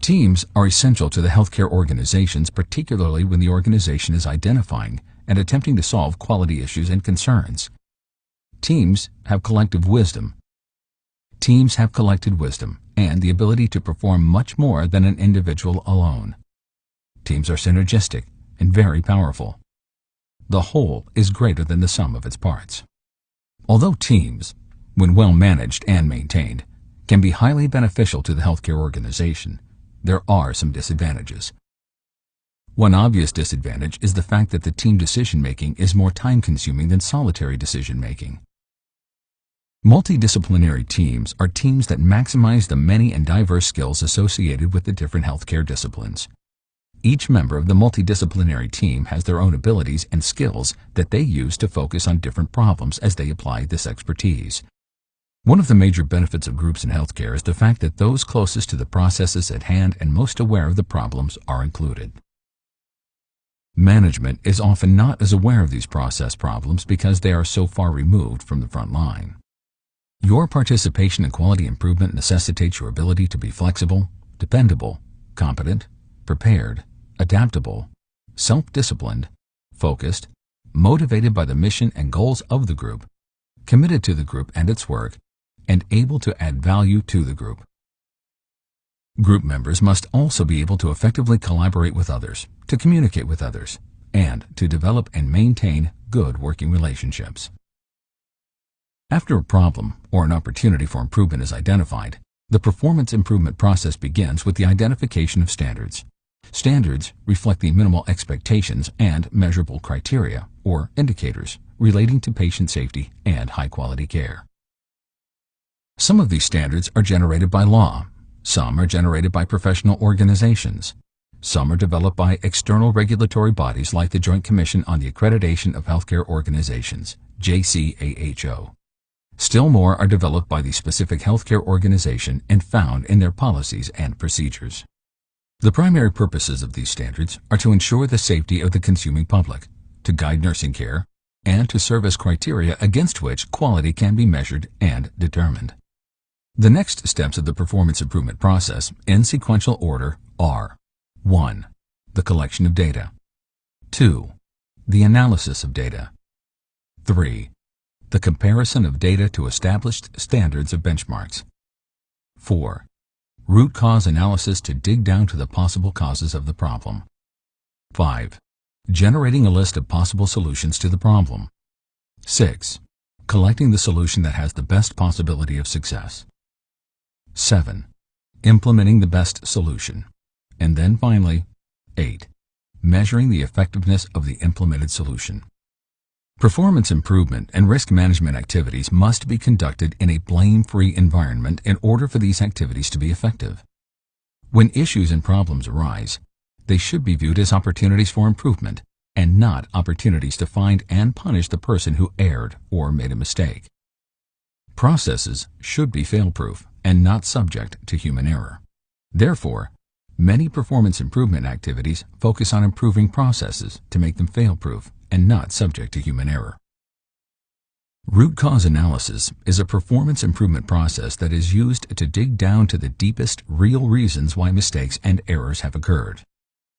Teams are essential to the healthcare organizations, particularly when the organization is identifying and attempting to solve quality issues and concerns. Teams have collective wisdom. Teams have collected wisdom and the ability to perform much more than an individual alone. Teams are synergistic and very powerful. The whole is greater than the sum of its parts. Although teams, when well managed and maintained, can be highly beneficial to the healthcare organization, there are some disadvantages. One obvious disadvantage is the fact that the team decision-making is more time-consuming than solitary decision-making. Multidisciplinary teams are teams that maximize the many and diverse skills associated with the different healthcare disciplines. Each member of the multidisciplinary team has their own abilities and skills that they use to focus on different problems as they apply this expertise. One of the major benefits of groups in healthcare is the fact that those closest to the processes at hand and most aware of the problems are included. Management is often not as aware of these process problems because they are so far removed from the front line. Your participation in quality improvement necessitates your ability to be flexible, dependable, competent, prepared, adaptable, self-disciplined, focused, motivated by the mission and goals of the group, committed to the group and its work, and able to add value to the group. Group members must also be able to effectively collaborate with others, to communicate with others, and to develop and maintain good working relationships. After a problem or an opportunity for improvement is identified, the performance improvement process begins with the identification of standards. Standards reflect the minimal expectations and measurable criteria, or indicators, relating to patient safety and high-quality care. Some of these standards are generated by law. Some are generated by professional organizations. Some are developed by external regulatory bodies like the Joint Commission on the Accreditation of Healthcare Organizations, JCAHO. Still more are developed by the specific healthcare organization and found in their policies and procedures. The primary purposes of these standards are to ensure the safety of the consuming public, to guide nursing care, and to serve as criteria against which quality can be measured and determined. The next steps of the performance improvement process, in sequential order, are 1. The collection of data. 2. The analysis of data. 3. The comparison of data to established standards of benchmarks. 4. Root cause analysis to dig down to the possible causes of the problem. 5. Generating a list of possible solutions to the problem. 6. Collecting the solution that has the best possibility of success. 7. Implementing the best solution. And then finally, 8. Measuring the effectiveness of the implemented solution. Performance improvement and risk management activities must be conducted in a blame-free environment in order for these activities to be effective. When issues and problems arise, they should be viewed as opportunities for improvement and not opportunities to find and punish the person who erred or made a mistake. Processes should be fail-proof and not subject to human error. Therefore, many performance improvement activities focus on improving processes to make them fail-proof and not subject to human error. Root cause analysis is a performance improvement process that is used to dig down to the deepest real reasons why mistakes and errors have occurred.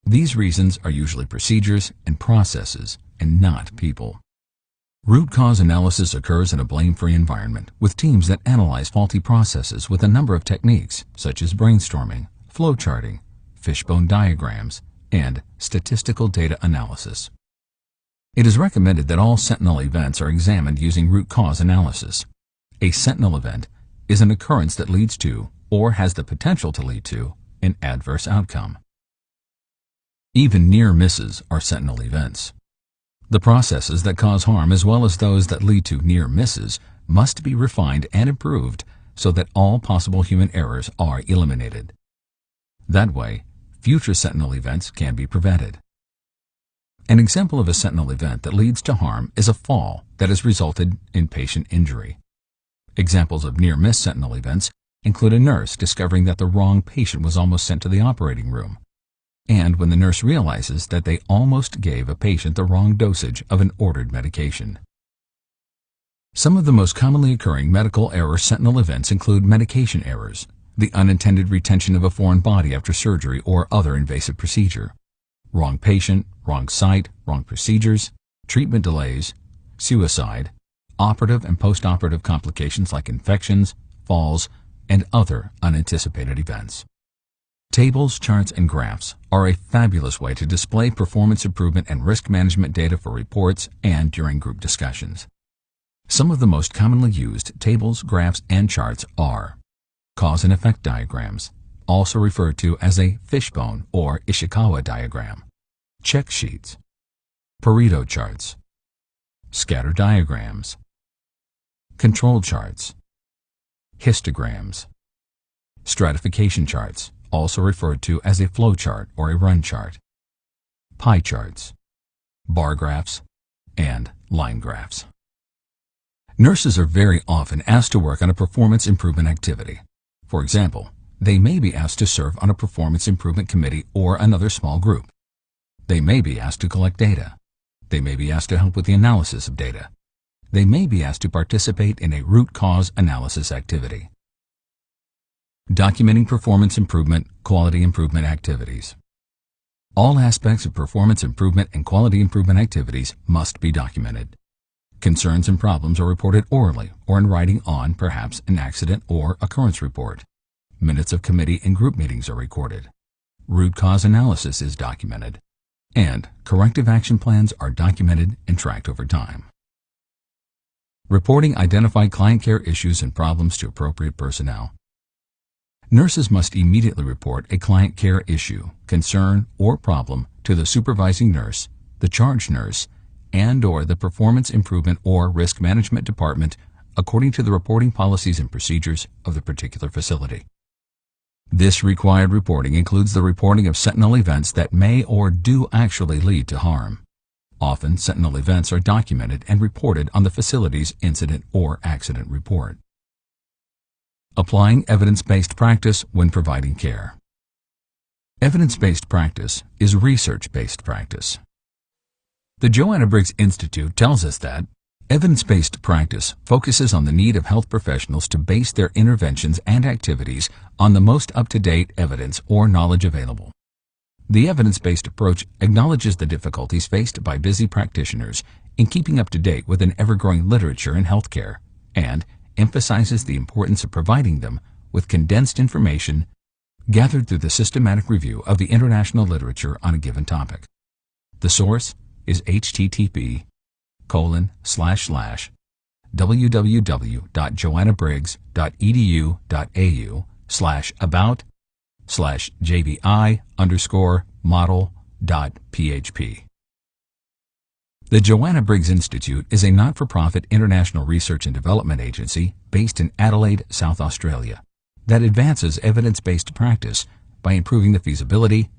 These reasons are usually procedures and processes and not people. Root cause analysis occurs in a blame-free environment with teams that analyze faulty processes with a number of techniques such as brainstorming, flowcharting, fishbone diagrams, and statistical data analysis. It is recommended that all sentinel events are examined using root cause analysis. A sentinel event is an occurrence that leads to, or has the potential to lead to, an adverse outcome. Even near misses are sentinel events. The processes that cause harm as well as those that lead to near misses must be refined and improved so that all possible human errors are eliminated. That way, future sentinel events can be prevented. An example of a sentinel event that leads to harm is a fall that has resulted in patient injury. Examples of near-miss sentinel events include a nurse discovering that the wrong patient was almost sent to the operating room, and when the nurse realizes that they almost gave a patient the wrong dosage of an ordered medication. Some of the most commonly occurring medical error sentinel events include medication errors, the unintended retention of a foreign body after surgery or other invasive procedure, wrong patient, wrong site, wrong procedures, treatment delays, suicide, operative and post-operative complications like infections, falls, and other unanticipated events. Tables, charts, and graphs are a fabulous way to display performance improvement and risk management data for reports and during group discussions. Some of the most commonly used tables, graphs, and charts are cause and effect diagrams, also referred to as a fishbone or Ishikawa diagram, check sheets, Pareto charts, scatter diagrams, control charts, histograms, stratification charts, also referred to as a flow chart or a run chart, pie charts, bar graphs, and line graphs. Nurses are very often asked to work on a performance improvement activity. For example, they may be asked to serve on a performance improvement committee or another small group. They may be asked to collect data. They may be asked to help with the analysis of data. they may be asked to participate in a root cause analysis activity. Documenting performance improvement, quality improvement activities. All aspects of performance improvement and quality improvement activities must be documented. Concerns and problems are reported orally or in writing on, perhaps, an accident or occurrence report. Minutes of committee and group meetings are recorded. Root cause analysis is documented. And corrective action plans are documented and tracked over time. Reporting identified client care issues and problems to appropriate personnel. Nurses must immediately report a client care issue, concern, or problem to the supervising nurse, the charge nurse, and/or the performance improvement or risk management department according to the reporting policies and procedures of the particular facility. This required reporting includes the reporting of sentinel events that may or do actually lead to harm. Often, sentinel events are documented and reported on the facility's incident or accident report. Applying evidence-based practice when providing care. Evidence-based practice is research-based practice. The Joanna Briggs Institute tells us that evidence-based practice focuses on the need of health professionals to base their interventions and activities on the most up-to-date evidence or knowledge available. The evidence-based approach acknowledges the difficulties faced by busy practitioners in keeping up to date with an ever-growing literature in healthcare and emphasizes the importance of providing them with condensed information gathered through the systematic review of the international literature on a given topic. The source is http://www.joannabriggs.edu.au/about/jbi_model.php. The Joanna Briggs Institute is a not-for-profit international research and development agency based in Adelaide, South Australia, that advances evidence-based practice by improving the feasibility,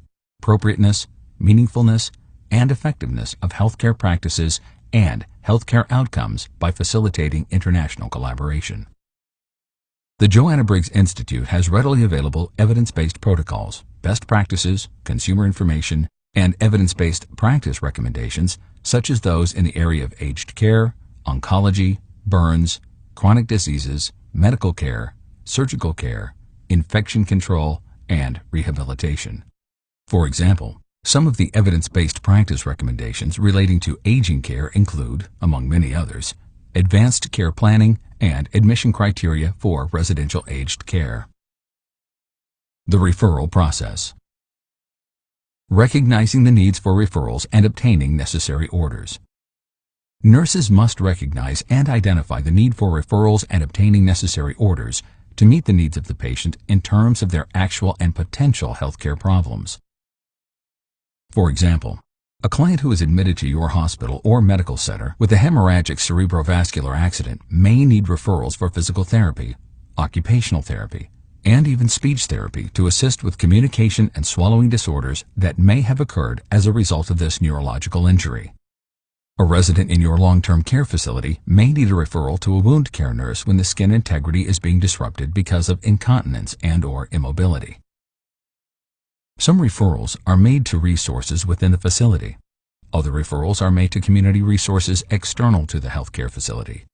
appropriateness, meaningfulness, and effectiveness of healthcare practices and healthcare outcomes by facilitating international collaboration. The Joanna Briggs Institute has readily available evidence-based protocols, best practices, consumer information, and evidence-based practice recommendations such as those in the area of aged care, oncology, burns, chronic diseases, medical care, surgical care, infection control, and rehabilitation. For example, some of the evidence-based practice recommendations relating to aging care include, among many others, advanced care planning and admission criteria for residential aged care. The referral process. Recognizing the needs for referrals and obtaining necessary orders. Nurses must recognize and identify the need for referrals and obtaining necessary orders to meet the needs of the patient in terms of their actual and potential healthcare problems. For example, a client who is admitted to your hospital or medical center with a hemorrhagic cerebrovascular accident may need referrals for physical therapy, occupational therapy, and even speech therapy to assist with communication and swallowing disorders that may have occurred as a result of this neurological injury. A resident in your long-term care facility may need a referral to a wound care nurse when the skin integrity is being disrupted because of incontinence and/or immobility. Some referrals are made to resources within the facility. Other referrals are made to community resources external to the healthcare facility.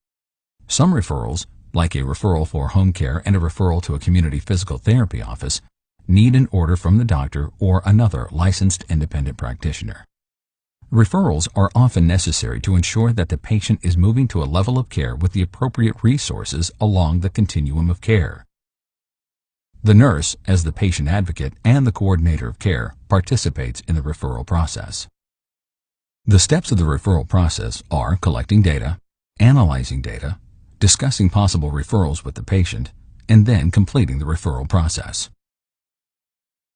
Some referrals, like a referral for home care and a referral to a community physical therapy office, need an order from the doctor or another licensed independent practitioner. Referrals are often necessary to ensure that the patient is moving to a level of care with the appropriate resources along the continuum of care. The nurse, as the patient advocate and the coordinator of care, participates in the referral process. The steps of the referral process are collecting data, analyzing data, discussing possible referrals with the patient, and then completing the referral process.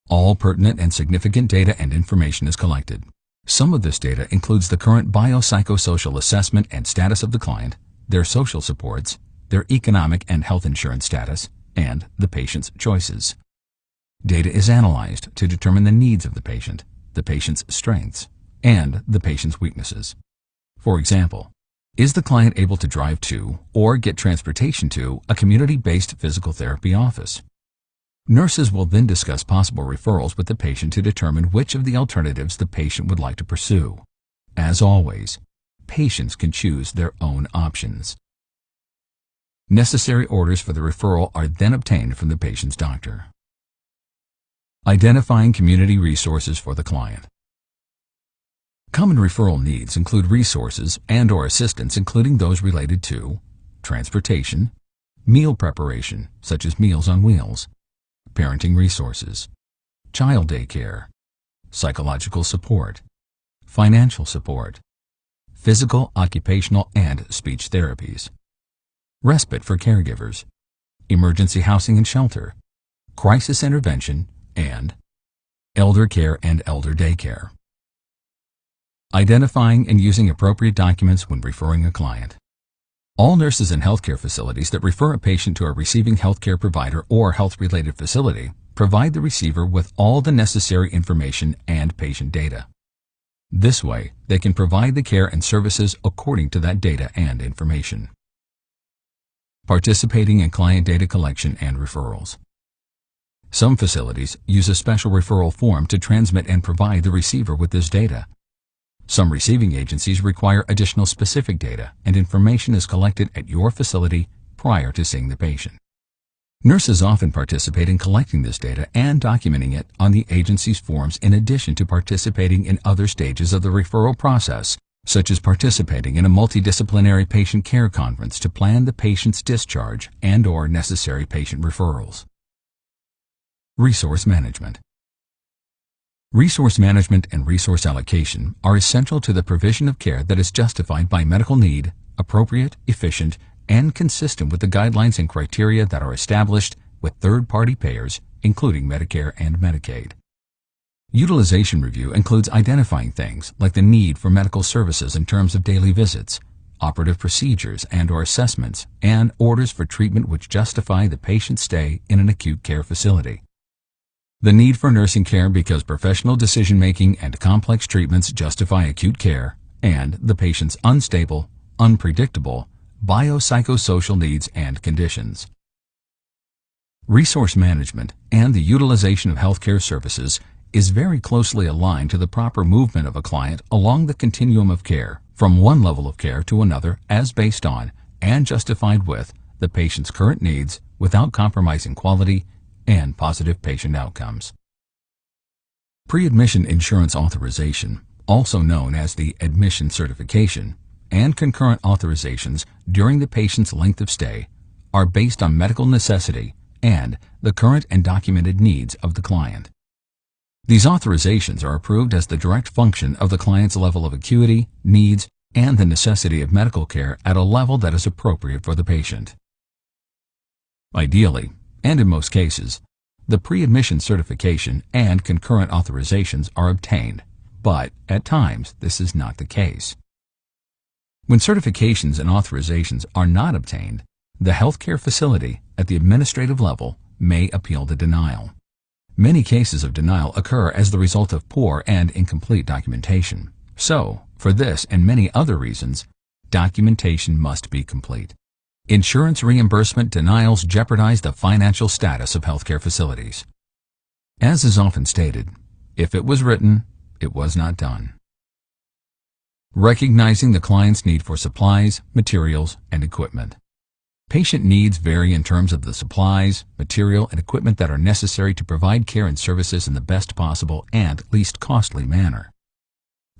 All pertinent and significant data and information is collected. Some of this data includes the current biopsychosocial assessment and status of the client, their social supports, their economic and health insurance status, and the patient's choices. Data is analyzed to determine the needs of the patient's strengths, and the patient's weaknesses. For example, is the client able to drive to or get transportation to a community-based physical therapy office? Nurses will then discuss possible referrals with the patient to determine which of the alternatives the patient would like to pursue. As always, patients can choose their own options. Necessary orders for the referral are then obtained from the patient's doctor. Identifying community resources for the client. Common referral needs include resources and/or assistance, including those related to transportation, meal preparation, such as Meals on Wheels, parenting resources, child daycare, psychological support, financial support, physical, occupational, and speech therapies, respite for caregivers, emergency housing and shelter, crisis intervention, and elder care and elder daycare. Identifying and using appropriate documents when referring a client. All nurses in healthcare facilities that refer a patient to a receiving healthcare provider or health-related facility provide the receiver with all the necessary information and patient data. This way, they can provide the care and services according to that data and information. Participating in client data collection and referrals. Some facilities use a special referral form to transmit and provide the receiver with this data. Some receiving agencies require additional specific data, and information is collected at your facility prior to seeing the patient. Nurses often participate in collecting this data and documenting it on the agency's forms in addition to participating in other stages of the referral process, such as participating in a multidisciplinary patient care conference to plan the patient's discharge and/or necessary patient referrals. Resource management. Resource management and resource allocation are essential to the provision of care that is justified by medical need, appropriate, efficient, and consistent with the guidelines and criteria that are established with third-party payers, including Medicare and Medicaid. Utilization review includes identifying things like the need for medical services in terms of daily visits, operative procedures and/or assessments, and orders for treatment which justify the patient's stay in an acute care facility. The need for nursing care because professional decision-making and complex treatments justify acute care, and the patient's unstable, unpredictable, biopsychosocial needs and conditions. Resource management and the utilization of healthcare services is very closely aligned to the proper movement of a client along the continuum of care, from one level of care to another as based on and justified with the patient's current needs without compromising quality and positive patient outcomes. Pre-admission insurance authorization, also known as the admission certification, and concurrent authorizations during the patient's length of stay are based on medical necessity and the current and documented needs of the client. These authorizations are approved as the direct function of the client's level of acuity, needs, and the necessity of medical care at a level that is appropriate for the patient. Ideally, and in most cases, the pre-admission certification and concurrent authorizations are obtained, but at times this is not the case. When certifications and authorizations are not obtained, the healthcare facility at the administrative level may appeal the denial. Many cases of denial occur as the result of poor and incomplete documentation. So, for this and many other reasons, documentation must be complete. Insurance reimbursement denials jeopardize the financial status of healthcare facilities. As is often stated, if it was written, it was not done. Recognizing the client's need for supplies, materials, and equipment. Patient needs vary in terms of the supplies, material, and equipment that are necessary to provide care and services in the best possible and least costly manner.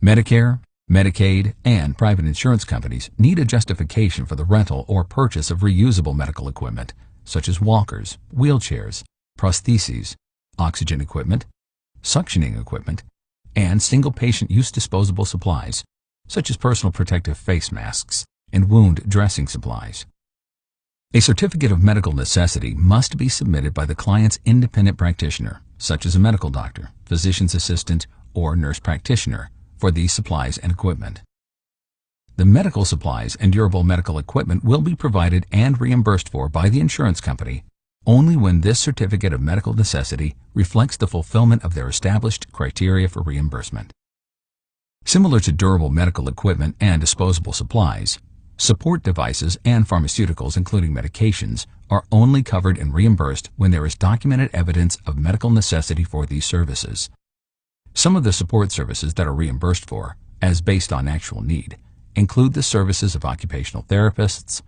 Medicare, Medicaid, and private insurance companies need a justification for the rental or purchase of reusable medical equipment, such as walkers, wheelchairs, prostheses, oxygen equipment, suctioning equipment, and single-patient use disposable supplies, such as personal protective face masks and wound dressing supplies. A certificate of medical necessity must be submitted by the client's independent practitioner, such as a medical doctor, physician's assistant, or nurse practitioner, for these supplies and equipment. The medical supplies and durable medical equipment will be provided and reimbursed for by the insurance company only when this certificate of medical necessity reflects the fulfillment of their established criteria for reimbursement. Similar to durable medical equipment and disposable supplies, support devices and pharmaceuticals, including medications, are only covered and reimbursed when there is documented evidence of medical necessity for these services. Some of the support services that are reimbursed for, as based on actual need, include the services of occupational therapists,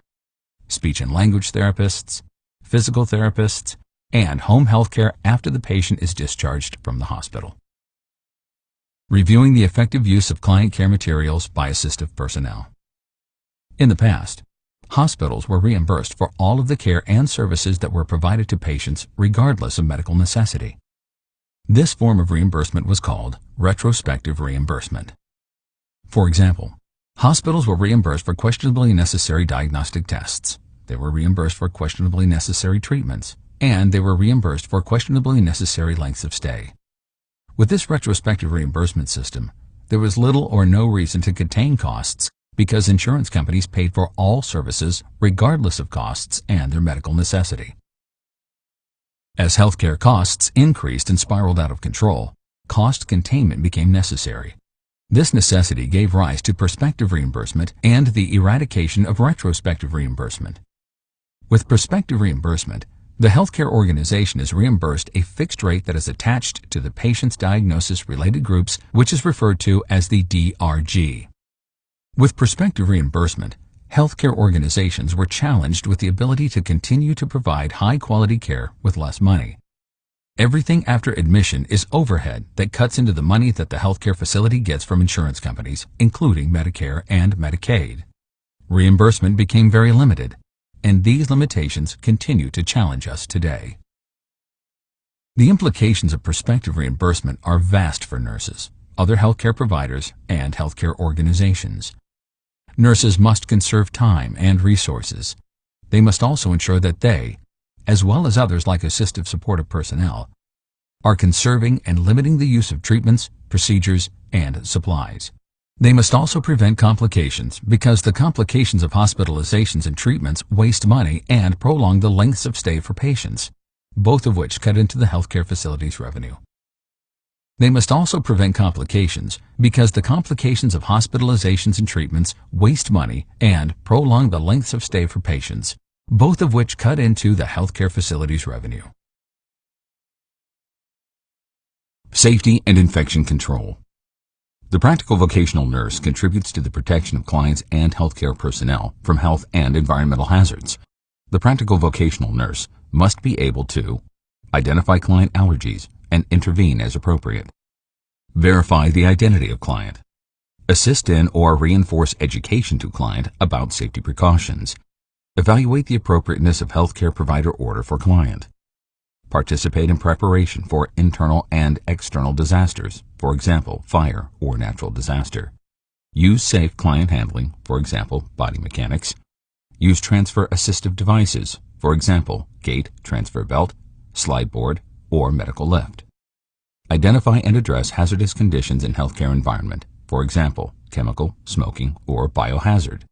speech and language therapists, physical therapists, and home health care after the patient is discharged from the hospital. Reviewing the effective use of client care materials by assistive personnel. In the past, hospitals were reimbursed for all of the care and services that were provided to patients regardless of medical necessity. This form of reimbursement was called retrospective reimbursement. For example, hospitals were reimbursed for questionably necessary diagnostic tests, they were reimbursed for questionably necessary treatments, and they were reimbursed for questionably necessary lengths of stay. With this retrospective reimbursement system, there was little or no reason to contain costs because insurance companies paid for all services regardless of costs and their medical necessity. As healthcare costs increased and spiraled out of control, cost containment became necessary. This necessity gave rise to prospective reimbursement and the eradication of retrospective reimbursement. With prospective reimbursement, the healthcare organization is reimbursed a fixed rate that is attached to the patient's diagnosis-related groups, which is referred to as the DRG. With prospective reimbursement, healthcare organizations were challenged with the ability to continue to provide high-quality care with less money. Everything after admission is overhead that cuts into the money that the healthcare facility gets from insurance companies, including Medicare and Medicaid. Reimbursement became very limited, and these limitations continue to challenge us today. The implications of prospective reimbursement are vast for nurses, other healthcare providers, and healthcare organizations. Nurses must conserve time and resources. They must also ensure that they, as well as others like assistive supportive personnel, are conserving and limiting the use of treatments, procedures, and supplies. They must also prevent complications because the complications of hospitalizations and treatments waste money and prolong the lengths of stay for patients, both of which cut into the healthcare facility's revenue. They must also prevent complications because the complications of hospitalizations and treatments waste money and prolong the lengths of stay for patients, both of which cut into the healthcare facility's revenue. Safety and infection control. The practical vocational nurse contributes to the protection of clients and healthcare personnel from health and environmental hazards. The practical vocational nurse must be able to identify client allergies and intervene as appropriate, verify the identity of client, assist in or reinforce education to client about safety precautions, evaluate the appropriateness of healthcare provider order for client, participate in preparation for internal and external disasters, for example, fire or natural disaster, use safe client handling, for example, body mechanics, use transfer assistive devices, for example, gate, transfer belt, slide board, or medical lift. Identify and address hazardous conditions in healthcare environment, for example, chemical, smoking, or biohazard.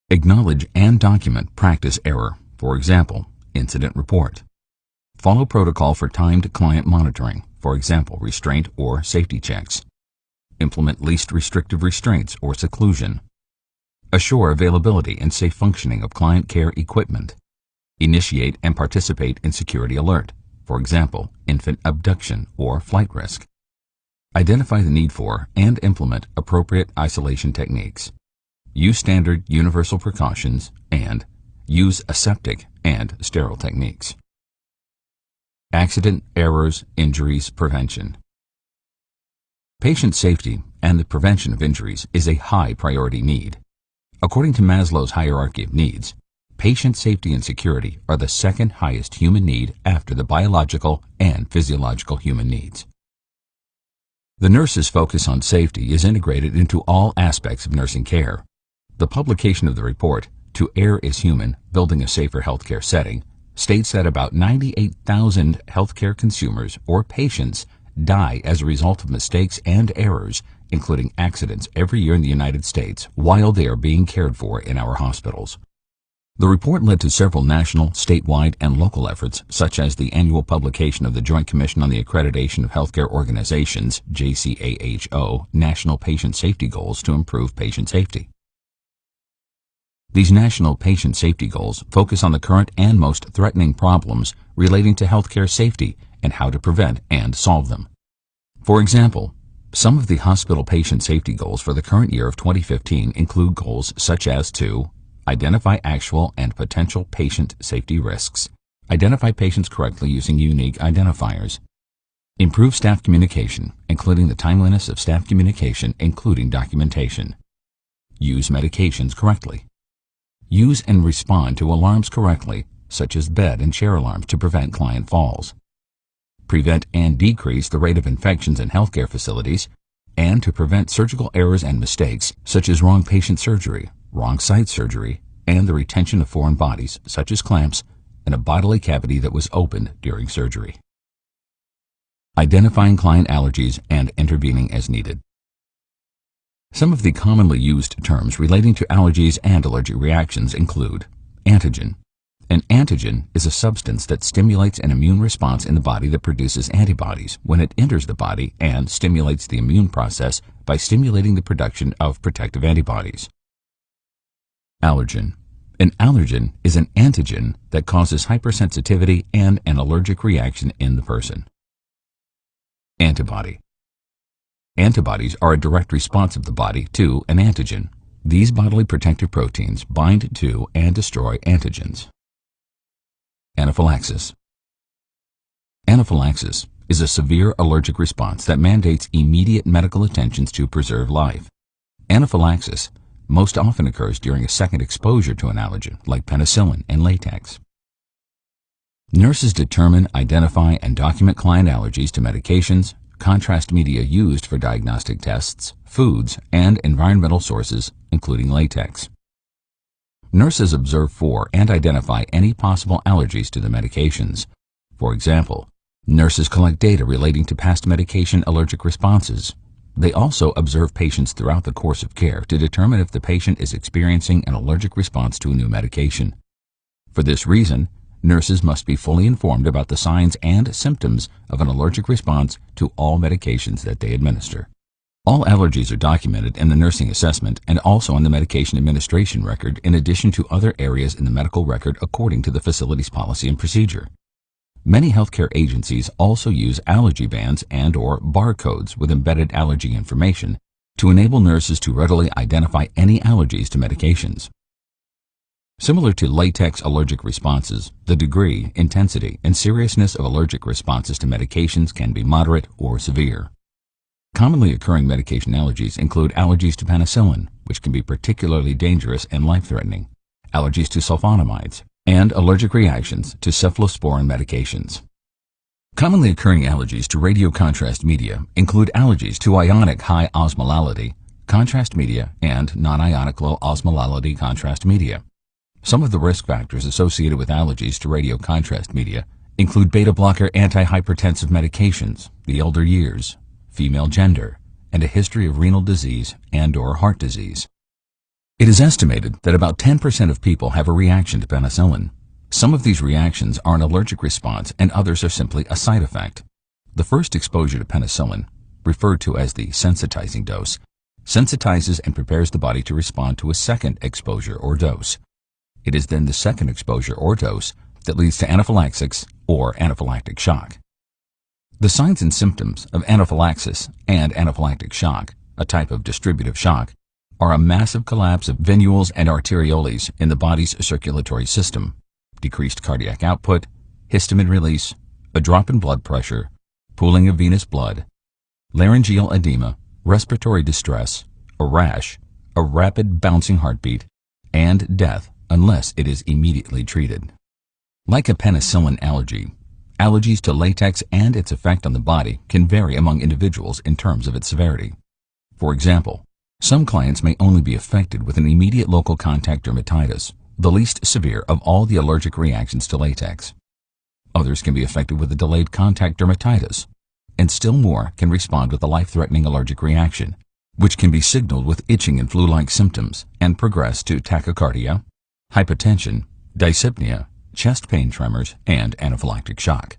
Acknowledge and document practice error, for example, incident report. Follow protocol for timed client monitoring, for example, restraint or safety checks. Implement least restrictive restraints or seclusion. Assure availability and safe functioning of client care equipment. Initiate and participate in security alert, for example, infant abduction or flight risk. Identify the need for and implement appropriate isolation techniques. Use standard universal precautions and use aseptic and sterile techniques. Accident, errors, injuries, prevention. Patient safety and the prevention of injuries is a high priority need. According to Maslow's hierarchy of needs, patient safety and security are the second highest human need after the biological and physiological human needs. The nurse's focus on safety is integrated into all aspects of nursing care. The publication of the report, To Err is Human, Building a Safer Healthcare Setting, states that about 98,000 healthcare consumers or patients die as a result of mistakes and errors, including accidents, every year in the United States while they are being cared for in our hospitals. The report led to several national, statewide, and local efforts, such as the annual publication of the Joint Commission on the Accreditation of Healthcare Organizations, JCAHO, National Patient Safety Goals to improve patient safety. These national patient safety goals focus on the current and most threatening problems relating to healthcare safety and how to prevent and solve them. For example, Some of the hospital patient safety goals for the current year of 2015 include goals such as to identify actual and potential patient safety risks, identify patients correctly using unique identifiers, improve staff communication, including the timeliness of staff communication, including documentation, use medications correctly, use and respond to alarms correctly, such as bed and chair alarms to prevent client falls, prevent and decrease the rate of infections in healthcare facilities, and to prevent surgical errors and mistakes, such as wrong patient surgery, wrong site surgery, and the retention of foreign bodies, such as clamps, in a bodily cavity that was opened during surgery. Identifying client allergies and intervening as needed. Some of the commonly used terms relating to allergies and allergic reactions include antigen. An antigen is a substance that stimulates an immune response in the body that produces antibodies when it enters the body and stimulates the immune process by stimulating the production of protective antibodies. Allergen. An allergen is an antigen that causes hypersensitivity and an allergic reaction in the person. Antibody. Antibodies are a direct response of the body to an antigen. These bodily protective proteins bind to and destroy antigens. Anaphylaxis. Anaphylaxis is a severe allergic response that mandates immediate medical attention to preserve life. Anaphylaxis most often occurs during a second exposure to an allergen, like penicillin and latex. Nurses determine, identify, and document client allergies to medications, contrast media used for diagnostic tests, foods, and environmental sources, including latex. Nurses observe for and identify any possible allergies to the medications. For example, nurses collect data relating to past medication allergic responses. They also observe patients throughout the course of care to determine if the patient is experiencing an allergic response to a new medication. For this reason, nurses must be fully informed about the signs and symptoms of an allergic response to all medications that they administer. All allergies are documented in the nursing assessment and also on the medication administration record, in addition to other areas in the medical record according to the facility's policy and procedure. Many healthcare agencies also use allergy bands and/or barcodes with embedded allergy information to enable nurses to readily identify any allergies to medications. Similar to latex allergic responses, the degree, intensity, and seriousness of allergic responses to medications can be moderate or severe. Commonly occurring medication allergies include allergies to penicillin, which can be particularly dangerous and life-threatening, allergies to sulfonamides, and allergic reactions to cephalosporin medications. Commonly occurring allergies to radiocontrast media include allergies to ionic high osmolality contrast media and non-ionic low osmolality contrast media. Some of the risk factors associated with allergies to radiocontrast media include beta-blocker antihypertensive medications, the elder years, female gender, and a history of renal disease and/or heart disease. It is estimated that about 10% of people have a reaction to penicillin. Some of these reactions are an allergic response and others are simply a side effect. The first exposure to penicillin, referred to as the sensitizing dose, sensitizes and prepares the body to respond to a second exposure or dose. It is then the second exposure or dose that leads to anaphylaxis or anaphylactic shock. The signs and symptoms of anaphylaxis and anaphylactic shock, a type of distributive shock, are a massive collapse of venules and arterioles in the body's circulatory system, decreased cardiac output, histamine release, a drop in blood pressure, pooling of venous blood, laryngeal edema, respiratory distress, a rash, a rapid bouncing heartbeat, and death unless it is immediately treated. Like a penicillin allergy, allergies to latex and its effect on the body can vary among individuals in terms of its severity. For example, some clients may only be affected with an immediate local contact dermatitis, the least severe of all the allergic reactions to latex. Others can be affected with a delayed contact dermatitis, and still more can respond with a life-threatening allergic reaction, which can be signaled with itching and flu-like symptoms and progress to tachycardia, hypotension, dyspnea, chest pain tremors, and anaphylactic shock.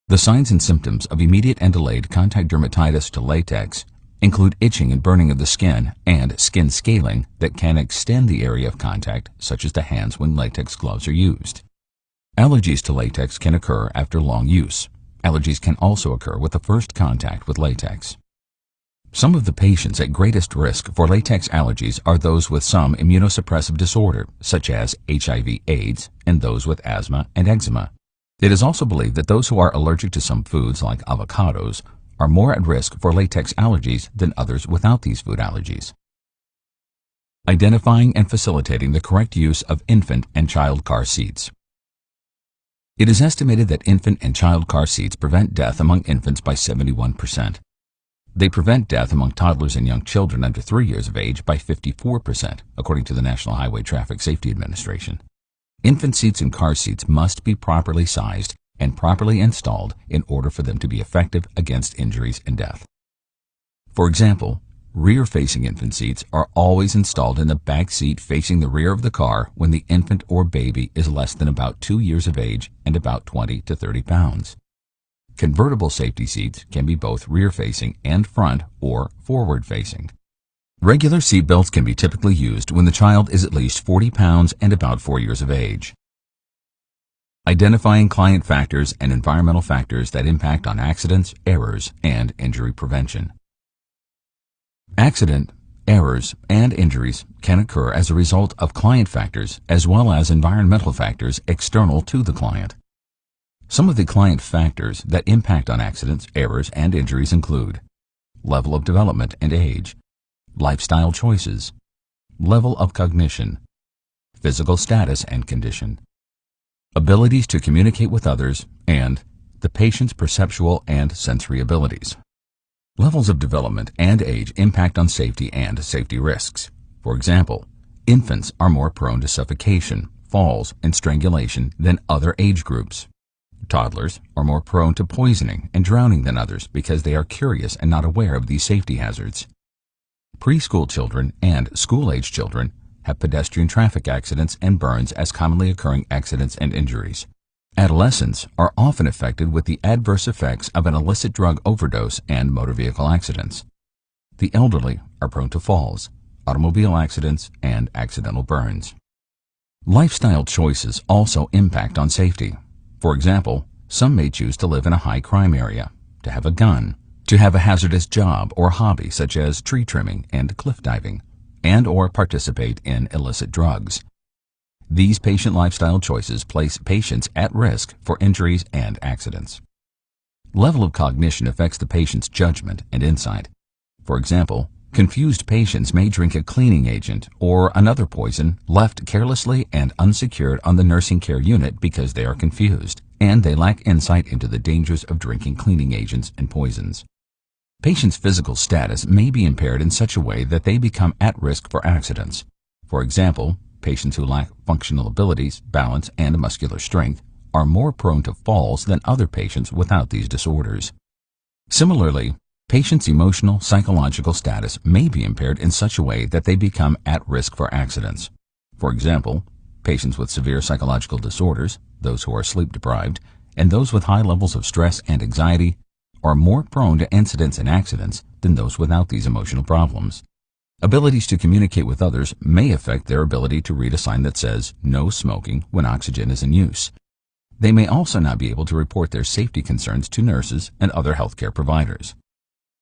The signs and symptoms of immediate and delayed contact dermatitis to latex include itching and burning of the skin and skin scaling that can extend the area of contact, such as the hands when latex gloves are used. Allergies to latex can occur after long use. Allergies can also occur with the first contact with latex. Some of the patients at greatest risk for latex allergies are those with some immunosuppressive disorder, such as HIV/AIDS, and those with asthma and eczema. It is also believed that those who are allergic to some foods, like avocados, are more at risk for latex allergies than others without these food allergies. Identifying and facilitating the correct use of infant and child car seats. It is estimated that infant and child car seats prevent death among infants by 71%. They prevent death among toddlers and young children under 3 years of age by 54%, according to the National Highway Traffic Safety Administration. Infant seats and car seats must be properly sized and properly installed in order for them to be effective against injuries and death. For example, rear-facing infant seats are always installed in the back seat facing the rear of the car when the infant or baby is less than about 2 years of age and about 20 to 30 pounds. Convertible safety seats can be both rear-facing and front or forward-facing. Regular seat belts can be typically used when the child is at least 40 pounds and about 4 years of age. Identifying client factors and environmental factors that impact on accidents, errors, and injury prevention. Accident, errors, and injuries can occur as a result of client factors as well as environmental factors external to the client. Some of the client factors that impact on accidents, errors, and injuries include level of development and age, lifestyle choices, level of cognition, physical status and condition, abilities to communicate with others, and the patient's perceptual and sensory abilities. Levels of development and age impact on safety and safety risks. For example, infants are more prone to suffocation, falls, and strangulation than other age groups. Toddlers are more prone to poisoning and drowning than others because they are curious and not aware of these safety hazards. Preschool children and school-age children have pedestrian traffic accidents and burns as commonly occurring accidents and injuries. Adolescents are often affected with the adverse effects of an illicit drug overdose and motor vehicle accidents. The elderly are prone to falls, automobile accidents, and accidental burns. Lifestyle choices also impact on safety. For example, some may choose to live in a high-crime area, to have a gun, to have a hazardous job or hobby such as tree trimming and cliff diving, and or participate in illicit drugs. These patient lifestyle choices place patients at risk for injuries and accidents. Level of cognition affects the patient's judgment and insight. For example, confused patients may drink a cleaning agent or another poison left carelessly and unsecured on the nursing care unit because they are confused, and they lack insight into the dangers of drinking cleaning agents and poisons. Patients' physical status may be impaired in such a way that they become at risk for accidents. For example, patients who lack functional abilities, balance, and muscular strength are more prone to falls than other patients without these disorders. Similarly, patients' emotional, psychological status may be impaired in such a way that they become at risk for accidents. For example, patients with severe psychological disorders, those who are sleep-deprived, and those with high levels of stress and anxiety are more prone to incidents and accidents than those without these emotional problems. Abilities to communicate with others may affect their ability to read a sign that says "no smoking" when oxygen is in use. They may also not be able to report their safety concerns to nurses and other healthcare providers.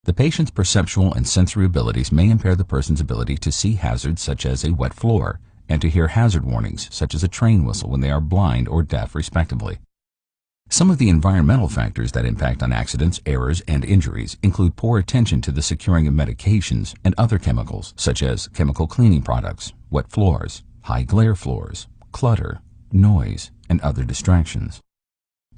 The patient's perceptual and sensory abilities may impair the person's ability to see hazards such as a wet floor and to hear hazard warnings such as a train whistle when they are blind or deaf, respectively. Some of the environmental factors that impact on accidents, errors, and injuries include poor attention to the securing of medications and other chemicals such as chemical cleaning products, wet floors, high glare floors, clutter, noise, and other distractions.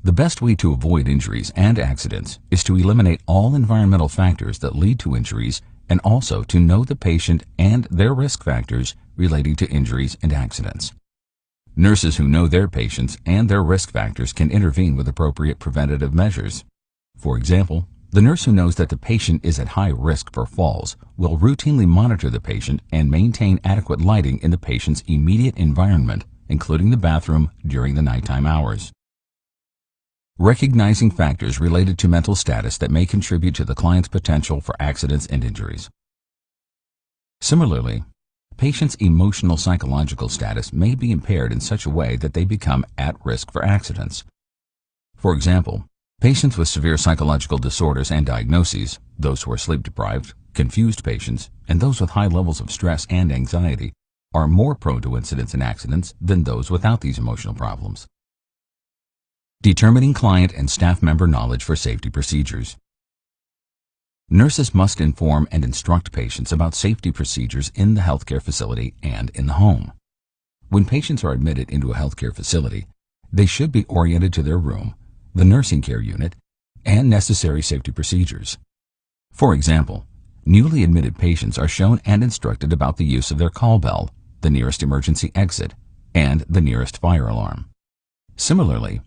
The best way to avoid injuries and accidents is to eliminate all environmental factors that lead to injuries and also to know the patient and their risk factors relating to injuries and accidents. Nurses who know their patients and their risk factors can intervene with appropriate preventative measures. For example, the nurse who knows that the patient is at high risk for falls will routinely monitor the patient and maintain adequate lighting in the patient's immediate environment, including the bathroom during the nighttime hours. Recognizing factors related to mental status that may contribute to the client's potential for accidents and injuries. Similarly, patients' emotional psychological status may be impaired in such a way that they become at risk for accidents. For example, patients with severe psychological disorders and diagnoses, those who are sleep-deprived, Confused patients and those with high levels of stress and anxiety are more prone to incidents and accidents than those without these emotional problems. Determining client and staff member knowledge for safety procedures. Nurses must inform and instruct patients about safety procedures in the healthcare facility and in the home. When patients are admitted into a healthcare facility, they should be oriented to their room, the nursing care unit, and necessary safety procedures. For example, newly admitted patients are shown and instructed about the use of their call bell, the nearest emergency exit, and the nearest fire alarm. Similarly,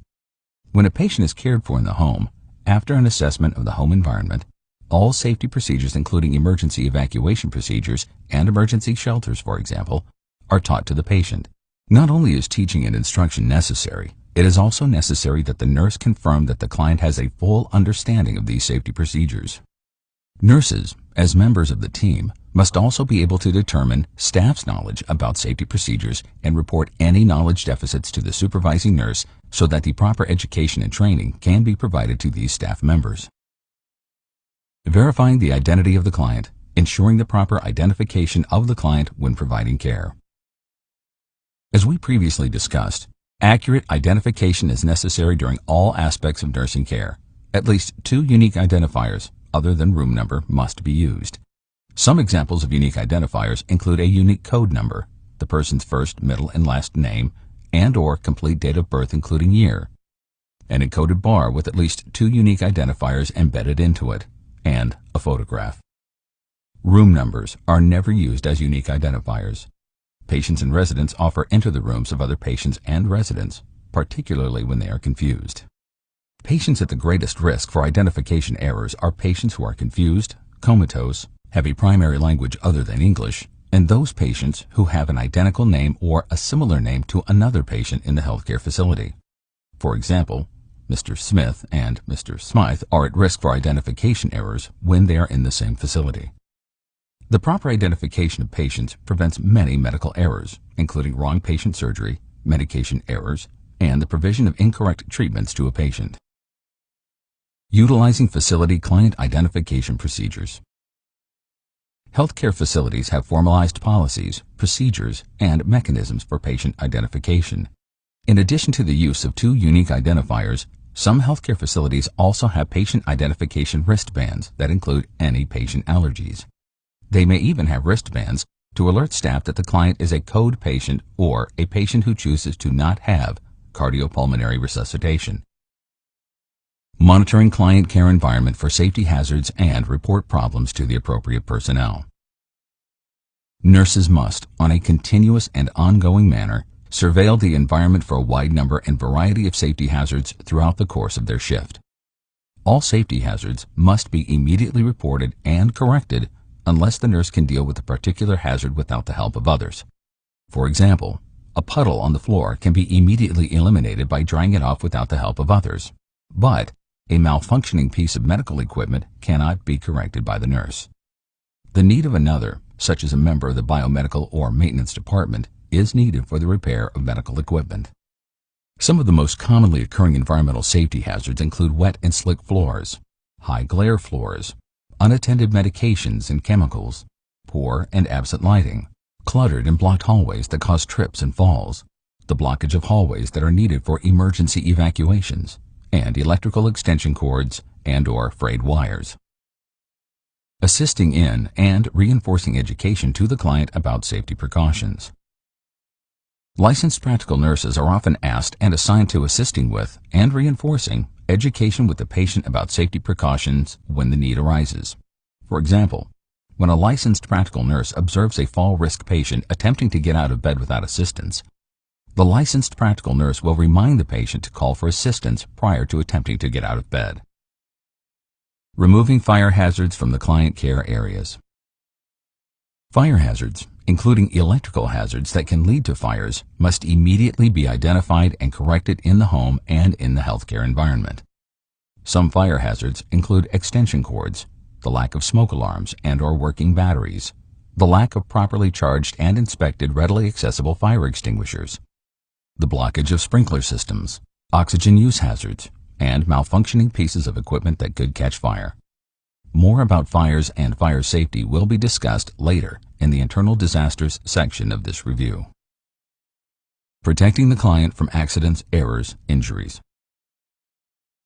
when a patient is cared for in the home, after an assessment of the home environment, all safety procedures including emergency evacuation procedures and emergency shelters, for example, are taught to the patient. Not only is teaching and instruction necessary, it is also necessary that the nurse confirm that the client has a full understanding of these safety procedures. Nurses, as members of the team, must also be able to determine staff's knowledge about safety procedures and report any knowledge deficits to the supervising nurse so that the proper education and training can be provided to these staff members. Verifying the identity of the client, ensuring the proper identification of the client when providing care. As we previously discussed, accurate identification is necessary during all aspects of nursing care. At least 2 unique identifiers, other than room number, must be used. Some examples of unique identifiers include a unique code number, the person's first, middle, and last name, and/or complete date of birth including year, an encoded bar with at least 2 unique identifiers embedded into it, and a photograph. Room numbers are never used as unique identifiers. Patients and residents often enter the rooms of other patients and residents, particularly when they are confused. Patients at the greatest risk for identification errors are patients who are confused, comatose, have a primary language other than English, and those patients who have an identical name or a similar name to another patient in the healthcare facility. For example, Mr. Smith and Mr. Smythe are at risk for identification errors when they are in the same facility. The proper identification of patients prevents many medical errors, including wrong patient surgery, medication errors, and the provision of incorrect treatments to a patient. Utilizing facility client identification procedures. Healthcare facilities have formalized policies, procedures, and mechanisms for patient identification. In addition to the use of 2 unique identifiers, some healthcare facilities also have patient identification wristbands that include any patient allergies. They may even have wristbands to alert staff that the client is a code patient or a patient who chooses to not have cardiopulmonary resuscitation. Monitoring client care environment for safety hazards and report problems to the appropriate personnel. Nurses must, on a continuous and ongoing manner, surveil the environment for a wide number and variety of safety hazards throughout the course of their shift. All safety hazards must be immediately reported and corrected unless the nurse can deal with a particular hazard without the help of others. For example, a puddle on the floor can be immediately eliminated by drying it off without the help of others, but a malfunctioning piece of medical equipment cannot be corrected by the nurse. The need of another, such as a member of the biomedical or maintenance department, is needed for the repair of medical equipment. Some of the most commonly occurring environmental safety hazards include wet and slick floors, high glare floors, unattended medications and chemicals, poor and absent lighting, cluttered and blocked hallways that cause trips and falls, the blockage of hallways that are needed for emergency evacuations, and electrical extension cords and/or frayed wires. Assisting in and reinforcing education to the client about safety precautions. Licensed practical nurses are often asked and assigned to assisting with and reinforcing education with the patient about safety precautions when the need arises. For example, when a licensed practical nurse observes a fall risk patient attempting to get out of bed without assistance, the licensed practical nurse will remind the patient to call for assistance prior to attempting to get out of bed. Removing fire hazards from the client care areas. Fire hazards, including electrical hazards that can lead to fires, must immediately be identified and corrected in the home and in the healthcare environment. Some fire hazards include extension cords, the lack of smoke alarms and/or working batteries, the lack of properly charged and inspected readily accessible fire extinguishers, the blockage of sprinkler systems, oxygen use hazards, and malfunctioning pieces of equipment that could catch fire. More about fires and fire safety will be discussed later in the internal disasters section of this review. Protecting the client from accidents, errors, injuries.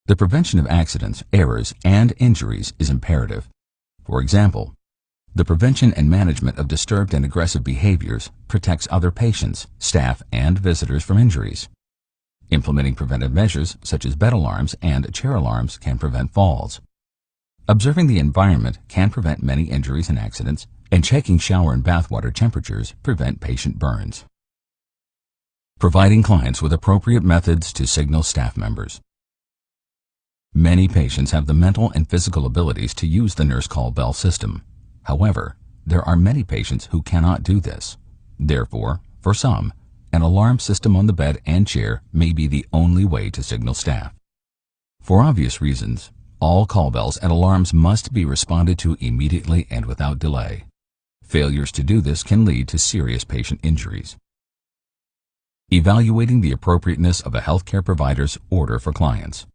The prevention of accidents, errors, and injuries is imperative. For example, the prevention and management of disturbed and aggressive behaviors protects other patients, staff, and visitors from injuries. Implementing preventive measures such as bed alarms and chair alarms can prevent falls. Observing the environment can prevent many injuries and accidents, and checking shower and bathwater temperatures prevent patient burns. Providing clients with appropriate methods to signal staff members. Many patients have the mental and physical abilities to use the nurse call bell system. However, there are many patients who cannot do this. Therefore, for some, an alarm system on the bed and chair may be the only way to signal staff. For obvious reasons, all call bells and alarms must be responded to immediately and without delay. Failures to do this can lead to serious patient injuries. Evaluating the appropriateness of a healthcare provider's order for clients.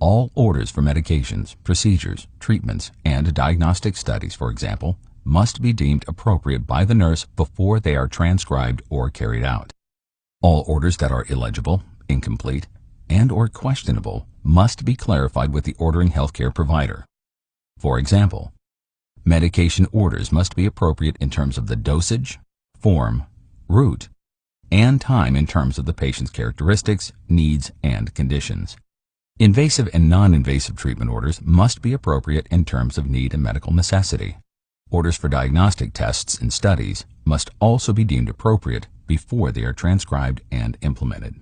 All orders for medications, procedures, treatments, and diagnostic studies, for example, must be deemed appropriate by the nurse before they are transcribed or carried out. All orders that are illegible, incomplete, and/or questionable must be clarified with the ordering healthcare provider. For example, medication orders must be appropriate in terms of the dosage, form, route, and time in terms of the patient's characteristics, needs, and conditions. Invasive and non-invasive treatment orders must be appropriate in terms of need and medical necessity. Orders for diagnostic tests and studies must also be deemed appropriate before they are transcribed and implemented.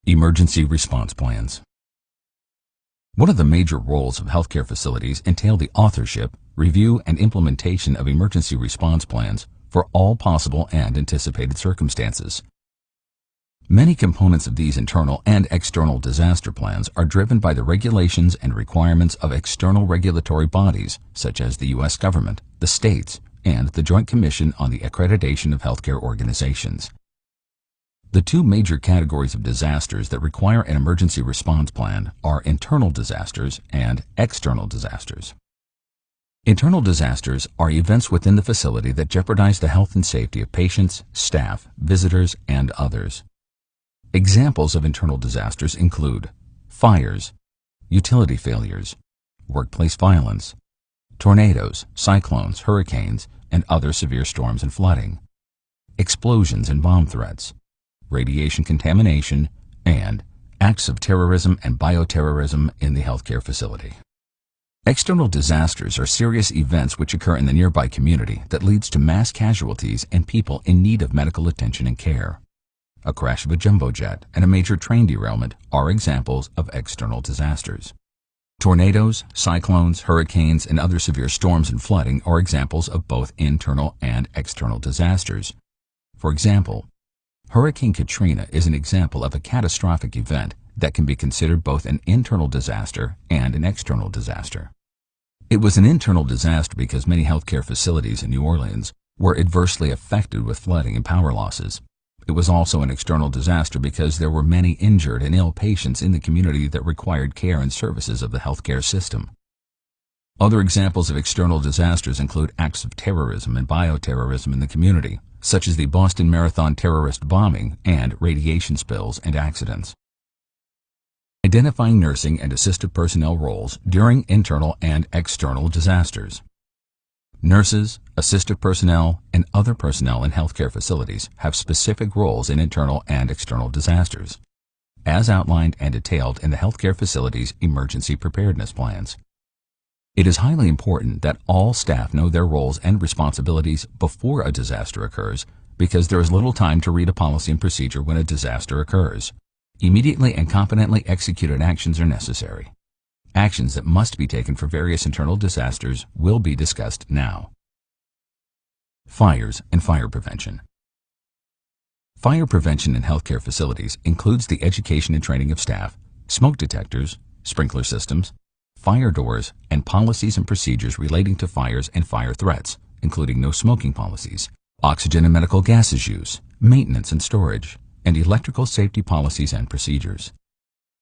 Emergency response plans. One of the major roles of healthcare facilities entail the authorship, review, and implementation of emergency response plans for all possible and anticipated circumstances. Many components of these internal and external disaster plans are driven by the regulations and requirements of external regulatory bodies such as the U.S. government, the states, and the Joint Commission on the Accreditation of Healthcare Organizations. The two major categories of disasters that require an emergency response plan are internal disasters and external disasters. Internal disasters are events within the facility that jeopardize the health and safety of patients, staff, visitors, and others. Examples of internal disasters include fires, utility failures, workplace violence, tornadoes, cyclones, hurricanes, and other severe storms and flooding, explosions and bomb threats, radiation contamination, and acts of terrorism and bioterrorism in the healthcare facility. External disasters are serious events which occur in the nearby community that leads to mass casualties and people in need of medical attention and care. A crash of a jumbo jet and a major train derailment are examples of external disasters. Tornadoes, cyclones, hurricanes, and other severe storms and flooding are examples of both internal and external disasters. For example, Hurricane Katrina is an example of a catastrophic event that can be considered both an internal disaster and an external disaster. It was an internal disaster because many healthcare facilities in New Orleans were adversely affected with flooding and power losses. It was also an external disaster because there were many injured and ill patients in the community that required care and services of the healthcare system. Other examples of external disasters include acts of terrorism and bioterrorism in the community, such as the Boston Marathon terrorist bombing and radiation spills and accidents. Identifying nursing and assistive personnel roles during internal and external disasters. Nurses, assistive personnel, and other personnel in healthcare facilities have specific roles in internal and external disasters, as outlined and detailed in the healthcare facilities' emergency preparedness plans. It is highly important that all staff know their roles and responsibilities before a disaster occurs because there is little time to read a policy and procedure when a disaster occurs. Immediately and competently executed actions are necessary. Actions that must be taken for various internal disasters will be discussed now. Fires and fire prevention. Fire prevention in healthcare facilities includes the education and training of staff, smoke detectors, sprinkler systems, fire doors, and policies and procedures relating to fires and fire threats, including no smoking policies, oxygen and medical gases use, maintenance and storage, and electrical safety policies and procedures.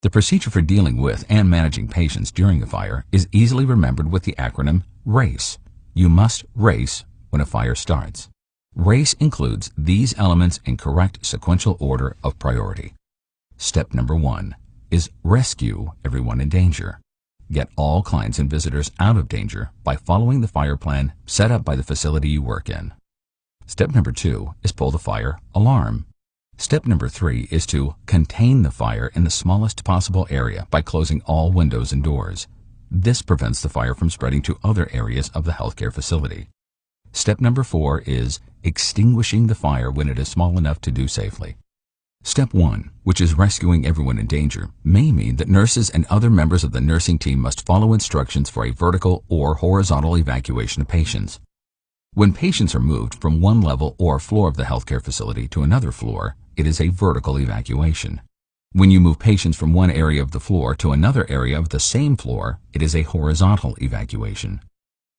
The procedure for dealing with and managing patients during a fire is easily remembered with the acronym RACE. You must race when a fire starts. RACE includes these elements in correct sequential order of priority. Step number 1 is rescue everyone in danger. Get all clients and visitors out of danger by following the fire plan set up by the facility you work in. Step number 2 is pull the fire alarm. Step number 3 is to contain the fire in the smallest possible area by closing all windows and doors. This prevents the fire from spreading to other areas of the healthcare facility. Step number 4 is extinguishing the fire when it is small enough to do safely. Step 1, which is rescuing everyone in danger, may mean that nurses and other members of the nursing team must follow instructions for a vertical or horizontal evacuation of patients. When patients are moved from one level or floor of the healthcare facility to another floor, it is a vertical evacuation. When you move patients from one area of the floor to another area of the same floor, it is a horizontal evacuation.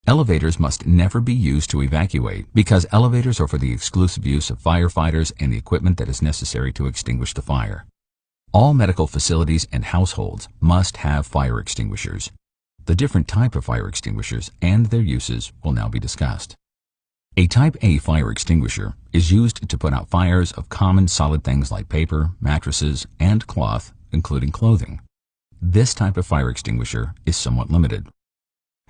Elevators must never be used to evacuate because elevators are for the exclusive use of firefighters and the equipment that is necessary to extinguish the fire. All medical facilities and households must have fire extinguishers. The different type of fire extinguishers and their uses will now be discussed. A Type A fire extinguisher is used to put out fires of common solid things like paper, mattresses, and cloth, including clothing. This type of fire extinguisher is somewhat limited.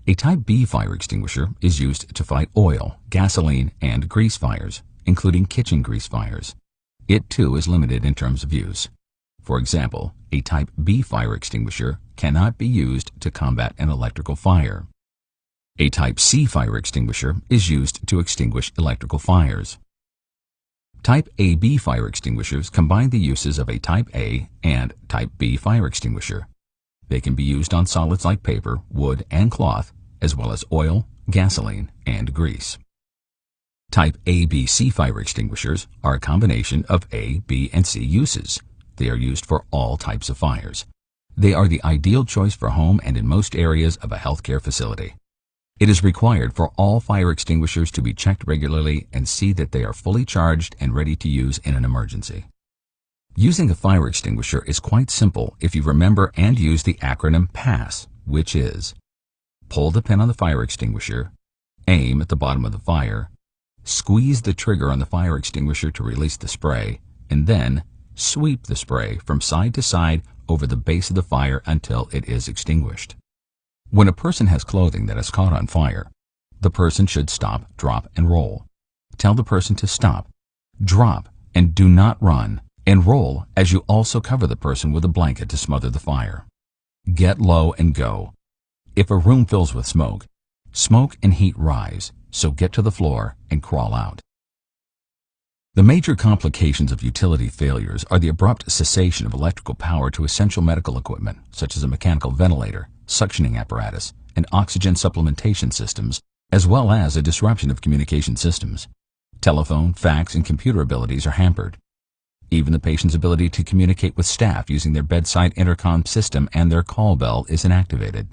A Type B fire extinguisher is used to fight oil, gasoline, and grease fires, including kitchen grease fires. It too is limited in terms of use. For example, a Type B fire extinguisher cannot be used to combat an electrical fire. A Type C fire extinguisher is used to extinguish electrical fires. Type AB fire extinguishers combine the uses of a Type A and Type B fire extinguisher. They can be used on solids like paper, wood, and cloth, as well as oil, gasoline, and grease. Type ABC fire extinguishers are a combination of A, B, and C uses. They are used for all types of fires. They are the ideal choice for home and in most areas of a healthcare facility. It is required for all fire extinguishers to be checked regularly and see that they are fully charged and ready to use in an emergency. Using a fire extinguisher is quite simple if you remember and use the acronym PASS, which is pull the pin on the fire extinguisher, aim at the bottom of the fire, squeeze the trigger on the fire extinguisher to release the spray, and then sweep the spray from side to side over the base of the fire until it is extinguished. When a person has clothing that is caught on fire, the person should stop, drop, and roll. Tell the person to stop, drop, and do not run, and roll as you also cover the person with a blanket to smother the fire. Get low and go. If a room fills with smoke, smoke and heat rise, so get to the floor and crawl out. The major complications of utility failures are the abrupt cessation of electrical power to essential medical equipment, such as a mechanical ventilator, suctioning apparatus, and oxygen supplementation systems, as well as a disruption of communication systems. Telephone, fax, and computer abilities are hampered. Even the patient's ability to communicate with staff using their bedside intercom system and their call bell is inactivated.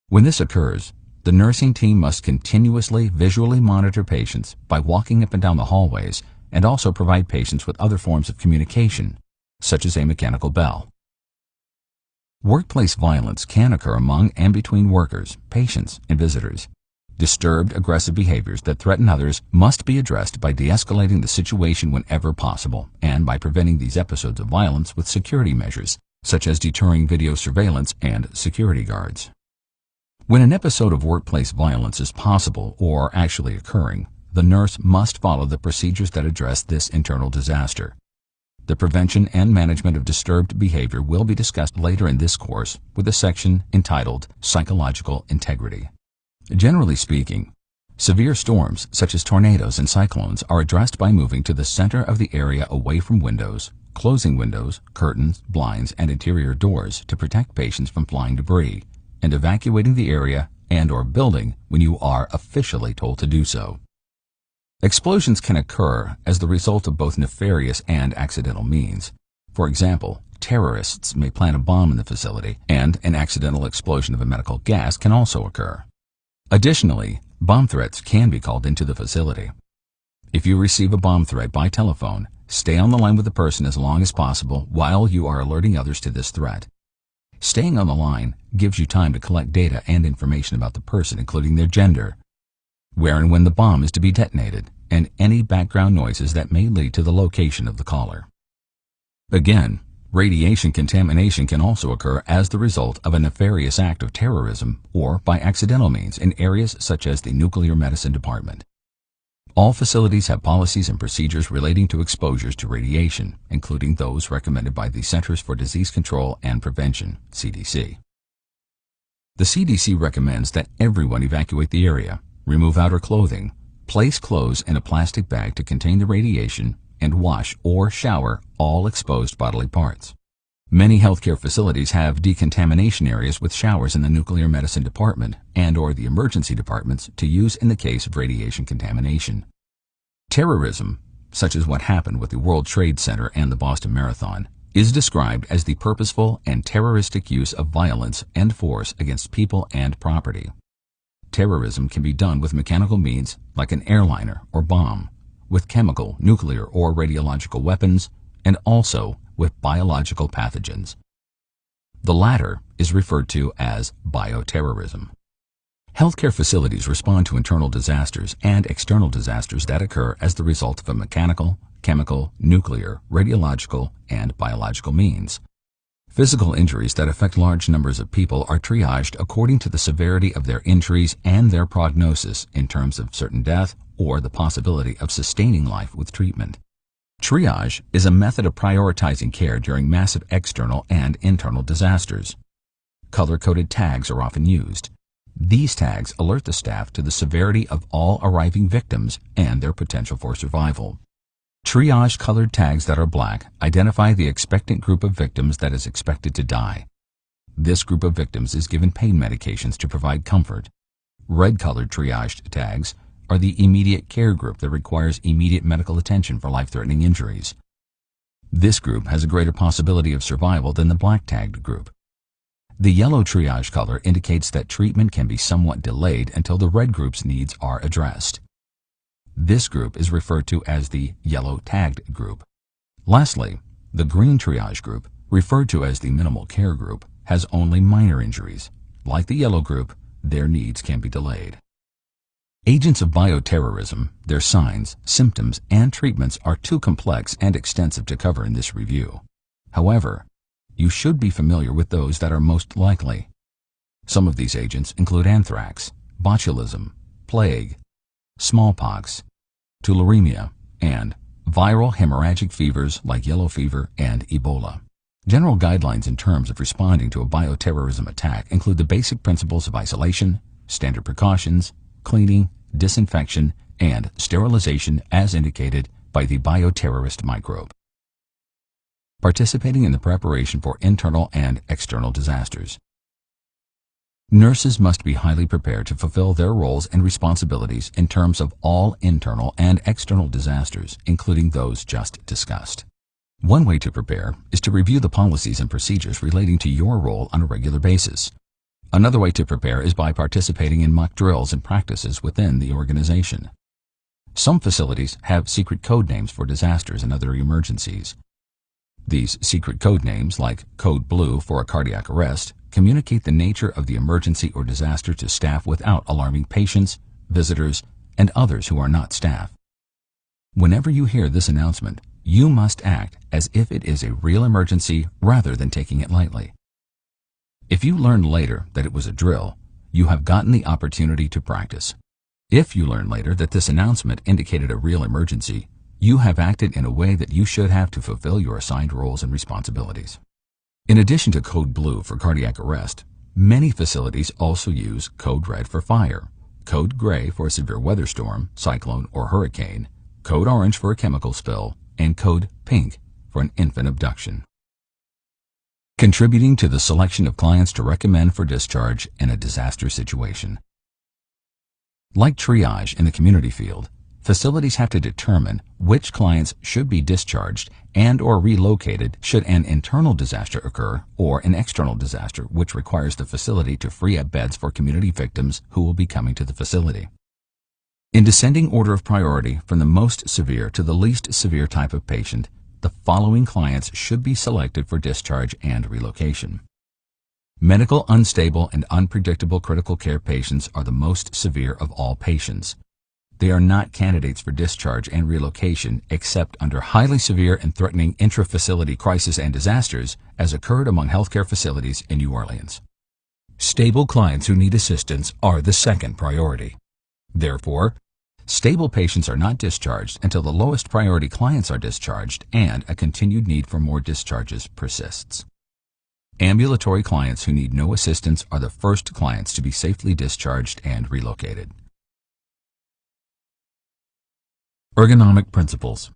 When this occurs, the nursing team must continuously visually monitor patients by walking up and down the hallways and also provide patients with other forms of communication, such as a mechanical bell. Workplace violence can occur among and between workers, patients, and visitors. Disturbed, aggressive behaviors that threaten others must be addressed by de-escalating the situation whenever possible and by preventing these episodes of violence with security measures, such as deterring video surveillance and security guards. When an episode of workplace violence is possible or actually occurring, the nurse must follow the procedures that address this internal disaster. The prevention and management of disturbed behavior will be discussed later in this course with a section entitled Psychological Integrity. Generally speaking, severe storms such as tornadoes and cyclones are addressed by moving to the center of the area away from windows, closing windows, curtains, blinds, and interior doors to protect patients from flying debris, and evacuating the area and/or building when you are officially told to do so. Explosions can occur as the result of both nefarious and accidental means. For example, terrorists may plant a bomb in the facility, and an accidental explosion of a medical gas can also occur. Additionally, bomb threats can be called into the facility. If you receive a bomb threat by telephone, stay on the line with the person as long as possible while you are alerting others to this threat. Staying on the line gives you time to collect data and information about the person, including their gender, where and when the bomb is to be detonated, and any background noises that may lead to the location of the caller. Again, radiation contamination can also occur as the result of a nefarious act of terrorism or by accidental means in areas such as the nuclear medicine department. All facilities have policies and procedures relating to exposures to radiation, including those recommended by the Centers for Disease Control and Prevention, CDC. The CDC recommends that everyone evacuate the area, remove outer clothing, place clothes in a plastic bag to contain the radiation, and wash or shower all exposed bodily parts. Many healthcare facilities have decontamination areas with showers in the nuclear medicine department and/or the emergency departments to use in the case of radiation contamination. Terrorism, such as what happened with the World Trade Center and the Boston Marathon, is described as the purposeful and terroristic use of violence and force against people and property. Terrorism can be done with mechanical means like an airliner or bomb, with chemical, nuclear, or radiological weapons, and also with biological pathogens. The latter is referred to as bioterrorism. Healthcare facilities respond to internal disasters and external disasters that occur as the result of a mechanical, chemical, nuclear, radiological, and biological means. Physical injuries that affect large numbers of people are triaged according to the severity of their injuries and their prognosis in terms of certain death or the possibility of sustaining life with treatment. Triage is a method of prioritizing care during massive external and internal disasters. Color-coded tags are often used. These tags alert the staff to the severity of all arriving victims and their potential for survival. Triage-colored tags that are black identify the expectant group of victims that is expected to die. This group of victims is given pain medications to provide comfort. Red-colored triaged tags are the immediate care group that requires immediate medical attention for life-threatening injuries. This group has a greater possibility of survival than the black-tagged group. The yellow triage color indicates that treatment can be somewhat delayed until the red group's needs are addressed. This group is referred to as the yellow-tagged group. Lastly, the green triage group, referred to as the minimal care group, has only minor injuries. Like the yellow group, their needs can be delayed. Agents of bioterrorism, their signs, symptoms, and treatments are too complex and extensive to cover in this review. However, you should be familiar with those that are most likely. Some of these agents include anthrax, botulism, plague, smallpox, tularemia, and viral hemorrhagic fevers like yellow fever and Ebola. General guidelines in terms of responding to a bioterrorism attack include the basic principles of isolation, standard precautions, cleaning, disinfection, and sterilization as indicated by the bioterrorist microbe. Participating in the preparation for internal and external disasters. Nurses must be highly prepared to fulfill their roles and responsibilities in terms of all internal and external disasters, including those just discussed. One way to prepare is to review the policies and procedures relating to your role on a regular basis. Another way to prepare is by participating in mock drills and practices within the organization. Some facilities have secret code names for disasters and other emergencies. These secret code names, like Code Blue for a cardiac arrest, communicate the nature of the emergency or disaster to staff without alarming patients, visitors, and others who are not staff. Whenever you hear this announcement, you must act as if it is a real emergency rather than taking it lightly. If you learn later that it was a drill, you have gotten the opportunity to practice. If you learn later that this announcement indicated a real emergency, you have acted in a way that you should have to fulfill your assigned roles and responsibilities. In addition to Code Blue for cardiac arrest, many facilities also use Code Red for fire, Code Gray for a severe weather storm, cyclone, or hurricane, Code Orange for a chemical spill, and Code Pink for an infant abduction. Contributing to the selection of clients to recommend for discharge in a disaster situation. Like triage in the community field, facilities have to determine which clients should be discharged and/or relocated should an internal disaster occur or an external disaster which requires the facility to free up beds for community victims who will be coming to the facility. In descending order of priority from the most severe to the least severe type of patient, the following clients should be selected for discharge and relocation. Medical unstable and unpredictable critical care patients are the most severe of all patients. They are not candidates for discharge and relocation except under highly severe and threatening intra-facility crisis and disasters as occurred among healthcare facilities in New Orleans. Stable clients who need assistance are the second priority. Therefore, stable patients are not discharged until the lowest priority clients are discharged and a continued need for more discharges persists. Ambulatory clients who need no assistance are the first clients to be safely discharged and relocated. Ergonomic principles.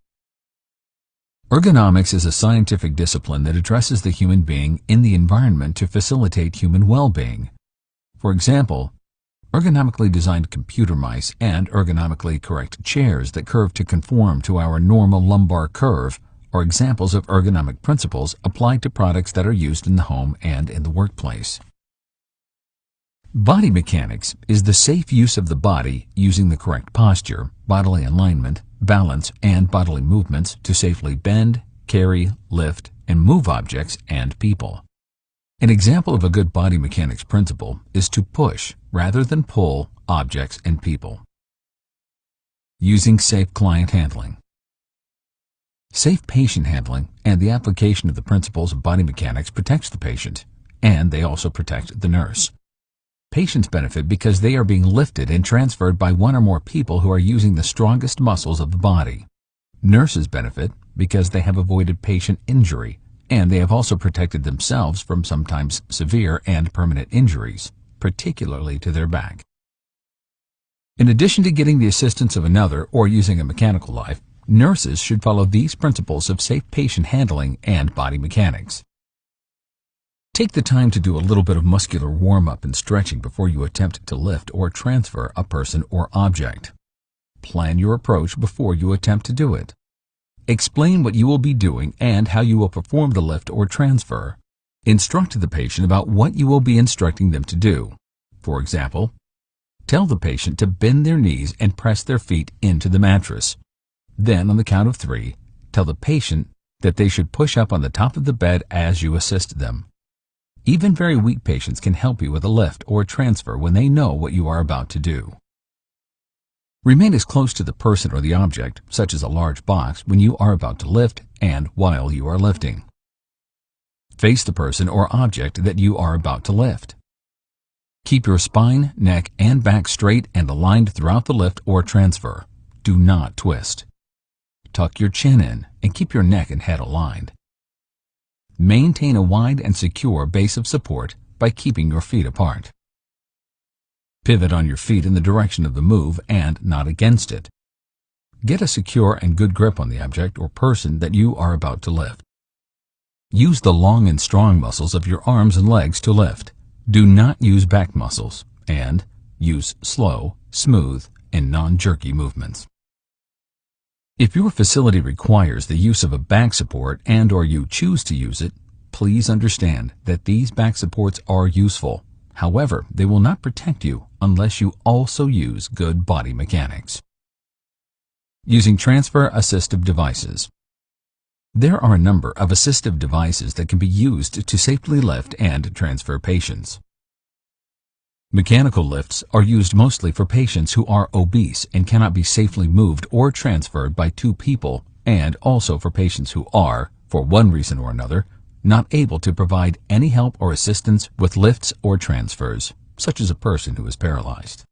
Ergonomics is a scientific discipline that addresses the human being in the environment to facilitate human well-being. For example, ergonomically designed computer mice and ergonomically correct chairs that curve to conform to our normal lumbar curve are examples of ergonomic principles applied to products that are used in the home and in the workplace. Body mechanics is the safe use of the body using the correct posture, bodily alignment, balance, and bodily movements to safely bend, carry, lift, and move objects and people. An example of a good body mechanics principle is to push rather than pull objects and people. Using safe client handling. Safe patient handling and the application of the principles of body mechanics protects the patient, and they also protect the nurse. Patients benefit because they are being lifted and transferred by one or more people who are using the strongest muscles of the body. Nurses benefit because they have avoided patient injury, and they have also protected themselves from sometimes severe and permanent injuries, particularly to their back. In addition to getting the assistance of another or using a mechanical life, nurses should follow these principles of safe patient handling and body mechanics. Take the time to do a little bit of muscular warm-up and stretching before you attempt to lift or transfer a person or object. Plan your approach before you attempt to do it. Explain what you will be doing and how you will perform the lift or transfer. Instruct the patient about what you will be instructing them to do. For example, tell the patient to bend their knees and press their feet into the mattress. Then, on the count of 3, tell the patient that they should push up on the top of the bed as you assist them. Even very weak patients can help you with a lift or transfer when they know what you are about to do. Remain as close to the person or the object, such as a large box, when you are about to lift and while you are lifting. Face the person or object that you are about to lift. Keep your spine, neck, and back straight and aligned throughout the lift or transfer. Do not twist. Tuck your chin in and keep your neck and head aligned. Maintain a wide and secure base of support by keeping your feet apart. Pivot on your feet in the direction of the move and not against it. Get a secure and good grip on the object or person that you are about to lift. Use the long and strong muscles of your arms and legs to lift. Do not use back muscles, and use slow, smooth, and non-jerky movements. If your facility requires the use of a back support and/or you choose to use it, please understand that these back supports are useful. However, they will not protect you unless you also use good body mechanics. Using transfer assistive devices. There are a number of assistive devices that can be used to safely lift and transfer patients. Mechanical lifts are used mostly for patients who are obese and cannot be safely moved or transferred by 2 people, and also for patients who are, for one reason or another, not able to provide any help or assistance with lifts or transfers, such as a person who is paralyzed.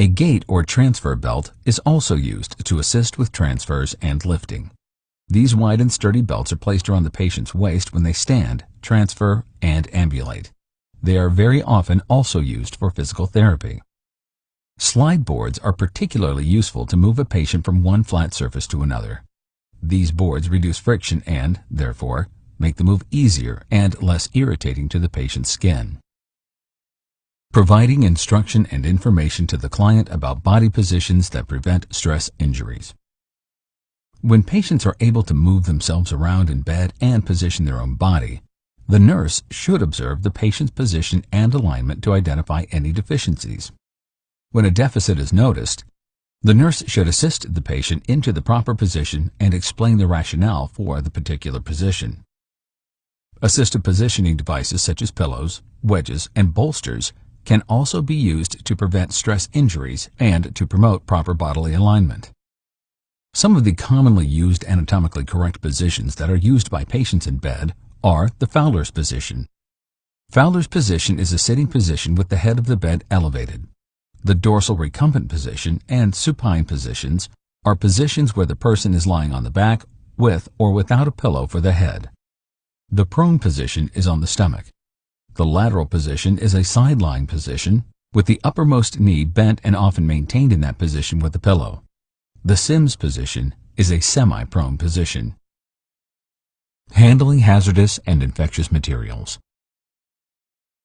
A gate or transfer belt is also used to assist with transfers and lifting. These wide and sturdy belts are placed around the patient's waist when they stand, transfer, and ambulate. They are very often also used for physical therapy. Slide boards are particularly useful to move a patient from one flat surface to another. These boards reduce friction and, therefore, make the move easier and less irritating to the patient's skin. Providing instruction and information to the client about body positions that prevent stress injuries. When patients are able to move themselves around in bed and position their own body, the nurse should observe the patient's position and alignment to identify any deficiencies. When a deficit is noticed, the nurse should assist the patient into the proper position and explain the rationale for the particular position. Assistive positioning devices such as pillows, wedges, and bolsters can also be used to prevent stress injuries and to promote proper bodily alignment. Some of the commonly used anatomically correct positions that are used by patients in bed are the Fowler's position. Fowler's position is a sitting position with the head of the bed elevated. The dorsal recumbent position and supine positions are positions where the person is lying on the back with or without a pillow for the head. The prone position is on the stomach. The lateral position is a side-lying position with the uppermost knee bent and often maintained in that position with a pillow. The Sims position is a semi-prone position. Handling hazardous and infectious materials.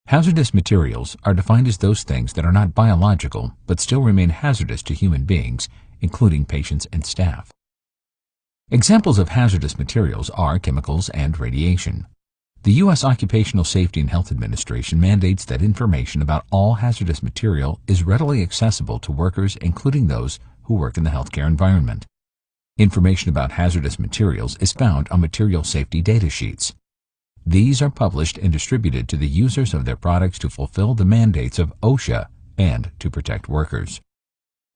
Hazardous materials are defined as those things that are not biological but still remain hazardous to human beings, including patients and staff. Examples of hazardous materials are chemicals and radiation. The U.S. Occupational Safety and Health Administration mandates that information about all hazardous material is readily accessible to workers, including those who work in the healthcare environment. Information about hazardous materials is found on material safety data sheets. These are published and distributed to the users of their products to fulfill the mandates of OSHA and to protect workers.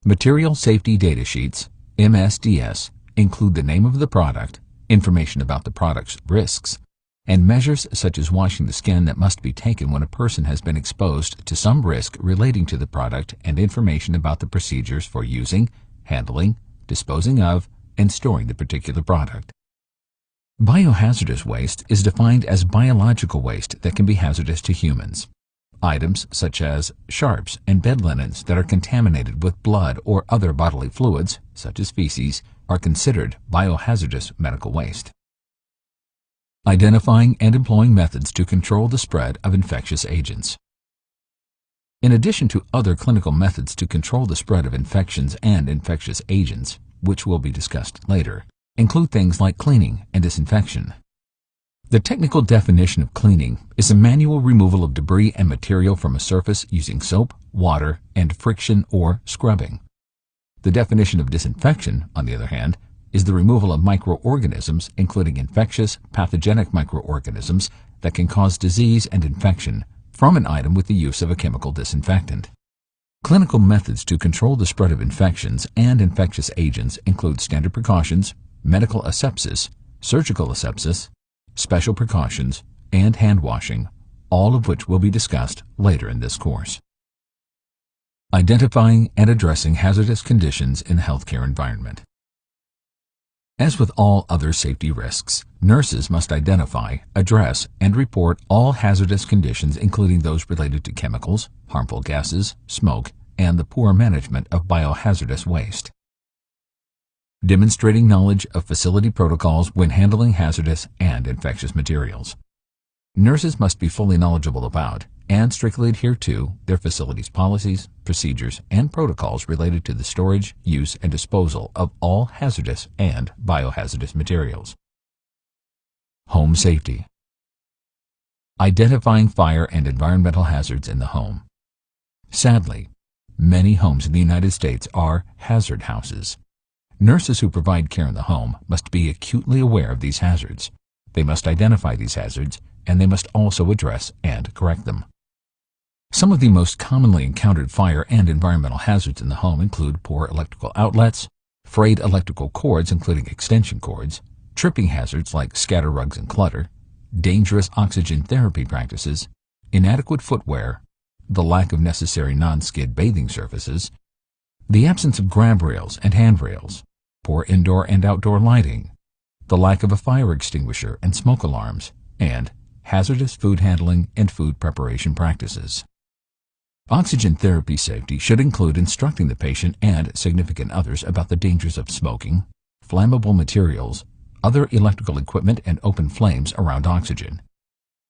Material safety data sheets, MSDS, include the name of the product, information about the product's risks, and measures such as washing the skin that must be taken when a person has been exposed to some risk relating to the product, and information about the procedures for using, handling, disposing of, and storing the particular product. Biohazardous waste is defined as biological waste that can be hazardous to humans. Items such as sharps and bed linens that are contaminated with blood or other bodily fluids, such as feces, are considered biohazardous medical waste. Identifying and employing methods to control the spread of infectious agents. In addition to other clinical methods to control the spread of infections and infectious agents, which will be discussed later, include things like cleaning and disinfection. The technical definition of cleaning is a manual removal of debris and material from a surface using soap, water, and friction or scrubbing. The definition of disinfection, on the other hand, is the removal of microorganisms, including infectious, pathogenic microorganisms that can cause disease and infection, from an item with the use of a chemical disinfectant. Clinical methods to control the spread of infections and infectious agents include standard precautions, medical asepsis, surgical asepsis, special precautions, and hand washing, all of which will be discussed later in this course. Identifying and addressing hazardous conditions in the healthcare environment. As with all other safety risks, nurses must identify, address, and report all hazardous conditions, including those related to chemicals, harmful gases, smoke, and the poor management of biohazardous waste. Demonstrating knowledge of facility protocols when handling hazardous and infectious materials. Nurses must be fully knowledgeable about and strictly adhere to their facility's policies, procedures, and protocols related to the storage, use, and disposal of all hazardous and biohazardous materials. Home safety. Identifying fire and environmental hazards in the home. Sadly, many homes in the United States are hazard houses. Nurses who provide care in the home must be acutely aware of these hazards. They must identify these hazards, and they must also address and correct them. Some of the most commonly encountered fire and environmental hazards in the home include poor electrical outlets, frayed electrical cords including extension cords, tripping hazards like scatter rugs and clutter, dangerous oxygen therapy practices, inadequate footwear, the lack of necessary non-skid bathing surfaces, the absence of grab rails and handrails, poor indoor and outdoor lighting, the lack of a fire extinguisher and smoke alarms, and hazardous food handling and food preparation practices. Oxygen therapy safety should include instructing the patient and significant others about the dangers of smoking, flammable materials, other electrical equipment, and open flames around oxygen.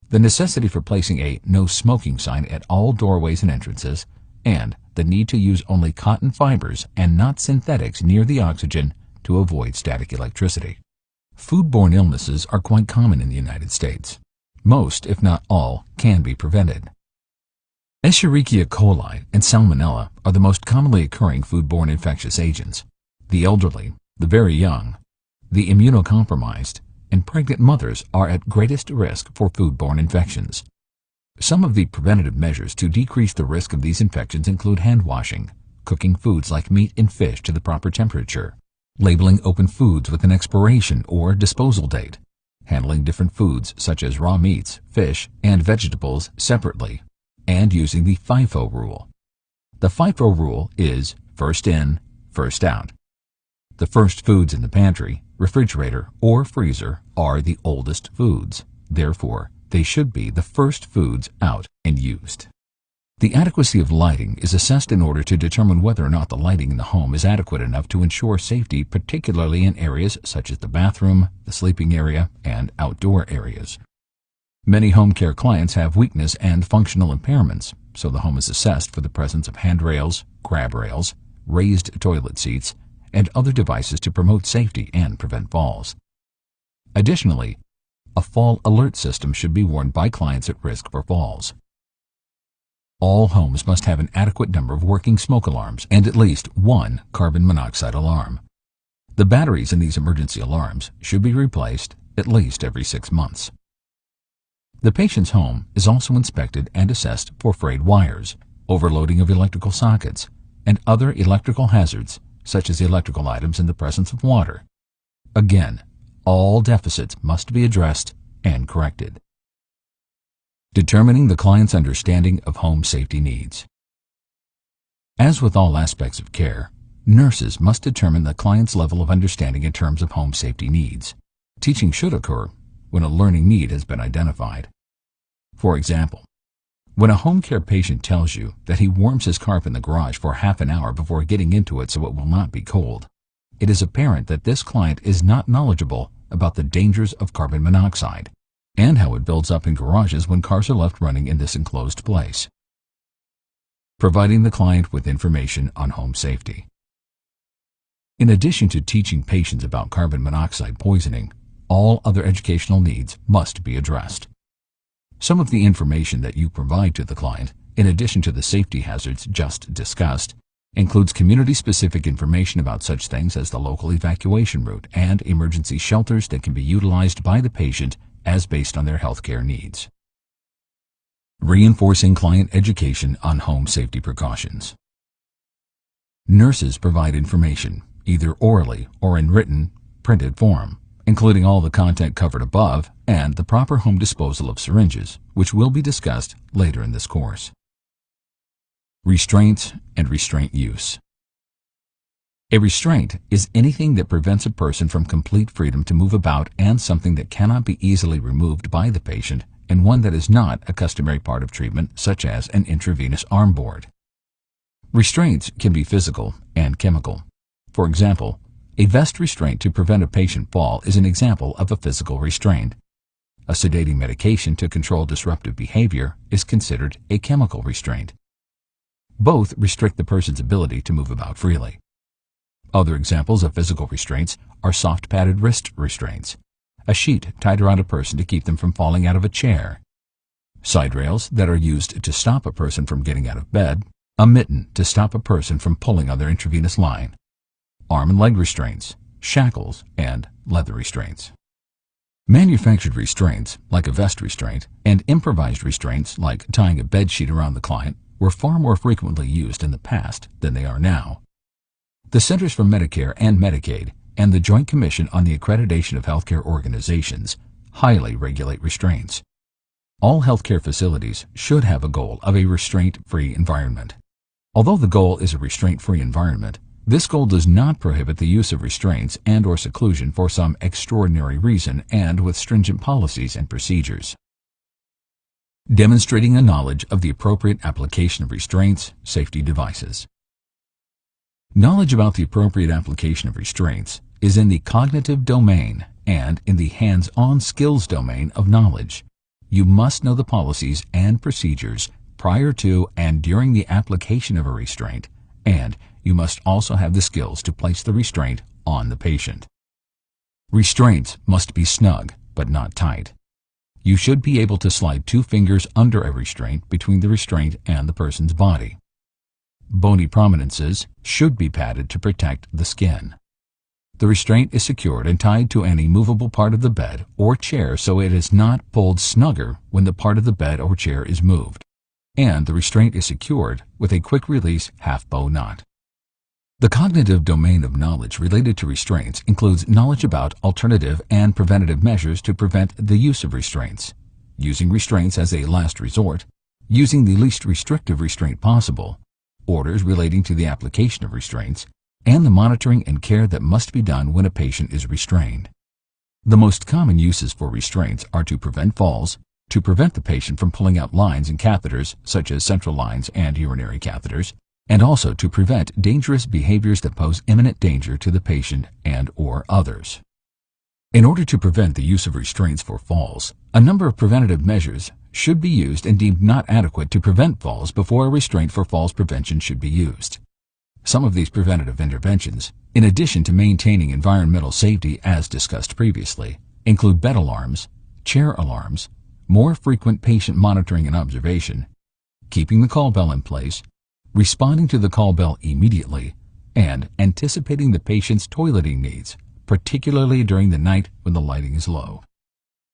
The necessity for placing a no smoking sign at all doorways and entrances, and the need to use only cotton fibers and not synthetics near the oxygen to avoid static electricity. Foodborne illnesses are quite common in the United States. Most, if not all, can be prevented. Escherichia coli and Salmonella are the most commonly occurring foodborne infectious agents. The elderly, the very young, the immunocompromised, and and pregnant mothers are at greatest risk for foodborne infections. Some of the preventative measures to decrease the risk of these infections include hand washing, cooking foods like meat and fish to the proper temperature, labeling open foods with an expiration or disposal date, handling different foods such as raw meats, fish, and vegetables separately, and using the FIFO rule. The FIFO rule is first in, first out. The first foods in the pantry, refrigerator, or freezer are the oldest foods. Therefore, they should be the first foods out and used. The adequacy of lighting is assessed in order to determine whether or not the lighting in the home is adequate enough to ensure safety, particularly in areas such as the bathroom, the sleeping area, and outdoor areas. Many home care clients have weakness and functional impairments, so the home is assessed for the presence of handrails, grab rails, raised toilet seats, and other devices to promote safety and prevent falls. Additionally, a fall alert system should be worn by clients at risk for falls. All homes must have an adequate number of working smoke alarms and at least one carbon monoxide alarm. The batteries in these emergency alarms should be replaced at least every 6 months. The patient's home is also inspected and assessed for frayed wires, overloading of electrical sockets, and other electrical hazards such as electrical items in the presence of water. Again, all deficits must be addressed and corrected. Determining the client's understanding of home safety needs. As with all aspects of care, nurses must determine the client's level of understanding in terms of home safety needs. Teaching should occur when a learning need has been identified. For example, when a home care patient tells you that he warms his car in the garage for half an hour before getting into it so it will not be cold, it is apparent that this client is not knowledgeable about the dangers of carbon monoxide and how it builds up in garages when cars are left running in this enclosed place. Providing the client with information on home safety. In addition to teaching patients about carbon monoxide poisoning, all other educational needs must be addressed. Some of the information that you provide to the client, in addition to the safety hazards just discussed, includes community-specific information about such things as the local evacuation route and emergency shelters that can be utilized by the patient as based on their healthcare needs. Reinforcing client education on home safety precautions. Nurses provide information, either orally or in written, printed form, including all the content covered above and the proper home disposal of syringes, which will be discussed later in this course. Restraints and restraint use. A restraint is anything that prevents a person from complete freedom to move about and something that cannot be easily removed by the patient and one that is not a customary part of treatment, such as an intravenous arm board. Restraints can be physical and chemical. For example, a vest restraint to prevent a patient fall is an example of a physical restraint. A sedating medication to control disruptive behavior is considered a chemical restraint. Both restrict the person's ability to move about freely. Other examples of physical restraints are soft padded wrist restraints, a sheet tied around a person to keep them from falling out of a chair, side rails that are used to stop a person from getting out of bed, a mitten to stop a person from pulling on their intravenous line, arm and leg restraints, shackles, and leather restraints. Manufactured restraints, like a vest restraint, and improvised restraints, like tying a bed sheet around the client, were far more frequently used in the past than they are now. The Centers for Medicare and Medicaid and the Joint Commission on the Accreditation of Healthcare Organizations highly regulate restraints. All healthcare facilities should have a goal of a restraint-free environment. Although the goal is a restraint-free environment, this goal does not prohibit the use of restraints and/or seclusion for some extraordinary reason and with stringent policies and procedures. Demonstrating a knowledge of the appropriate application of restraints, safety devices. Knowledge about the appropriate application of restraints is in the cognitive domain and in the hands-on skills domain of knowledge. You must know the policies and procedures prior to and during the application of a restraint, and you must also have the skills to place the restraint on the patient. Restraints must be snug, but not tight. You should be able to slide 2 fingers under a restraint between the restraint and the person's body. Bony prominences should be padded to protect the skin. The restraint is secured and tied to any movable part of the bed or chair so it is not pulled snugger when the part of the bed or chair is moved, and the restraint is secured with a quick-release half-bow knot. The cognitive domain of knowledge related to restraints includes knowledge about alternative and preventative measures to prevent the use of restraints, using restraints as a last resort, using the least restrictive restraint possible, orders relating to the application of restraints, and the monitoring and care that must be done when a patient is restrained. The most common uses for restraints are to prevent falls, to prevent the patient from pulling out lines and catheters such as central lines and urinary catheters, and also to prevent dangerous behaviors that pose imminent danger to the patient and/or others. In order to prevent the use of restraints for falls, a number of preventative measures should be used and deemed not adequate to prevent falls before a restraint for falls prevention should be used. Some of these preventative interventions, in addition to maintaining environmental safety as discussed previously, include bed alarms, chair alarms, more frequent patient monitoring and observation, keeping the call bell in place, responding to the call bell immediately, and anticipating the patient's toileting needs, particularly during the night when the lighting is low.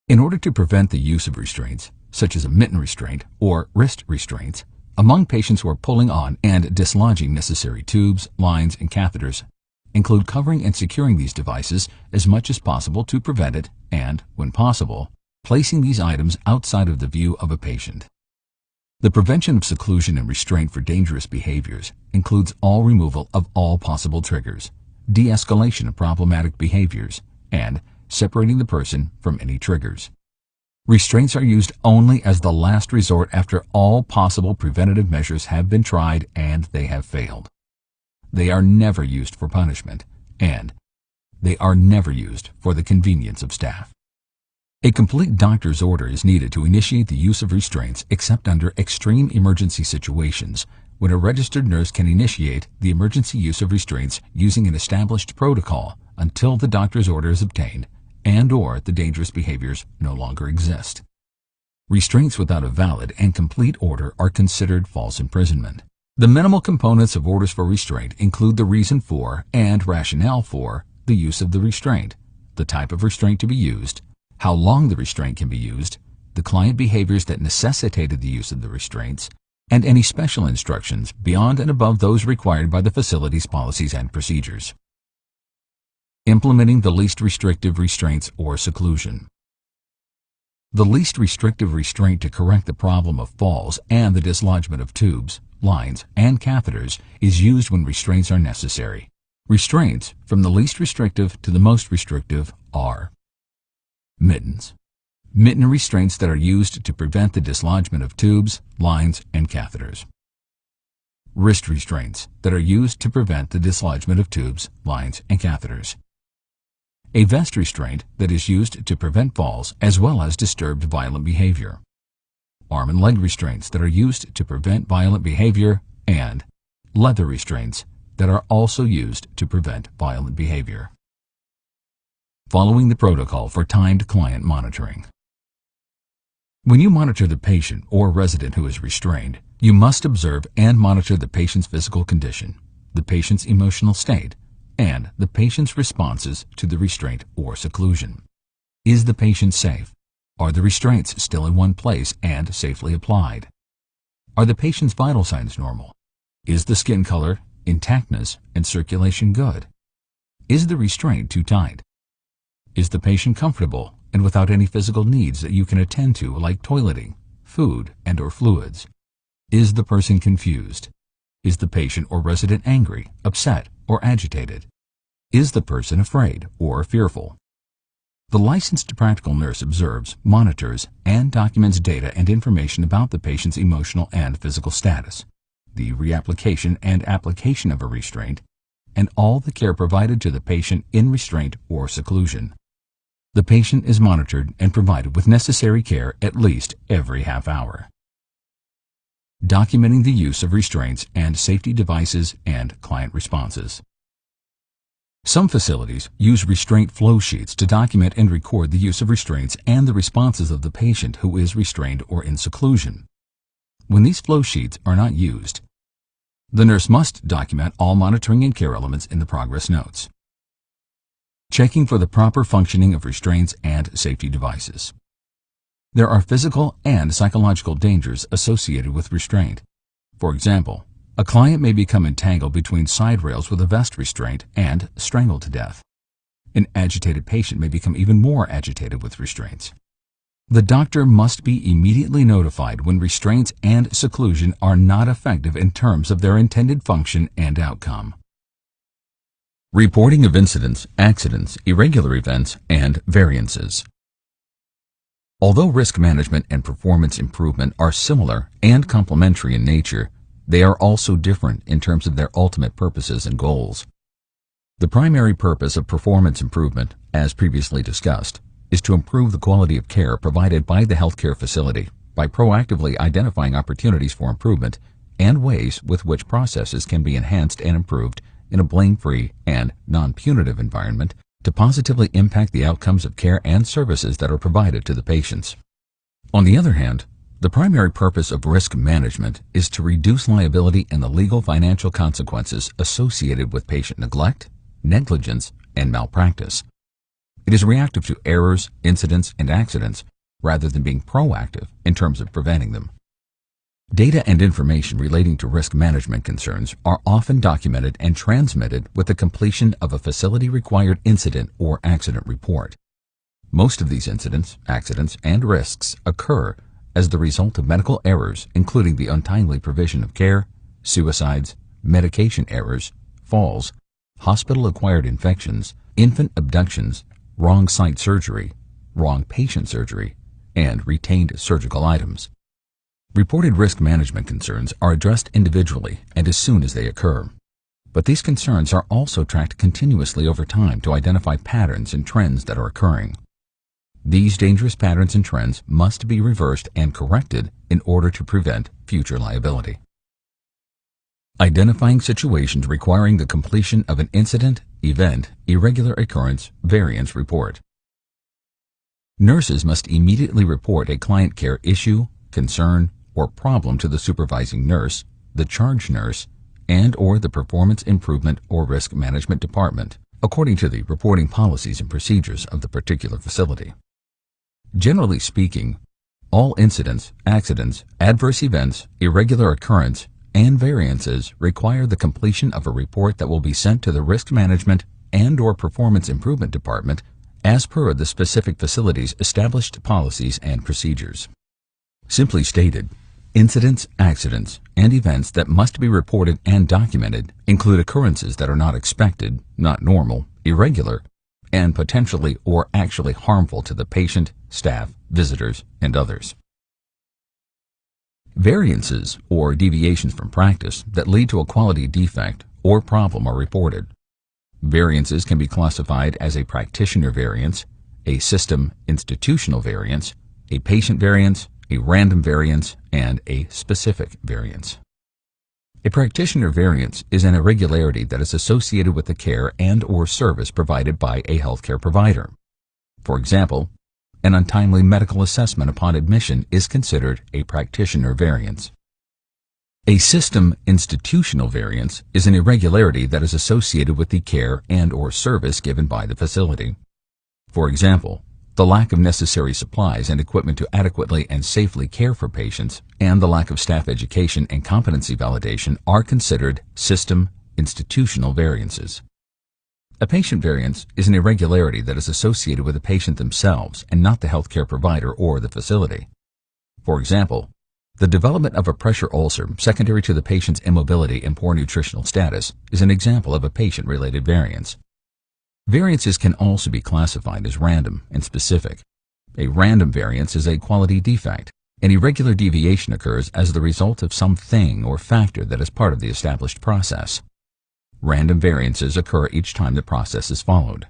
In order to prevent the use of restraints, such as a mitten restraint or wrist restraints, among patients who are pulling on and dislodging necessary tubes, lines, and catheters, include covering and securing these devices as much as possible to prevent it and, when possible, placing these items outside of the view of a patient. The prevention of seclusion and restraint for dangerous behaviors includes all removal of all possible triggers, de-escalation of problematic behaviors, and separating the person from any triggers. Restraints are used only as the last resort after all possible preventative measures have been tried and they have failed. They are never used for punishment, and they are never used for the convenience of staff. A complete doctor's order is needed to initiate the use of restraints except under extreme emergency situations, when a registered nurse can initiate the emergency use of restraints using an established protocol until the doctor's order is obtained and/or the dangerous behaviors no longer exist. Restraints without a valid and complete order are considered false imprisonment. The minimal components of orders for restraint include the reason for and rationale for the use of the restraint, the type of restraint to be used, how long the restraint can be used, the client behaviors that necessitated the use of the restraints, and any special instructions beyond and above those required by the facility's policies and procedures. Implementing the least restrictive restraints or seclusion. The least restrictive restraint to correct the problem of falls and the dislodgement of tubes, lines, and catheters is used when restraints are necessary. Restraints, from the least restrictive to the most restrictive, are mittens. Mitten restraints that are used to prevent the dislodgement of tubes, lines, and catheters. Wrist restraints that are used to prevent the dislodgement of tubes, lines, and catheters. A vest restraint that is used to prevent falls as well as disturbed violent behavior. Arm and leg restraints that are used to prevent violent behavior, and leather restraints that are also used to prevent violent behavior. Following the protocol for timed client monitoring. When you monitor the patient or resident who is restrained, you must observe and monitor the patient's physical condition, the patient's emotional state, and the patient's responses to the restraint or seclusion. Is the patient safe? Are the restraints still in one place and safely applied? Are the patient's vital signs normal? Is the skin color, intactness, and circulation good? Is the restraint too tight? Is the patient comfortable and without any physical needs that you can attend to like toileting, food, and/or fluids? Is the person confused? Is the patient or resident angry, upset, or agitated? Is the person afraid or fearful? The licensed practical nurse observes, monitors, and documents data and information about the patient's emotional and physical status, the reapplication and application of a restraint, and all the care provided to the patient in restraint or seclusion. The patient is monitored and provided with necessary care at least every half hour. Documenting the use of restraints and safety devices and client responses. Some facilities use restraint flow sheets to document and record the use of restraints and the responses of the patient who is restrained or in seclusion. When these flow sheets are not used, the nurse must document all monitoring and care elements in the progress notes. Checking for the proper functioning of restraints and safety devices. There are physical and psychological dangers associated with restraint. For example, a client may become entangled between side rails with a vest restraint and strangled to death. An agitated patient may become even more agitated with restraints. The doctor must be immediately notified when restraints and seclusion are not effective in terms of their intended function and outcome. Reporting of incidents, accidents, irregular events, and variances. Although risk management and performance improvement are similar and complementary in nature, they are also different in terms of their ultimate purposes and goals. The primary purpose of performance improvement, as previously discussed, is to improve the quality of care provided by the healthcare facility by proactively identifying opportunities for improvement and ways with which processes can be enhanced and improved in a blame-free and non-punitive environment to positively impact the outcomes of care and services that are provided to the patients. On the other hand, the primary purpose of risk management is to reduce liability and the legal financial consequences associated with patient neglect, negligence, and malpractice. It is reactive to errors, incidents, and accidents rather than being proactive in terms of preventing them. Data and information relating to risk management concerns are often documented and transmitted with the completion of a facility-required incident or accident report. Most of these incidents, accidents, and risks occur as the result of medical errors, including the untimely provision of care, suicides, medication errors, falls, hospital-acquired infections, infant abductions, wrong site surgery, wrong patient surgery, and retained surgical items. Reported risk management concerns are addressed individually and as soon as they occur. But these concerns are also tracked continuously over time to identify patterns and trends that are occurring. These dangerous patterns and trends must be reversed and corrected in order to prevent future liability. Identifying situations requiring the completion of an incident, event, irregular occurrence, variance report. Nurses must immediately report a client care issue, concern, or problem to the supervising nurse, the charge nurse, and/or the performance improvement or risk management department, according to the reporting policies and procedures of the particular facility. Generally speaking, all incidents, accidents, adverse events, irregular occurrence, and variances require the completion of a report that will be sent to the risk management and/or performance improvement department as per the specific facility's established policies and procedures. Simply stated, incidents, accidents, and events that must be reported and documented include occurrences that are not expected, not normal, irregular, and potentially or actually harmful to the patient, staff, visitors, and others. Variances or deviations from practice that lead to a quality defect or problem are reported. Variances can be classified as a practitioner variance, a system institutional variance, a patient variance, a random variance, and a specific variance. A practitioner variance is an irregularity that is associated with the care and/or service provided by a healthcare provider. For example, an untimely medical assessment upon admission is considered a practitioner variance. A system institutional variance is an irregularity that is associated with the care and/or service given by the facility. For example, the lack of necessary supplies and equipment to adequately and safely care for patients and the lack of staff education and competency validation are considered system institutional variances. A patient variance is an irregularity that is associated with the patient themselves and not the healthcare provider or the facility. For example, the development of a pressure ulcer secondary to the patient's immobility and poor nutritional status is an example of a patient-related variance. Variances can also be classified as random and specific. A random variance is a quality defect. An irregular deviation occurs as the result of some thing or factor that is part of the established process. Random variances occur each time the process is followed.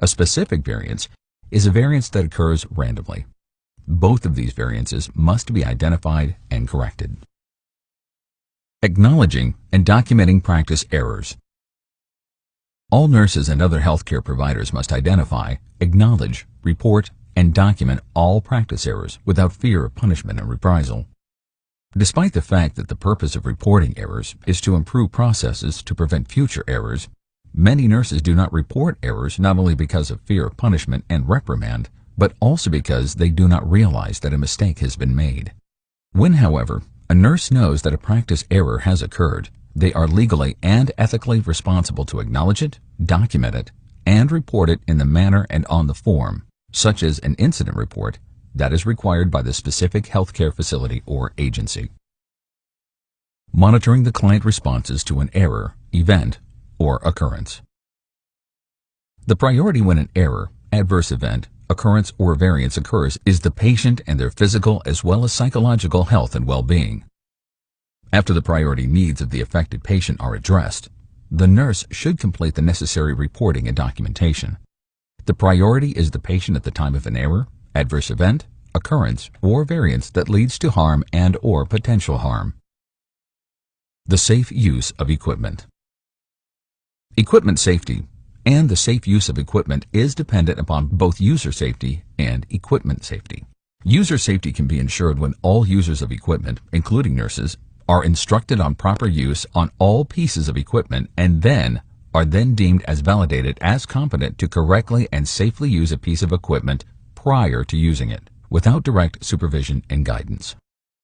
A specific variance is a variance that occurs randomly. Both of these variances must be identified and corrected. Acknowledging and documenting practice errors. All nurses and other healthcare providers must identify, acknowledge, report, and document all practice errors without fear of punishment and reprisal. Despite the fact that the purpose of reporting errors is to improve processes to prevent future errors, Many nurses do not report errors not only because of fear of punishment and reprimand, but also because they do not realize that a mistake has been made. When, however, a nurse knows that a practice error has occurred, they are legally and ethically responsible to acknowledge it, document it, and report it in the manner and on the form, such as an incident report, that is required by the specific healthcare facility or agency. Monitoring the client responses to an error, event, or occurrence. The priority when an error, adverse event, occurrence, or variance occurs is the patient and their physical as well as psychological health and well-being. After the priority needs of the affected patient are addressed, the nurse should complete the necessary reporting and documentation. The priority is the patient at the time of an error, adverse event, occurrence, or variance that leads to harm and/or potential harm. The safe use of equipment. Equipment safety and the safe use of equipment is dependent upon both user safety and equipment safety. User safety can be ensured when all users of equipment, including nurses, are instructed on proper use on all pieces of equipment and are then deemed as validated as competent to correctly and safely use a piece of equipment prior to using it, without direct supervision and guidance.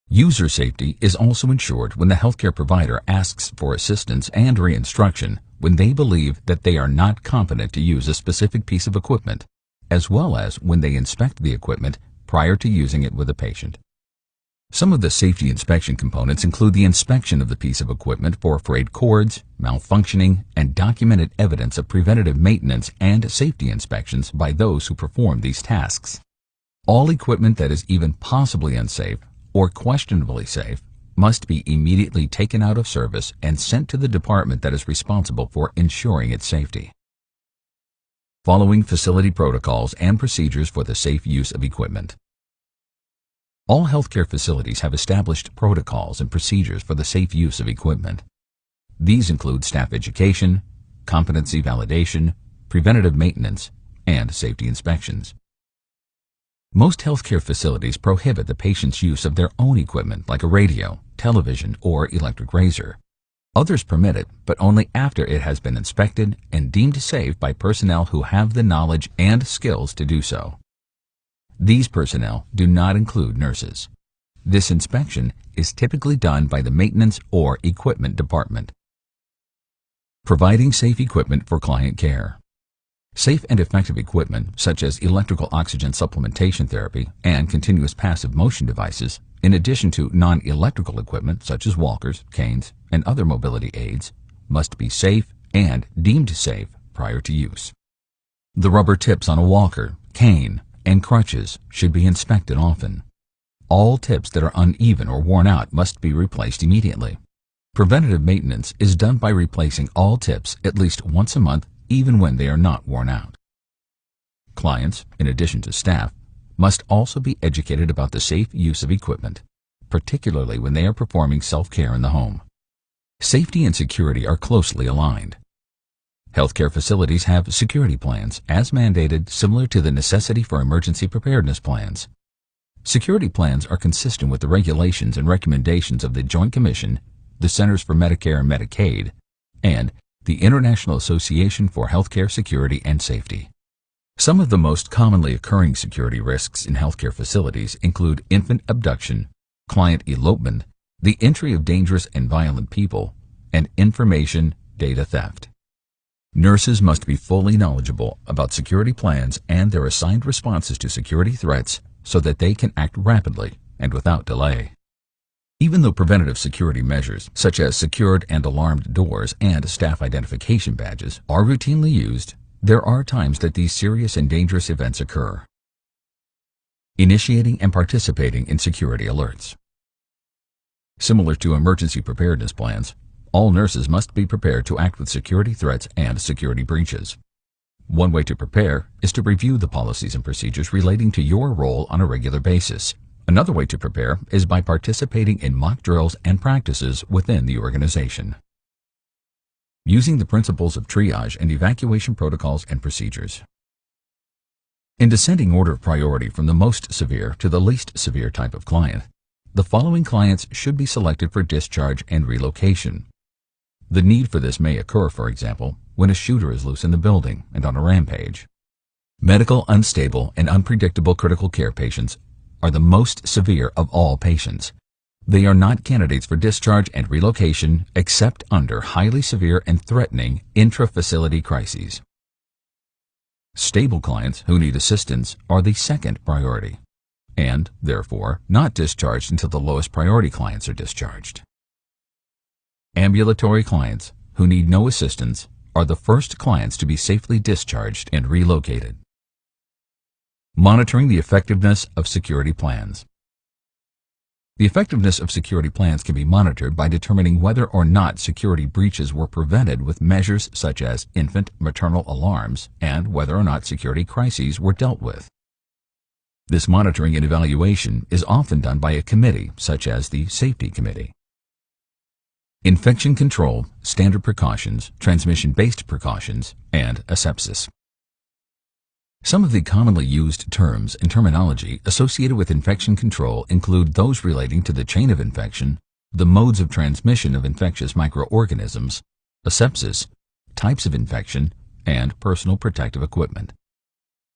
User safety is also ensured when the healthcare provider asks for assistance and re-instruction when they believe that they are not competent to use a specific piece of equipment, as well as when they inspect the equipment prior to using it with a patient. Some of the safety inspection components include the inspection of the piece of equipment for frayed cords, malfunctioning, and documented evidence of preventative maintenance and safety inspections by those who perform these tasks. All equipment that is even possibly unsafe or questionably safe must be immediately taken out of service and sent to the department that is responsible for ensuring its safety. Following facility protocols and procedures for the safe use of equipment. All healthcare facilities have established protocols and procedures for the safe use of equipment. These include staff education, competency validation, preventative maintenance, and safety inspections. Most healthcare facilities prohibit the patient's use of their own equipment like a radio, television, or electric razor. Others permit it, but only after it has been inspected and deemed safe by personnel who have the knowledge and skills to do so. These personnel do not include nurses. This inspection is typically done by the maintenance or equipment department. Providing safe equipment for client care. Safe and effective equipment, such as electrical oxygen supplementation therapy and continuous passive motion devices, in addition to non-electrical equipment such as walkers, canes, and other mobility aids, must be safe and deemed safe prior to use. The rubber tips on a walker, cane, and crutches should be inspected often. All tips that are uneven or worn out must be replaced immediately. Preventative maintenance is done by replacing all tips at least once a month, even when they are not worn out. Clients, in addition to staff, must also be educated about the safe use of equipment, particularly when they are performing self-care in the home. Safety and security are closely aligned. Healthcare facilities have security plans, as mandated, similar to the necessity for emergency preparedness plans. Security plans are consistent with the regulations and recommendations of the Joint Commission, the Centers for Medicare and Medicaid, and the International Association for Healthcare Security and Safety. Some of the most commonly occurring security risks in healthcare facilities include infant abduction, client elopement, the entry of dangerous and violent people, and information data theft. Nurses must be fully knowledgeable about security plans and their assigned responses to security threats so that they can act rapidly and without delay. Even though preventative security measures, such as secured and alarmed doors and staff identification badges, are routinely used, there are times that these serious and dangerous events occur. Initiating and participating in security alerts. Similar to emergency preparedness plans, all nurses must be prepared to act with security threats and security breaches. One way to prepare is to review the policies and procedures relating to your role on a regular basis. Another way to prepare is by participating in mock drills and practices within the organization. Using the principles of triage and evacuation protocols and procedures. In descending order of priority from the most severe to the least severe type of client, the following clients should be selected for discharge and relocation. The need for this may occur, for example, when a shooter is loose in the building and on a rampage. Medical unstable and unpredictable critical care patients are the most severe of all patients. They are not candidates for discharge and relocation except under highly severe and threatening intra-facility crises. Stable clients who need assistance are the second priority, and, therefore, not discharged until the lowest priority clients are discharged. Ambulatory clients who need no assistance are the first clients to be safely discharged and relocated. Monitoring the effectiveness of security plans. The effectiveness of security plans can be monitored by determining whether or not security breaches were prevented with measures such as infant maternal alarms and whether or not security crises were dealt with. This monitoring and evaluation is often done by a committee such as the Safety Committee. Infection control, standard precautions, transmission-based precautions, and asepsis. Some of the commonly used terms and terminology associated with infection control include those relating to the chain of infection, the modes of transmission of infectious microorganisms, asepsis, types of infection, and personal protective equipment.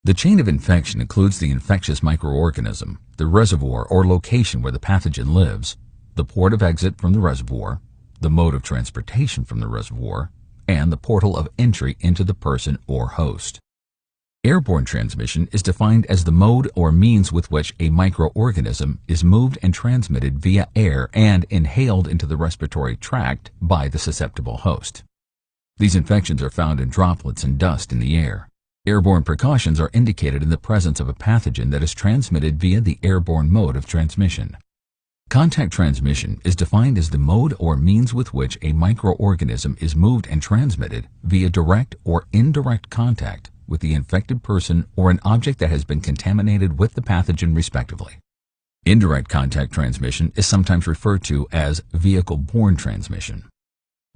The chain of infection includes the infectious microorganism, the reservoir or location where the pathogen lives, the port of exit from the reservoir, the mode of transportation from the reservoir, and the portal of entry into the person or host. Airborne transmission is defined as the mode or means with which a microorganism is moved and transmitted via air and inhaled into the respiratory tract by the susceptible host. These infections are found in droplets and dust in the air. Airborne precautions are indicated in the presence of a pathogen that is transmitted via the airborne mode of transmission. Contact transmission is defined as the mode or means with which a microorganism is moved and transmitted via direct or indirect contact with the infected person or an object that has been contaminated with the pathogen respectively. Indirect contact transmission is sometimes referred to as vehicle-borne transmission.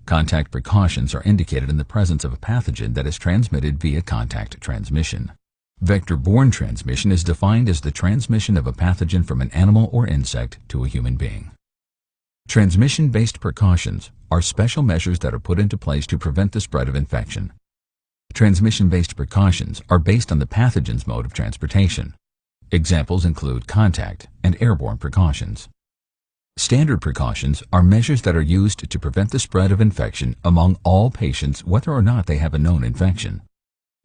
Contact precautions are indicated in the presence of a pathogen that is transmitted via contact transmission. Vector-borne transmission is defined as the transmission of a pathogen from an animal or insect to a human being. Transmission-based precautions are special measures that are put into place to prevent the spread of infection. Transmission-based precautions are based on the pathogen's mode of transportation. Examples include contact and airborne precautions. Standard precautions are measures that are used to prevent the spread of infection among all patients whether or not they have a known infection.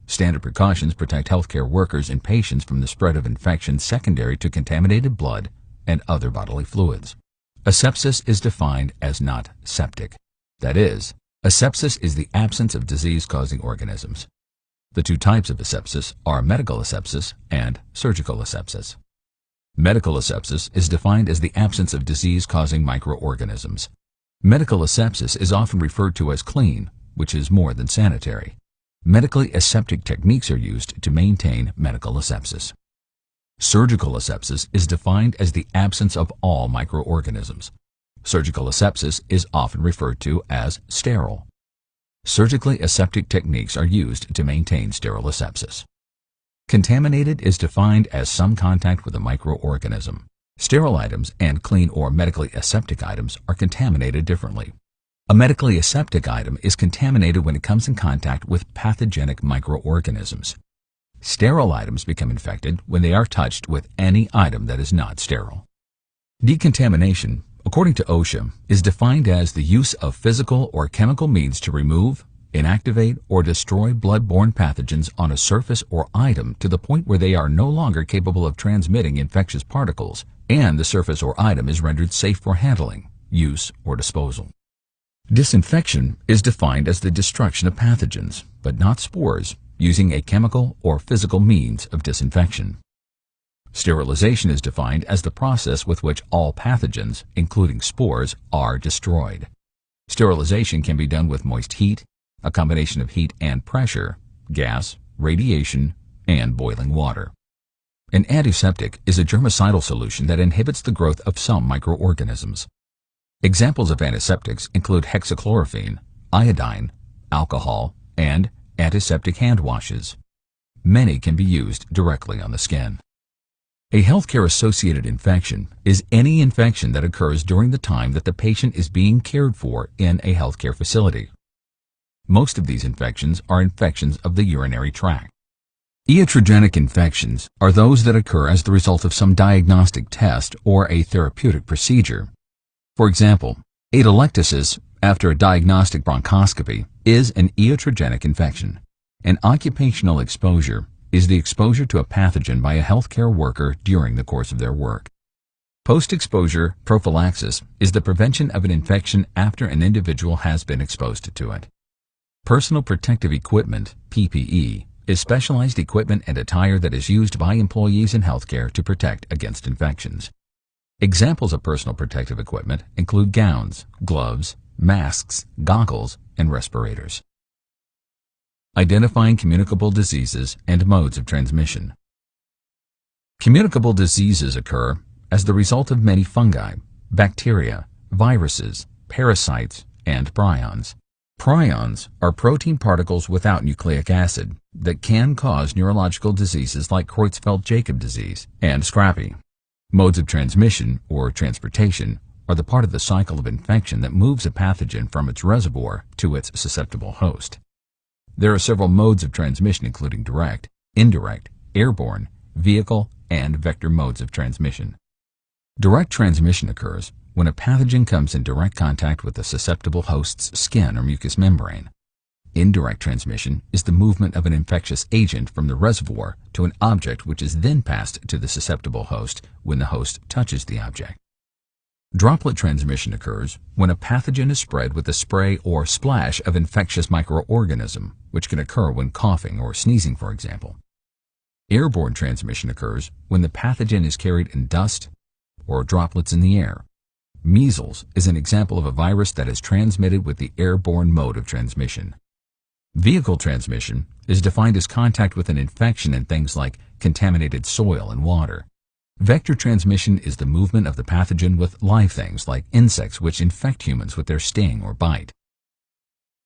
Standard precautions protect healthcare workers and patients from the spread of infection secondary to contaminated blood and other bodily fluids. Asepsis is defined as not septic. That is, asepsis is the absence of disease-causing organisms. The two types of asepsis are medical asepsis and surgical asepsis. Medical asepsis is defined as the absence of disease-causing microorganisms. Medical asepsis is often referred to as clean, which is more than sanitary. Medically aseptic techniques are used to maintain medical asepsis. Surgical asepsis is defined as the absence of all microorganisms. Surgical asepsis is often referred to as sterile. Surgically aseptic techniques are used to maintain sterile asepsis. Contaminated is defined as some contact with a microorganism. Sterile items and clean or medically aseptic items are contaminated differently. A medically aseptic item is contaminated when it comes in contact with pathogenic microorganisms. Sterile items become infected when they are touched with any item that is not sterile. Decontamination, according to OSHA, is defined as the use of physical or chemical means to remove, inactivate, or destroy blood-borne pathogens on a surface or item to the point where they are no longer capable of transmitting infectious particles, and the surface or item is rendered safe for handling, use, or disposal. Disinfection is defined as the destruction of pathogens, but not spores, using a chemical or physical means of disinfection. Sterilization is defined as the process with which all pathogens, including spores, are destroyed. Sterilization can be done with moist heat, a combination of heat and pressure, gas, radiation, and boiling water. An antiseptic is a germicidal solution that inhibits the growth of some microorganisms. Examples of antiseptics include hexachlorophene, iodine, alcohol, and antiseptic hand washes. Many can be used directly on the skin. A healthcare-associated infection is any infection that occurs during the time that the patient is being cared for in a healthcare facility. Most of these infections are infections of the urinary tract. Iatrogenic infections are those that occur as the result of some diagnostic test or a therapeutic procedure. For example, atelectasis after a diagnostic bronchoscopy is an iatrogenic infection. An occupational exposure is the exposure to a pathogen by a healthcare worker during the course of their work. Post-exposure prophylaxis is the prevention of an infection after an individual has been exposed to it. Personal protective equipment, PPE, is specialized equipment and attire that is used by employees in healthcare to protect against infections. Examples of personal protective equipment include gowns, gloves, masks, goggles, and respirators. Identifying communicable diseases and modes of transmission. Communicable diseases occur as the result of many fungi, bacteria, viruses, parasites, and prions. Prions are protein particles without nucleic acid that can cause neurological diseases like Creutzfeldt-Jakob disease and scurvy. Modes of transmission, or transportation, are the part of the cycle of infection that moves a pathogen from its reservoir to its susceptible host. There are several modes of transmission including direct, indirect, airborne, vehicle, and vector modes of transmission. Direct transmission occurs when a pathogen comes in direct contact with the susceptible host's skin or mucous membrane. Indirect transmission is the movement of an infectious agent from the reservoir to an object which is then passed to the susceptible host when the host touches the object. Droplet transmission occurs when a pathogen is spread with a spray or splash of infectious microorganism, which can occur when coughing or sneezing, for example. Airborne transmission occurs when the pathogen is carried in dust or droplets in the air. Measles is an example of a virus that is transmitted with the airborne mode of transmission. Vehicle transmission is defined as contact with an infection in things like contaminated soil and water. Vector transmission is the movement of the pathogen with live things like insects which infect humans with their sting or bite.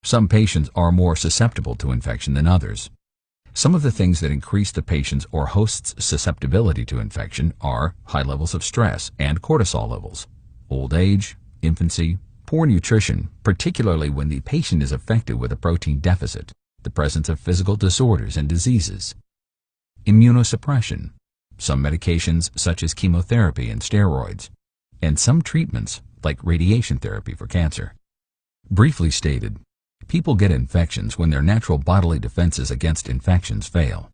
Some patients are more susceptible to infection than others. Some of the things that increase the patient's or host's susceptibility to infection are high levels of stress and cortisol levels, old age, infancy, poor nutrition, particularly when the patient is affected with a protein deficit, the presence of physical disorders and diseases, immunosuppression, some medications such as chemotherapy and steroids, and some treatments like radiation therapy for cancer. Briefly stated, people get infections when their natural bodily defenses against infections fail.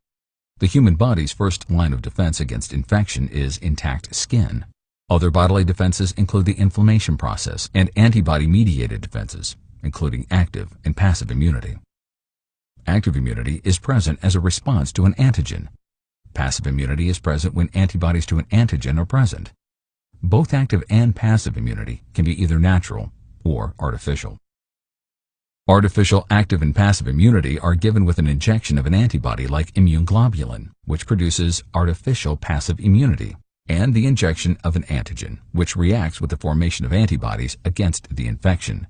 The human body's first line of defense against infection is intact skin. Other bodily defenses include the inflammation process and antibody-mediated defenses, including active and passive immunity. Active immunity is present as a response to an antigen. Passive immunity is present when antibodies to an antigen are present. Both active and passive immunity can be either natural or artificial. Artificial active and passive immunity are given with an injection of an antibody like immune globulin, which produces artificial passive immunity, and the injection of an antigen, which reacts with the formation of antibodies against the infection.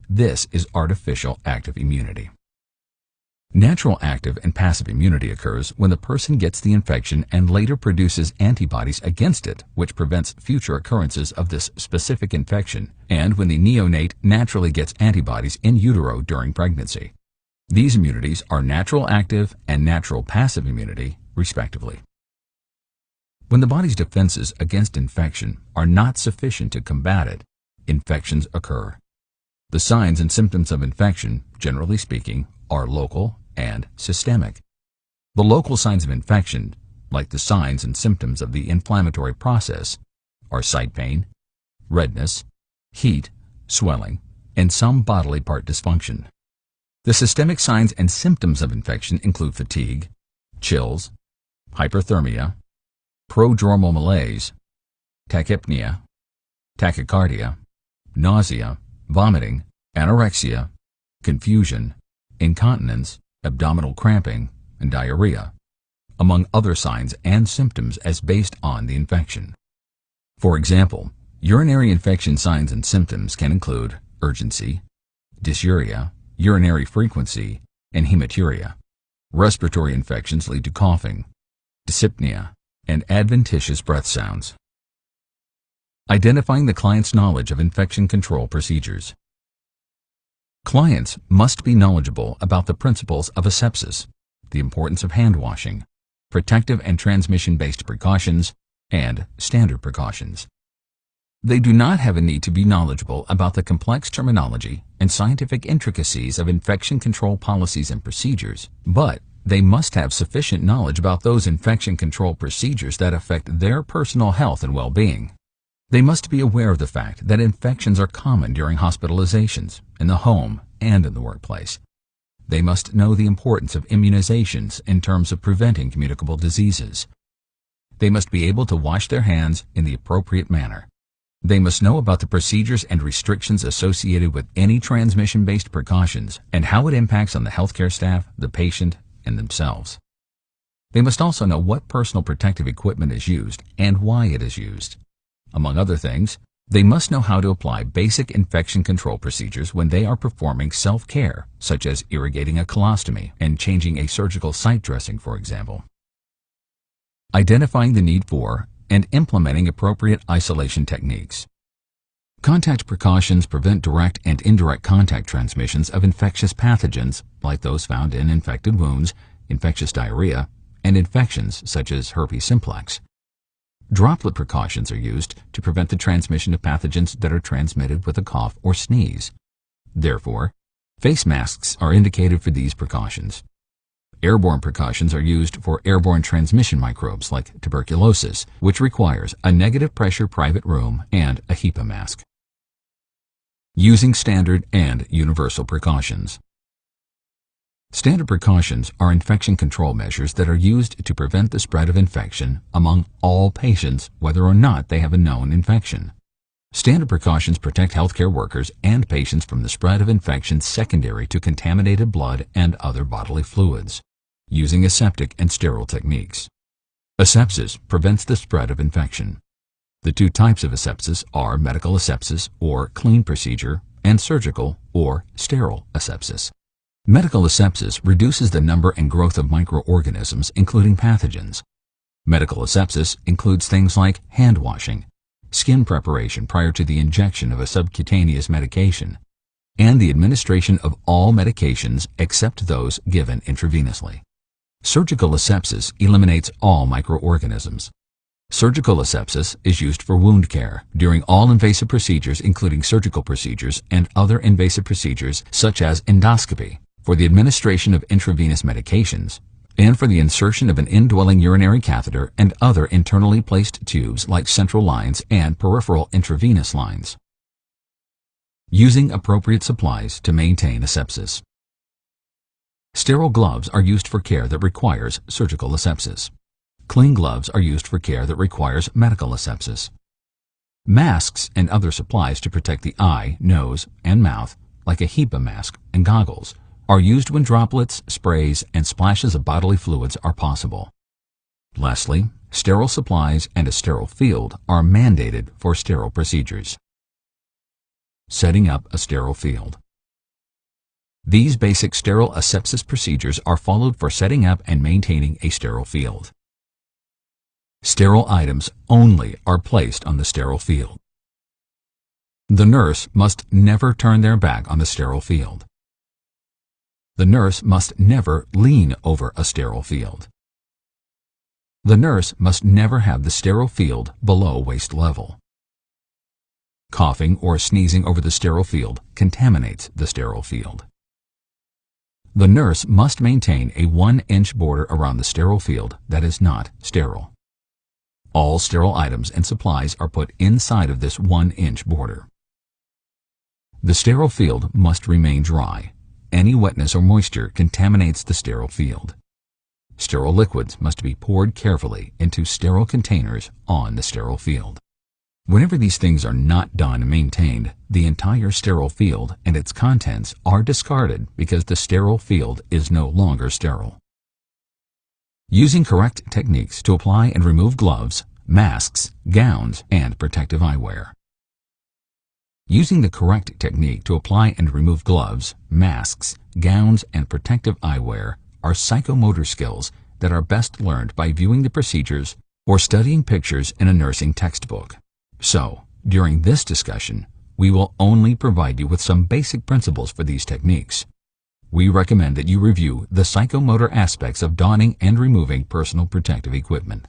This is artificial active immunity. Natural active and passive immunity occurs when the person gets the infection and later produces antibodies against it, which prevents future occurrences of this specific infection, and when the neonate naturally gets antibodies in utero during pregnancy. These immunities are natural active and natural passive immunity, respectively. When the body's defenses against infection are not sufficient to combat it, infections occur. The signs and symptoms of infection, generally speaking, are local and systemic. The local signs of infection, like the signs and symptoms of the inflammatory process, are site pain, redness, heat, swelling, and some bodily part dysfunction. The systemic signs and symptoms of infection include fatigue, chills, hyperthermia, prodromal malaise, tachypnea, tachycardia, nausea, vomiting, anorexia, confusion, incontinence, abdominal cramping, and diarrhea, among other signs and symptoms as based on the infection. For example, urinary infection signs and symptoms can include urgency, dysuria, urinary frequency, and hematuria. Respiratory infections lead to coughing, dyspnea, and adventitious breath sounds. Identifying the client's knowledge of infection control procedures. Clients must be knowledgeable about the principles of asepsis, the importance of hand washing, protective and transmission-based precautions, and standard precautions. They do not have a need to be knowledgeable about the complex terminology and scientific intricacies of infection control policies and procedures, but they must have sufficient knowledge about those infection control procedures that affect their personal health and well-being. They must be aware of the fact that infections are common during hospitalizations, in the home, and in the workplace. They must know the importance of immunizations in terms of preventing communicable diseases. They must be able to wash their hands in the appropriate manner. They must know about the procedures and restrictions associated with any transmission-based precautions and how it impacts on the healthcare staff, the patient, and themselves. They must also know what personal protective equipment is used and why it is used. Among other things, they must know how to apply basic infection control procedures when they are performing self-care, such as irrigating a colostomy and changing a surgical site dressing, for example. Identifying the need for and implementing appropriate isolation techniques. Contact precautions prevent direct and indirect contact transmissions of infectious pathogens like those found in infected wounds, infectious diarrhea, and infections such as herpes simplex. Droplet precautions are used to prevent the transmission of pathogens that are transmitted with a cough or sneeze. Therefore, face masks are indicated for these precautions. Airborne precautions are used for airborne transmission microbes like tuberculosis, which requires a negative pressure private room and a HEPA mask. Using standard and universal precautions. Standard precautions are infection control measures that are used to prevent the spread of infection among all patients, whether or not they have a known infection. Standard precautions protect healthcare workers and patients from the spread of infections secondary to contaminated blood and other bodily fluids, using aseptic and sterile techniques. Asepsis prevents the spread of infection. The two types of asepsis are medical asepsis, or clean procedure, and surgical, or sterile asepsis. Medical asepsis reduces the number and growth of microorganisms, including pathogens. Medical asepsis includes things like hand washing, skin preparation prior to the injection of a subcutaneous medication, and the administration of all medications except those given intravenously. Surgical asepsis eliminates all microorganisms. Surgical asepsis is used for wound care during all invasive procedures, including surgical procedures and other invasive procedures such as endoscopy, for the administration of intravenous medications, and for the insertion of an indwelling urinary catheter and other internally placed tubes like central lines and peripheral intravenous lines. Using appropriate supplies to maintain asepsis. Sterile gloves are used for care that requires surgical asepsis. Clean gloves are used for care that requires medical asepsis. Masks and other supplies to protect the eye, nose, and mouth, like a HEPA mask and goggles, are used when droplets, sprays, and splashes of bodily fluids are possible. Lastly, sterile supplies and a sterile field are mandated for sterile procedures. Setting up a sterile field. These basic sterile asepsis procedures are followed for setting up and maintaining a sterile field. Sterile items only are placed on the sterile field. The nurse must never turn their back on the sterile field. The nurse must never lean over a sterile field. The nurse must never have the sterile field below waist level. Coughing or sneezing over the sterile field contaminates the sterile field. The nurse must maintain a 1-inch border around the sterile field that is not sterile. All sterile items and supplies are put inside of this 1-inch border. The sterile field must remain dry. Any wetness or moisture contaminates the sterile field. Sterile liquids must be poured carefully into sterile containers on the sterile field. Whenever these things are not done and maintained, the entire sterile field and its contents are discarded because the sterile field is no longer sterile. Using correct techniques to apply and remove gloves, masks, gowns, and protective eyewear. Using the correct technique to apply and remove gloves, masks, gowns, and protective eyewear are psychomotor skills that are best learned by viewing the procedures, or studying pictures in a nursing textbook. So, during this discussion, we will only provide you with some basic principles for these techniques. We recommend that you review the psychomotor aspects of donning and removing personal protective equipment.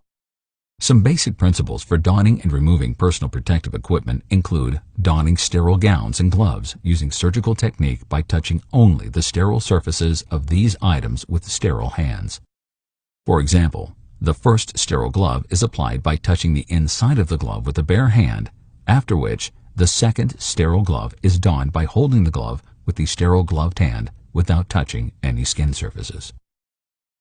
Some basic principles for donning and removing personal protective equipment include donning sterile gowns and gloves using surgical technique by touching only the sterile surfaces of these items with sterile hands. For example, the first sterile glove is applied by touching the inside of the glove with a bare hand, after which the second sterile glove is donned by holding the glove with the sterile gloved hand without touching any skin surfaces.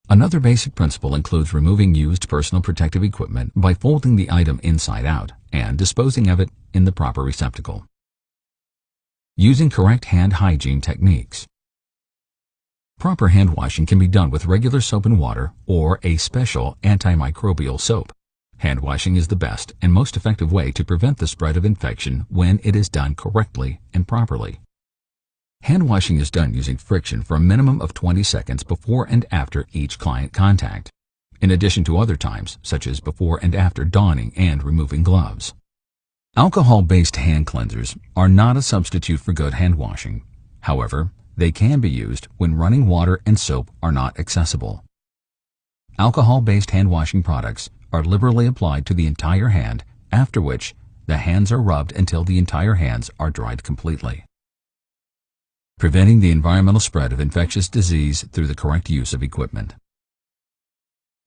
Another basic principle includes removing used personal protective equipment by folding the item inside out and disposing of it in the proper receptacle. Using correct hand hygiene techniques. Proper hand washing can be done with regular soap and water or a special antimicrobial soap. Hand washing is the best and most effective way to prevent the spread of infection when it is done correctly and properly. Hand washing is done using friction for a minimum of 20 seconds before and after each client contact, in addition to other times such as before and after donning and removing gloves. Alcohol-based hand cleansers are not a substitute for good hand washing. However, they can be used when running water and soap are not accessible. Alcohol-based hand washing products are liberally applied to the entire hand, after which the hands are rubbed until the entire hands are dried completely. Preventing the environmental spread of infectious disease through the correct use of equipment.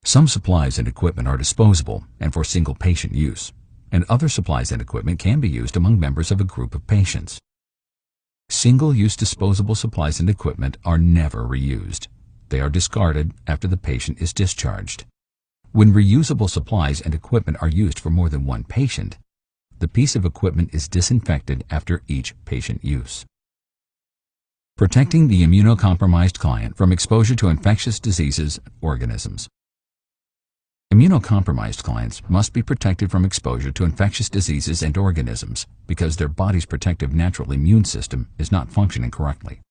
Some supplies and equipment are disposable and for single patient use, and other supplies and equipment can be used among members of a group of patients. Single-use disposable supplies and equipment are never reused. They are discarded after the patient is discharged. When reusable supplies and equipment are used for more than one patient, the piece of equipment is disinfected after each patient use. Protecting the immunocompromised client from exposure to infectious diseases and organisms. Immunocompromised clients must be protected from exposure to infectious diseases and organisms because their body's protective natural immune system is not functioning correctly.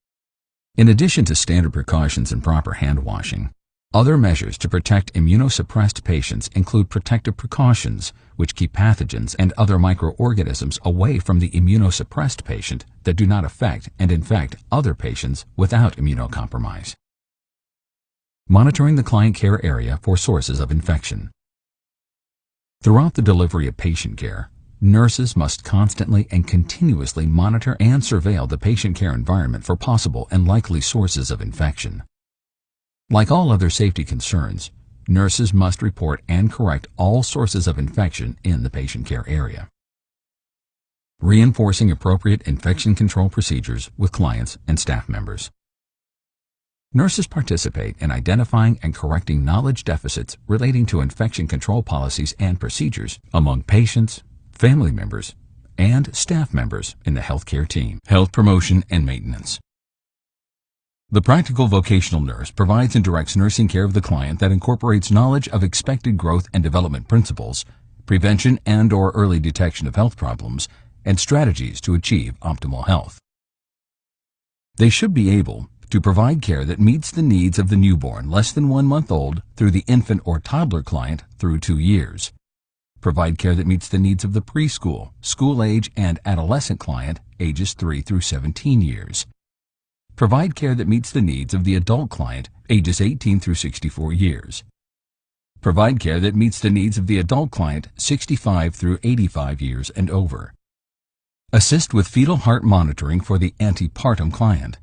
In addition to standard precautions and proper hand washing, other measures to protect immunosuppressed patients include protective precautions which keep pathogens and other microorganisms away from the immunosuppressed patient that do not affect and infect other patients without immunocompromise. Monitoring the client care area for sources of infection. Throughout the delivery of patient care, nurses must constantly and continuously monitor and surveil the patient care environment for possible and likely sources of infection. Like all other safety concerns, nurses must report and correct all sources of infection in the patient care area. Reinforcing appropriate infection control procedures with clients and staff members. Nurses participate in identifying and correcting knowledge deficits relating to infection control policies and procedures among patients, family members, and staff members in the healthcare team. Health promotion and maintenance. The practical vocational nurse provides and directs nursing care of the client that incorporates knowledge of expected growth and development principles, prevention and/or early detection of health problems, and strategies to achieve optimal health. They should be able to provide care that meets the needs of the newborn less than 1 month old through the infant or toddler client through 2 years. Provide care that meets the needs of the preschool, school age, and adolescent client ages 3 through 17 years. Provide care that meets the needs of the adult client, ages 18 through 64 years. Provide care that meets the needs of the adult client, 65 through 85 years and over. Assist with fetal heart monitoring for the antepartum client.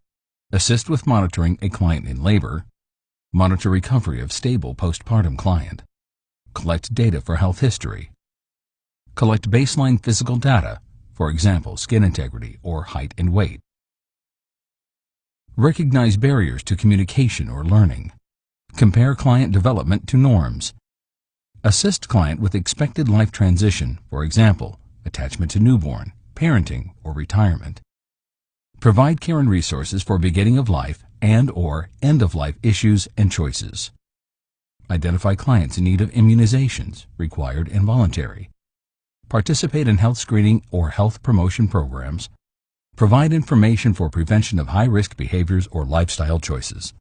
Assist with monitoring a client in labor. Monitor recovery of stable postpartum client. Collect data for health history. Collect baseline physical data, for example, skin integrity or height and weight. Recognize barriers to communication or learning. Compare client development to norms. Assist client with expected life transition, for example, attachment to newborn, parenting, or retirement. Provide care and resources for beginning of life and/or end of life issues and choices. Identify clients in need of immunizations, required and voluntary. Participate in health screening or health promotion programs. Provide information for prevention of high-risk behaviors or lifestyle choices.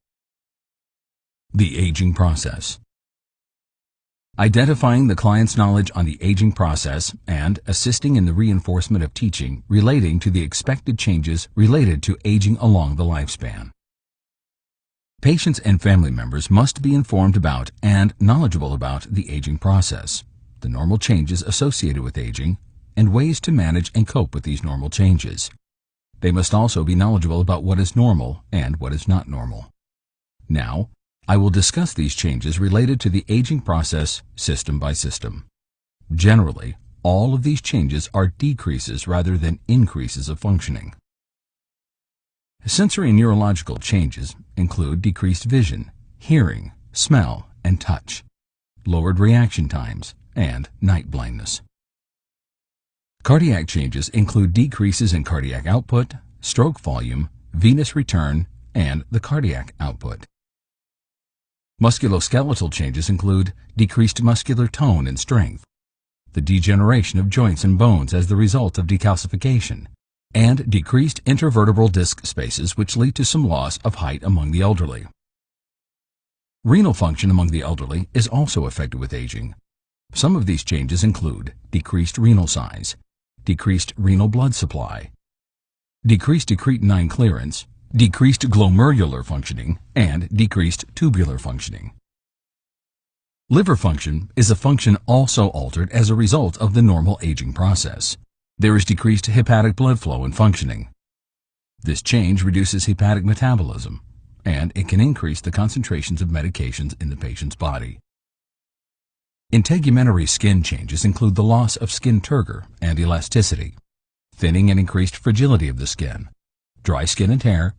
The aging process. identifying the client's knowledge on the aging process, and assisting in the reinforcement of teaching relating to the expected changes related to aging along the lifespan. Patients and family members must be informed about and knowledgeable about the aging process, the normal changes associated with aging, and ways to manage and cope with these normal changes. They must also be knowledgeable about what is normal and what is not normal. Now, I will discuss these changes related to the aging process system by system. Generally, all of these changes are decreases rather than increases of functioning. Sensory and neurological changes include decreased vision, hearing, smell, and touch, lowered reaction times, and night blindness. Cardiac changes include decreases in cardiac output, stroke volume, venous return, and the cardiac output. Musculoskeletal changes include decreased muscular tone and strength, the degeneration of joints and bones as the result of decalcification, and decreased intervertebral disc spaces which lead to some loss of height among the elderly. Renal function among the elderly is also affected with aging. Some of these changes include decreased renal size, decreased renal blood supply, decreased creatinine clearance, decreased glomerular functioning, and decreased tubular functioning. Liver function is a function also altered as a result of the normal aging process. There is decreased hepatic blood flow and functioning. This change reduces hepatic metabolism, and it can increase the concentrations of medications in the patient's body. Integumentary skin changes include the loss of skin turgor and elasticity, thinning and increased fragility of the skin, dry skin and hair,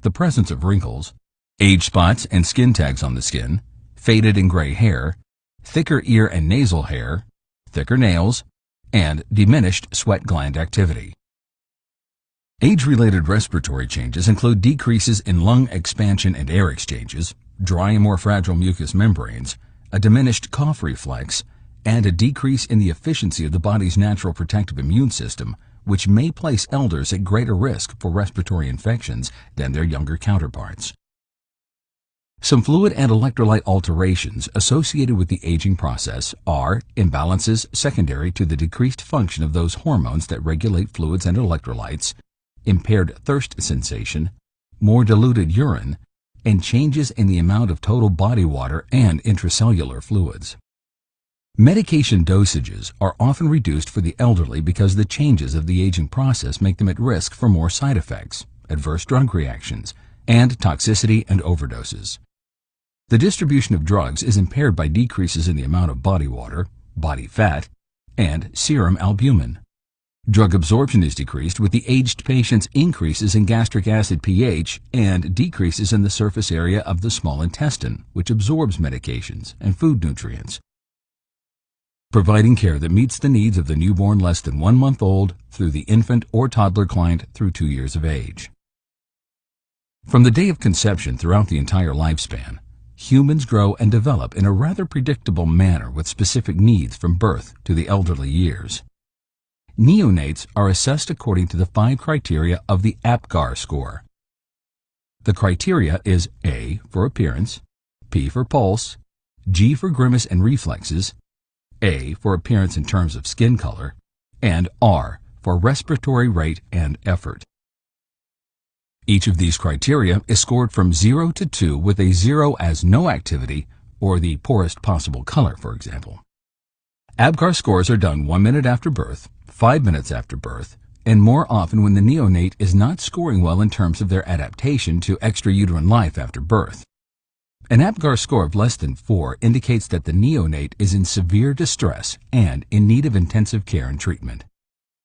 the presence of wrinkles, age spots and skin tags on the skin, faded and gray hair, thicker ear and nasal hair, thicker nails, and diminished sweat gland activity. Age-related respiratory changes include decreases in lung expansion and air exchanges, dry and more fragile mucous membranes, a diminished cough reflex, and a decrease in the efficiency of the body's natural protective immune system, which may place elders at greater risk for respiratory infections than their younger counterparts. Some fluid and electrolyte alterations associated with the aging process are imbalances secondary to the decreased function of those hormones that regulate fluids and electrolytes, impaired thirst sensation, more diluted urine, and changes in the amount of total body water and intracellular fluids. Medication dosages are often reduced for the elderly because the changes of the aging process make them at risk for more side effects, adverse drug reactions, and toxicity and overdoses. The distribution of drugs is impaired by decreases in the amount of body water, body fat, and serum albumin. Drug absorption is decreased with the aged patient's increases in gastric acid pH and decreases in the surface area of the small intestine, which absorbs medications and food nutrients. Providing care that meets the needs of the newborn less than 1 month old through the infant or toddler client through 2 years of age. From the day of conception throughout the entire lifespan, humans grow and develop in a rather predictable manner with specific needs from birth to the elderly years. Neonates are assessed according to the 5 criteria of the APGAR score. The criteria is A for appearance, P for pulse, G for grimace and reflexes, A for appearance in terms of skin color, and R for respiratory rate and effort. Each of these criteria is scored from 0 to 2 with a 0 as no activity or the poorest possible color, for example. APGAR scores are done 1 minute after birth, 5 minutes after birth, and more often when the neonate is not scoring well in terms of their adaptation to extrauterine life after birth. An APGAR score of less than 4 indicates that the neonate is in severe distress and in need of intensive care and treatment.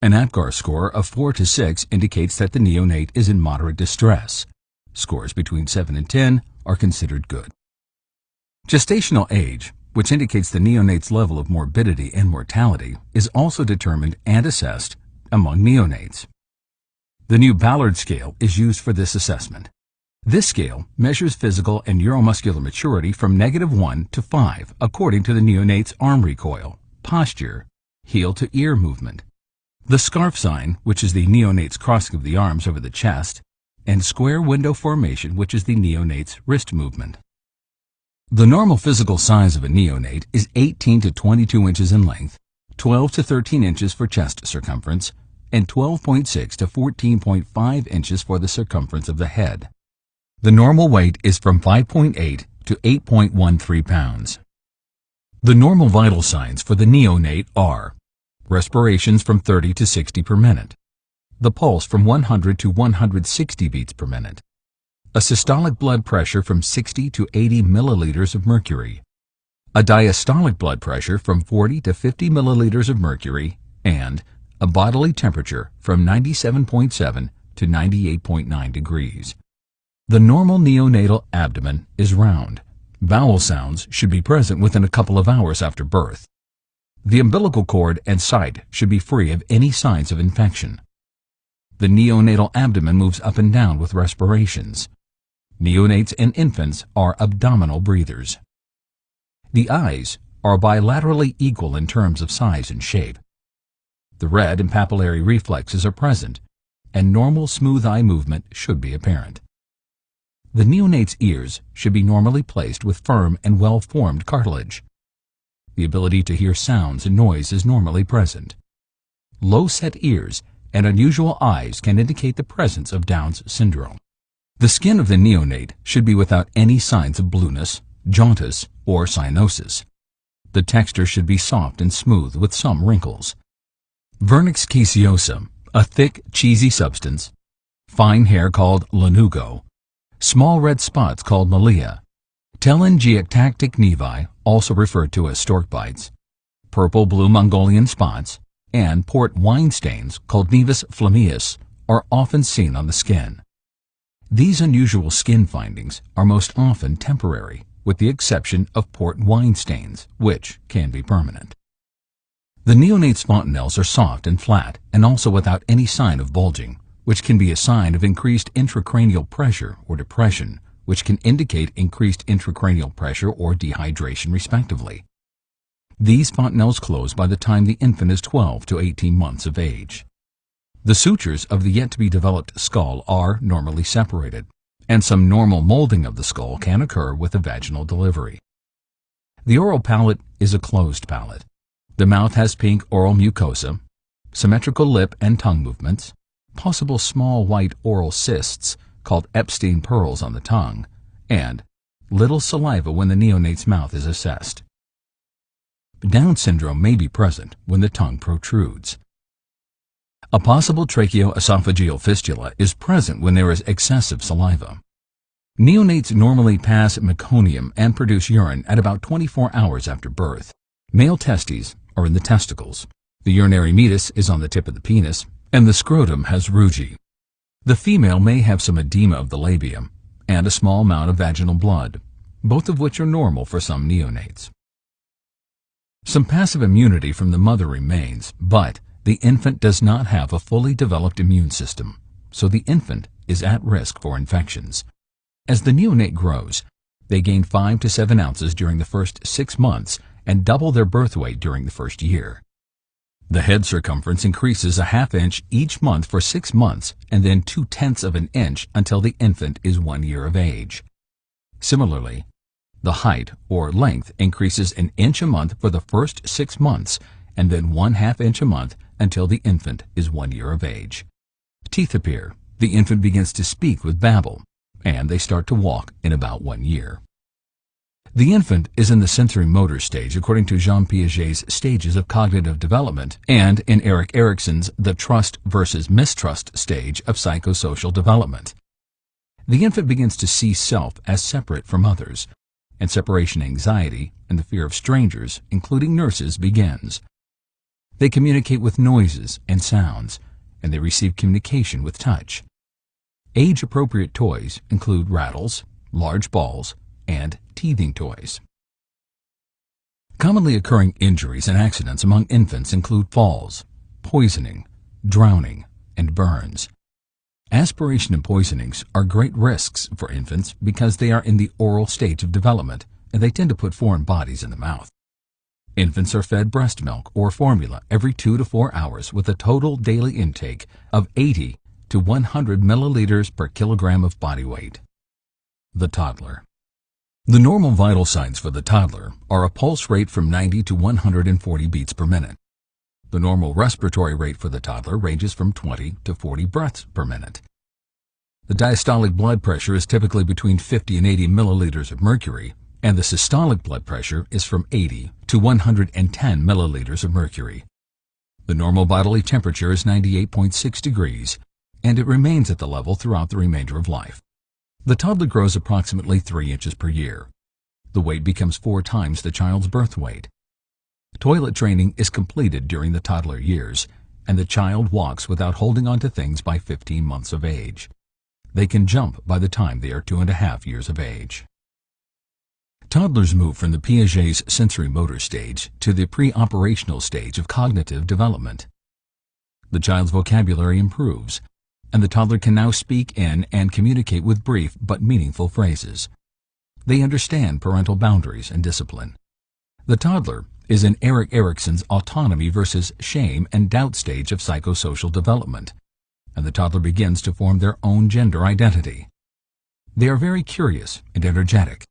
An APGAR score of 4 to 6 indicates that the neonate is in moderate distress. Scores between 7 and 10 are considered good. Gestational age, which indicates the neonate's level of morbidity and mortality, is also determined and assessed among neonates. The new Ballard scale is used for this assessment. This scale measures physical and neuromuscular maturity from -1 to 5 according to the neonate's arm recoil, posture, heel-to-ear movement, the scarf sign, which is the neonate's crossing of the arms over the chest, and square window formation, which is the neonate's wrist movement. The normal physical size of a neonate is 18 to 22 inches in length, 12 to 13 inches for chest circumference, and 12.6 to 14.5 inches for the circumference of the head. The normal weight is from 5.8 to 8.13 pounds. The normal vital signs for the neonate are respirations from 30 to 60 per minute, the pulse from 100 to 160 beats per minute, a systolic blood pressure from 60 to 80 milliliters of mercury, a diastolic blood pressure from 40 to 50 milliliters of mercury, and a bodily temperature from 97.7 to 98.9 degrees. The normal neonatal abdomen is round. Bowel sounds should be present within a couple of hours after birth. The umbilical cord and site should be free of any signs of infection. The neonatal abdomen moves up and down with respirations. Neonates and infants are abdominal breathers. The eyes are bilaterally equal in terms of size and shape. The red and papillary reflexes are present, and normal smooth eye movement should be apparent. The neonate's ears should be normally placed with firm and well-formed cartilage. The ability to hear sounds and noise is normally present. Low-set ears and unusual eyes can indicate the presence of Down's syndrome. The skin of the neonate should be without any signs of blueness, jaundice, or cyanosis. The texture should be soft and smooth with some wrinkles. Vernix caseosa, a thick, cheesy substance, fine hair called lanugo, small red spots called malia, telangiectactic nevi, also referred to as stork bites, purple-blue Mongolian spots, and port wine stains called nevus flammeus are often seen on the skin. These unusual skin findings are most often temporary, with the exception of port wine stains, which can be permanent. The neonate's fontanelles are soft and flat and also without any sign of bulging, which can be a sign of increased intracranial pressure or depression, which can indicate increased intracranial pressure or dehydration respectively. These fontanelles close by the time the infant is 12 to 18 months of age. The sutures of the yet-to-be-developed skull are normally separated, and some normal molding of the skull can occur with a vaginal delivery. The oral palate is a closed palate. The mouth has pink oral mucosa, symmetrical lip and tongue movements, possible small white oral cysts called Epstein pearls on the tongue, and little saliva when the neonate's mouth is assessed. Down syndrome may be present when the tongue protrudes. A possible tracheoesophageal fistula is present when there is excessive saliva. Neonates normally pass meconium and produce urine at about 24 hours after birth. Male testes are in the testicles. The urinary meatus is on the tip of the penis, and the scrotum has rugae. The female may have some edema of the labium and a small amount of vaginal blood, both of which are normal for some neonates. Some passive immunity from the mother remains, but the infant does not have a fully developed immune system, so the infant is at risk for infections. As the neonate grows, they gain 5 to 7 ounces during the first 6 months and double their birth weight during the first year. The head circumference increases a ½ inch each month for 6 months and then 0.2 of an inch until the infant is 1 year of age. Similarly, the height or length increases an inch a month for the first 6 months and then 1/2 inch a month until the infant is 1 year of age. Teeth appear. The infant begins to speak with babble, and they start to walk in about 1 year. The infant is in the sensory motor stage according to Jean Piaget's stages of cognitive development and in Erik Erikson's the trust versus mistrust stage of psychosocial development. The infant begins to see self as separate from others, and separation anxiety and the fear of strangers, including nurses, begins. They communicate with noises and sounds, and they receive communication with touch. Age-appropriate toys include rattles, large balls, and teething toys. Commonly occurring injuries and accidents among infants include falls, poisoning, drowning, and burns. Aspiration and poisonings are great risks for infants because they are in the oral stage of development and they tend to put foreign bodies in the mouth. Infants are fed breast milk or formula every 2 to 4 hours with a total daily intake of 80 to 100 milliliters per kilogram of body weight. The toddler. The normal vital signs for the toddler are a pulse rate from 90 to 140 beats per minute. The normal respiratory rate for the toddler ranges from 20 to 40 breaths per minute. The diastolic blood pressure is typically between 50 and 80 milliliters of mercury, and the systolic blood pressure is from 80 to 110 milliliters of mercury. The normal bodily temperature is 98.6 degrees, and it remains at the level throughout the remainder of life. The toddler grows approximately 3 inches per year. The weight becomes 4 times the child's birth weight. Toilet training is completed during the toddler years, and the child walks without holding onto things by 15 months of age. They can jump by the time they are 2.5 years of age. Toddlers move from the Piaget's sensory motor stage to the pre-operational stage of cognitive development. The child's vocabulary improves, and the toddler can now speak in and communicate with brief but meaningful phrases. They understand parental boundaries and discipline. The toddler is in Erik Erikson's autonomy versus shame and doubt stage of psychosocial development, and the toddler begins to form their own gender identity. They are very curious and energetic.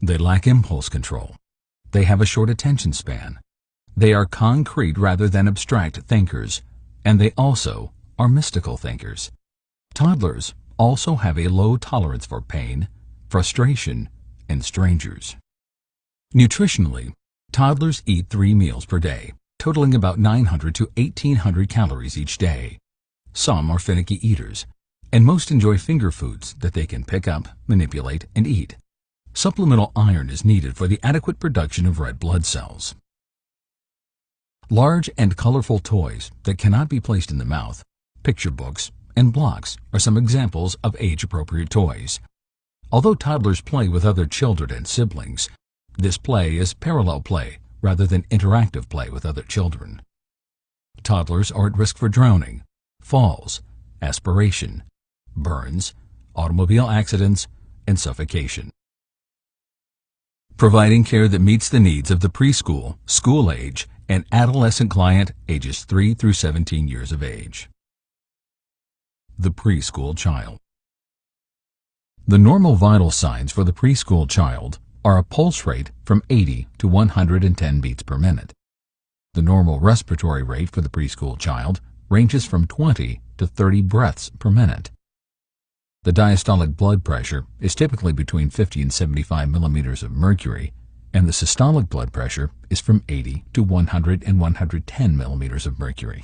They lack impulse control. They have a short attention span. They are concrete rather than abstract thinkers, and they also are mystical thinkers. Toddlers also have a low tolerance for pain, frustration, and strangers. Nutritionally, toddlers eat 3 meals per day, totaling about 900 to 1,800 calories each day. Some are finicky eaters, and most enjoy finger foods that they can pick up, manipulate, and eat. Supplemental iron is needed for the adequate production of red blood cells. Large and colorful toys that cannot be placed in the mouth, picture books, and blocks are some examples of age-appropriate toys. Although toddlers play with other children and siblings, this play is parallel play rather than interactive play with other children. Toddlers are at risk for drowning, falls, aspiration, burns, automobile accidents, and suffocation. Providing care that meets the needs of the preschool, school age, and adolescent client ages 3 through 17 years of age. The preschool child. The normal vital signs for the preschool child are a pulse rate from 80 to 110 beats per minute. The normal respiratory rate for the preschool child ranges from 20 to 30 breaths per minute. The diastolic blood pressure is typically between 50 and 75 millimeters of mercury, and the systolic blood pressure is from 80 to 100 and 110 millimeters of mercury.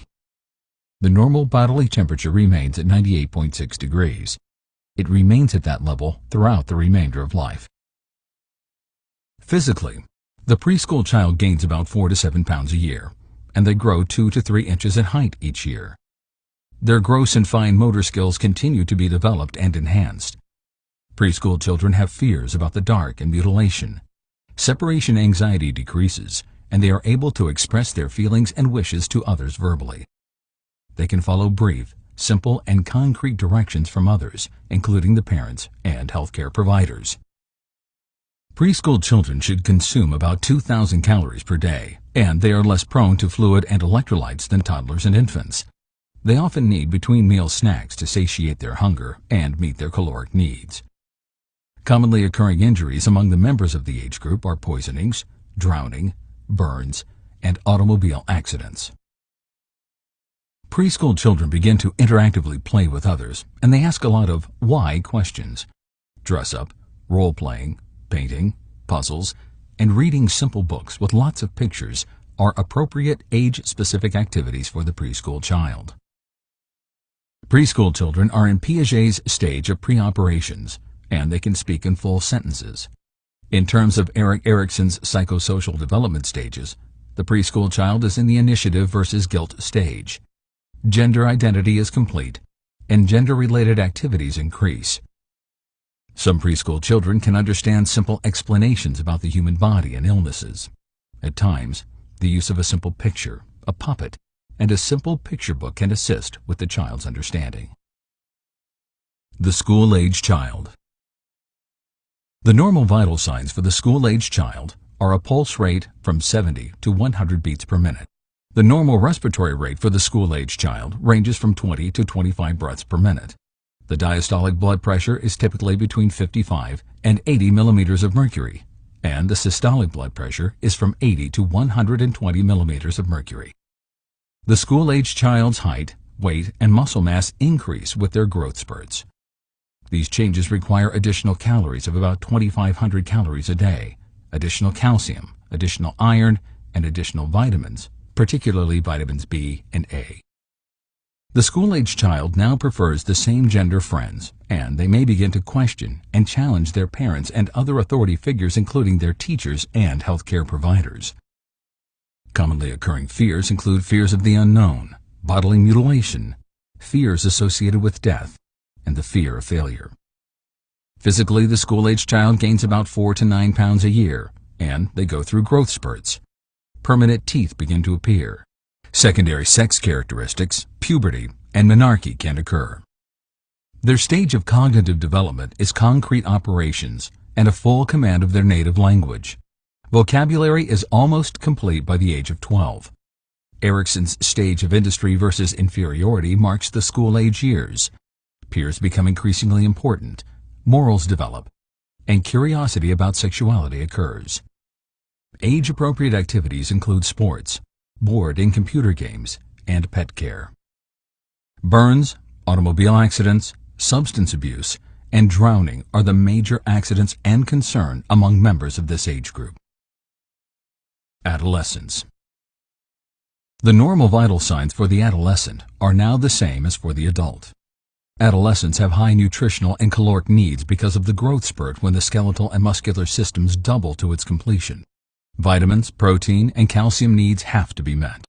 The normal bodily temperature remains at 98.6 degrees. It remains at that level throughout the remainder of life. Physically, the preschool child gains about 4 to 7 pounds a year, and they grow 2 to 3 inches in height each year. Their gross and fine motor skills continue to be developed and enhanced. Preschool children have fears about the dark and mutilation. Separation anxiety decreases, and they are able to express their feelings and wishes to others verbally. They can follow brief, simple, and concrete directions from others, including the parents and healthcare providers. Preschool children should consume about 2,000 calories per day, and they are less prone to fluid and electrolytes than toddlers and infants. They often need between-meal snacks to satiate their hunger and meet their caloric needs. Commonly occurring injuries among the members of the age group are poisonings, drowning, burns, and automobile accidents. Preschool children begin to interactively play with others, and they ask a lot of why questions. Dress-up, role-playing, painting, puzzles, and reading simple books with lots of pictures are appropriate age-specific activities for the preschool child. Preschool children are in Piaget's stage of pre-operations, and they can speak in full sentences. In terms of Erik Erikson's psychosocial development stages, the preschool child is in the initiative versus guilt stage. Gender identity is complete, and gender-related activities increase. Some preschool children can understand simple explanations about the human body and illnesses. At times, the use of a simple picture, a puppet, and a simple picture book can assist with the child's understanding. The school-age child. The normal vital signs for the school-age child are a pulse rate from 70 to 100 beats per minute. The normal respiratory rate for the school-age child ranges from 20 to 25 breaths per minute. The diastolic blood pressure is typically between 55 and 80 millimeters of mercury, and the systolic blood pressure is from 80 to 120 millimeters of mercury. The school-age child's height, weight, and muscle mass increase with their growth spurts. These changes require additional calories of about 2,500 calories a day, additional calcium, additional iron, and additional vitamins, particularly vitamins B and A. The school-age child now prefers the same-gender friends, and they may begin to question and challenge their parents and other authority figures, including their teachers and healthcare providers. Commonly occurring fears include fears of the unknown, bodily mutilation, fears associated with death, and the fear of failure. Physically, the school-age child gains about 4 to 9 pounds a year, and they go through growth spurts. Permanent teeth begin to appear. Secondary sex characteristics, puberty, and menarche can occur. Their stage of cognitive development is concrete operations and a full command of their native language. Vocabulary is almost complete by the age of 12. Erikson's stage of industry versus inferiority marks the school-age years. Peers become increasingly important, morals develop, and curiosity about sexuality occurs. Age-appropriate activities include sports, board and computer games, and pet care. Burns, automobile accidents, substance abuse, and drowning are the major accidents and concern among members of this age group. Adolescence. The normal vital signs for the adolescent are now the same as for the adult. Adolescents have high nutritional and caloric needs because of the growth spurt when the skeletal and muscular systems double to its completion. Vitamins, protein, and calcium needs have to be met.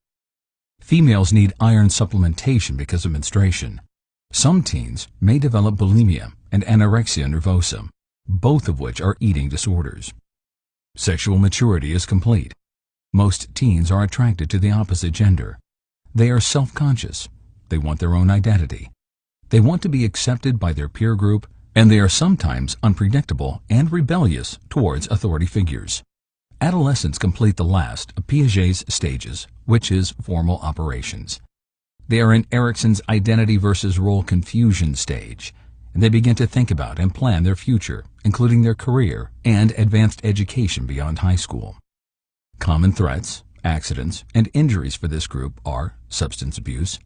Females need iron supplementation because of menstruation. Some teens may develop bulimia and anorexia nervosa, both of which are eating disorders. Sexual maturity is complete. Most teens are attracted to the opposite gender. They are self-conscious. They want their own identity. They want to be accepted by their peer group, and they are sometimes unpredictable and rebellious towards authority figures. Adolescents complete the last of Piaget's stages, which is formal operations. They are in Erikson's identity versus role confusion stage, and they begin to think about and plan their future, including their career and advanced education beyond high school. Common threats, accidents, and injuries for this group are substance abuse,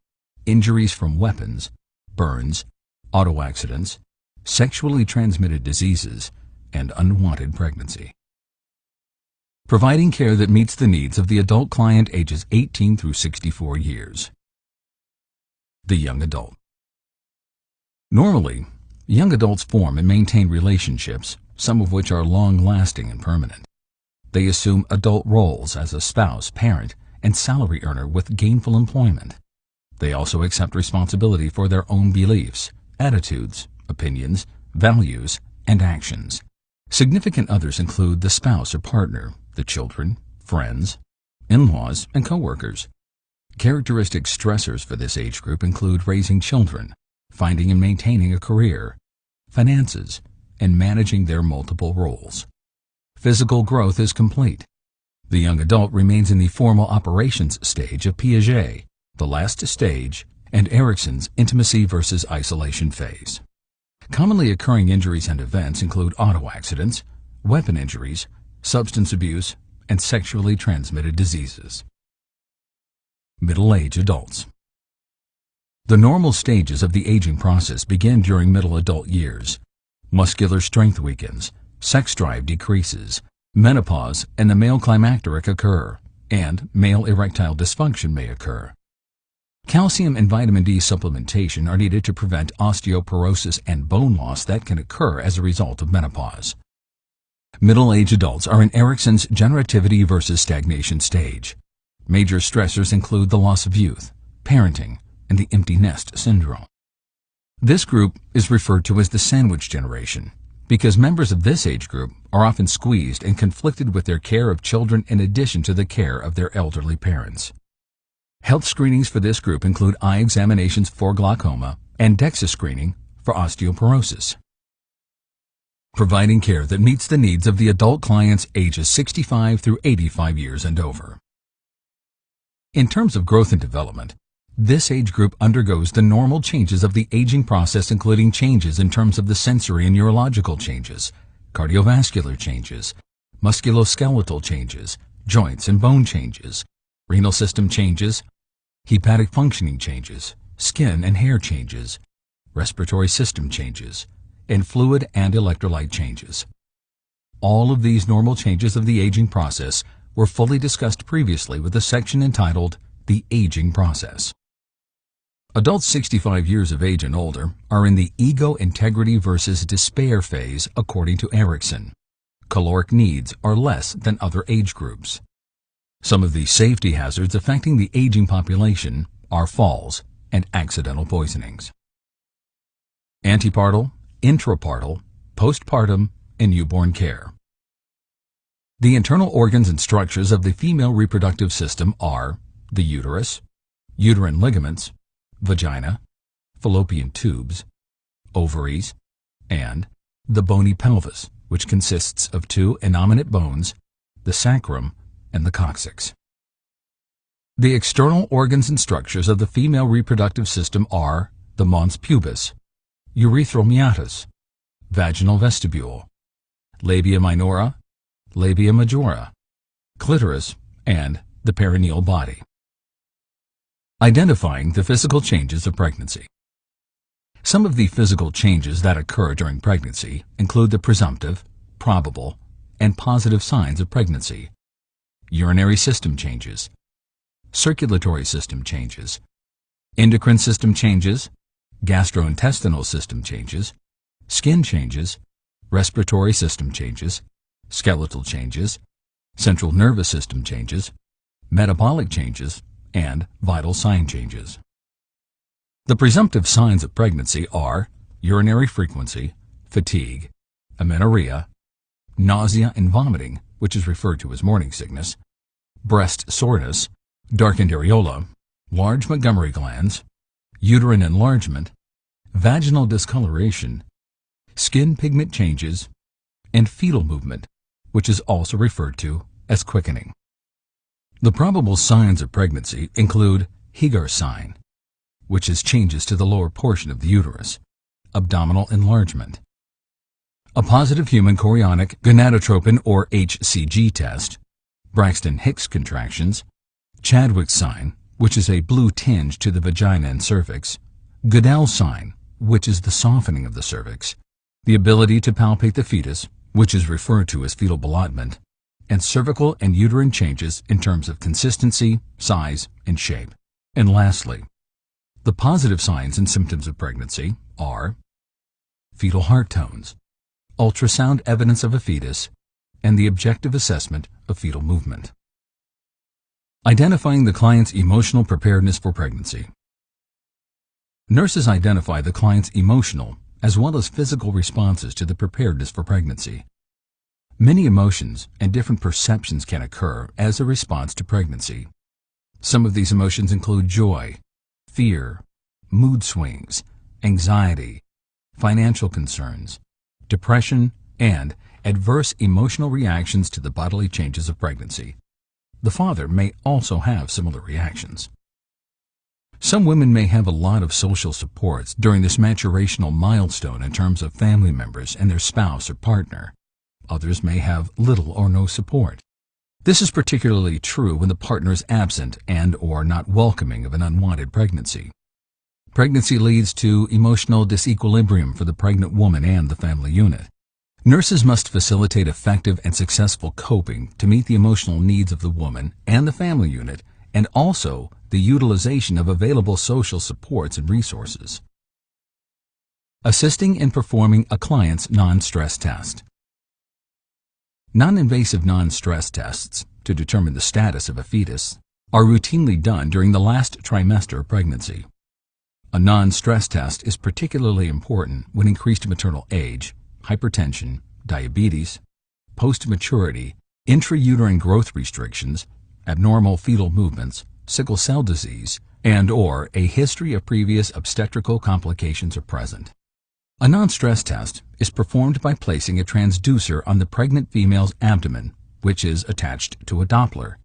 injuries from weapons, burns, auto accidents, sexually transmitted diseases, and unwanted pregnancy. Providing care that meets the needs of the adult client ages 18 through 64 years. The young adult. Normally, young adults form and maintain relationships, some of which are long-lasting and permanent. They assume adult roles as a spouse, parent, and salary earner with gainful employment. They also accept responsibility for their own beliefs, attitudes, opinions, values, and actions. Significant others include the spouse or partner, the children, friends, in-laws, and co-workers. Characteristic stressors for this age group include raising children, finding and maintaining a career, finances, and managing their multiple roles. Physical growth is complete. The young adult remains in the formal operations stage of Piaget, the last stage, and Erikson's intimacy versus isolation phase. Commonly occurring injuries and events include auto accidents, weapon injuries, substance abuse, and sexually transmitted diseases. Middle-age adults. The normal stages of the aging process begin during middle adult years. Muscular strength weakens, sex drive decreases, menopause and the male climacteric occur, and male erectile dysfunction may occur. Calcium and vitamin D supplementation are needed to prevent osteoporosis and bone loss that can occur as a result of menopause. Middle-aged adults are in Erikson's generativity versus stagnation stage. Major stressors include the loss of youth, parenting, and the empty nest syndrome. This group is referred to as the sandwich generation because members of this age group are often squeezed and conflicted with their care of children in addition to the care of their elderly parents. Health screenings for this group include eye examinations for glaucoma and DEXA screening for osteoporosis. Providing care that meets the needs of the adult clients ages 65 through 85 years and over. In terms of growth and development, This age group undergoes the normal changes of the aging process, including changes in terms of the sensory and neurological changes, cardiovascular changes, musculoskeletal changes, joints and bone changes, renal system changes, hepatic functioning changes, skin and hair changes, respiratory system changes, and fluid and electrolyte changes. All of these normal changes of the aging process were fully discussed previously with a section entitled The Aging Process. Adults 65 years of age and older are in the ego integrity versus despair phase according to Erickson. Caloric needs are less than other age groups. Some of the safety hazards affecting the aging population are falls and accidental poisonings. Antepartal, intrapartal, postpartum, and newborn care. The internal organs and structures of the female reproductive system are the uterus, uterine ligaments, vagina, fallopian tubes, ovaries, and the bony pelvis, which consists of two innominate bones, the sacrum and the coccyx. The external organs and structures of the female reproductive system are the mons pubis, urethral meatus, vaginal vestibule, labia minora, labia majora, clitoris, and the perineal body. Identifying the physical changes of pregnancy. Some of the physical changes that occur during pregnancy include the presumptive, probable, and positive signs of pregnancy, urinary system changes, circulatory system changes, endocrine system changes, gastrointestinal system changes, skin changes, respiratory system changes, skeletal changes, central nervous system changes, metabolic changes, and vital sign changes. The presumptive signs of pregnancy are urinary frequency, fatigue, amenorrhea, nausea and vomiting, which is referred to as morning sickness, breast soreness, darkened areola, large Montgomery glands, uterine enlargement, vaginal discoloration, skin pigment changes, and fetal movement, which is also referred to as quickening. The probable signs of pregnancy include Hegar sign, which is changes to the lower portion of the uterus, abdominal enlargement, a positive human chorionic gonadotropin or HCG test, Braxton Hicks contractions, Chadwick's sign, which is a blue tinge to the vagina and cervix, Goodell sign, which is the softening of the cervix, the ability to palpate the fetus, which is referred to as fetal ballottement, and cervical and uterine changes in terms of consistency, size, and shape. And lastly, the positive signs and symptoms of pregnancy are fetal heart tones, ultrasound evidence of a fetus, and the objective assessment of fetal movement. Identifying the client's emotional preparedness for pregnancy. Nurses identify the client's emotional as well as physical responses to the preparedness for pregnancy. Many emotions and different perceptions can occur as a response to pregnancy. Some of these emotions include joy, fear, mood swings, anxiety, financial concerns, depression, and adverse emotional reactions to the bodily changes of pregnancy. The father may also have similar reactions. Some women may have a lot of social supports during this maturational milestone in terms of family members and their spouse or partner. Others may have little or no support. This is particularly true when the partner is absent and/or not welcoming of an unwanted pregnancy. Pregnancy leads to emotional disequilibrium for the pregnant woman and the family unit. Nurses must facilitate effective and successful coping to meet the emotional needs of the woman and the family unit, and also the utilization of available social supports and resources. Assisting in performing a client's non-stress test. Non-invasive non-stress tests to determine the status of a fetus are routinely done during the last trimester of pregnancy. A non-stress test is particularly important when increased maternal age, hypertension, diabetes, post-maturity, intrauterine growth restrictions, abnormal fetal movements, sickle cell disease, and/or a history of previous obstetrical complications are present. A non-stress test is performed by placing a transducer on the pregnant female's abdomen, which is attached to a Doppler.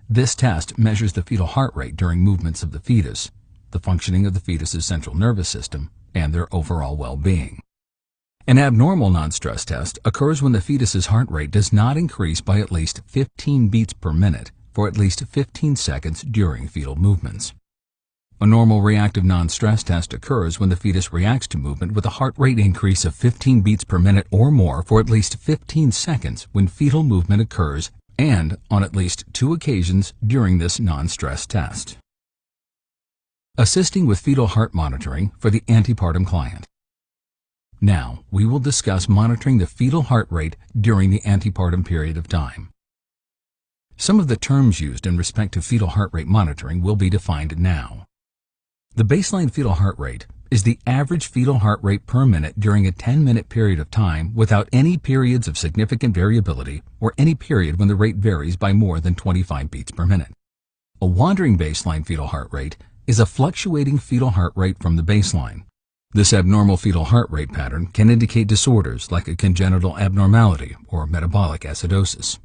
This test measures the fetal heart rate during movements of the fetus the functioning of the fetus's central nervous system, and their overall well-being. An abnormal non-stress test occurs when the fetus's heart rate does not increase by at least 15 beats per minute for at least 15 seconds during fetal movements. A normal reactive non-stress test occurs when the fetus reacts to movement with a heart rate increase of 15 beats per minute or more for at least 15 seconds when fetal movement occurs and on at least 2 occasions during this non-stress test. Assisting with fetal heart monitoring for the antepartum client. Now, we will discuss monitoring the fetal heart rate during the antepartum period of time. Some of the terms used in respect to fetal heart rate monitoring will be defined now. The baseline fetal heart rate is the average fetal heart rate per minute during a 10-minute period of time without any periods of significant variability or any period when the rate varies by more than 25 beats per minute. A wandering baseline fetal heart rate is a fluctuating fetal heart rate from the baseline. This abnormal fetal heart rate pattern can indicate disorders like a congenital abnormality or metabolic acidosis.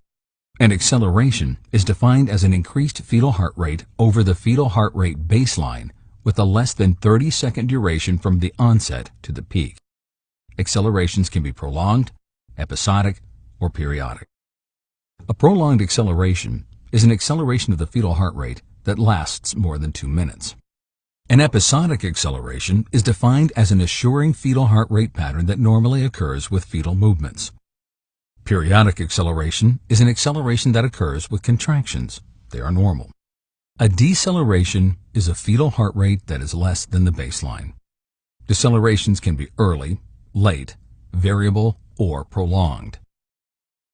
An acceleration is defined as an increased fetal heart rate over the fetal heart rate baseline with a less than 30-second duration from the onset to the peak. Accelerations can be prolonged, episodic, or periodic. A prolonged acceleration is an acceleration of the fetal heart rate that lasts more than 2 minutes. An episodic acceleration is defined as an assuring fetal heart rate pattern that normally occurs with fetal movements. Periodic acceleration is an acceleration that occurs with contractions. They are normal. A deceleration is a fetal heart rate that is less than the baseline. Decelerations can be early, late, variable, or prolonged.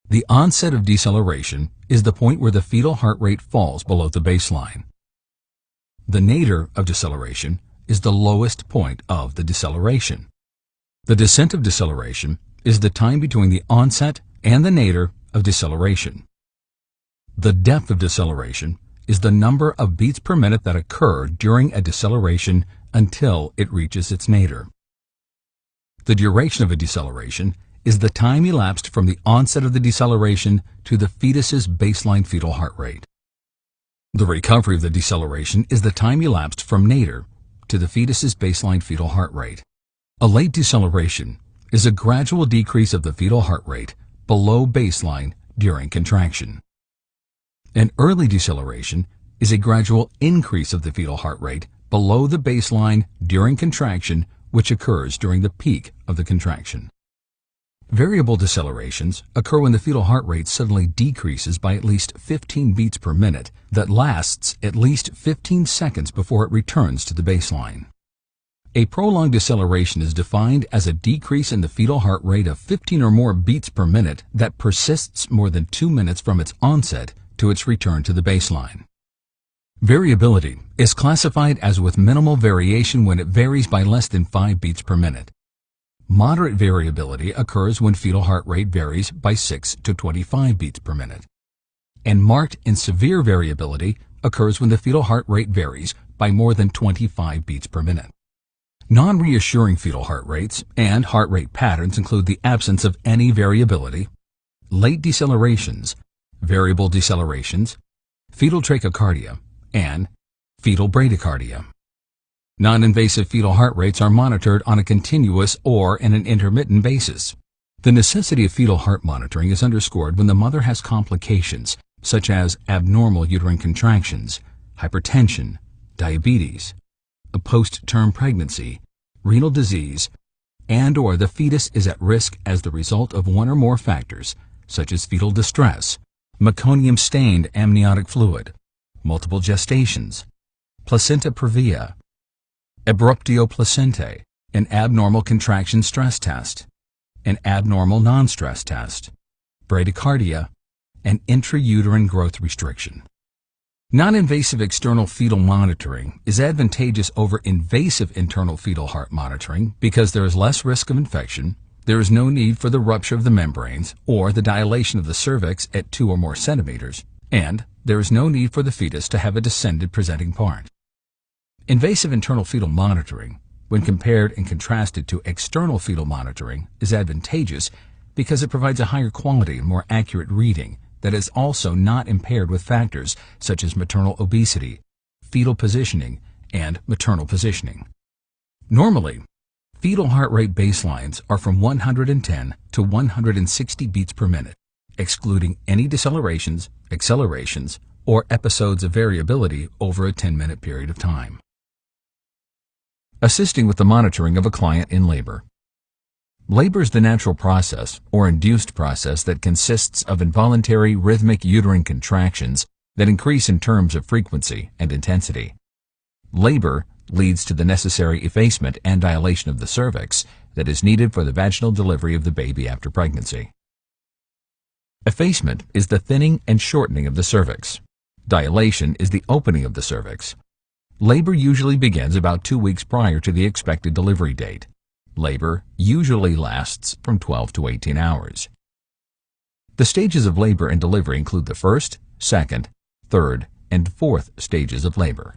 The onset of deceleration is the point where the fetal heart rate falls below the baseline. The nadir of deceleration is the lowest point of the deceleration. The descent of deceleration is the time between the onset and the nadir of deceleration. The depth of deceleration is the number of beats per minute that occur during a deceleration until it reaches its nadir. The duration of a deceleration is the time elapsed from the onset of the deceleration to the fetus's baseline fetal heart rate. The recovery of the deceleration is the time elapsed from nadir to the fetus's baseline fetal heart rate. A late deceleration is a gradual decrease of the fetal heart rate below baseline during contraction. An early deceleration is a gradual increase of the fetal heart rate below the baseline during contraction, which occurs during the peak of the contraction. Variable decelerations occur when the fetal heart rate suddenly decreases by at least 15 beats per minute that lasts at least 15 seconds before it returns to the baseline. A prolonged deceleration is defined as a decrease in the fetal heart rate of 15 or more beats per minute that persists more than 2 minutes from its onset to its return to the baseline. Variability is classified as with minimal variation when it varies by less than 5 beats per minute. Moderate variability occurs when fetal heart rate varies by 6 to 25 beats per minute. And marked and severe variability occurs when the fetal heart rate varies by more than 25 beats per minute. Non-reassuring fetal heart rates and heart rate patterns include the absence of any variability, late decelerations, variable decelerations, fetal trachycardia, and fetal bradycardia. Non-invasive fetal heart rates are monitored on a continuous or in an intermittent basis. The necessity of fetal heart monitoring is underscored when the mother has complications such as abnormal uterine contractions, hypertension, diabetes, a post-term pregnancy, renal disease, and/or the fetus is at risk as the result of one or more factors such as fetal distress, meconium-stained amniotic fluid, multiple gestations, placenta previa, abruptio placentae, an abnormal contraction stress test, an abnormal non-stress test, bradycardia, and intrauterine growth restriction. Non-invasive external fetal monitoring is advantageous over invasive internal fetal heart monitoring because there is less risk of infection, there is no need for the rupture of the membranes or the dilation of the cervix at 2 or more centimeters, and there is no need for the fetus to have a descended presenting part. Invasive internal fetal monitoring, when compared and contrasted to external fetal monitoring, is advantageous because it provides a higher quality and more accurate reading that is also not impaired with factors such as maternal obesity, fetal positioning, and maternal positioning. Normally, fetal heart rate baselines are from 110 to 160 beats per minute, excluding any decelerations, accelerations, or episodes of variability over a 10-minute period of time. Assisting with the monitoring of a client in labor. Labor is the natural process or induced process that consists of involuntary rhythmic uterine contractions that increase in terms of frequency and intensity. Labor leads to the necessary effacement and dilation of the cervix that is needed for the vaginal delivery of the baby after pregnancy. Effacement is the thinning and shortening of the cervix. Dilation is the opening of the cervix. Labor usually begins about 2 weeks prior to the expected delivery date. Labor usually lasts from 12 to 18 hours. The stages of labor and delivery include the first, second, third, and fourth stages of labor.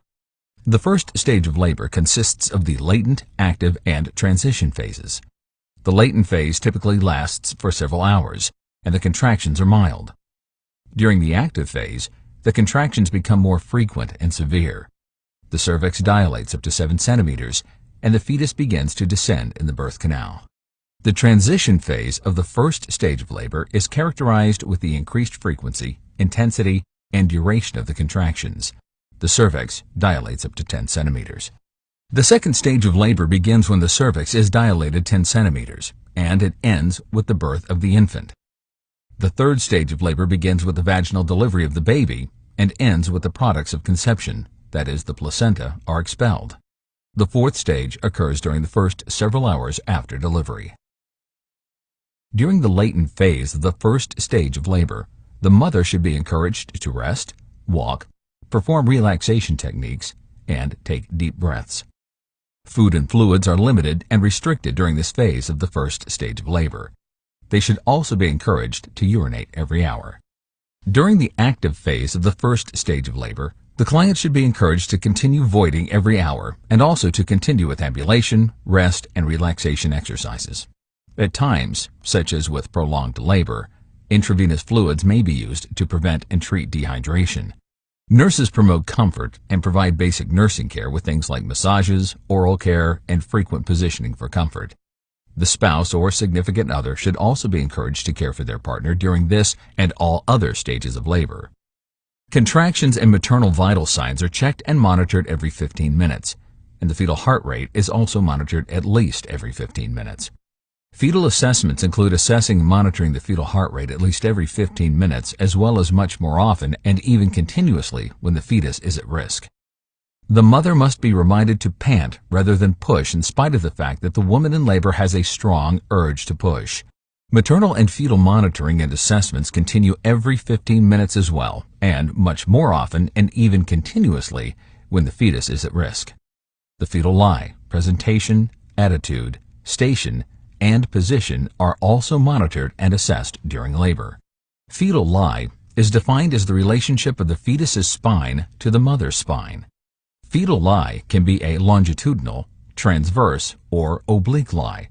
The first stage of labor consists of the latent, active, and transition phases. The latent phase typically lasts for several hours, and the contractions are mild. During the active phase, the contractions become more frequent and severe. The cervix dilates up to 7 centimeters, and the fetus begins to descend in the birth canal. The transition phase of the first stage of labor is characterized with the increased frequency, intensity, and duration of the contractions. The cervix dilates up to 10 centimeters. The second stage of labor begins when the cervix is dilated 10 centimeters, and it ends with the birth of the infant. The third stage of labor begins with the vaginal delivery of the baby and ends with the products of conception, that is, the placenta, are expelled. The fourth stage occurs during the first several hours after delivery. During the latent phase of the first stage of labor, the mother should be encouraged to rest, walk, perform relaxation techniques, and take deep breaths. Food and fluids are limited and restricted during this phase of the first stage of labor. They should also be encouraged to urinate every hour. During the active phase of the first stage of labor, the client should be encouraged to continue voiding every hour and also to continue with ambulation, rest, and relaxation exercises. At times, such as with prolonged labor, intravenous fluids may be used to prevent and treat dehydration. Nurses promote comfort and provide basic nursing care with things like massages, oral care, and frequent positioning for comfort. The spouse or significant other should also be encouraged to care for their partner during this and all other stages of labor. Contractions and maternal vital signs are checked and monitored every 15 minutes, and the fetal heart rate is also monitored at least every 15 minutes. Fetal assessments include assessing and monitoring the fetal heart rate at least every 15 minutes, as well as much more often and even continuously when the fetus is at risk. The mother must be reminded to pant rather than push in spite of the fact that the woman in labor has a strong urge to push. Maternal and fetal monitoring and assessments continue every 15 minutes as well, and much more often and even continuously when the fetus is at risk. The fetal lie, presentation, attitude, station, and position are also monitored and assessed during labor. Fetal lie is defined as the relationship of the fetus's spine to the mother's spine. Fetal lie can be a longitudinal, transverse, or oblique lie.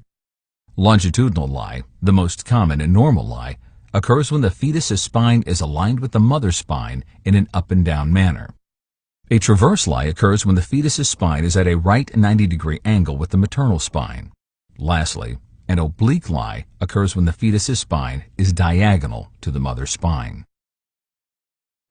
Longitudinal lie, the most common and normal lie, occurs when the fetus's spine is aligned with the mother's spine in an up and down manner. A transverse lie occurs when the fetus's spine is at a right 90-degree angle with the maternal spine. Lastly, an oblique lie occurs when the fetus's spine is diagonal to the mother's spine.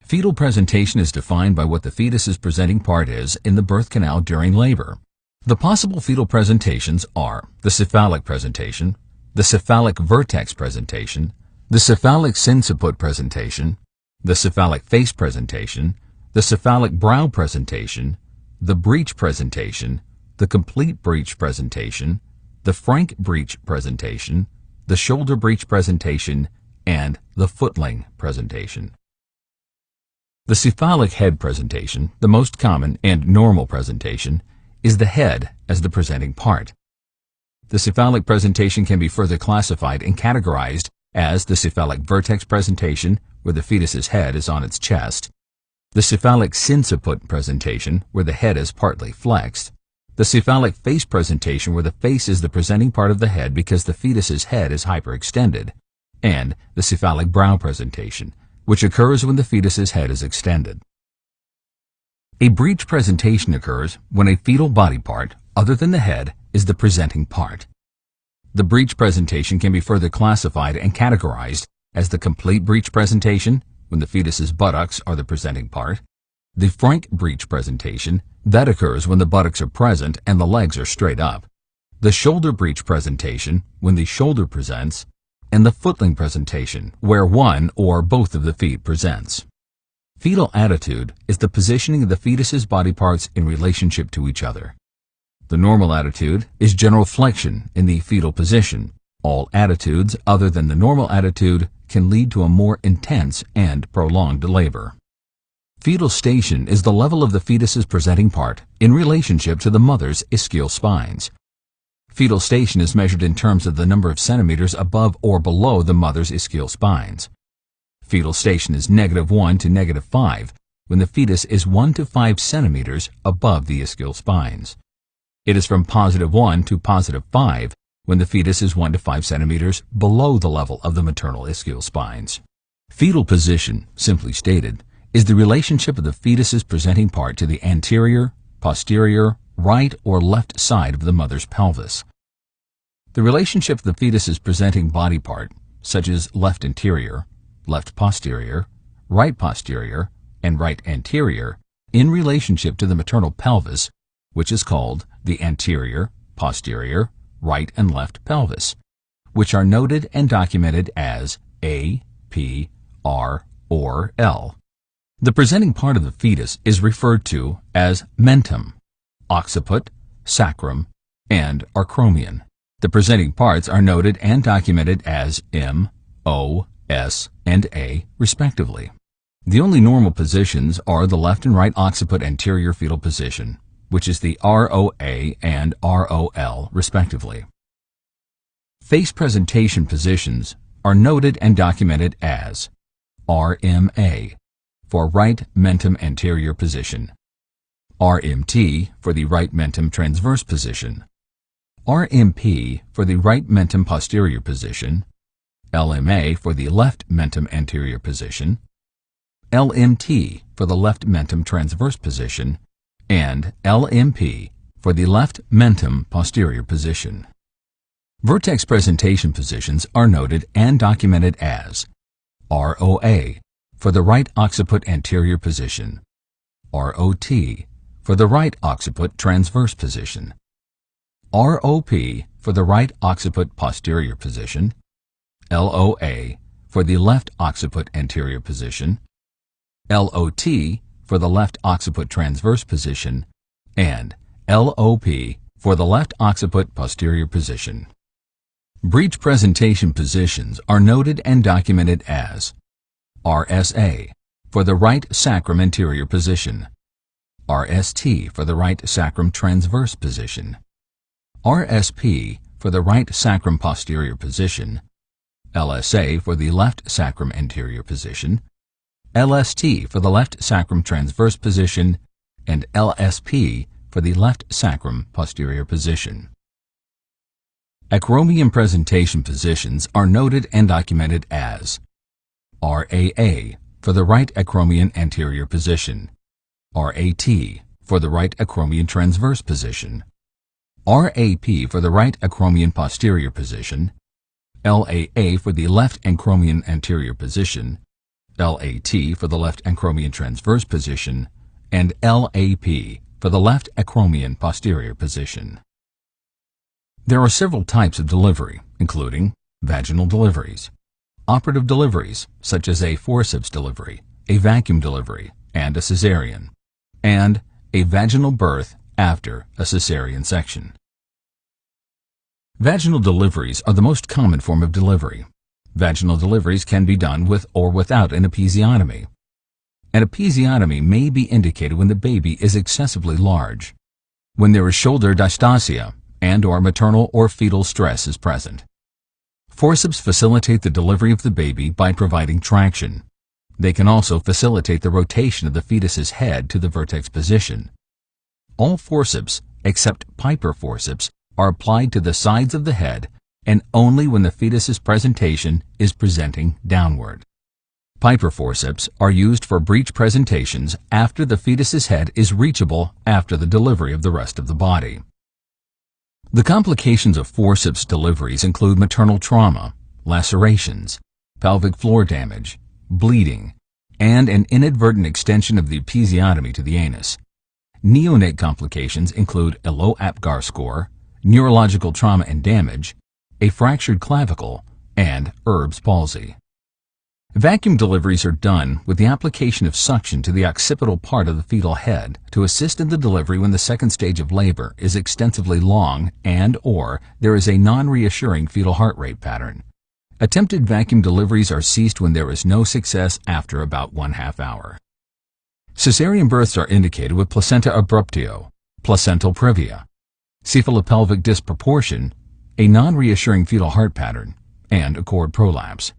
Fetal presentation is defined by what the fetus's presenting part is in the birth canal during labor. The possible fetal presentations are the cephalic presentation, the cephalic vertex presentation, the cephalic sinciput presentation, the cephalic face presentation, the cephalic brow presentation, the breech presentation, the complete breech presentation, the frank breech presentation, the shoulder breech presentation, and the footling presentation. The cephalic head presentation, the most common and normal presentation, is the head as the presenting part. The cephalic presentation can be further classified and categorized as the cephalic vertex presentation, where the fetus's head is on its chest, the cephalic sinciput presentation, where the head is partly flexed, the cephalic face presentation, where the face is the presenting part of the head because the fetus's head is hyperextended, and the cephalic brow presentation, which occurs when the fetus's head is extended. A breech presentation occurs when a fetal body part, other than the head, is the presenting part. The breech presentation can be further classified and categorized as the complete breech presentation, when the fetus's buttocks are the presenting part, the frank breech presentation, that occurs when the buttocks are present and the legs are straight up, the shoulder breech presentation, when the shoulder presents, and the footling presentation, where one or both of the feet presents. Fetal attitude is the positioning of the fetus's body parts in relationship to each other. The normal attitude is general flexion in the fetal position. All attitudes other than the normal attitude can lead to a more intense and prolonged labor. Fetal station is the level of the fetus's presenting part in relationship to the mother's ischial spines. Fetal station is measured in terms of the number of centimeters above or below the mother's ischial spines. Fetal station is -1 to -5 when the fetus is 1 to 5 centimeters above the ischial spines. It is from +1 to +5 when the fetus is 1 to 5 centimeters below the level of the maternal ischial spines. Fetal position, simply stated, is the relationship of the fetus's presenting part to the anterior, posterior, right or left side of the mother's pelvis. The relationship of the fetus's presenting body part, such as left anterior, left posterior, right posterior, and right anterior, in relationship to the maternal pelvis, which is called the anterior, posterior, right and left pelvis, which are noted and documented as A, P, R, or L. The presenting part of the fetus is referred to as mentum, occiput, sacrum, and acromion. The presenting parts are noted and documented as M, O, S, and A, respectively. The only normal positions are the left and right occiput anterior fetal position, which is the ROA and ROL, respectively. Face presentation positions are noted and documented as RMA, for right mentum anterior position, RMT for the right mentum transverse position, RMP for the right mentum posterior position, LMA for the left mentum anterior position, LMT for the left mentum transverse position, and LMP for the left mentum posterior position. Vertex presentation positions are noted and documented as ROA for the right occiput anterior position, ROT for the right occiput transverse position, ROP for the right occiput posterior position, LOA for the left occiput anterior position, LOT for the left occiput transverse position, and LOP for the left occiput posterior position. Breech presentation positions are noted and documented as RSA for the right sacrum anterior position, RST for the right sacrum transverse position, RSP for the right sacrum posterior position, LSA for the left sacrum anterior position, LST for the left sacrum transverse position, and LSP for the left sacrum posterior position. Acromion presentation positions are noted and documented as RAA for the right acromion anterior position, RAT for the right acromion transverse position, RAP for the right acromion posterior position, LAA for the left acromion anterior position, LAT for the left acromion transverse position, and LAP for the left acromion posterior position. There are several types of delivery, including vaginal deliveries, operative deliveries such as a forceps delivery, a vacuum delivery, and a cesarean, and a vaginal birth after a cesarean section. Vaginal deliveries are the most common form of delivery. Vaginal deliveries can be done with or without an episiotomy. An episiotomy may be indicated when the baby is excessively large, when there is shoulder dystocia, and/or maternal or fetal stress is present. Forceps facilitate the delivery of the baby by providing traction. They can also facilitate the rotation of the fetus's head to the vertex position. All forceps, except Piper forceps, are applied to the sides of the head and only when the fetus's presentation is presenting downward. Piper forceps are used for breech presentations after the fetus's head is reachable after the delivery of the rest of the body. The complications of forceps deliveries include maternal trauma, lacerations, pelvic floor damage, bleeding, and an inadvertent extension of the episiotomy to the anus. Neonate complications include a low APGAR score, neurological trauma and damage, a fractured clavicle, and Erb's palsy. Vacuum deliveries are done with the application of suction to the occipital part of the fetal head to assist in the delivery when the second stage of labor is extensively long and/or there is a non-reassuring fetal heart rate pattern. Attempted vacuum deliveries are ceased when there is no success after about 1/2 hour. Cesarean births are indicated with placenta abruptio, placental previa, cephalopelvic disproportion, a non-reassuring fetal heart pattern, and a cord prolapse.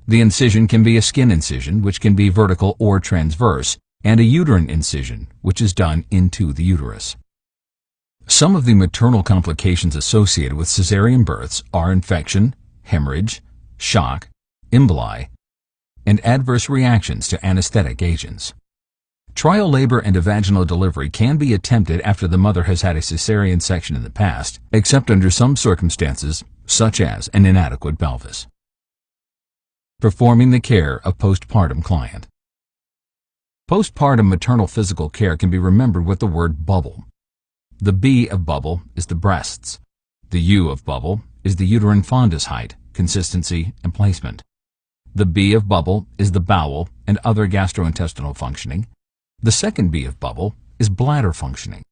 The incision can be a skin incision, which can be vertical or transverse, and a uterine incision, which is done into the uterus. Some of the maternal complications associated with cesarean births are infection, hemorrhage, shock, emboli, and adverse reactions to anesthetic agents. Trial labor and a vaginal delivery can be attempted after the mother has had a cesarean section in the past, except under some circumstances, such as an inadequate pelvis. Performing the care of postpartum client. Postpartum maternal physical care can be remembered with the word bubble. The B of bubble is the breasts. The U of bubble is the uterine fundus height, consistency, and placement. The B of bubble is the bowel and other gastrointestinal functioning. The second B of bubble is bladder functioning.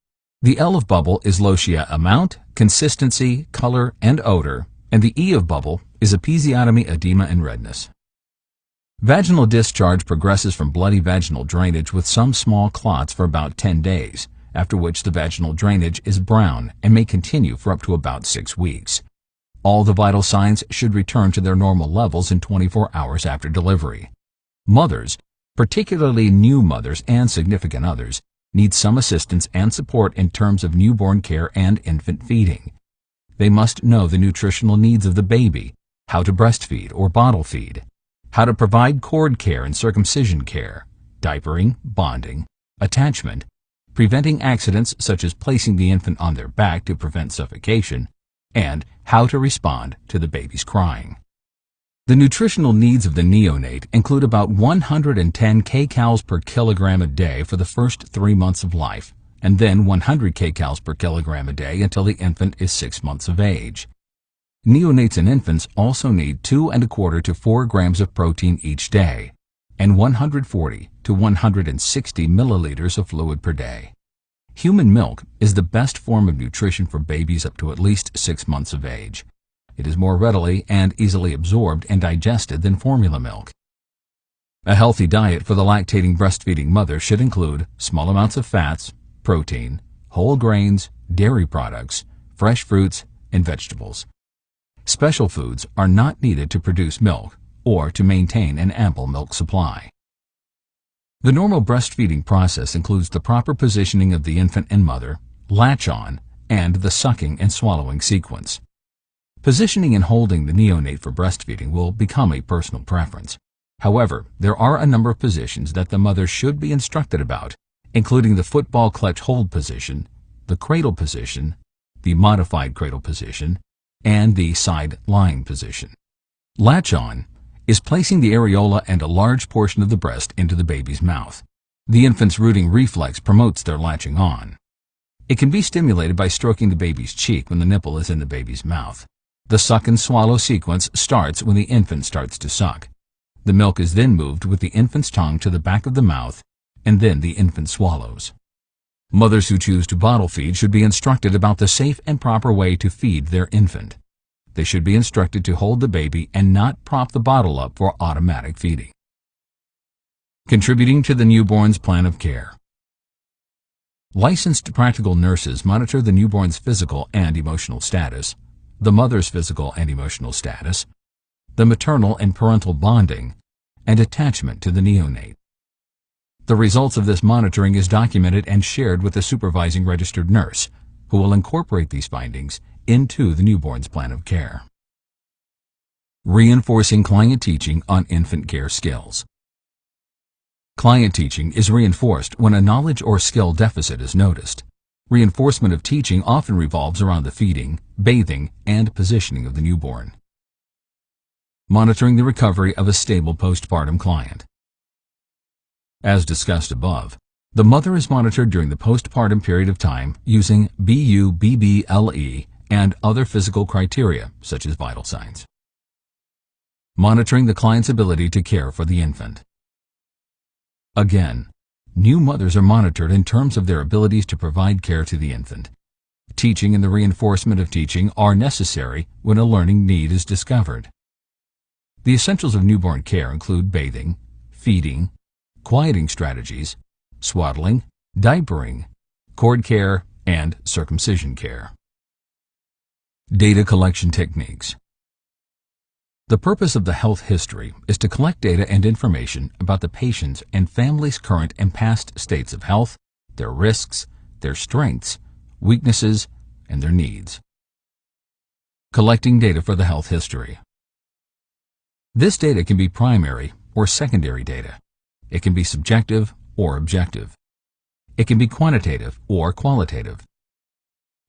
The L of bubble is lochia amount, consistency, color, and odor, and the E of bubble is episiotomy, edema, and redness. Vaginal discharge progresses from bloody vaginal drainage with some small clots for about 10 days, after which the vaginal drainage is brown and may continue for up to about 6 weeks. All the vital signs should return to their normal levels in 24 hours after delivery. Mothers, particularly new mothers and significant others, need some assistance and support in terms of newborn care and infant feeding. They must know the nutritional needs of the baby, how to breastfeed or bottle feed, how to provide cord care and circumcision care, diapering, bonding, attachment, preventing accidents such as placing the infant on their back to prevent suffocation, and how to respond to the baby's crying. The nutritional needs of the neonate include about 110 kcals per kilogram a day for the first 3 months of life, and then 100 kcals per kilogram a day until the infant is 6 months of age. Neonates and infants also need 2 1/4 to 4 grams of protein each day, and 140 to 160 milliliters of fluid per day. Human milk is the best form of nutrition for babies up to at least 6 months of age. It is more readily and easily absorbed and digested than formula milk. A healthy diet for the lactating breastfeeding mother should include small amounts of fats, protein, whole grains, dairy products, fresh fruits, and vegetables. Special foods are not needed to produce milk or to maintain an ample milk supply. The normal breastfeeding process includes the proper positioning of the infant and mother, latch-on, and the sucking and swallowing sequence. Positioning and holding the neonate for breastfeeding will become a personal preference. However, there are a number of positions that the mother should be instructed about, including the football clutch hold position, the cradle position, the modified cradle position, and the side lying position. Latch-on is placing the areola and a large portion of the breast into the baby's mouth. The infant's rooting reflex promotes their latching on. It can be stimulated by stroking the baby's cheek when the nipple is in the baby's mouth. The suck and swallow sequence starts when the infant starts to suck. The milk is then moved with the infant's tongue to the back of the mouth, and then the infant swallows. Mothers who choose to bottle feed should be instructed about the safe and proper way to feed their infant. They should be instructed to hold the baby and not prop the bottle up for automatic feeding. Contributing to the newborn's plan of care. Licensed practical nurses monitor the newborn's physical and emotional status, the mother's physical and emotional status, the maternal and parental bonding, and attachment to the neonate. The results of this monitoring is documented and shared with the supervising registered nurse, who will incorporate these findings into the newborn's plan of care. Reinforcing client teaching on infant care skills. Client teaching is reinforced when a knowledge or skill deficit is noticed. Reinforcement of teaching often revolves around the feeding, bathing, and positioning of the newborn. Monitoring the recovery of a stable postpartum client. As discussed above, the mother is monitored during the postpartum period of time using BUBBLE and other physical criteria, such as vital signs. Monitoring the client's ability to care for the infant. Again, new mothers are monitored in terms of their abilities to provide care to the infant. Teaching and the reinforcement of teaching are necessary when a learning need is discovered. The essentials of newborn care include bathing, feeding, quieting strategies, swaddling, diapering, cord care, and circumcision care. Data collection techniques. The purpose of the health history is to collect data and information about the patient's and family's current and past states of health, their risks, their strengths, weaknesses, and their needs. Collecting data for the health history. This data can be primary or secondary data. It can be subjective or objective. It can be quantitative or qualitative.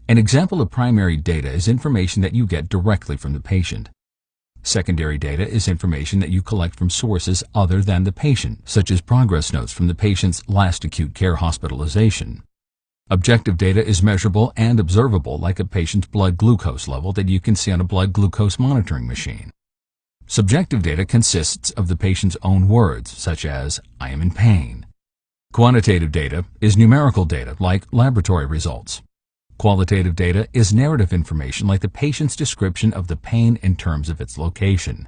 An example of primary data is information that you get directly from the patient. Secondary data is information that you collect from sources other than the patient, such as progress notes from the patient's last acute care hospitalization. Objective data is measurable and observable, like a patient's blood glucose level that you can see on a blood glucose monitoring machine. Subjective data consists of the patient's own words, such as, "I am in pain." Quantitative data is numerical data, like laboratory results. Qualitative data is narrative information, like the patient's description of the pain in terms of its location.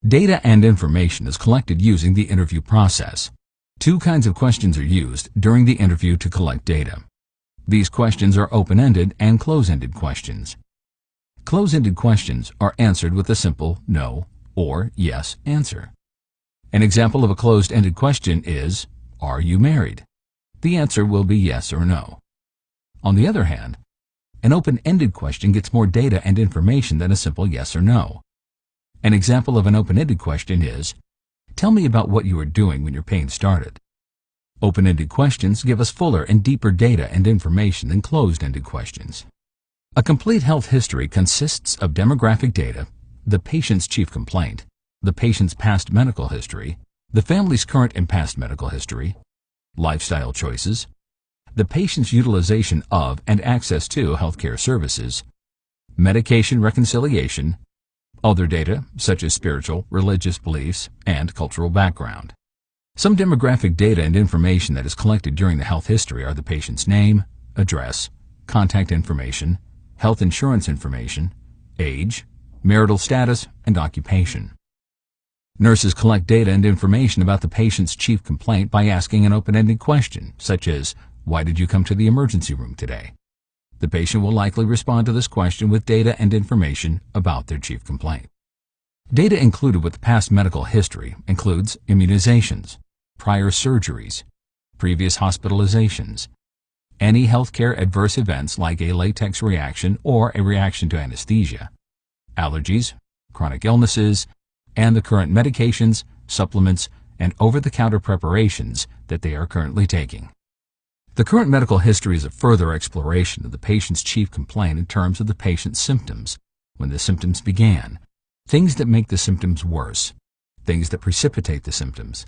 Data and information is collected using the interview process. Two kinds of questions are used during the interview to collect data. These questions are open-ended and close-ended questions. Close-ended questions are answered with a simple no or yes answer. An example of a closed-ended question is, "Are you married?" The answer will be yes or no. On the other hand, an open-ended question gets more data and information than a simple yes or no. An example of an open-ended question is, "Tell me about what you were doing when your pain started." Open-ended questions give us fuller and deeper data and information than closed-ended questions. A complete health history consists of demographic data, the patient's chief complaint, the patient's past medical history, the family's current and past medical history, lifestyle choices, the patient's utilization of and access to healthcare services, medication reconciliation, other data such as spiritual, religious beliefs, and cultural background. Some demographic data and information that is collected during the health history are the patient's name, address, contact information, health insurance information, age, marital status, and occupation. Nurses collect data and information about the patient's chief complaint by asking an open-ended question, such as, "Why did you come to the emergency room today?" The patient will likely respond to this question with data and information about their chief complaint. Data included with past medical history includes immunizations, prior surgeries, previous hospitalizations, any healthcare adverse events like a latex reaction or a reaction to anesthesia, allergies, chronic illnesses, and the current medications, supplements, and over-the-counter preparations that they are currently taking. The current medical history is a further exploration of the patient's chief complaint in terms of the patient's symptoms, when the symptoms began, things that make the symptoms worse, things that precipitate the symptoms,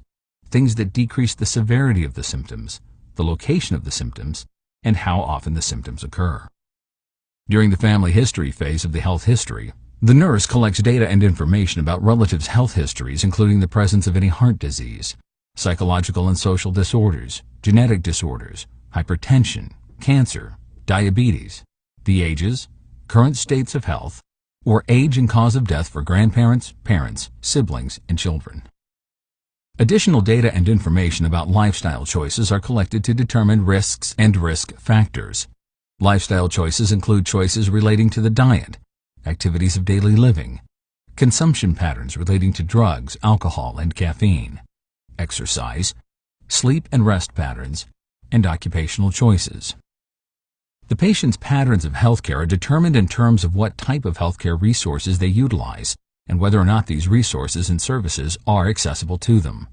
things that decrease the severity of the symptoms, the location of the symptoms, and how often the symptoms occur. During the family history phase of the health history, the nurse collects data and information about relatives' health histories, including the presence of any heart disease, psychological and social disorders, genetic disorders, hypertension, cancer, diabetes, the ages, current states of health, or age and cause of death for grandparents, parents, siblings, and children. Additional data and information about lifestyle choices are collected to determine risks and risk factors. Lifestyle choices include choices relating to the diet, activities of daily living, consumption patterns relating to drugs, alcohol, and caffeine, exercise, sleep and rest patterns, and occupational choices. The patient's patterns of healthcare are determined in terms of what type of healthcare resources they utilize and whether or not these resources and services are accessible to them.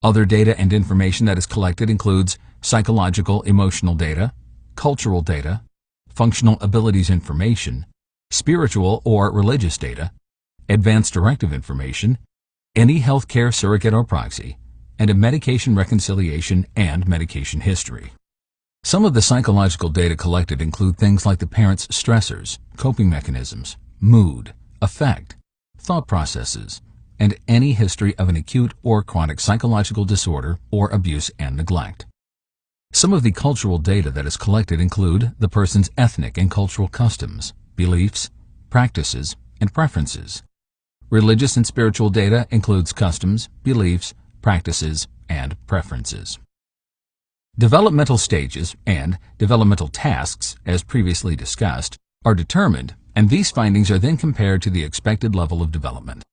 Other data and information that is collected includes psychological, emotional data, cultural data, functional abilities information, spiritual or religious data, advanced directive information, any healthcare surrogate or proxy, and a medication reconciliation and medication history. Some of the psychological data collected include things like the parent's stressors, coping mechanisms, mood, affect, thought processes, and any history of an acute or chronic psychological disorder or abuse and neglect. Some of the cultural data that is collected include the person's ethnic and cultural customs, beliefs, practices, and preferences. Religious and spiritual data includes customs, beliefs, practices, and preferences. Developmental stages and developmental tasks, as previously discussed, are determined, and these findings are then compared to the expected level of development.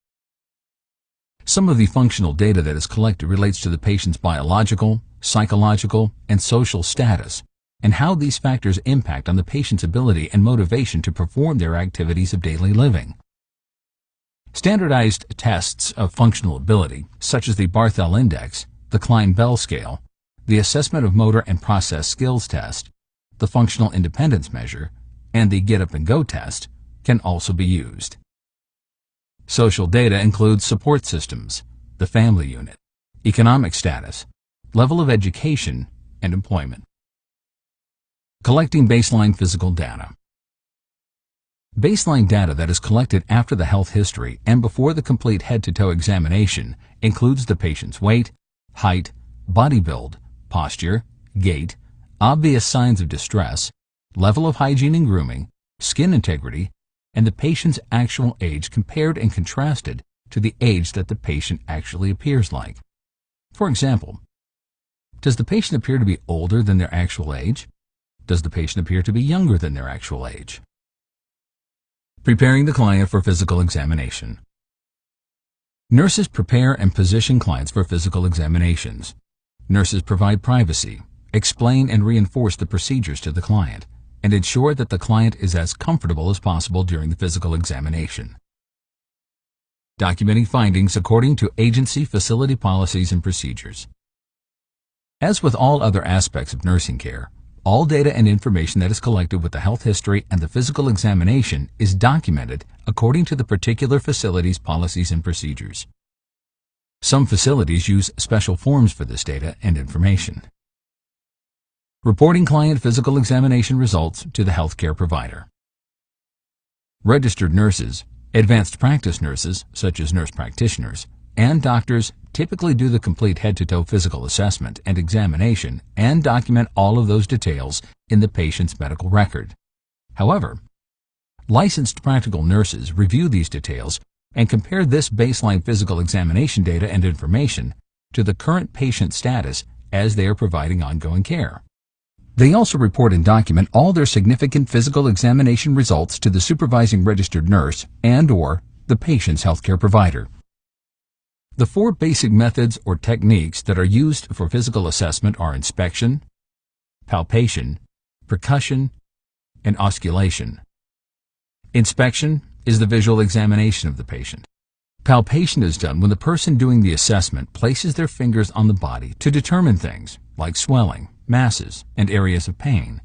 Some of the functional data that is collected relates to the patient's biological, psychological, and social status, and how these factors impact on the patient's ability and motivation to perform their activities of daily living. Standardized tests of functional ability, such as the Barthel Index, the Klein-Bell Scale, the Assessment of Motor and Process Skills Test, the Functional Independence Measure, and the Get Up and Go test, can also be used. Social data includes support systems, the family unit, economic status, level of education, and employment. Collecting baseline physical data. Baseline data that is collected after the health history and before the complete head-to-toe examination includes the patient's weight, height, body build, posture, gait, obvious signs of distress, level of hygiene and grooming, skin integrity, and the patient's actual age compared and contrasted to the age that the patient actually appears like. For example, does the patient appear to be older than their actual age? Does the patient appear to be younger than their actual age? Preparing the client for physical examination. Nurses prepare and position clients for physical examinations. Nurses provide privacy, explain and reinforce the procedures to the client, and ensure that the client is as comfortable as possible during the physical examination. Documenting findings according to agency facility policies and procedures. As with all other aspects of nursing care, all data and information that is collected with the health history and the physical examination is documented according to the particular facility's policies and procedures. Some facilities use special forms for this data and information. Reporting client physical examination results to the healthcare provider. Registered nurses, advanced practice nurses, such as nurse practitioners, and doctors typically do the complete head-to-toe physical assessment and examination and document all of those details in the patient's medical record. However, licensed practical nurses review these details and compare this baseline physical examination data and information to the current patient status as they are providing ongoing care. They also report and document all their significant physical examination results to the supervising registered nurse and/or the patient's healthcare provider. The four basic methods or techniques that are used for physical assessment are inspection, palpation, percussion, and osculation. Inspection is the visual examination of the patient. Palpation is done when the person doing the assessment places their fingers on the body to determine things like swelling, masses, and areas of pain.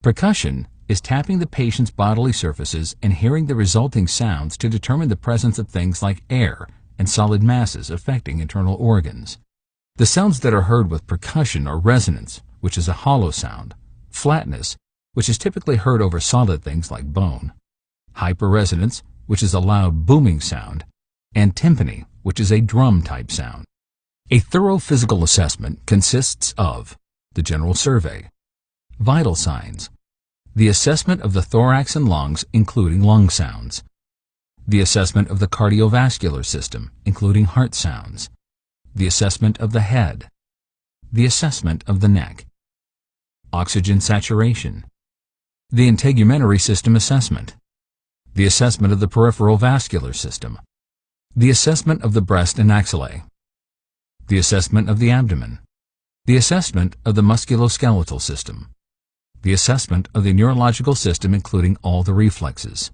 Percussion is tapping the patient's bodily surfaces and hearing the resulting sounds to determine the presence of things like air and solid masses affecting internal organs. The sounds that are heard with percussion are resonance, which is a hollow sound, flatness, which is typically heard over solid things like bone, hyperresonance, which is a loud booming sound, and tympany, which is a drum-type sound. A thorough physical assessment consists of the general survey, vital signs, the assessment of the thorax and lungs, including lung sounds, the assessment of the cardiovascular system, including heart sounds, the assessment of the head, the assessment of the neck, oxygen saturation, the integumentary system assessment, the assessment of the peripheral vascular system, the assessment of the breast and axillae, the assessment of the abdomen, the assessment of the musculoskeletal system, the assessment of the neurological system including all the reflexes,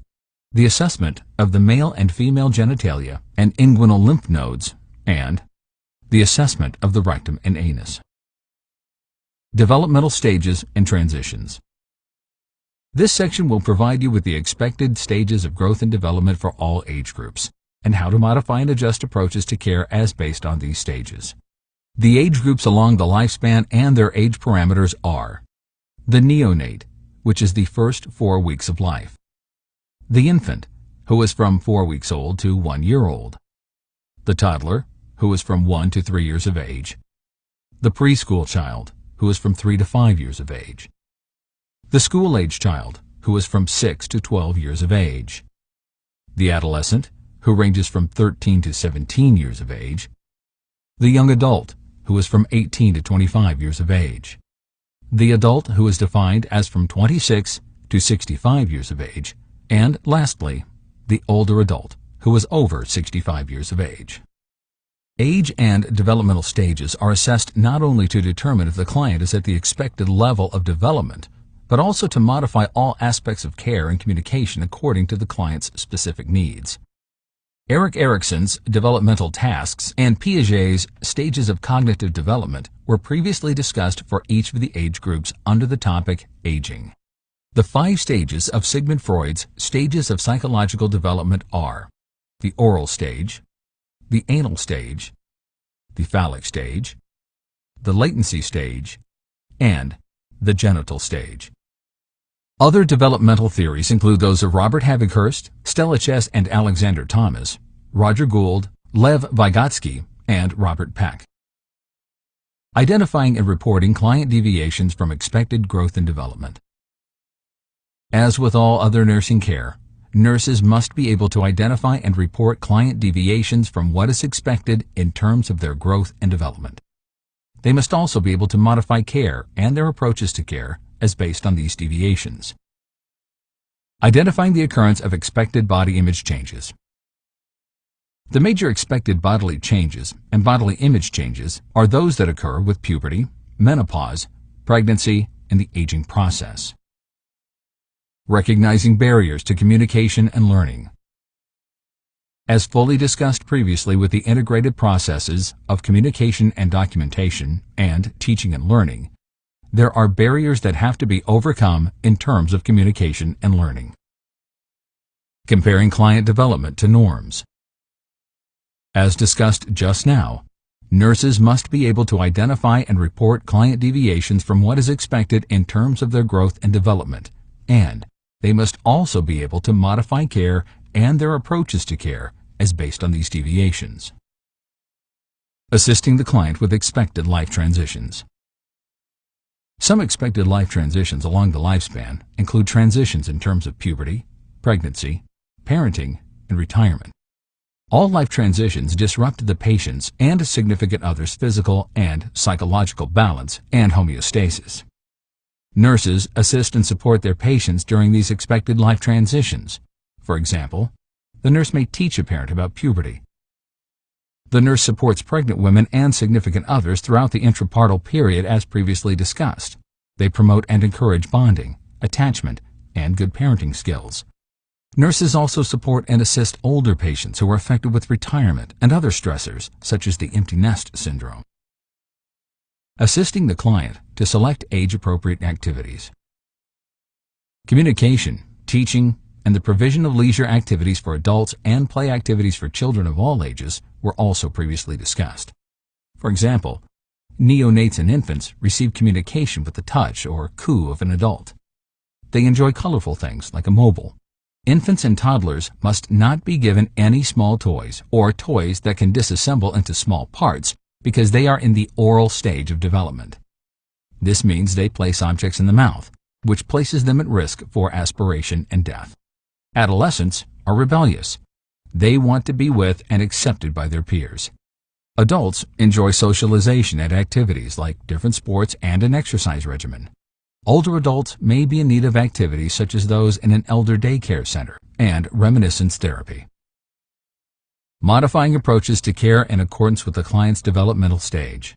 the assessment of the male and female genitalia and inguinal lymph nodes, and the assessment of the rectum and anus. Developmental stages and transitions. This section will provide you with the expected stages of growth and development for all age groups, and how to modify and adjust approaches to care as based on these stages. The age groups along the lifespan and their age parameters are the neonate, which is the first 4 weeks of life; the infant, who is from 4 weeks old to 1 year old; the toddler, who is from 1 to 3 years of age; the preschool child, who is from 3 to 5 years of age; the school-age child, who is from 6 to 12 years of age; the adolescent, who ranges from 13 to 17 years of age; the young adult, who is from 18 to 25 years of age; the adult, who is defined as from 26 to 65 years of age; and lastly, the older adult, who is over 65 years of age. Age and developmental stages are assessed not only to determine if the client is at the expected level of development, but also to modify all aspects of care and communication according to the client's specific needs. Erik Erikson's developmental tasks and Piaget's stages of cognitive development were previously discussed for each of the age groups under the topic aging. The 5 stages of Sigmund Freud's stages of psychological development are the oral stage, the anal stage, the phallic stage, the latency stage, and the genital stage. Other developmental theories include those of Robert Havighurst, Stella Chess and Alexander Thomas, Roger Gould, Lev Vygotsky, and Robert Peck. Identifying and reporting client deviations from expected growth and development. As with all other nursing care, nurses must be able to identify and report client deviations from what is expected in terms of their growth and development. They must also be able to modify care and their approaches to care as based on these deviations. Identifying the occurrence of expected body image changes. The major expected bodily changes and bodily image changes are those that occur with puberty, menopause, pregnancy, and the aging process. Recognizing barriers to communication and learning. As fully discussed previously with the integrated processes of communication and documentation and teaching and learning, there are barriers that have to be overcome in terms of communication and learning. Comparing client development to norms. As discussed just now, nurses must be able to identify and report client deviations from what is expected in terms of their growth and development, and they must also be able to modify care and their approaches to care as based on these deviations. Assisting the client with expected life transitions. Some expected life transitions along the lifespan include transitions in terms of puberty, pregnancy, parenting, and retirement. All life transitions disrupt the patient's and significant other's physical and psychological balance and homeostasis. Nurses assist and support their patients during these expected life transitions. For example, the nurse may teach a parent about puberty. The nurse supports pregnant women and significant others throughout the intrapartum period as previously discussed. They promote and encourage bonding, attachment, and good parenting skills. Nurses also support and assist older patients who are affected with retirement and other stressors, such as the empty nest syndrome. Assisting the client to select age-appropriate activities. Communication, teaching, and the provision of leisure activities for adults and play activities for children of all ages were also previously discussed. For example, neonates and infants receive communication with the touch or coo of an adult. They enjoy colorful things like a mobile. Infants and toddlers must not be given any small toys or toys that can disassemble into small parts because they are in the oral stage of development. This means they place objects in the mouth, which places them at risk for aspiration and death. Adolescents are rebellious. They want to be with and accepted by their peers. Adults enjoy socialization and activities like different sports and an exercise regimen. Older adults may be in need of activities such as those in an elder daycare center and reminiscence therapy. Modifying approaches to care in accordance with the client's developmental stage.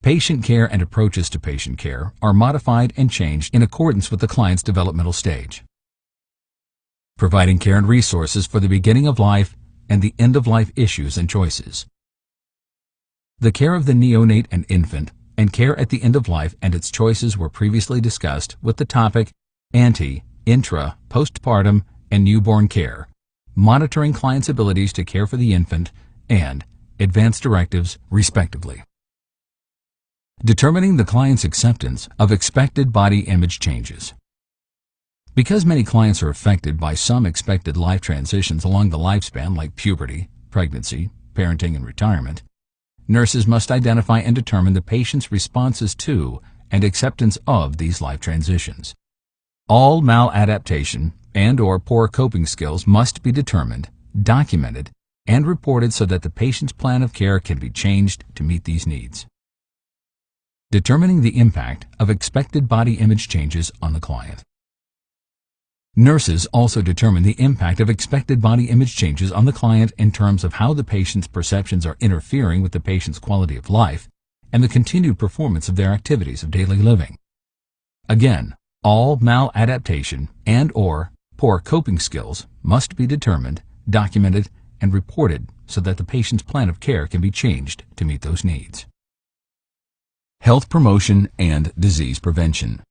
Patient care and approaches to patient care are modified and changed in accordance with the client's developmental stage. Providing care and resources for the beginning of life and the end of life issues and choices. The care of the neonate and infant, and care at the end of life and its choices were previously discussed with the topic ante, intra, postpartum, and newborn care, monitoring clients' abilities to care for the infant, and advanced directives, respectively. Determining the client's acceptance of expected body image changes. Because many clients are affected by some expected life transitions along the lifespan like puberty, pregnancy, parenting, and retirement, nurses must identify and determine the patient's responses to and acceptance of these life transitions. All maladaptation and/or poor coping skills must be determined, documented, and reported so that the patient's plan of care can be changed to meet these needs. Determining the impact of expected body image changes on the client. Nurses also determine the impact of expected body image changes on the client in terms of how the patient's perceptions are interfering with the patient's quality of life and the continued performance of their activities of daily living. Again, all maladaptation and/or poor coping skills must be determined, documented, and reported so that the patient's plan of care can be changed to meet those needs. Health promotion and disease prevention.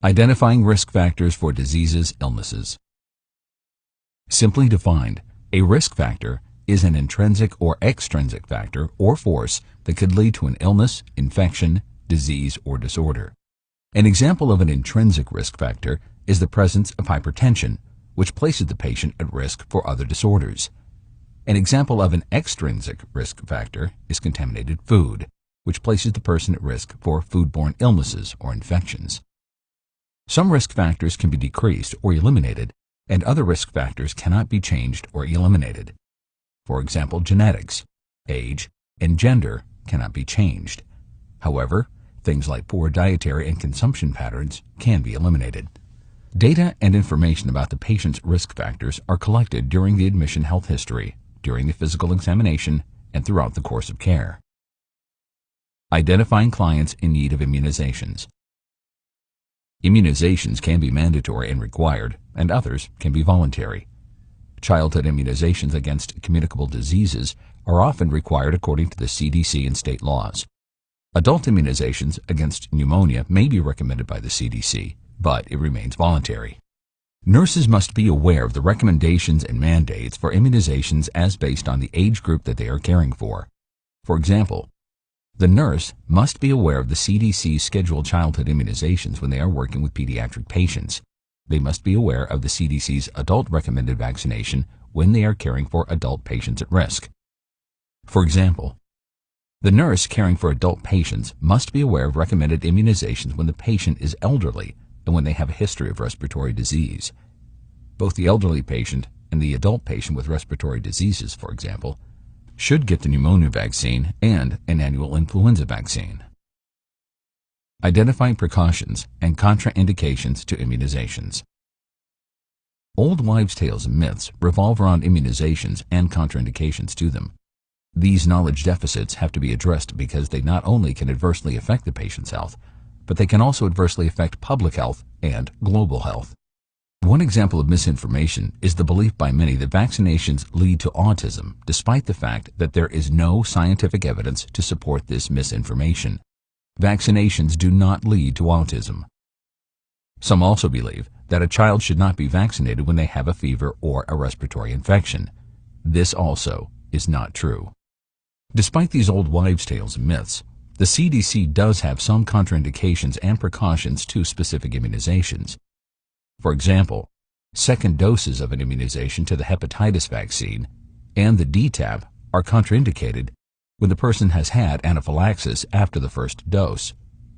Identifying risk factors for diseases, illnesses. Simply defined, a risk factor is an intrinsic or extrinsic factor or force that could lead to an illness, infection, disease, or disorder. An example of an intrinsic risk factor is the presence of hypertension, which places the patient at risk for other disorders. An example of an extrinsic risk factor is contaminated food, which places the person at risk for foodborne illnesses or infections. Some risk factors can be decreased or eliminated, and other risk factors cannot be changed or eliminated. For example, genetics, age, and gender cannot be changed. However, things like poor dietary and consumption patterns can be eliminated. Data and information about the patient's risk factors are collected during the admission health history, during the physical examination, and throughout the course of care. Identifying clients in need of immunizations. Immunizations can be mandatory and required, and others can be voluntary. Childhood immunizations against communicable diseases are often required according to the CDC and state laws. Adult immunizations against pneumonia may be recommended by the CDC, but it remains voluntary. Nurses must be aware of the recommendations and mandates for immunizations as based on the age group that they are caring for. For example, the nurse must be aware of the CDC's scheduled childhood immunizations when they are working with pediatric patients. They must be aware of the CDC's adult recommended vaccination when they are caring for adult patients at risk. For example, the nurse caring for adult patients must be aware of recommended immunizations when the patient is elderly and when they have a history of respiratory disease. Both the elderly patient and the adult patient with respiratory diseases, for example, should get the pneumonia vaccine and an annual influenza vaccine. Identifying precautions and contraindications to immunizations. Old wives' tales and myths revolve around immunizations and contraindications to them. These knowledge deficits have to be addressed because they not only can adversely affect the patient's health, but they can also adversely affect public health and global health. One example of misinformation is the belief by many that vaccinations lead to autism, despite the fact that there is no scientific evidence to support this misinformation. Vaccinations do not lead to autism. Some also believe that a child should not be vaccinated when they have a fever or a respiratory infection. This also is not true. Despite these old wives' tales and myths, the CDC does have some contraindications and precautions to specific immunizations. For example, second doses of an immunization to the hepatitis vaccine and the DTaP are contraindicated when the person has had anaphylaxis after the first dose.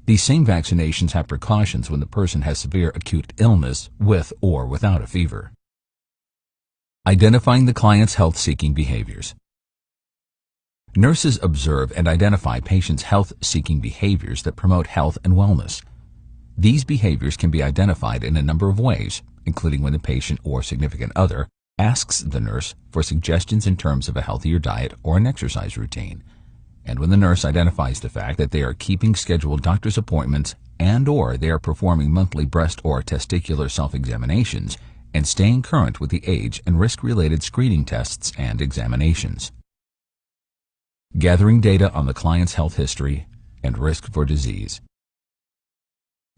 These same vaccinations have precautions when the person has severe acute illness with or without a fever. Identifying the client's health-seeking behaviors. Nurses observe and identify patients' health-seeking behaviors that promote health and wellness. These behaviors can be identified in a number of ways, including when the patient or significant other asks the nurse for suggestions in terms of a healthier diet or an exercise routine, and when the nurse identifies the fact that they are keeping scheduled doctor's appointments and/or they are performing monthly breast or testicular self-examinations and staying current with the age and risk-related screening tests and examinations. Gathering data on the client's health history and risk for disease.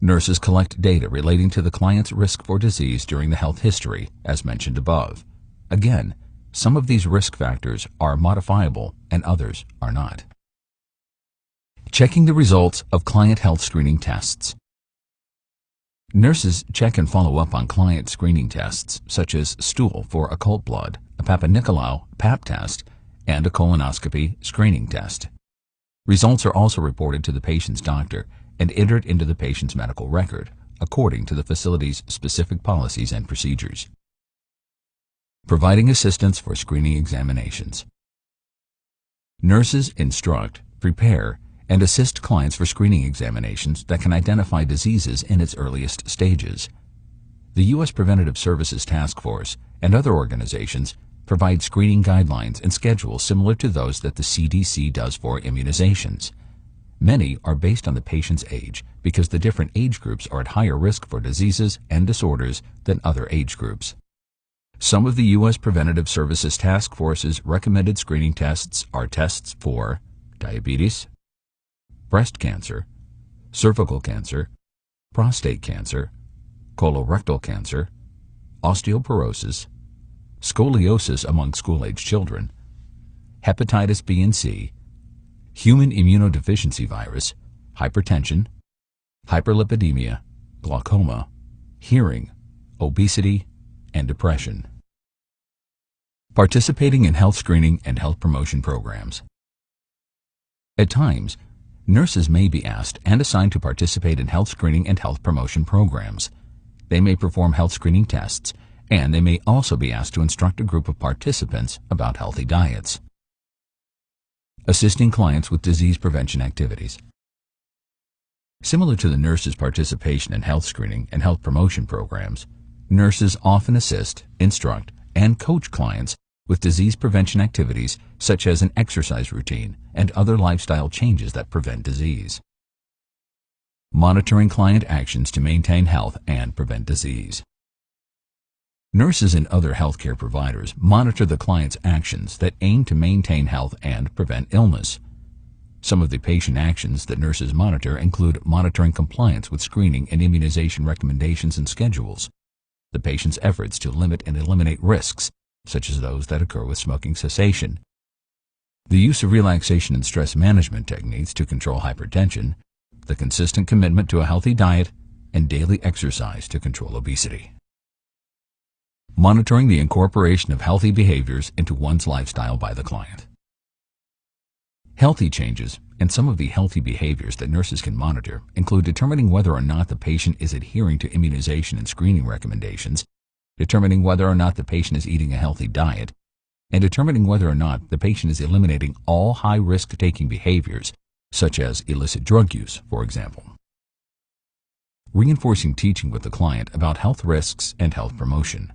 Nurses collect data relating to the client's risk for disease during the health history, as mentioned above. Again, some of these risk factors are modifiable and others are not. Checking the results of client health screening tests. Nurses check and follow up on client screening tests, such as stool for occult blood, a Papa-Nicolau Pap test, and a colonoscopy screening test. Results are also reported to the patient's doctor and entered into the patient's medical record, according to the facility's specific policies and procedures. Providing assistance for screening examinations. Nurses instruct, prepare, and assist clients for screening examinations that can identify diseases in its earliest stages. The U.S. Preventative Services Task Force and other organizations provide screening guidelines and schedules similar to those that the CDC does for immunizations. Many are based on the patient's age because the different age groups are at higher risk for diseases and disorders than other age groups. Some of the U.S. Preventative Services Task Force's recommended screening tests are tests for diabetes, breast cancer, cervical cancer, prostate cancer, colorectal cancer, osteoporosis, scoliosis among school-age children, hepatitis B and C, human immunodeficiency virus, hypertension, hyperlipidemia, glaucoma, hearing, obesity, and depression. Participating in health screening and health promotion programs. At times, nurses may be asked and assigned to participate in health screening and health promotion programs. They may perform health screening tests, and they may also be asked to instruct a group of participants about healthy diets. Assisting clients with disease prevention activities. Similar to the nurses' participation in health screening and health promotion programs, nurses often assist, instruct, and coach clients with disease prevention activities such as an exercise routine and other lifestyle changes that prevent disease. Monitoring client actions to maintain health and prevent disease. Nurses and other healthcare providers monitor the client's actions that aim to maintain health and prevent illness. Some of the patient actions that nurses monitor include monitoring compliance with screening and immunization recommendations and schedules, the patient's efforts to limit and eliminate risks, such as those that occur with smoking cessation, the use of relaxation and stress management techniques to control hypertension, the consistent commitment to a healthy diet, and daily exercise to control obesity. Monitoring the incorporation of healthy behaviors into one's lifestyle by the client. Healthy changes and some of the healthy behaviors that nurses can monitor include determining whether or not the patient is adhering to immunization and screening recommendations, determining whether or not the patient is eating a healthy diet, and determining whether or not the patient is eliminating all high-risk taking behaviors, such as illicit drug use, for example. Reinforcing teaching with the client about health risks and health promotion.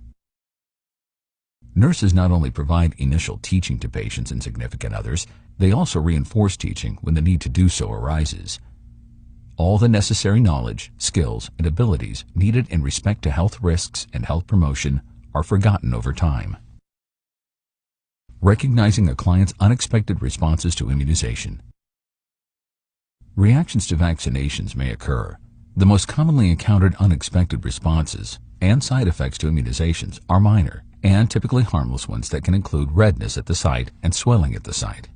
Nurses not only provide initial teaching to patients and significant others, they also reinforce teaching when the need to do so arises. All the necessary knowledge, skills, and abilities needed in respect to health risks and health promotion are forgotten over time. Recognizing a client's unexpected responses to immunization. Reactions to vaccinations may occur. The most commonly encountered unexpected responses and side effects to immunizations are minor and typically harmless ones that can include redness at the site and swelling at the site.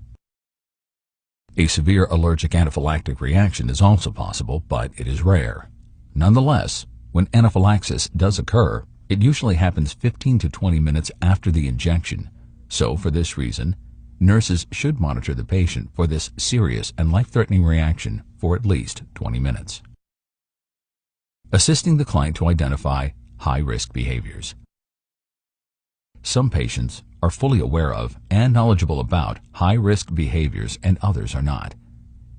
A severe allergic anaphylactic reaction is also possible, but it is rare. Nonetheless, when anaphylaxis does occur, it usually happens 15 to 20 minutes after the injection. So, for this reason, nurses should monitor the patient for this serious and life-threatening reaction for at least 20 minutes. Assisting the client to identify high-risk behaviors. Some patients are fully aware of and knowledgeable about high-risk behaviors and others are not.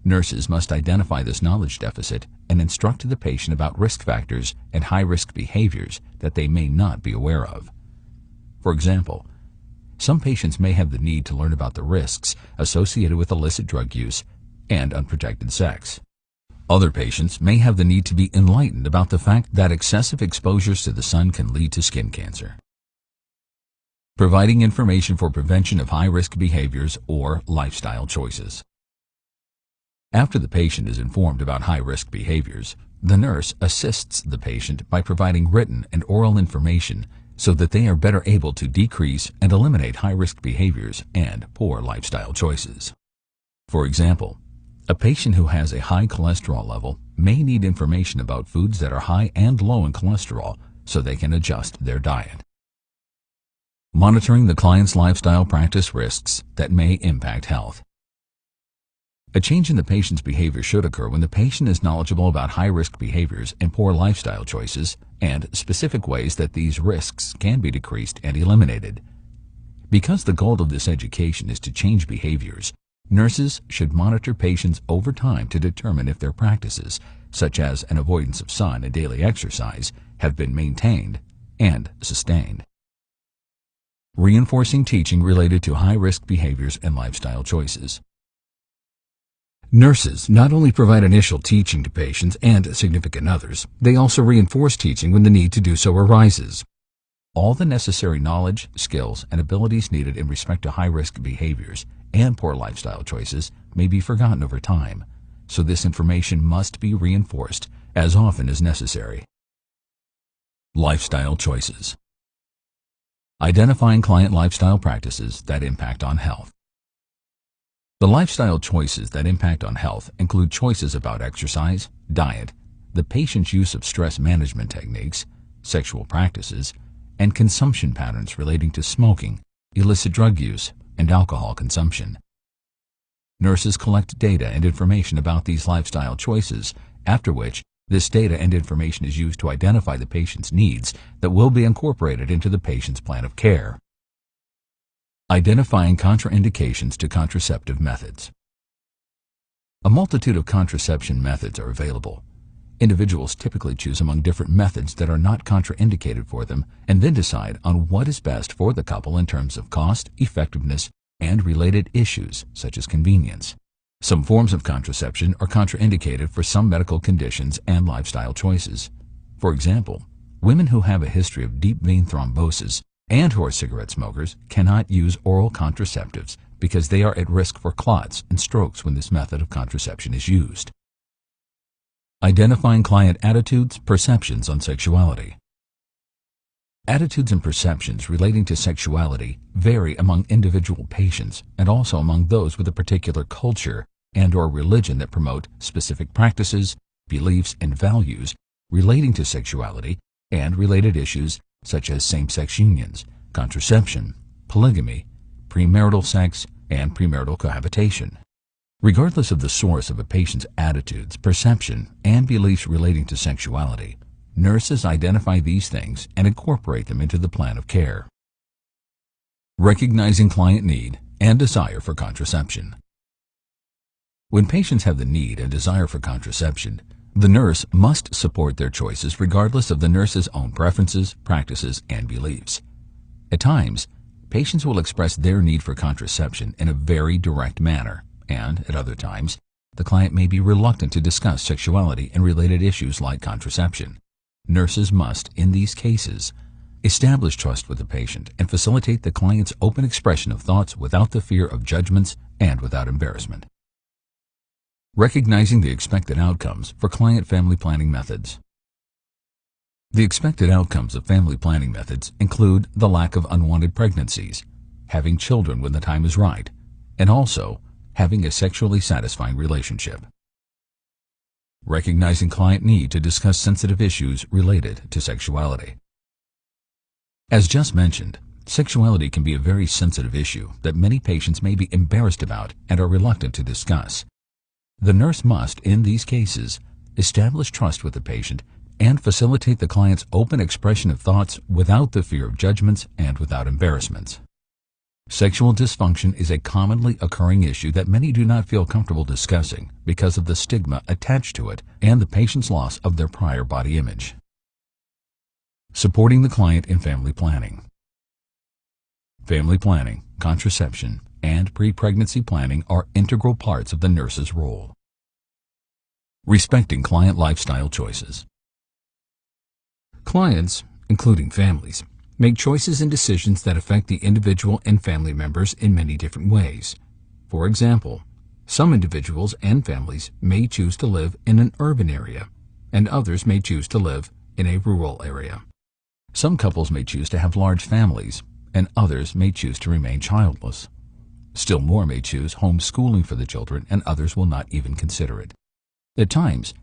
Nurses must identify this knowledge deficit and instruct the patient about risk factors and high-risk behaviors that they may not be aware of. For example, some patients may have the need to learn about the risks associated with illicit drug use and unprotected sex. Other patients may have the need to be enlightened about the fact that excessive exposures to the sun can lead to skin cancer. Providing information for prevention of high-risk behaviors or lifestyle choices. After the patient is informed about high-risk behaviors, the nurse assists the patient by providing written and oral information so that they are better able to decrease and eliminate high-risk behaviors and poor lifestyle choices. For example, a patient who has a high cholesterol level may need information about foods that are high and low in cholesterol so they can adjust their diet. Monitoring the client's lifestyle practice risks that may impact health. A change in the patient's behavior should occur when the patient is knowledgeable about high-risk behaviors and poor lifestyle choices and specific ways that these risks can be decreased and eliminated. Because the goal of this education is to change behaviors, nurses should monitor patients over time to determine if their practices, such as an avoidance of sun and daily exercise, have been maintained and sustained. Reinforcing teaching related to high-risk behaviors and lifestyle choices. Nurses not only provide initial teaching to patients and significant others, they also reinforce teaching when the need to do so arises. All the necessary knowledge, skills, and abilities needed in respect to high-risk behaviors and poor lifestyle choices may be forgotten over time, so this information must be reinforced as often as necessary. Lifestyle choices. Identifying client lifestyle practices that impact on health. The lifestyle choices that impact on health include choices about exercise, diet, the patient's use of stress management techniques, sexual practices, and consumption patterns relating to smoking, illicit drug use, and alcohol consumption. Nurses collect data and information about these lifestyle choices, after which this data and information is used to identify the patient's needs that will be incorporated into the patient's plan of care. Identifying contraindications to contraceptive methods. A multitude of contraception methods are available. Individuals typically choose among different methods that are not contraindicated for them and then decide on what is best for the couple in terms of cost, effectiveness, and related issues such as convenience. Some forms of contraception are contraindicated for some medical conditions and lifestyle choices. For example, women who have a history of deep vein thrombosis and who are cigarette smokers cannot use oral contraceptives because they are at risk for clots and strokes when this method of contraception is used. Identifying client attitudes, perceptions on sexuality. Attitudes and perceptions relating to sexuality vary among individual patients and also among those with a particular culture and/or religion that promote specific practices, beliefs, and values relating to sexuality and related issues such as same-sex unions, contraception, polygamy, premarital sex, and premarital cohabitation. Regardless of the source of a patient's attitudes, perception, and beliefs relating to sexuality, nurses identify these things and incorporate them into the plan of care. Recognizing client need and desire for contraception. When patients have the need and desire for contraception, the nurse must support their choices regardless of the nurse's own preferences, practices, and beliefs. At times, patients will express their need for contraception in a very direct manner, and at other times, the client may be reluctant to discuss sexuality and related issues like contraception. Nurses must, in these cases, establish trust with the patient and facilitate the client's open expression of thoughts without the fear of judgments and without embarrassment. Recognizing the expected outcomes for client family planning methods. The expected outcomes of family planning methods include the lack of unwanted pregnancies, having children when the time is right, and also having a sexually satisfying relationship. Recognizing client need to discuss sensitive issues related to sexuality. As just mentioned, sexuality can be a very sensitive issue that many patients may be embarrassed about and are reluctant to discuss. The nurse must, in these cases, establish trust with the patient and facilitate the client's open expression of thoughts without the fear of judgments and without embarrassments. Sexual dysfunction is a commonly occurring issue that many do not feel comfortable discussing because of the stigma attached to it and the patient's loss of their prior body image. Supporting the client in family planning. Family planning, contraception, and pre-pregnancy planning are integral parts of the nurse's role. Respecting client lifestyle choices. Clients, including families, make choices and decisions that affect the individual and family members in many different ways. For example, some individuals and families may choose to live in an urban area, and others may choose to live in a rural area. Some couples may choose to have large families, and others may choose to remain childless. Still more may choose homeschooling for the children, and others will not even consider it. At times,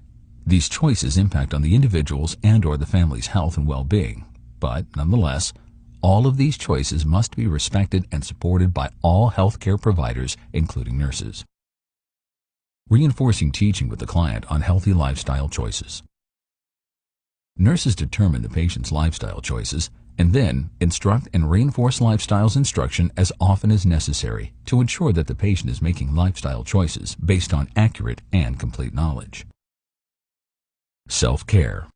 these choices impact on the individual's and/or the family's health and well-being, but nonetheless, all of these choices must be respected and supported by all healthcare providers, including nurses. Reinforcing teaching with the client on healthy lifestyle choices. Nurses determine the patient's lifestyle choices and then instruct and reinforce lifestyles instruction as often as necessary to ensure that the patient is making lifestyle choices based on accurate and complete knowledge. Self-care.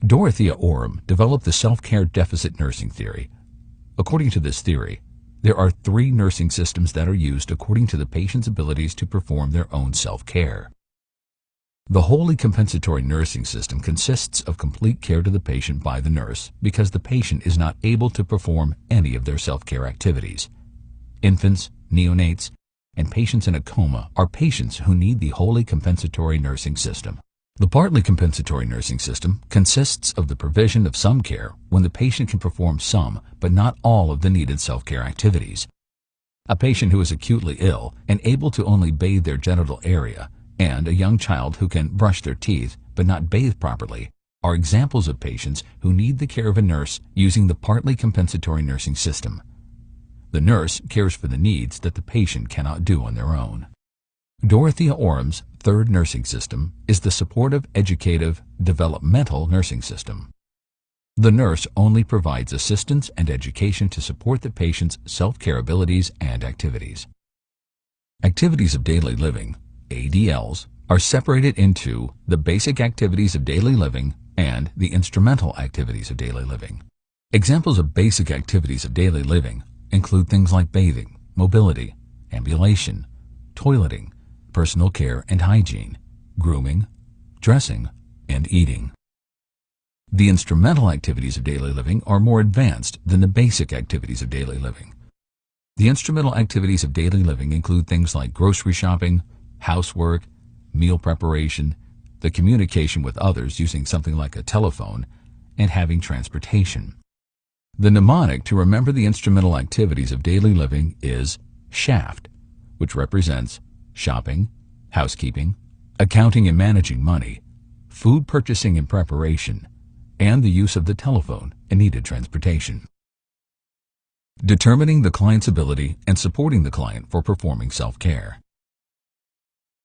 Dorothea Orem developed the self-care deficit nursing theory. According to this theory, there are 3 nursing systems that are used according to the patient's abilities to perform their own self-care. The wholly compensatory nursing system consists of complete care to the patient by the nurse because the patient is not able to perform any of their self-care activities. Infants, neonates, and patients in a coma are patients who need the wholly compensatory nursing system. The partly compensatory nursing system consists of the provision of some care when the patient can perform some but not all of the needed self-care activities. A patient who is acutely ill and able to only bathe their genital area and a young child who can brush their teeth but not bathe properly are examples of patients who need the care of a nurse using the partly compensatory nursing system. The nurse cares for the needs that the patient cannot do on their own. Dorothea Orem's third nursing system is the supportive, educative, developmental nursing system. The nurse only provides assistance and education to support the patient's self-care abilities and activities. Activities of daily living, ADLs, are separated into the basic activities of daily living and the instrumental activities of daily living. Examples of basic activities of daily living include things like bathing, mobility, ambulation, toileting, personal care and hygiene, grooming, dressing, and eating. The instrumental activities of daily living are more advanced than the basic activities of daily living. The instrumental activities of daily living include things like grocery shopping, housework, meal preparation, the communication with others using something like a telephone, and having transportation. The mnemonic to remember the instrumental activities of daily living is SHAFT, which represents shopping, housekeeping, accounting and managing money, food purchasing and preparation, and the use of the telephone and needed transportation. Determining the client's ability and supporting the client for performing self-care.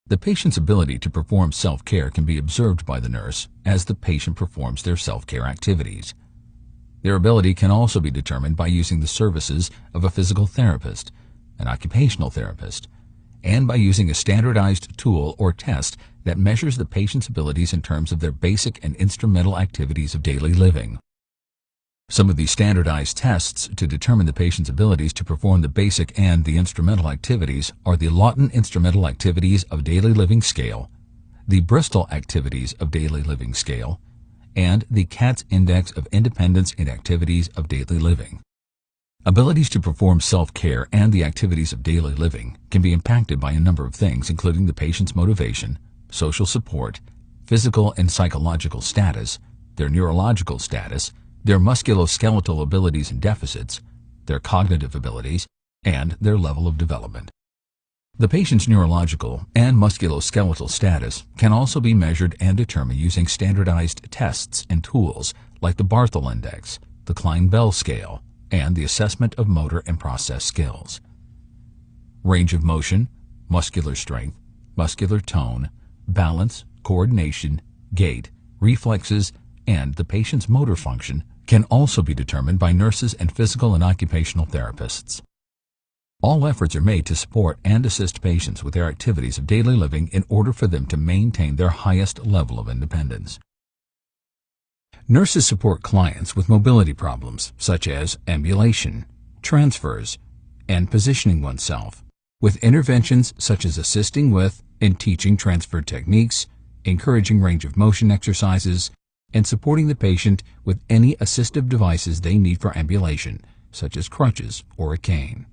The patient's ability to perform self-care can be observed by the nurse as the patient performs their self-care activities. Their ability can also be determined by using the services of a physical therapist, an occupational therapist, and by using a standardized tool or test that measures the patient's abilities in terms of their basic and instrumental activities of daily living. Some of these standardized tests to determine the patient's abilities to perform the basic and the instrumental activities are the Lawton Instrumental Activities of Daily Living Scale, the Bristol Activities of Daily Living Scale, and the Katz Index of Independence in Activities of Daily Living. Abilities to perform self-care and the activities of daily living can be impacted by a number of things, including the patient's motivation, social support, physical and psychological status, their neurological status, their musculoskeletal abilities and deficits, their cognitive abilities, and their level of development. The patient's neurological and musculoskeletal status can also be measured and determined using standardized tests and tools like the Barthel Index, the Klein-Bell Scale, and the assessment of motor and process skills. Range of motion, muscular strength, muscular tone, balance, coordination, gait, reflexes, and the patient's motor function can also be determined by nurses and physical and occupational therapists. All efforts are made to support and assist patients with their activities of daily living in order for them to maintain their highest level of independence. Nurses support clients with mobility problems such as ambulation, transfers, and positioning oneself, with interventions such as assisting with and teaching transfer techniques, encouraging range of motion exercises, and supporting the patient with any assistive devices they need for ambulation, such as crutches or a cane.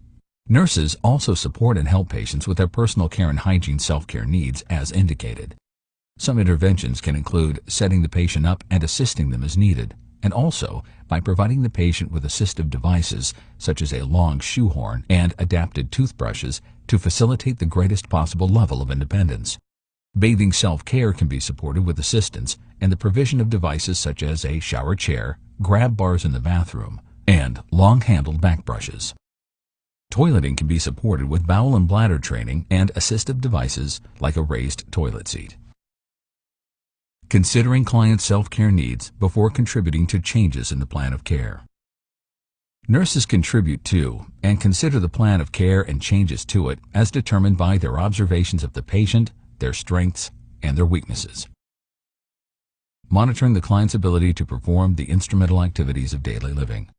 Nurses also support and help patients with their personal care and hygiene self-care needs as indicated. Some interventions can include setting the patient up and assisting them as needed, and also by providing the patient with assistive devices such as a long shoehorn and adapted toothbrushes to facilitate the greatest possible level of independence. Bathing self-care can be supported with assistance and the provision of devices such as a shower chair, grab bars in the bathroom, and long-handled back brushes. Toileting can be supported with bowel and bladder training and assistive devices like a raised toilet seat. Considering client self-care needs before contributing to changes in the plan of care. Nurses contribute to and consider the plan of care and changes to it as determined by their observations of the patient, their strengths, and their weaknesses. Monitoring the client's ability to perform the instrumental activities of daily living.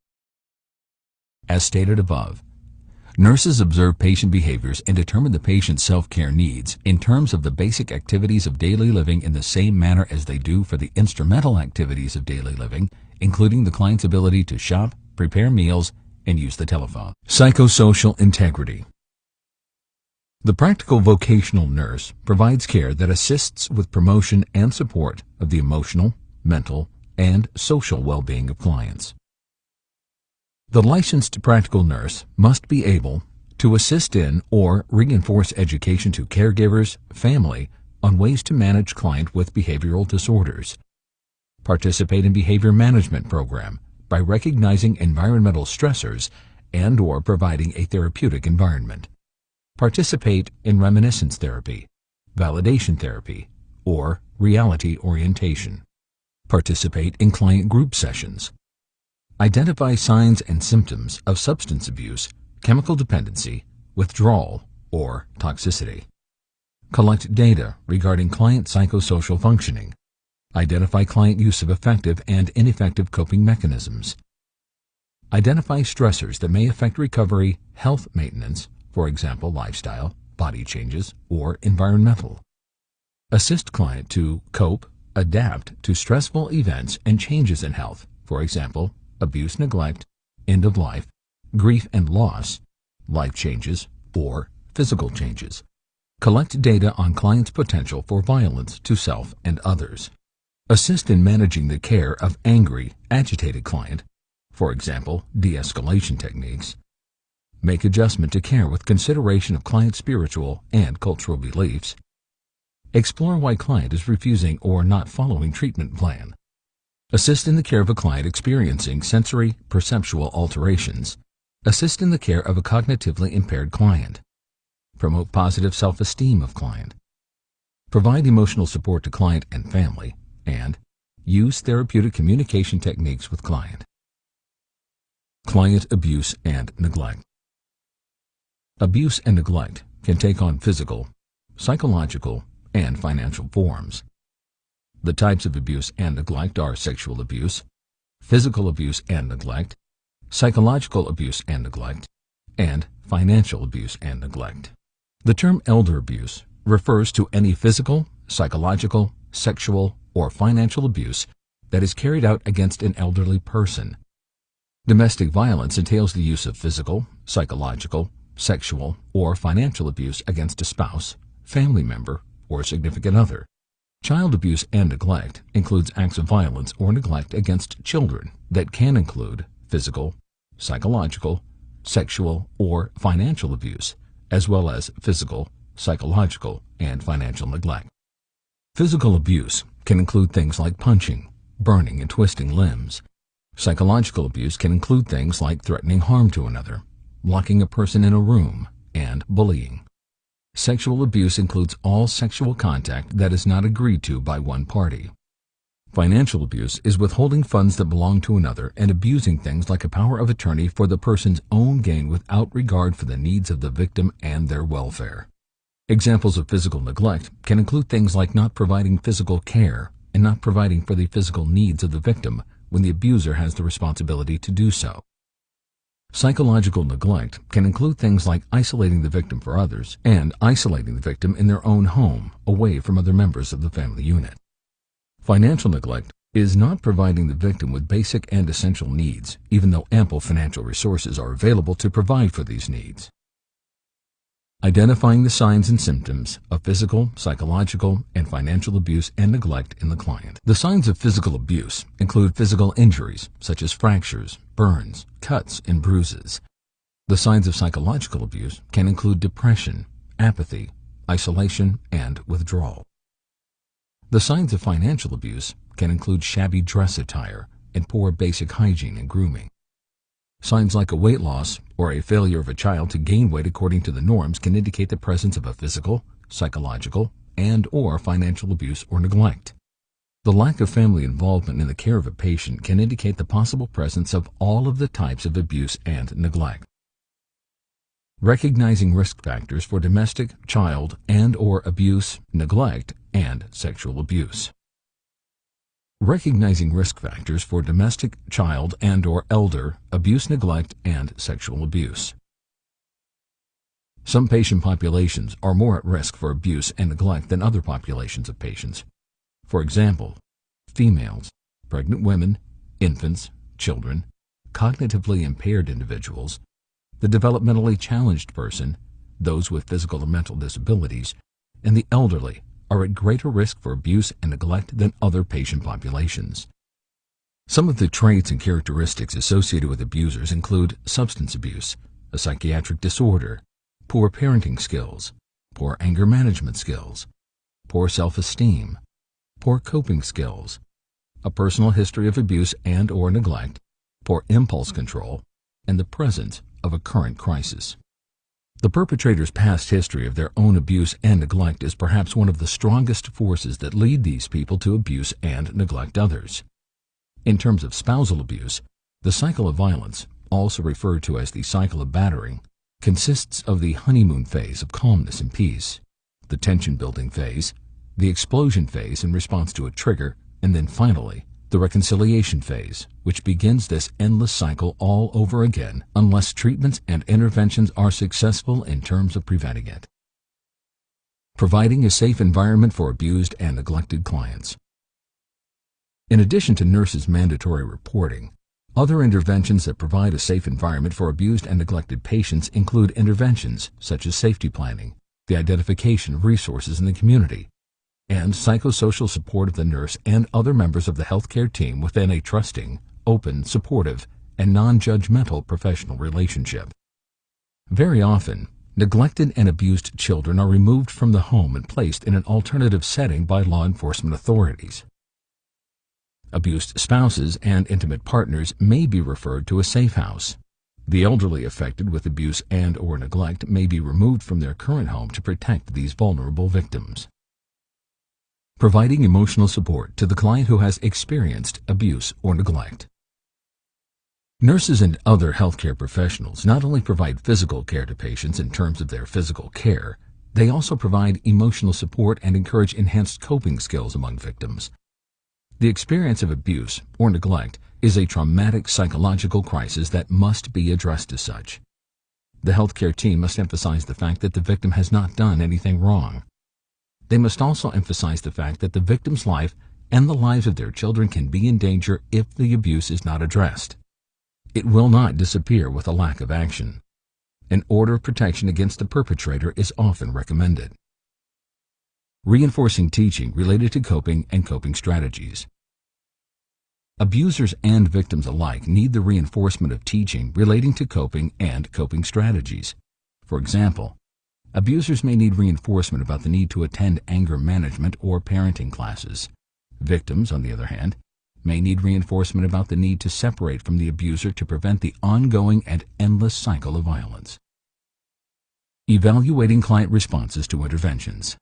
As stated above, nurses observe patient behaviors and determine the patient's self-care needs in terms of the basic activities of daily living in the same manner as they do for the instrumental activities of daily living, including the client's ability to shop, prepare meals, and use the telephone. Psychosocial integrity. The practical vocational nurse provides care that assists with promotion and support of the emotional, mental, and social well-being of clients. The licensed practical nurse must be able to assist in or reinforce education to caregivers, family, on ways to manage client with behavioral disorders. Participate in behavior management program by recognizing environmental stressors and or providing a therapeutic environment. Participate in reminiscence therapy, validation therapy, or reality orientation. Participate in client group sessions. Identify signs and symptoms of substance abuse, chemical dependency, withdrawal, or toxicity. Collect data regarding client psychosocial functioning. Identify client use of effective and ineffective coping mechanisms. Identify stressors that may affect recovery, health maintenance, for example, lifestyle, body changes, or environmental. Assist client to cope, adapt to stressful events and changes in health, for example, abuse, neglect, end of life, grief and loss, life changes, or physical changes. Collect data on client's potential for violence to self and others. Assist in managing the care of angry, agitated client, for example, de-escalation techniques. Make adjustment to care with consideration of client's spiritual and cultural beliefs. Explore why client is refusing or not following treatment plan. Assist in the care of a client experiencing sensory perceptual alterations. Assist in the care of a cognitively impaired client. Promote positive self-esteem of client. Provide emotional support to client and family, and use therapeutic communication techniques with client. Client abuse and neglect. Abuse and neglect can take on physical, psychological, and financial forms. The types of abuse and neglect are sexual abuse, physical abuse and neglect, psychological abuse and neglect, and financial abuse and neglect. The term elder abuse refers to any physical, psychological, sexual, or financial abuse that is carried out against an elderly person. Domestic violence entails the use of physical, psychological, sexual, or financial abuse against a spouse, family member, or significant other. Child abuse and neglect includes acts of violence or neglect against children that can include physical, psychological, sexual, or financial abuse, as well as physical, psychological, and financial neglect. Physical abuse can include things like punching, burning, and twisting limbs. Psychological abuse can include things like threatening harm to another, locking a person in a room, and bullying. Sexual abuse includes all sexual contact that is not agreed to by one party. Financial abuse is withholding funds that belong to another and abusing things like a power of attorney for the person's own gain without regard for the needs of the victim and their welfare. Examples of physical neglect can include things like not providing physical care and not providing for the physical needs of the victim when the abuser has the responsibility to do so. Psychological neglect can include things like isolating the victim for others and isolating the victim in their own home, away from other members of the family unit. Financial neglect is not providing the victim with basic and essential needs, even though ample financial resources are available to provide for these needs. Identifying the signs and symptoms of physical, psychological, and financial abuse and neglect in the client. The signs of physical abuse include physical injuries, such as fractures, burns, cuts, and bruises. The signs of psychological abuse can include depression, apathy, isolation, and withdrawal. The signs of financial abuse can include shabby dress attire and poor basic hygiene and grooming. Signs like a weight loss or a failure of a child to gain weight according to the norms can indicate the presence of a physical, psychological, and/or financial abuse or neglect. The lack of family involvement in the care of a patient can indicate the possible presence of all of the types of abuse and neglect. Recognizing risk factors for domestic, child, and/or abuse, neglect, and sexual abuse. Recognizing risk factors for domestic, child, and/or elder abuse, neglect, and sexual abuse. Some patient populations are more at risk for abuse and neglect than other populations of patients. For example, females, pregnant women, infants, children, cognitively impaired individuals, the developmentally challenged person, those with physical or mental disabilities, and the elderly are at greater risk for abuse and neglect than other patient populations. Some of the traits and characteristics associated with abusers include substance abuse, a psychiatric disorder, poor parenting skills, poor anger management skills, poor self-esteem, poor coping skills, a personal history of abuse and/or neglect, poor impulse control, and the presence of a current crisis. The perpetrator's past history of their own abuse and neglect is perhaps one of the strongest forces that lead these people to abuse and neglect others. In terms of spousal abuse, the cycle of violence, also referred to as the cycle of battering, consists of the honeymoon phase of calmness and peace, the tension-building phase, the explosion phase in response to a trigger, and then finally, the reconciliation phase, which begins this endless cycle all over again unless treatments and interventions are successful in terms of preventing it. Providing a safe environment for abused and neglected clients. In addition to nurses' mandatory reporting, other interventions that provide a safe environment for abused and neglected patients include interventions such as safety planning, the identification of resources in the community, and psychosocial support of the nurse and other members of the healthcare team within a trusting, open, supportive, and non-judgmental professional relationship. Very often, neglected and abused children are removed from the home and placed in an alternative setting by law enforcement authorities. Abused spouses and intimate partners may be referred to a safe house. The elderly affected with abuse and/or neglect may be removed from their current home to protect these vulnerable victims. Providing emotional support to the client who has experienced abuse or neglect. Nurses and other healthcare professionals not only provide physical care to patients in terms of their physical care, they also provide emotional support and encourage enhanced coping skills among victims. The experience of abuse or neglect is a traumatic psychological crisis that must be addressed as such. The healthcare team must emphasize the fact that the victim has not done anything wrong. They must also emphasize the fact that the victim's life and the lives of their children can be in danger if the abuse is not addressed. It will not disappear with a lack of action. An order of protection against the perpetrator is often recommended. Reinforcing teaching related to coping and coping strategies. Abusers and victims alike need the reinforcement of teaching relating to coping and coping strategies. For example, abusers may need reinforcement about the need to attend anger management or parenting classes. Victims, on the other hand, may need reinforcement about the need to separate from the abuser to prevent the ongoing and endless cycle of violence. Evaluating client responses to interventions.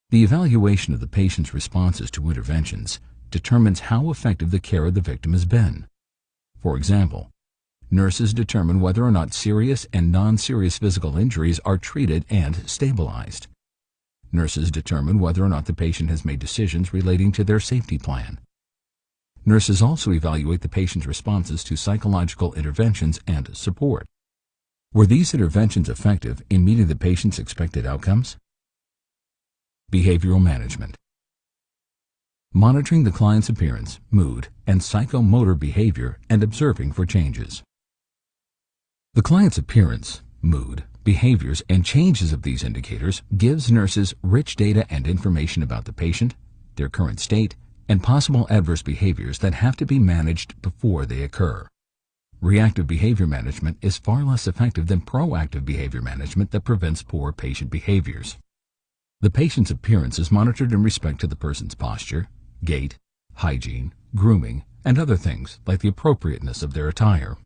The evaluation of the patient's responses to interventions determines how effective the care of the victim has been. For example, nurses determine whether or not serious and non-serious physical injuries are treated and stabilized. Nurses determine whether or not the patient has made decisions relating to their safety plan. Nurses also evaluate the patient's responses to psychological interventions and support. Were these interventions effective in meeting the patient's expected outcomes? Behavioral management. monitoring the client's appearance, mood, and psychomotor behavior and observing for changes. The client's appearance, mood, behaviors, and changes of these indicators gives nurses rich data and information about the patient, their current state, and possible adverse behaviors that have to be managed before they occur. Reactive behavior management is far less effective than proactive behavior management that prevents poor patient behaviors. The patient's appearance is monitored in respect to the person's posture, gait, hygiene, grooming, and other things like the appropriateness of their attire.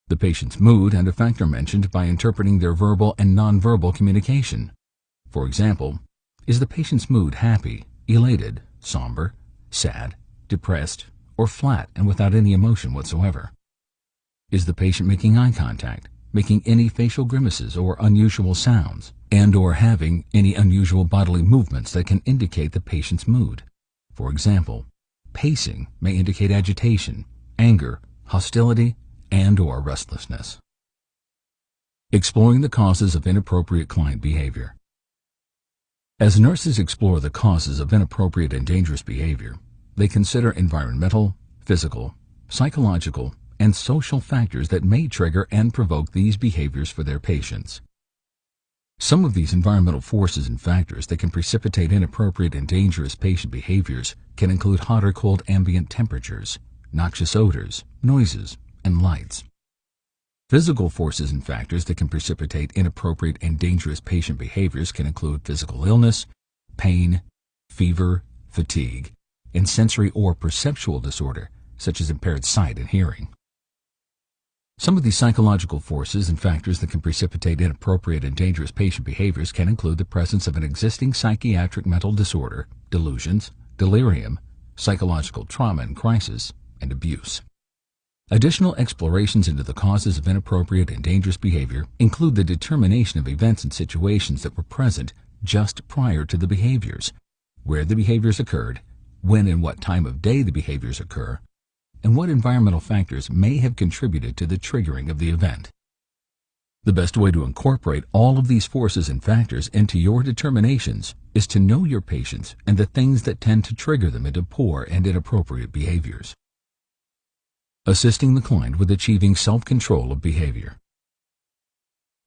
The patient's mood and affect are mentioned by interpreting their verbal and nonverbal communication. For example, is the patient's mood happy, elated, somber, sad, depressed, or flat and without any emotion whatsoever? Is the patient making eye contact, making any facial grimaces or unusual sounds, and/or having any unusual bodily movements that can indicate the patient's mood? For example, pacing may indicate agitation, anger, hostility, and/or restlessness. Exploring the causes of inappropriate client behavior. As nurses explore the causes of inappropriate and dangerous behavior, they consider environmental, physical, psychological, and social factors that may trigger and provoke these behaviors for their patients. Some of these environmental forces and factors that can precipitate inappropriate and dangerous patient behaviors can include hot or cold ambient temperatures, noxious odors, noises, and lights. Physical forces and factors that can precipitate inappropriate and dangerous patient behaviors can include physical illness, pain, fever, fatigue, and sensory or perceptual disorder, such as impaired sight and hearing. Some of these psychological forces and factors that can precipitate inappropriate and dangerous patient behaviors can include the presence of an existing psychiatric mental disorder, delusions, delirium, psychological trauma and crisis, and abuse. Additional explorations into the causes of inappropriate and dangerous behavior include the determination of events and situations that were present just prior to the behaviors, where the behaviors occurred, when and what time of day the behaviors occur, and what environmental factors may have contributed to the triggering of the event. The best way to incorporate all of these forces and factors into your determinations is to know your patients and the things that tend to trigger them into poor and inappropriate behaviors. Assisting the client with achieving self-control of behavior.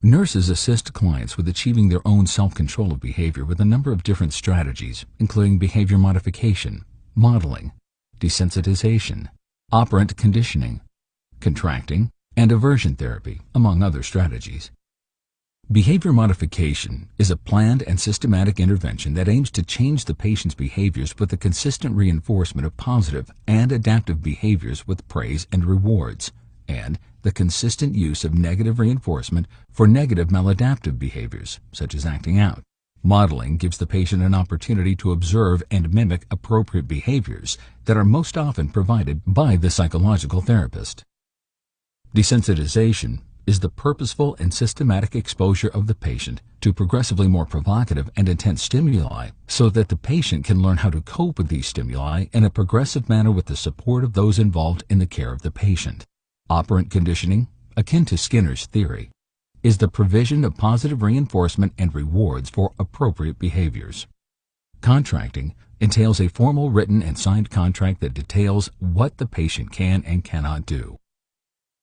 Nurses assist clients with achieving their own self-control of behavior with a number of different strategies, including behavior modification, modeling, desensitization, operant conditioning, contracting, and aversion therapy, among other strategies. Behavior modification is a planned and systematic intervention that aims to change the patient's behaviors with the consistent reinforcement of positive and adaptive behaviors with praise and rewards, and the consistent use of negative reinforcement for negative maladaptive behaviors, such as acting out. Modeling gives the patient an opportunity to observe and mimic appropriate behaviors that are most often provided by the psychological therapist. Desensitization is the purposeful and systematic exposure of the patient to progressively more provocative and intense stimuli so that the patient can learn how to cope with these stimuli in a progressive manner with the support of those involved in the care of the patient. Operant conditioning, akin to Skinner's theory, is the provision of positive reinforcement and rewards for appropriate behaviors. Contracting entails a formal written and signed contract that details what the patient can and cannot do.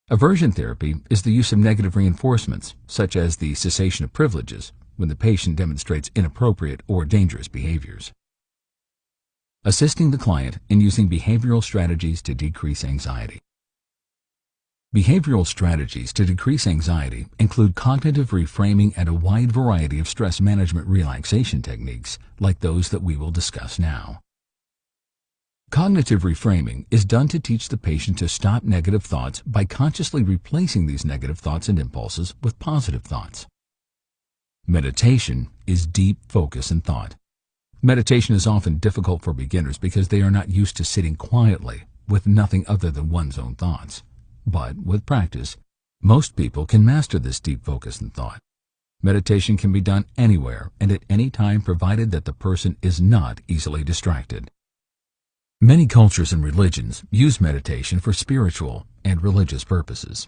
Aversion therapy is the use of negative reinforcements, such as the cessation of privileges, when the patient demonstrates inappropriate or dangerous behaviors. Assisting the client in using behavioral strategies to decrease anxiety. Behavioral strategies to decrease anxiety include cognitive reframing and a wide variety of stress management relaxation techniques like those that we will discuss now. Cognitive reframing is done to teach the patient to stop negative thoughts by consciously replacing these negative thoughts and impulses with positive thoughts. Meditation is deep focus and thought. Meditation is often difficult for beginners because they are not used to sitting quietly with nothing other than one's own thoughts. But with practice, most people can master this deep focus and thought. Meditation can be done anywhere and at any time provided that the person is not easily distracted. Many cultures and religions use meditation for spiritual and religious purposes.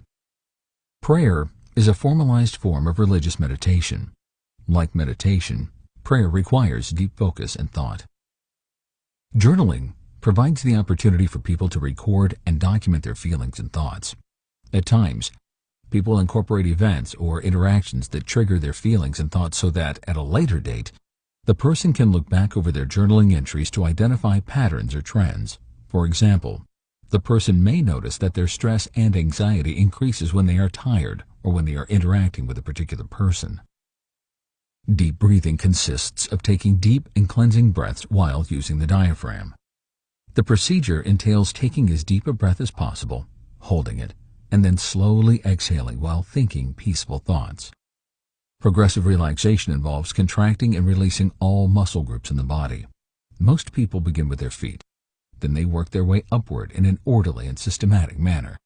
Prayer is a formalized form of religious meditation. Like meditation, prayer requires deep focus and thought. Journaling provides the opportunity for people to record and document their feelings and thoughts. At times, people incorporate events or interactions that trigger their feelings and thoughts so that, at a later date, the person can look back over their journaling entries to identify patterns or trends. For example, the person may notice that their stress and anxiety increases when they are tired or when they are interacting with a particular person. Deep breathing consists of taking deep and cleansing breaths while using the diaphragm. The procedure entails taking as deep a breath as possible, holding it, and then slowly exhaling while thinking peaceful thoughts. Progressive relaxation involves contracting and releasing all muscle groups in the body. Most people begin with their feet. Then they work their way upward in an orderly and systematic manner.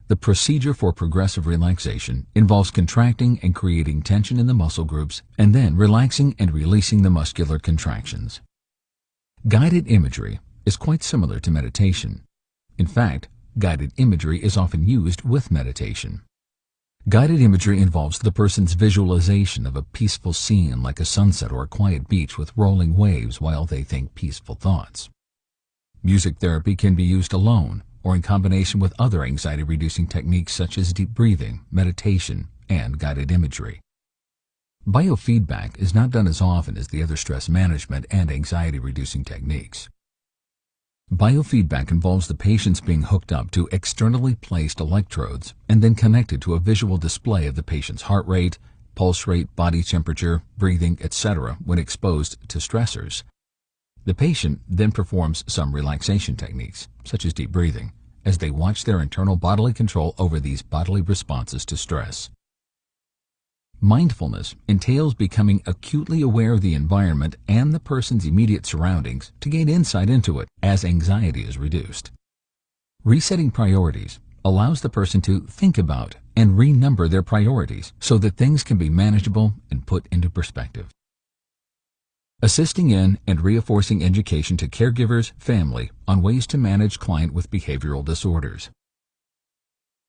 The procedure for progressive relaxation involves contracting and creating tension in the muscle groups and then relaxing and releasing the muscular contractions. Guided imagery is quite similar to meditation. In fact, guided imagery is often used with meditation. Guided imagery involves the person's visualization of a peaceful scene like a sunset or a quiet beach with rolling waves while they think peaceful thoughts. Music therapy can be used alone or in combination with other anxiety-reducing techniques such as deep breathing, meditation, and guided imagery. Biofeedback is not done as often as the other stress management and anxiety-reducing techniques. Biofeedback involves the patients being hooked up to externally placed electrodes and then connected to a visual display of the patient's heart rate, pulse rate, body temperature, breathing, etc. when exposed to stressors. The patient then performs some relaxation techniques, such as deep breathing, as they watch their internal bodily control over these bodily responses to stress. Mindfulness entails becoming acutely aware of the environment and the person's immediate surroundings to gain insight into it as anxiety is reduced. Resetting priorities allows the person to think about and renumber their priorities so that things can be manageable and put into perspective. Assisting in and reinforcing education to caregivers, family, on ways to manage client with behavioral disorders.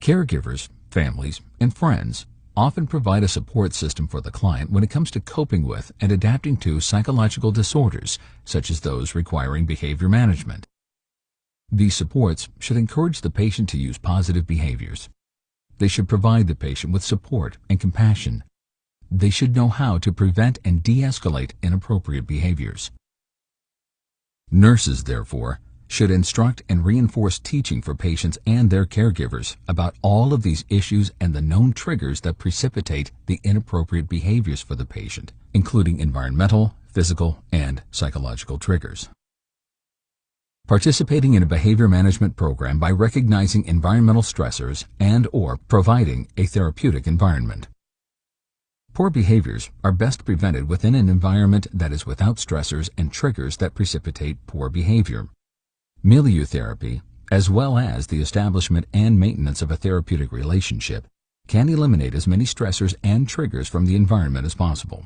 Caregivers, families, and friends often provide a support system for the client when it comes to coping with and adapting to psychological disorders, such as those requiring behavior management. These supports should encourage the patient to use positive behaviors. They should provide the patient with support and compassion. They should know how to prevent and de-escalate inappropriate behaviors. Nurses, therefore, should instruct and reinforce teaching for patients and their caregivers about all of these issues and the known triggers that precipitate the inappropriate behaviors for the patient, including environmental, physical, and psychological triggers. Participating in a behavior management program by recognizing environmental stressors and/or providing a therapeutic environment. Poor behaviors are best prevented within an environment that is without stressors and triggers that precipitate poor behavior. Milieu therapy, as well as the establishment and maintenance of a therapeutic relationship, can eliminate as many stressors and triggers from the environment as possible.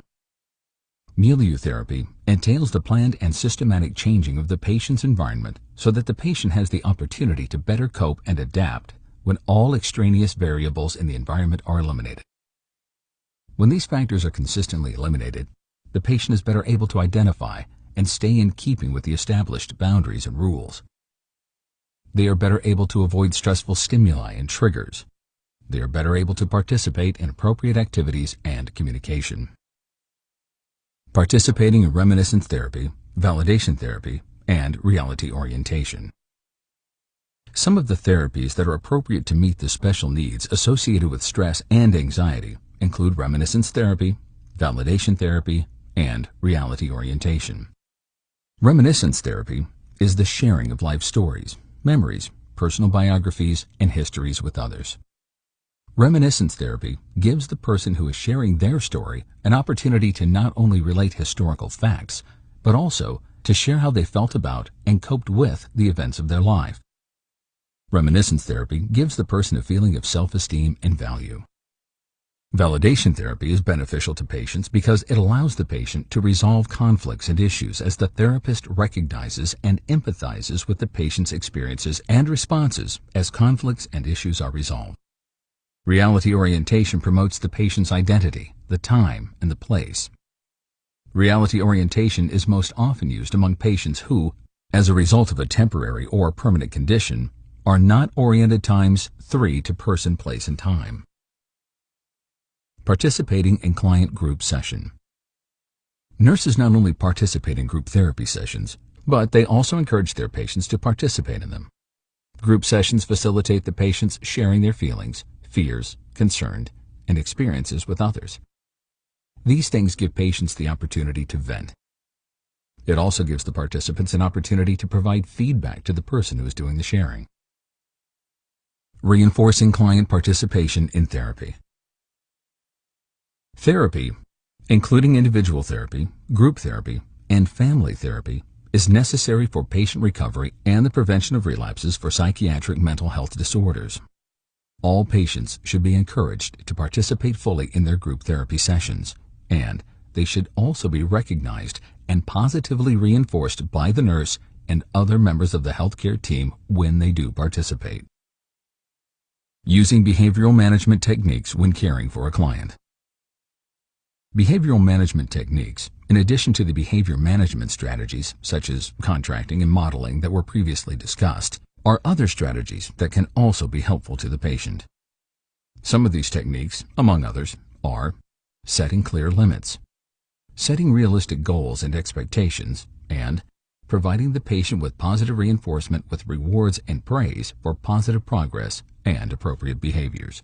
Milieu therapy entails the planned and systematic changing of the patient's environment so that the patient has the opportunity to better cope and adapt when all extraneous variables in the environment are eliminated. When these factors are consistently eliminated, the patient is better able to identify and stay in keeping with the established boundaries and rules. They are better able to avoid stressful stimuli and triggers. They are better able to participate in appropriate activities and communication. Participating in reminiscence therapy, validation therapy, and reality orientation. Some of the therapies that are appropriate to meet the special needs associated with stress and anxiety include reminiscence therapy, validation therapy, and reality orientation. Reminiscence therapy is the sharing of life stories, memories, personal biographies, and histories with others. Reminiscence therapy gives the person who is sharing their story an opportunity to not only relate historical facts, but also to share how they felt about and coped with the events of their life. Reminiscence therapy gives the person a feeling of self-esteem and value. Validation therapy is beneficial to patients because it allows the patient to resolve conflicts and issues as the therapist recognizes and empathizes with the patient's experiences and responses as conflicts and issues are resolved. Reality orientation promotes the patient's identity, the time, and the place. Reality orientation is most often used among patients who, as a result of a temporary or permanent condition are not oriented times 3 to person, place, and time. Participating in client group session. Nurses not only participate in group therapy sessions, but they also encourage their patients to participate in them. Group sessions facilitate the patients sharing their feelings, fears, concerns, and experiences with others. These things give patients the opportunity to vent. It also gives the participants an opportunity to provide feedback to the person who is doing the sharing. Reinforcing client participation in therapy. Therapy, including individual therapy, group therapy, and family therapy, is necessary for patient recovery and the prevention of relapses for psychiatric mental health disorders. All patients should be encouraged to participate fully in their group therapy sessions, and they should also be recognized and positively reinforced by the nurse and other members of the healthcare team when they do participate. Using behavioral management techniques when caring for a client. Behavioral management techniques, in addition to the behavior management strategies such as contracting and modeling that were previously discussed, are other strategies that can also be helpful to the patient. Some of these techniques, among others, are setting clear limits, setting realistic goals and expectations, and providing the patient with positive reinforcement with rewards and praise for positive progress and appropriate behaviors.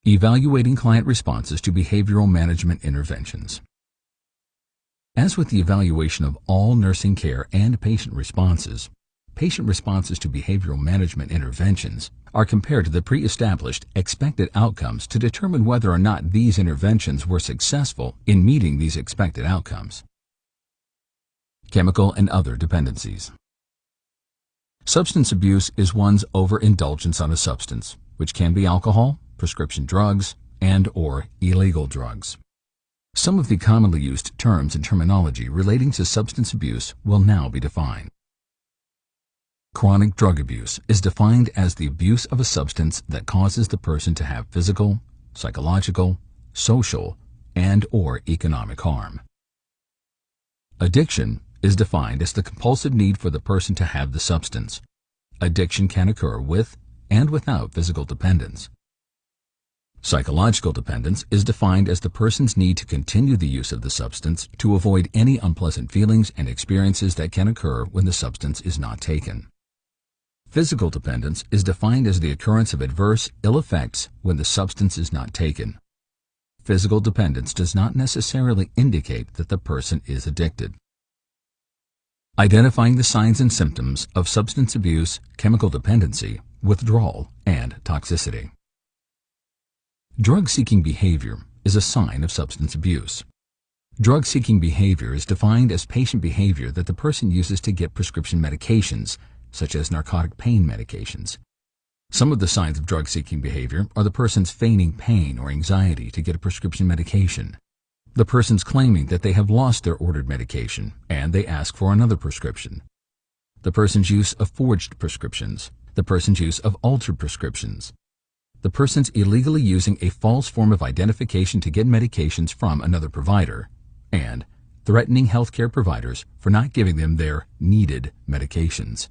Evaluating client responses to behavioral management interventions. As with the evaluation of all nursing care and patient responses to behavioral management interventions are compared to the pre-established expected outcomes to determine whether or not these interventions were successful in meeting these expected outcomes. Chemical and other dependencies. Substance abuse is one's overindulgence on a substance, which can be alcohol, prescription drugs, and/or illegal drugs. Some of the commonly used terms and terminology relating to substance abuse will now be defined. Chronic drug abuse is defined as the abuse of a substance that causes the person to have physical, psychological, social, and/or economic harm. Addiction is defined as the compulsive need for the person to have the substance. Addiction can occur with and without physical dependence. Psychological dependence is defined as the person's need to continue the use of the substance to avoid any unpleasant feelings and experiences that can occur when the substance is not taken. Physical dependence is defined as the occurrence of adverse, ill effects when the substance is not taken. Physical dependence does not necessarily indicate that the person is addicted. Identifying the signs and symptoms of substance abuse, chemical dependency, withdrawal, and toxicity. Drug-seeking behavior is a sign of substance abuse. Drug-seeking behavior is defined as patient behavior that the person uses to get prescription medications, such as narcotic pain medications. Some of the signs of drug-seeking behavior are the person's feigning pain or anxiety to get a prescription medication, the person's claiming that they have lost their ordered medication and they ask for another prescription, the person's use of forged prescriptions, the person's use of altered prescriptions, the person's illegally using a false form of identification to get medications from another provider, and threatening healthcare providers for not giving them their needed medications.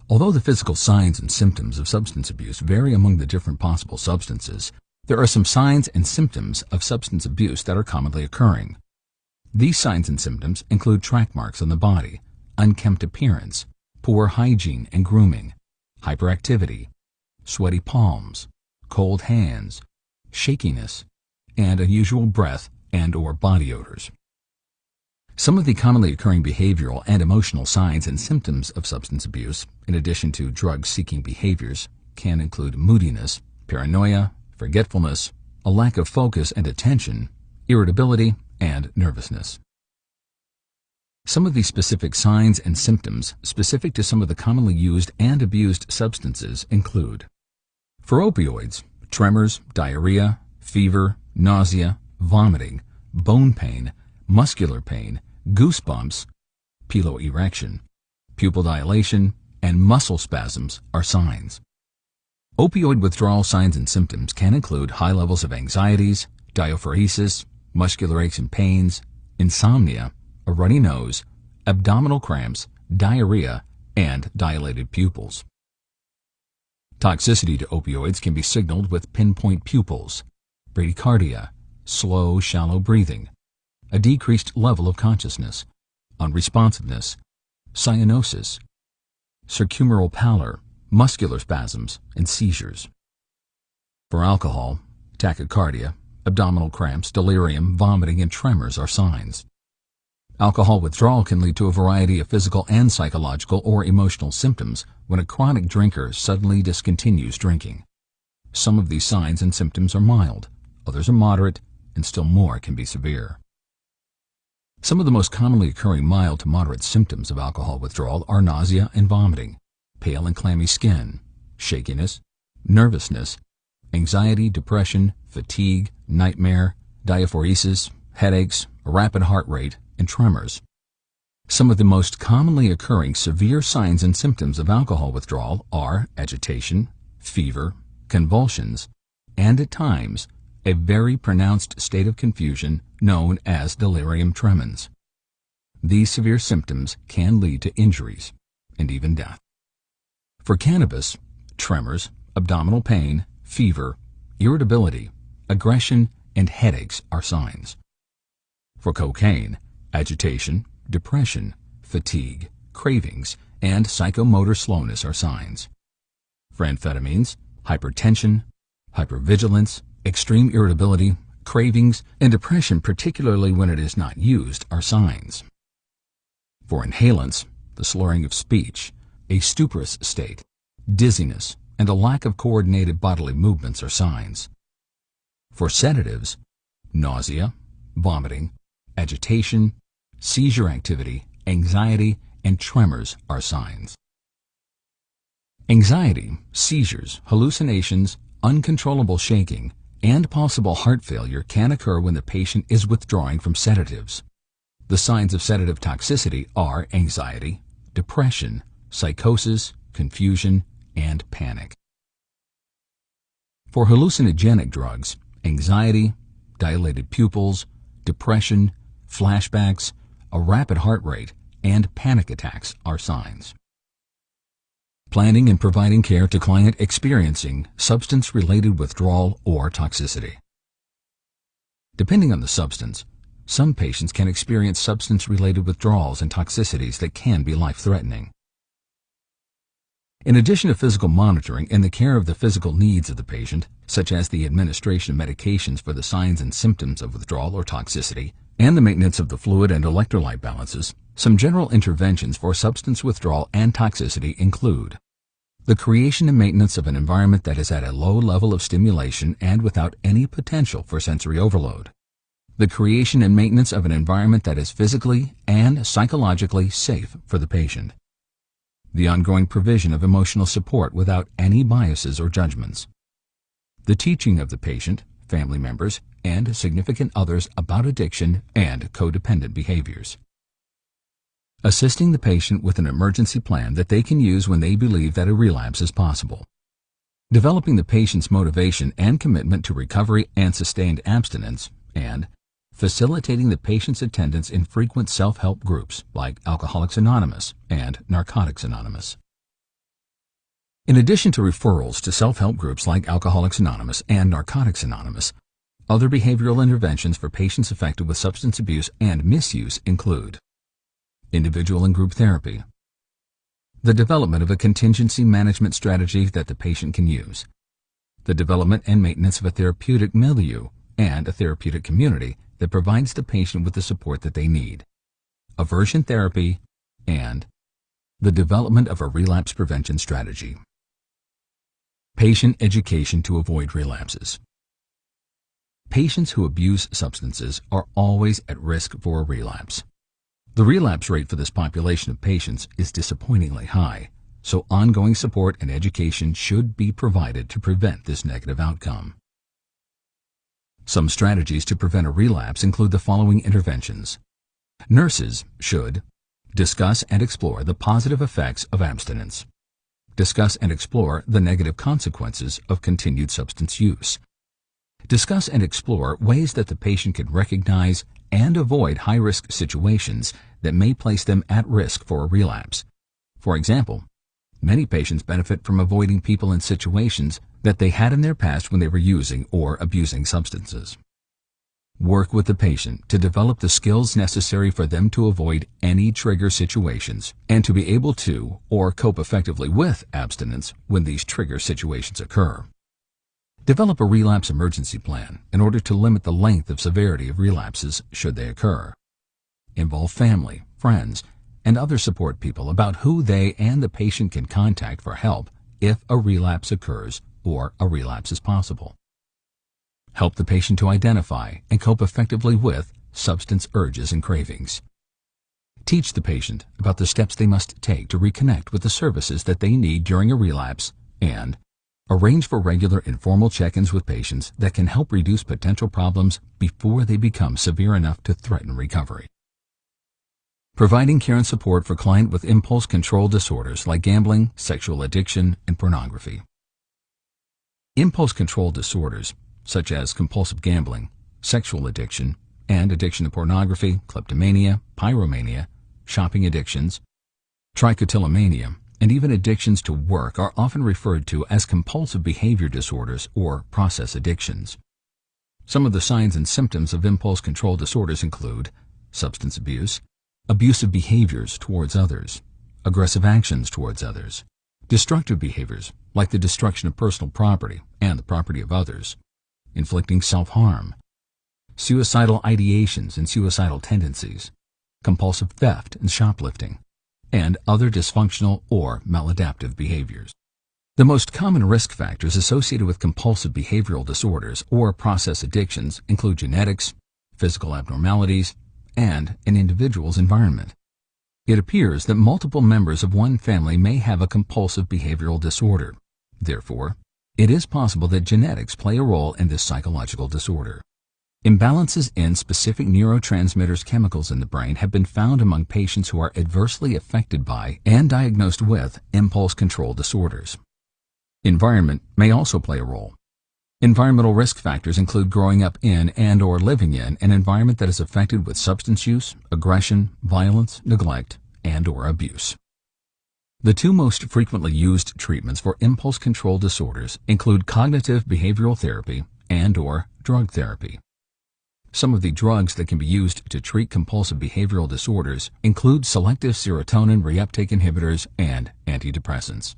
Although the physical signs and symptoms of substance abuse vary among the different possible substances, there are some signs and symptoms of substance abuse that are commonly occurring. These signs and symptoms include track marks on the body, unkempt appearance, poor hygiene and grooming, hyperactivity, sweaty palms, cold hands, shakiness, and unusual breath and/or body odors. Some of the commonly occurring behavioral and emotional signs and symptoms of substance abuse, in addition to drug-seeking behaviors, can include moodiness, paranoia, forgetfulness, a lack of focus and attention, irritability, and nervousness. Some of these specific signs and symptoms specific to some of the commonly used and abused substances include: for opioids, tremors, diarrhea, fever, nausea, vomiting, bone pain, muscular pain, goosebumps, piloerection, pupil dilation, and muscle spasms are signs. Opioid withdrawal signs and symptoms can include high levels of anxieties, diaphoresis, muscular aches and pains, insomnia, a runny nose, abdominal cramps, diarrhea, and dilated pupils. Toxicity to opioids can be signaled with pinpoint pupils, bradycardia, slow, shallow breathing, a decreased level of consciousness, unresponsiveness, cyanosis, circumferential pallor, muscular spasms, and seizures. For alcohol, tachycardia, abdominal cramps, delirium, vomiting, and tremors are signs. Alcohol withdrawal can lead to a variety of physical and psychological or emotional symptoms when a chronic drinker suddenly discontinues drinking. Some of these signs and symptoms are mild, others are moderate, and still more can be severe. Some of the most commonly occurring mild to moderate symptoms of alcohol withdrawal are nausea and vomiting, pale and clammy skin, shakiness, nervousness, anxiety, depression, fatigue, nightmare, diaphoresis, headaches, a rapid heart rate, and tremors. Some of the most commonly occurring severe signs and symptoms of alcohol withdrawal are agitation, fever, convulsions, and at times, a very pronounced state of confusion known as delirium tremens. These severe symptoms can lead to injuries and even death. For cannabis, tremors, abdominal pain, fever, irritability, aggression, and headaches are signs. For cocaine, agitation, depression, fatigue, cravings, and psychomotor slowness are signs. For amphetamines, hypertension, hypervigilance, extreme irritability, cravings, and depression, particularly when it is not used, are signs. For inhalants, the slurring of speech, a stuporous state, dizziness, and a lack of coordinated bodily movements are signs. For sedatives, nausea, vomiting, agitation, seizure activity, anxiety, and tremors are signs. Anxiety, seizures, hallucinations, uncontrollable shaking, and possible heart failure can occur when the patient is withdrawing from sedatives. The signs of sedative toxicity are anxiety, depression, psychosis, confusion, and panic. For hallucinogenic drugs, anxiety, dilated pupils, depression, flashbacks, a rapid heart rate, and panic attacks are signs. Planning and providing care to client experiencing substance-related withdrawal or toxicity. Depending on the substance, some patients can experience substance-related withdrawals and toxicities that can be life-threatening. In addition to physical monitoring and the care of the physical needs of the patient, such as the administration of medications for the signs and symptoms of withdrawal or toxicity, and the maintenance of the fluid and electrolyte balances, some general interventions for substance withdrawal and toxicity include the creation and maintenance of an environment that is at a low level of stimulation and without any potential for sensory overload, the creation and maintenance of an environment that is physically and psychologically safe for the patient, the ongoing provision of emotional support without any biases or judgments, the teaching of the patient, family members, and significant others about addiction and codependent behaviors. Assisting the patient with an emergency plan that they can use when they believe that a relapse is possible. Developing the patient's motivation and commitment to recovery and sustained abstinence, and facilitating the patient's attendance in frequent self-help groups like Alcoholics Anonymous and Narcotics Anonymous. In addition to referrals to self-help groups like Alcoholics Anonymous and Narcotics Anonymous, other behavioral interventions for patients affected with substance abuse and misuse include individual and group therapy, the development of a contingency management strategy that the patient can use, the development and maintenance of a therapeutic milieu and a therapeutic community that provides the patient with the support that they need, aversion therapy, and the development of a relapse prevention strategy. Patient education to avoid relapses. Patients who abuse substances are always at risk for a relapse. The relapse rate for this population of patients is disappointingly high, so ongoing support and education should be provided to prevent this negative outcome. Some strategies to prevent a relapse include the following interventions. Nurses should discuss and explore the positive effects of abstinence. Discuss and explore the negative consequences of continued substance use. Discuss and explore ways that the patient can recognize and avoid high-risk situations that may place them at risk for a relapse. For example, many patients benefit from avoiding people and situations that they had in their past when they were using or abusing substances. Work with the patient to develop the skills necessary for them to avoid any trigger situations and to be able to or cope effectively with abstinence when these trigger situations occur. Develop a relapse emergency plan in order to limit the length of severity of relapses should they occur. Involve family, friends, and other support people about who they and the patient can contact for help if a relapse occurs or a relapse is possible. Help the patient to identify and cope effectively with substance urges and cravings. Teach the patient about the steps they must take to reconnect with the services that they need during a relapse, and arrange for regular informal check-ins with patients that can help reduce potential problems before they become severe enough to threaten recovery. Providing care and support for clients with impulse control disorders like gambling, sexual addiction, and pornography. Impulse control disorders such as compulsive gambling, sexual addiction, and addiction to pornography, kleptomania, pyromania, shopping addictions, trichotillomania, and even addictions to work are often referred to as compulsive behavior disorders or process addictions. Some of the signs and symptoms of impulse control disorders include substance abuse, abusive behaviors towards others, aggressive actions towards others, destructive behaviors like the destruction of personal property and the property of others, inflicting self-harm, suicidal ideations and suicidal tendencies, compulsive theft and shoplifting, and other dysfunctional or maladaptive behaviors. The most common risk factors associated with compulsive behavioral disorders or process addictions include genetics, physical abnormalities, and an individual's environment. It appears that multiple members of one family may have a compulsive behavioral disorder. Therefore, it is possible that genetics play a role in this psychological disorder. Imbalances in specific neurotransmitters chemicals in the brain have been found among patients who are adversely affected by and diagnosed with impulse control disorders. Environment may also play a role. Environmental risk factors include growing up in and/or living in an environment that is affected with substance use, aggression, violence, neglect, and/or abuse. The two most frequently used treatments for impulse control disorders include cognitive behavioral therapy and/or drug therapy. Some of the drugs that can be used to treat compulsive behavioral disorders include selective serotonin reuptake inhibitors and antidepressants.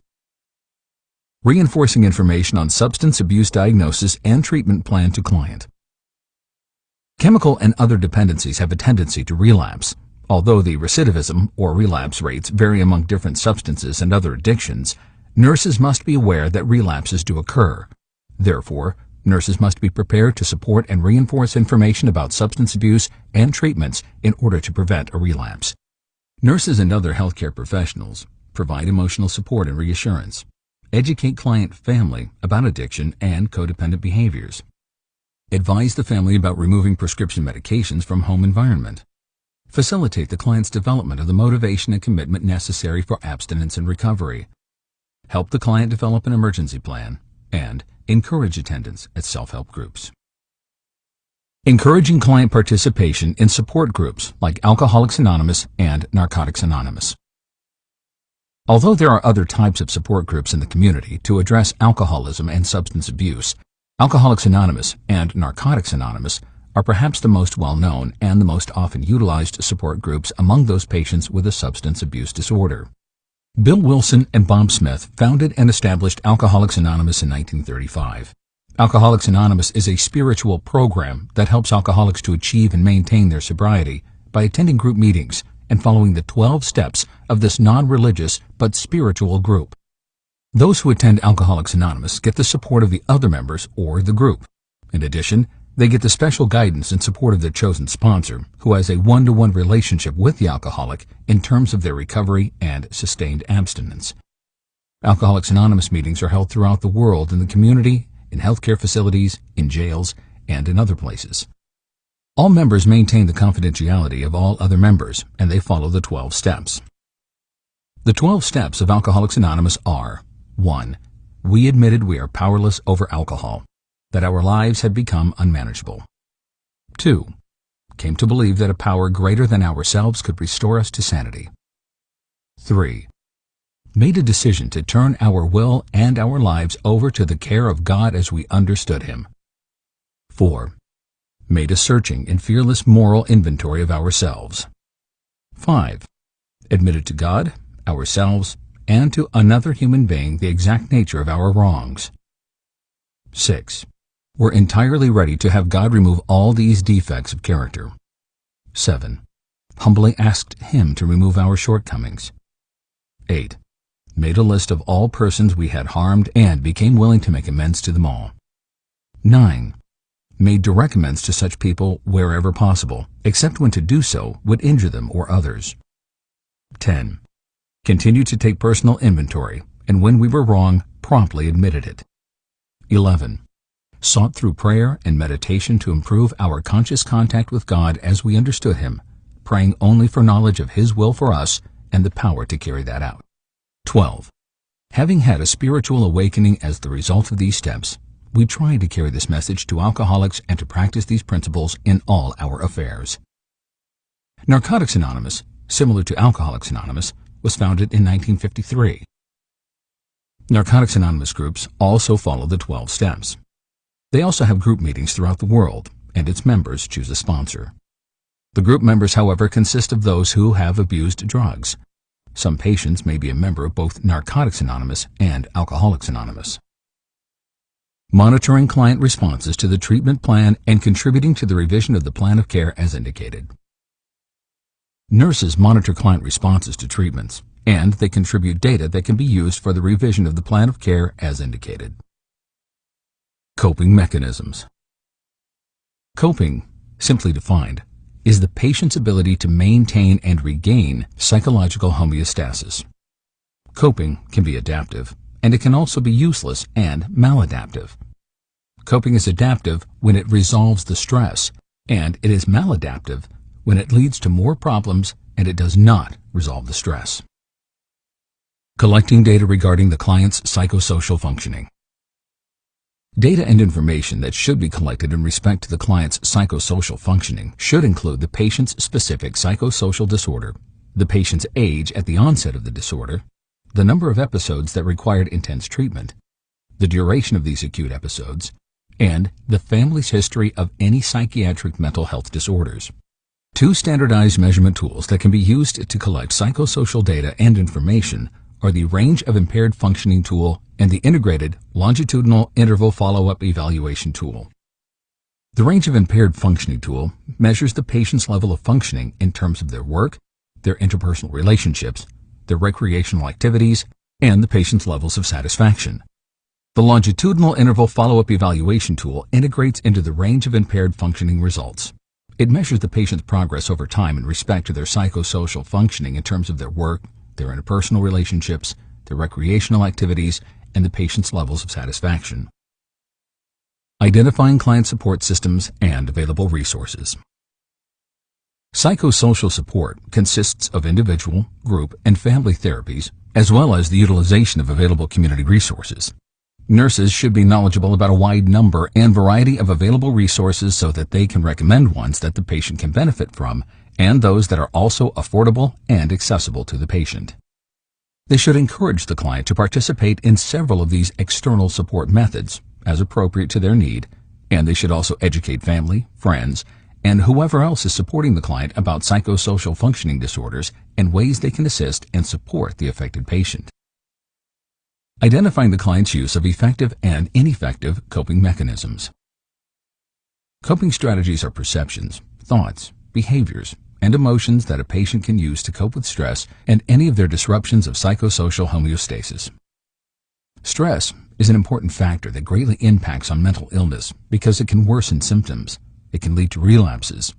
Reinforcing information on substance abuse diagnosis and treatment plan to client. Chemical and other dependencies have a tendency to relapse. Although the recidivism or relapse rates vary among different substances and other addictions, nurses must be aware that relapses do occur. Therefore, nurses must be prepared to support and reinforce information about substance abuse and treatments in order to prevent a relapse. Nurses and other healthcare professionals provide emotional support and reassurance. Educate client family about addiction and codependent behaviors. Advise the family about removing prescription medications from home environment. Facilitate the client's development of the motivation and commitment necessary for abstinence and recovery. Help the client develop an emergency plan, and encourage attendance at self-help groups. Encouraging client participation in support groups like Alcoholics Anonymous and Narcotics Anonymous. Although there are other types of support groups in the community to address alcoholism and substance abuse, Alcoholics Anonymous and Narcotics Anonymous are perhaps the most well-known and the most often utilized support groups among those patients with a substance abuse disorder. Bill Wilson and Bob Smith founded and established Alcoholics Anonymous in 1935. Alcoholics Anonymous is a spiritual program that helps alcoholics to achieve and maintain their sobriety by attending group meetings and following the 12 steps of this non-religious but spiritual group. Those who attend Alcoholics Anonymous get the support of the other members or the group. In addition, they get the special guidance and support of their chosen sponsor, who has a one-to-one relationship with the alcoholic in terms of their recovery and sustained abstinence. Alcoholics Anonymous meetings are held throughout the world in the community, in healthcare facilities, in jails, and in other places. All members maintain the confidentiality of all other members, and they follow the 12 steps. The 12 steps of Alcoholics Anonymous are: 1. We admitted we are powerless over alcohol, that our lives had become unmanageable. 2. came to believe that a power greater than ourselves could restore us to sanity. 3. Made a decision to turn our will and our lives over to the care of God as we understood Him. 4. Made a searching and fearless moral inventory of ourselves. 5. Admitted to God, ourselves, and to another human being the exact nature of our wrongs. 6. Were entirely ready to have God remove all these defects of character. 7. Humbly asked Him to remove our shortcomings. 8. Made a list of all persons we had harmed and became willing to make amends to them all. 9. Made direct amends to such people wherever possible, except when to do so would injure them or others. 10. Continued to take personal inventory, and when we were wrong, promptly admitted it. 11. Sought through prayer and meditation to improve our conscious contact with God as we understood Him, praying only for knowledge of His will for us and the power to carry that out. 12. Having had a spiritual awakening as the result of these steps, we try to carry this message to alcoholics and to practice these principles in all our affairs. Narcotics Anonymous, similar to Alcoholics Anonymous, was founded in 1953. Narcotics Anonymous groups also follow the 12 steps. They also have group meetings throughout the world, and its members choose a sponsor. The group members, however, consist of those who have abused drugs. Some patients may be a member of both Narcotics Anonymous and Alcoholics Anonymous. Monitoring client responses to the treatment plan and contributing to the revision of the plan of care as indicated. Nurses monitor client responses to treatments, and they contribute data that can be used for the revision of the plan of care as indicated. Coping mechanisms. Coping, simply defined, is the patient's ability to maintain and regain psychological homeostasis. Coping can be adaptive, and it can also be useless and maladaptive. Coping is adaptive when it resolves the stress, and it is maladaptive when it leads to more problems and it does not resolve the stress. Collecting data regarding the client's psychosocial functioning. Data and information that should be collected in respect to the client's psychosocial functioning should include the patient's specific psychosocial disorder, the patient's age at the onset of the disorder, the number of episodes that required intense treatment, the duration of these acute episodes, and the family's history of any psychiatric mental health disorders. Two standardized measurement tools that can be used to collect psychosocial data and information are the Range of Impaired Functioning tool and the Integrated Longitudinal Interval Follow-up Evaluation tool. The Range of Impaired Functioning tool measures the patient's level of functioning in terms of their work, their interpersonal relationships, their recreational activities, and the patient's levels of satisfaction. The Longitudinal Interval Follow-up Evaluation tool integrates into the Range of Impaired Functioning results. It measures the patient's progress over time in respect to their psychosocial functioning in terms of their work, their interpersonal relationships, their recreational activities, and the patient's levels of satisfaction. Identifying client support systems and available resources. Psychosocial support consists of individual, group, and family therapies, as well as the utilization of available community resources. Nurses should be knowledgeable about a wide number and variety of available resources so that they can recommend ones that the patient can benefit from and those that are also affordable and accessible to the patient. They should encourage the client to participate in several of these external support methods as appropriate to their need, and they should also educate family, friends, and whoever else is supporting the client about psychosocial functioning disorders and ways they can assist and support the affected patient. Identifying the client's use of effective and ineffective coping mechanisms. Coping strategies are perceptions, thoughts, behaviors, and emotions that a patient can use to cope with stress and any of their disruptions of psychosocial homeostasis. Stress is an important factor that greatly impacts on mental illness because it can worsen symptoms, it can lead to relapses,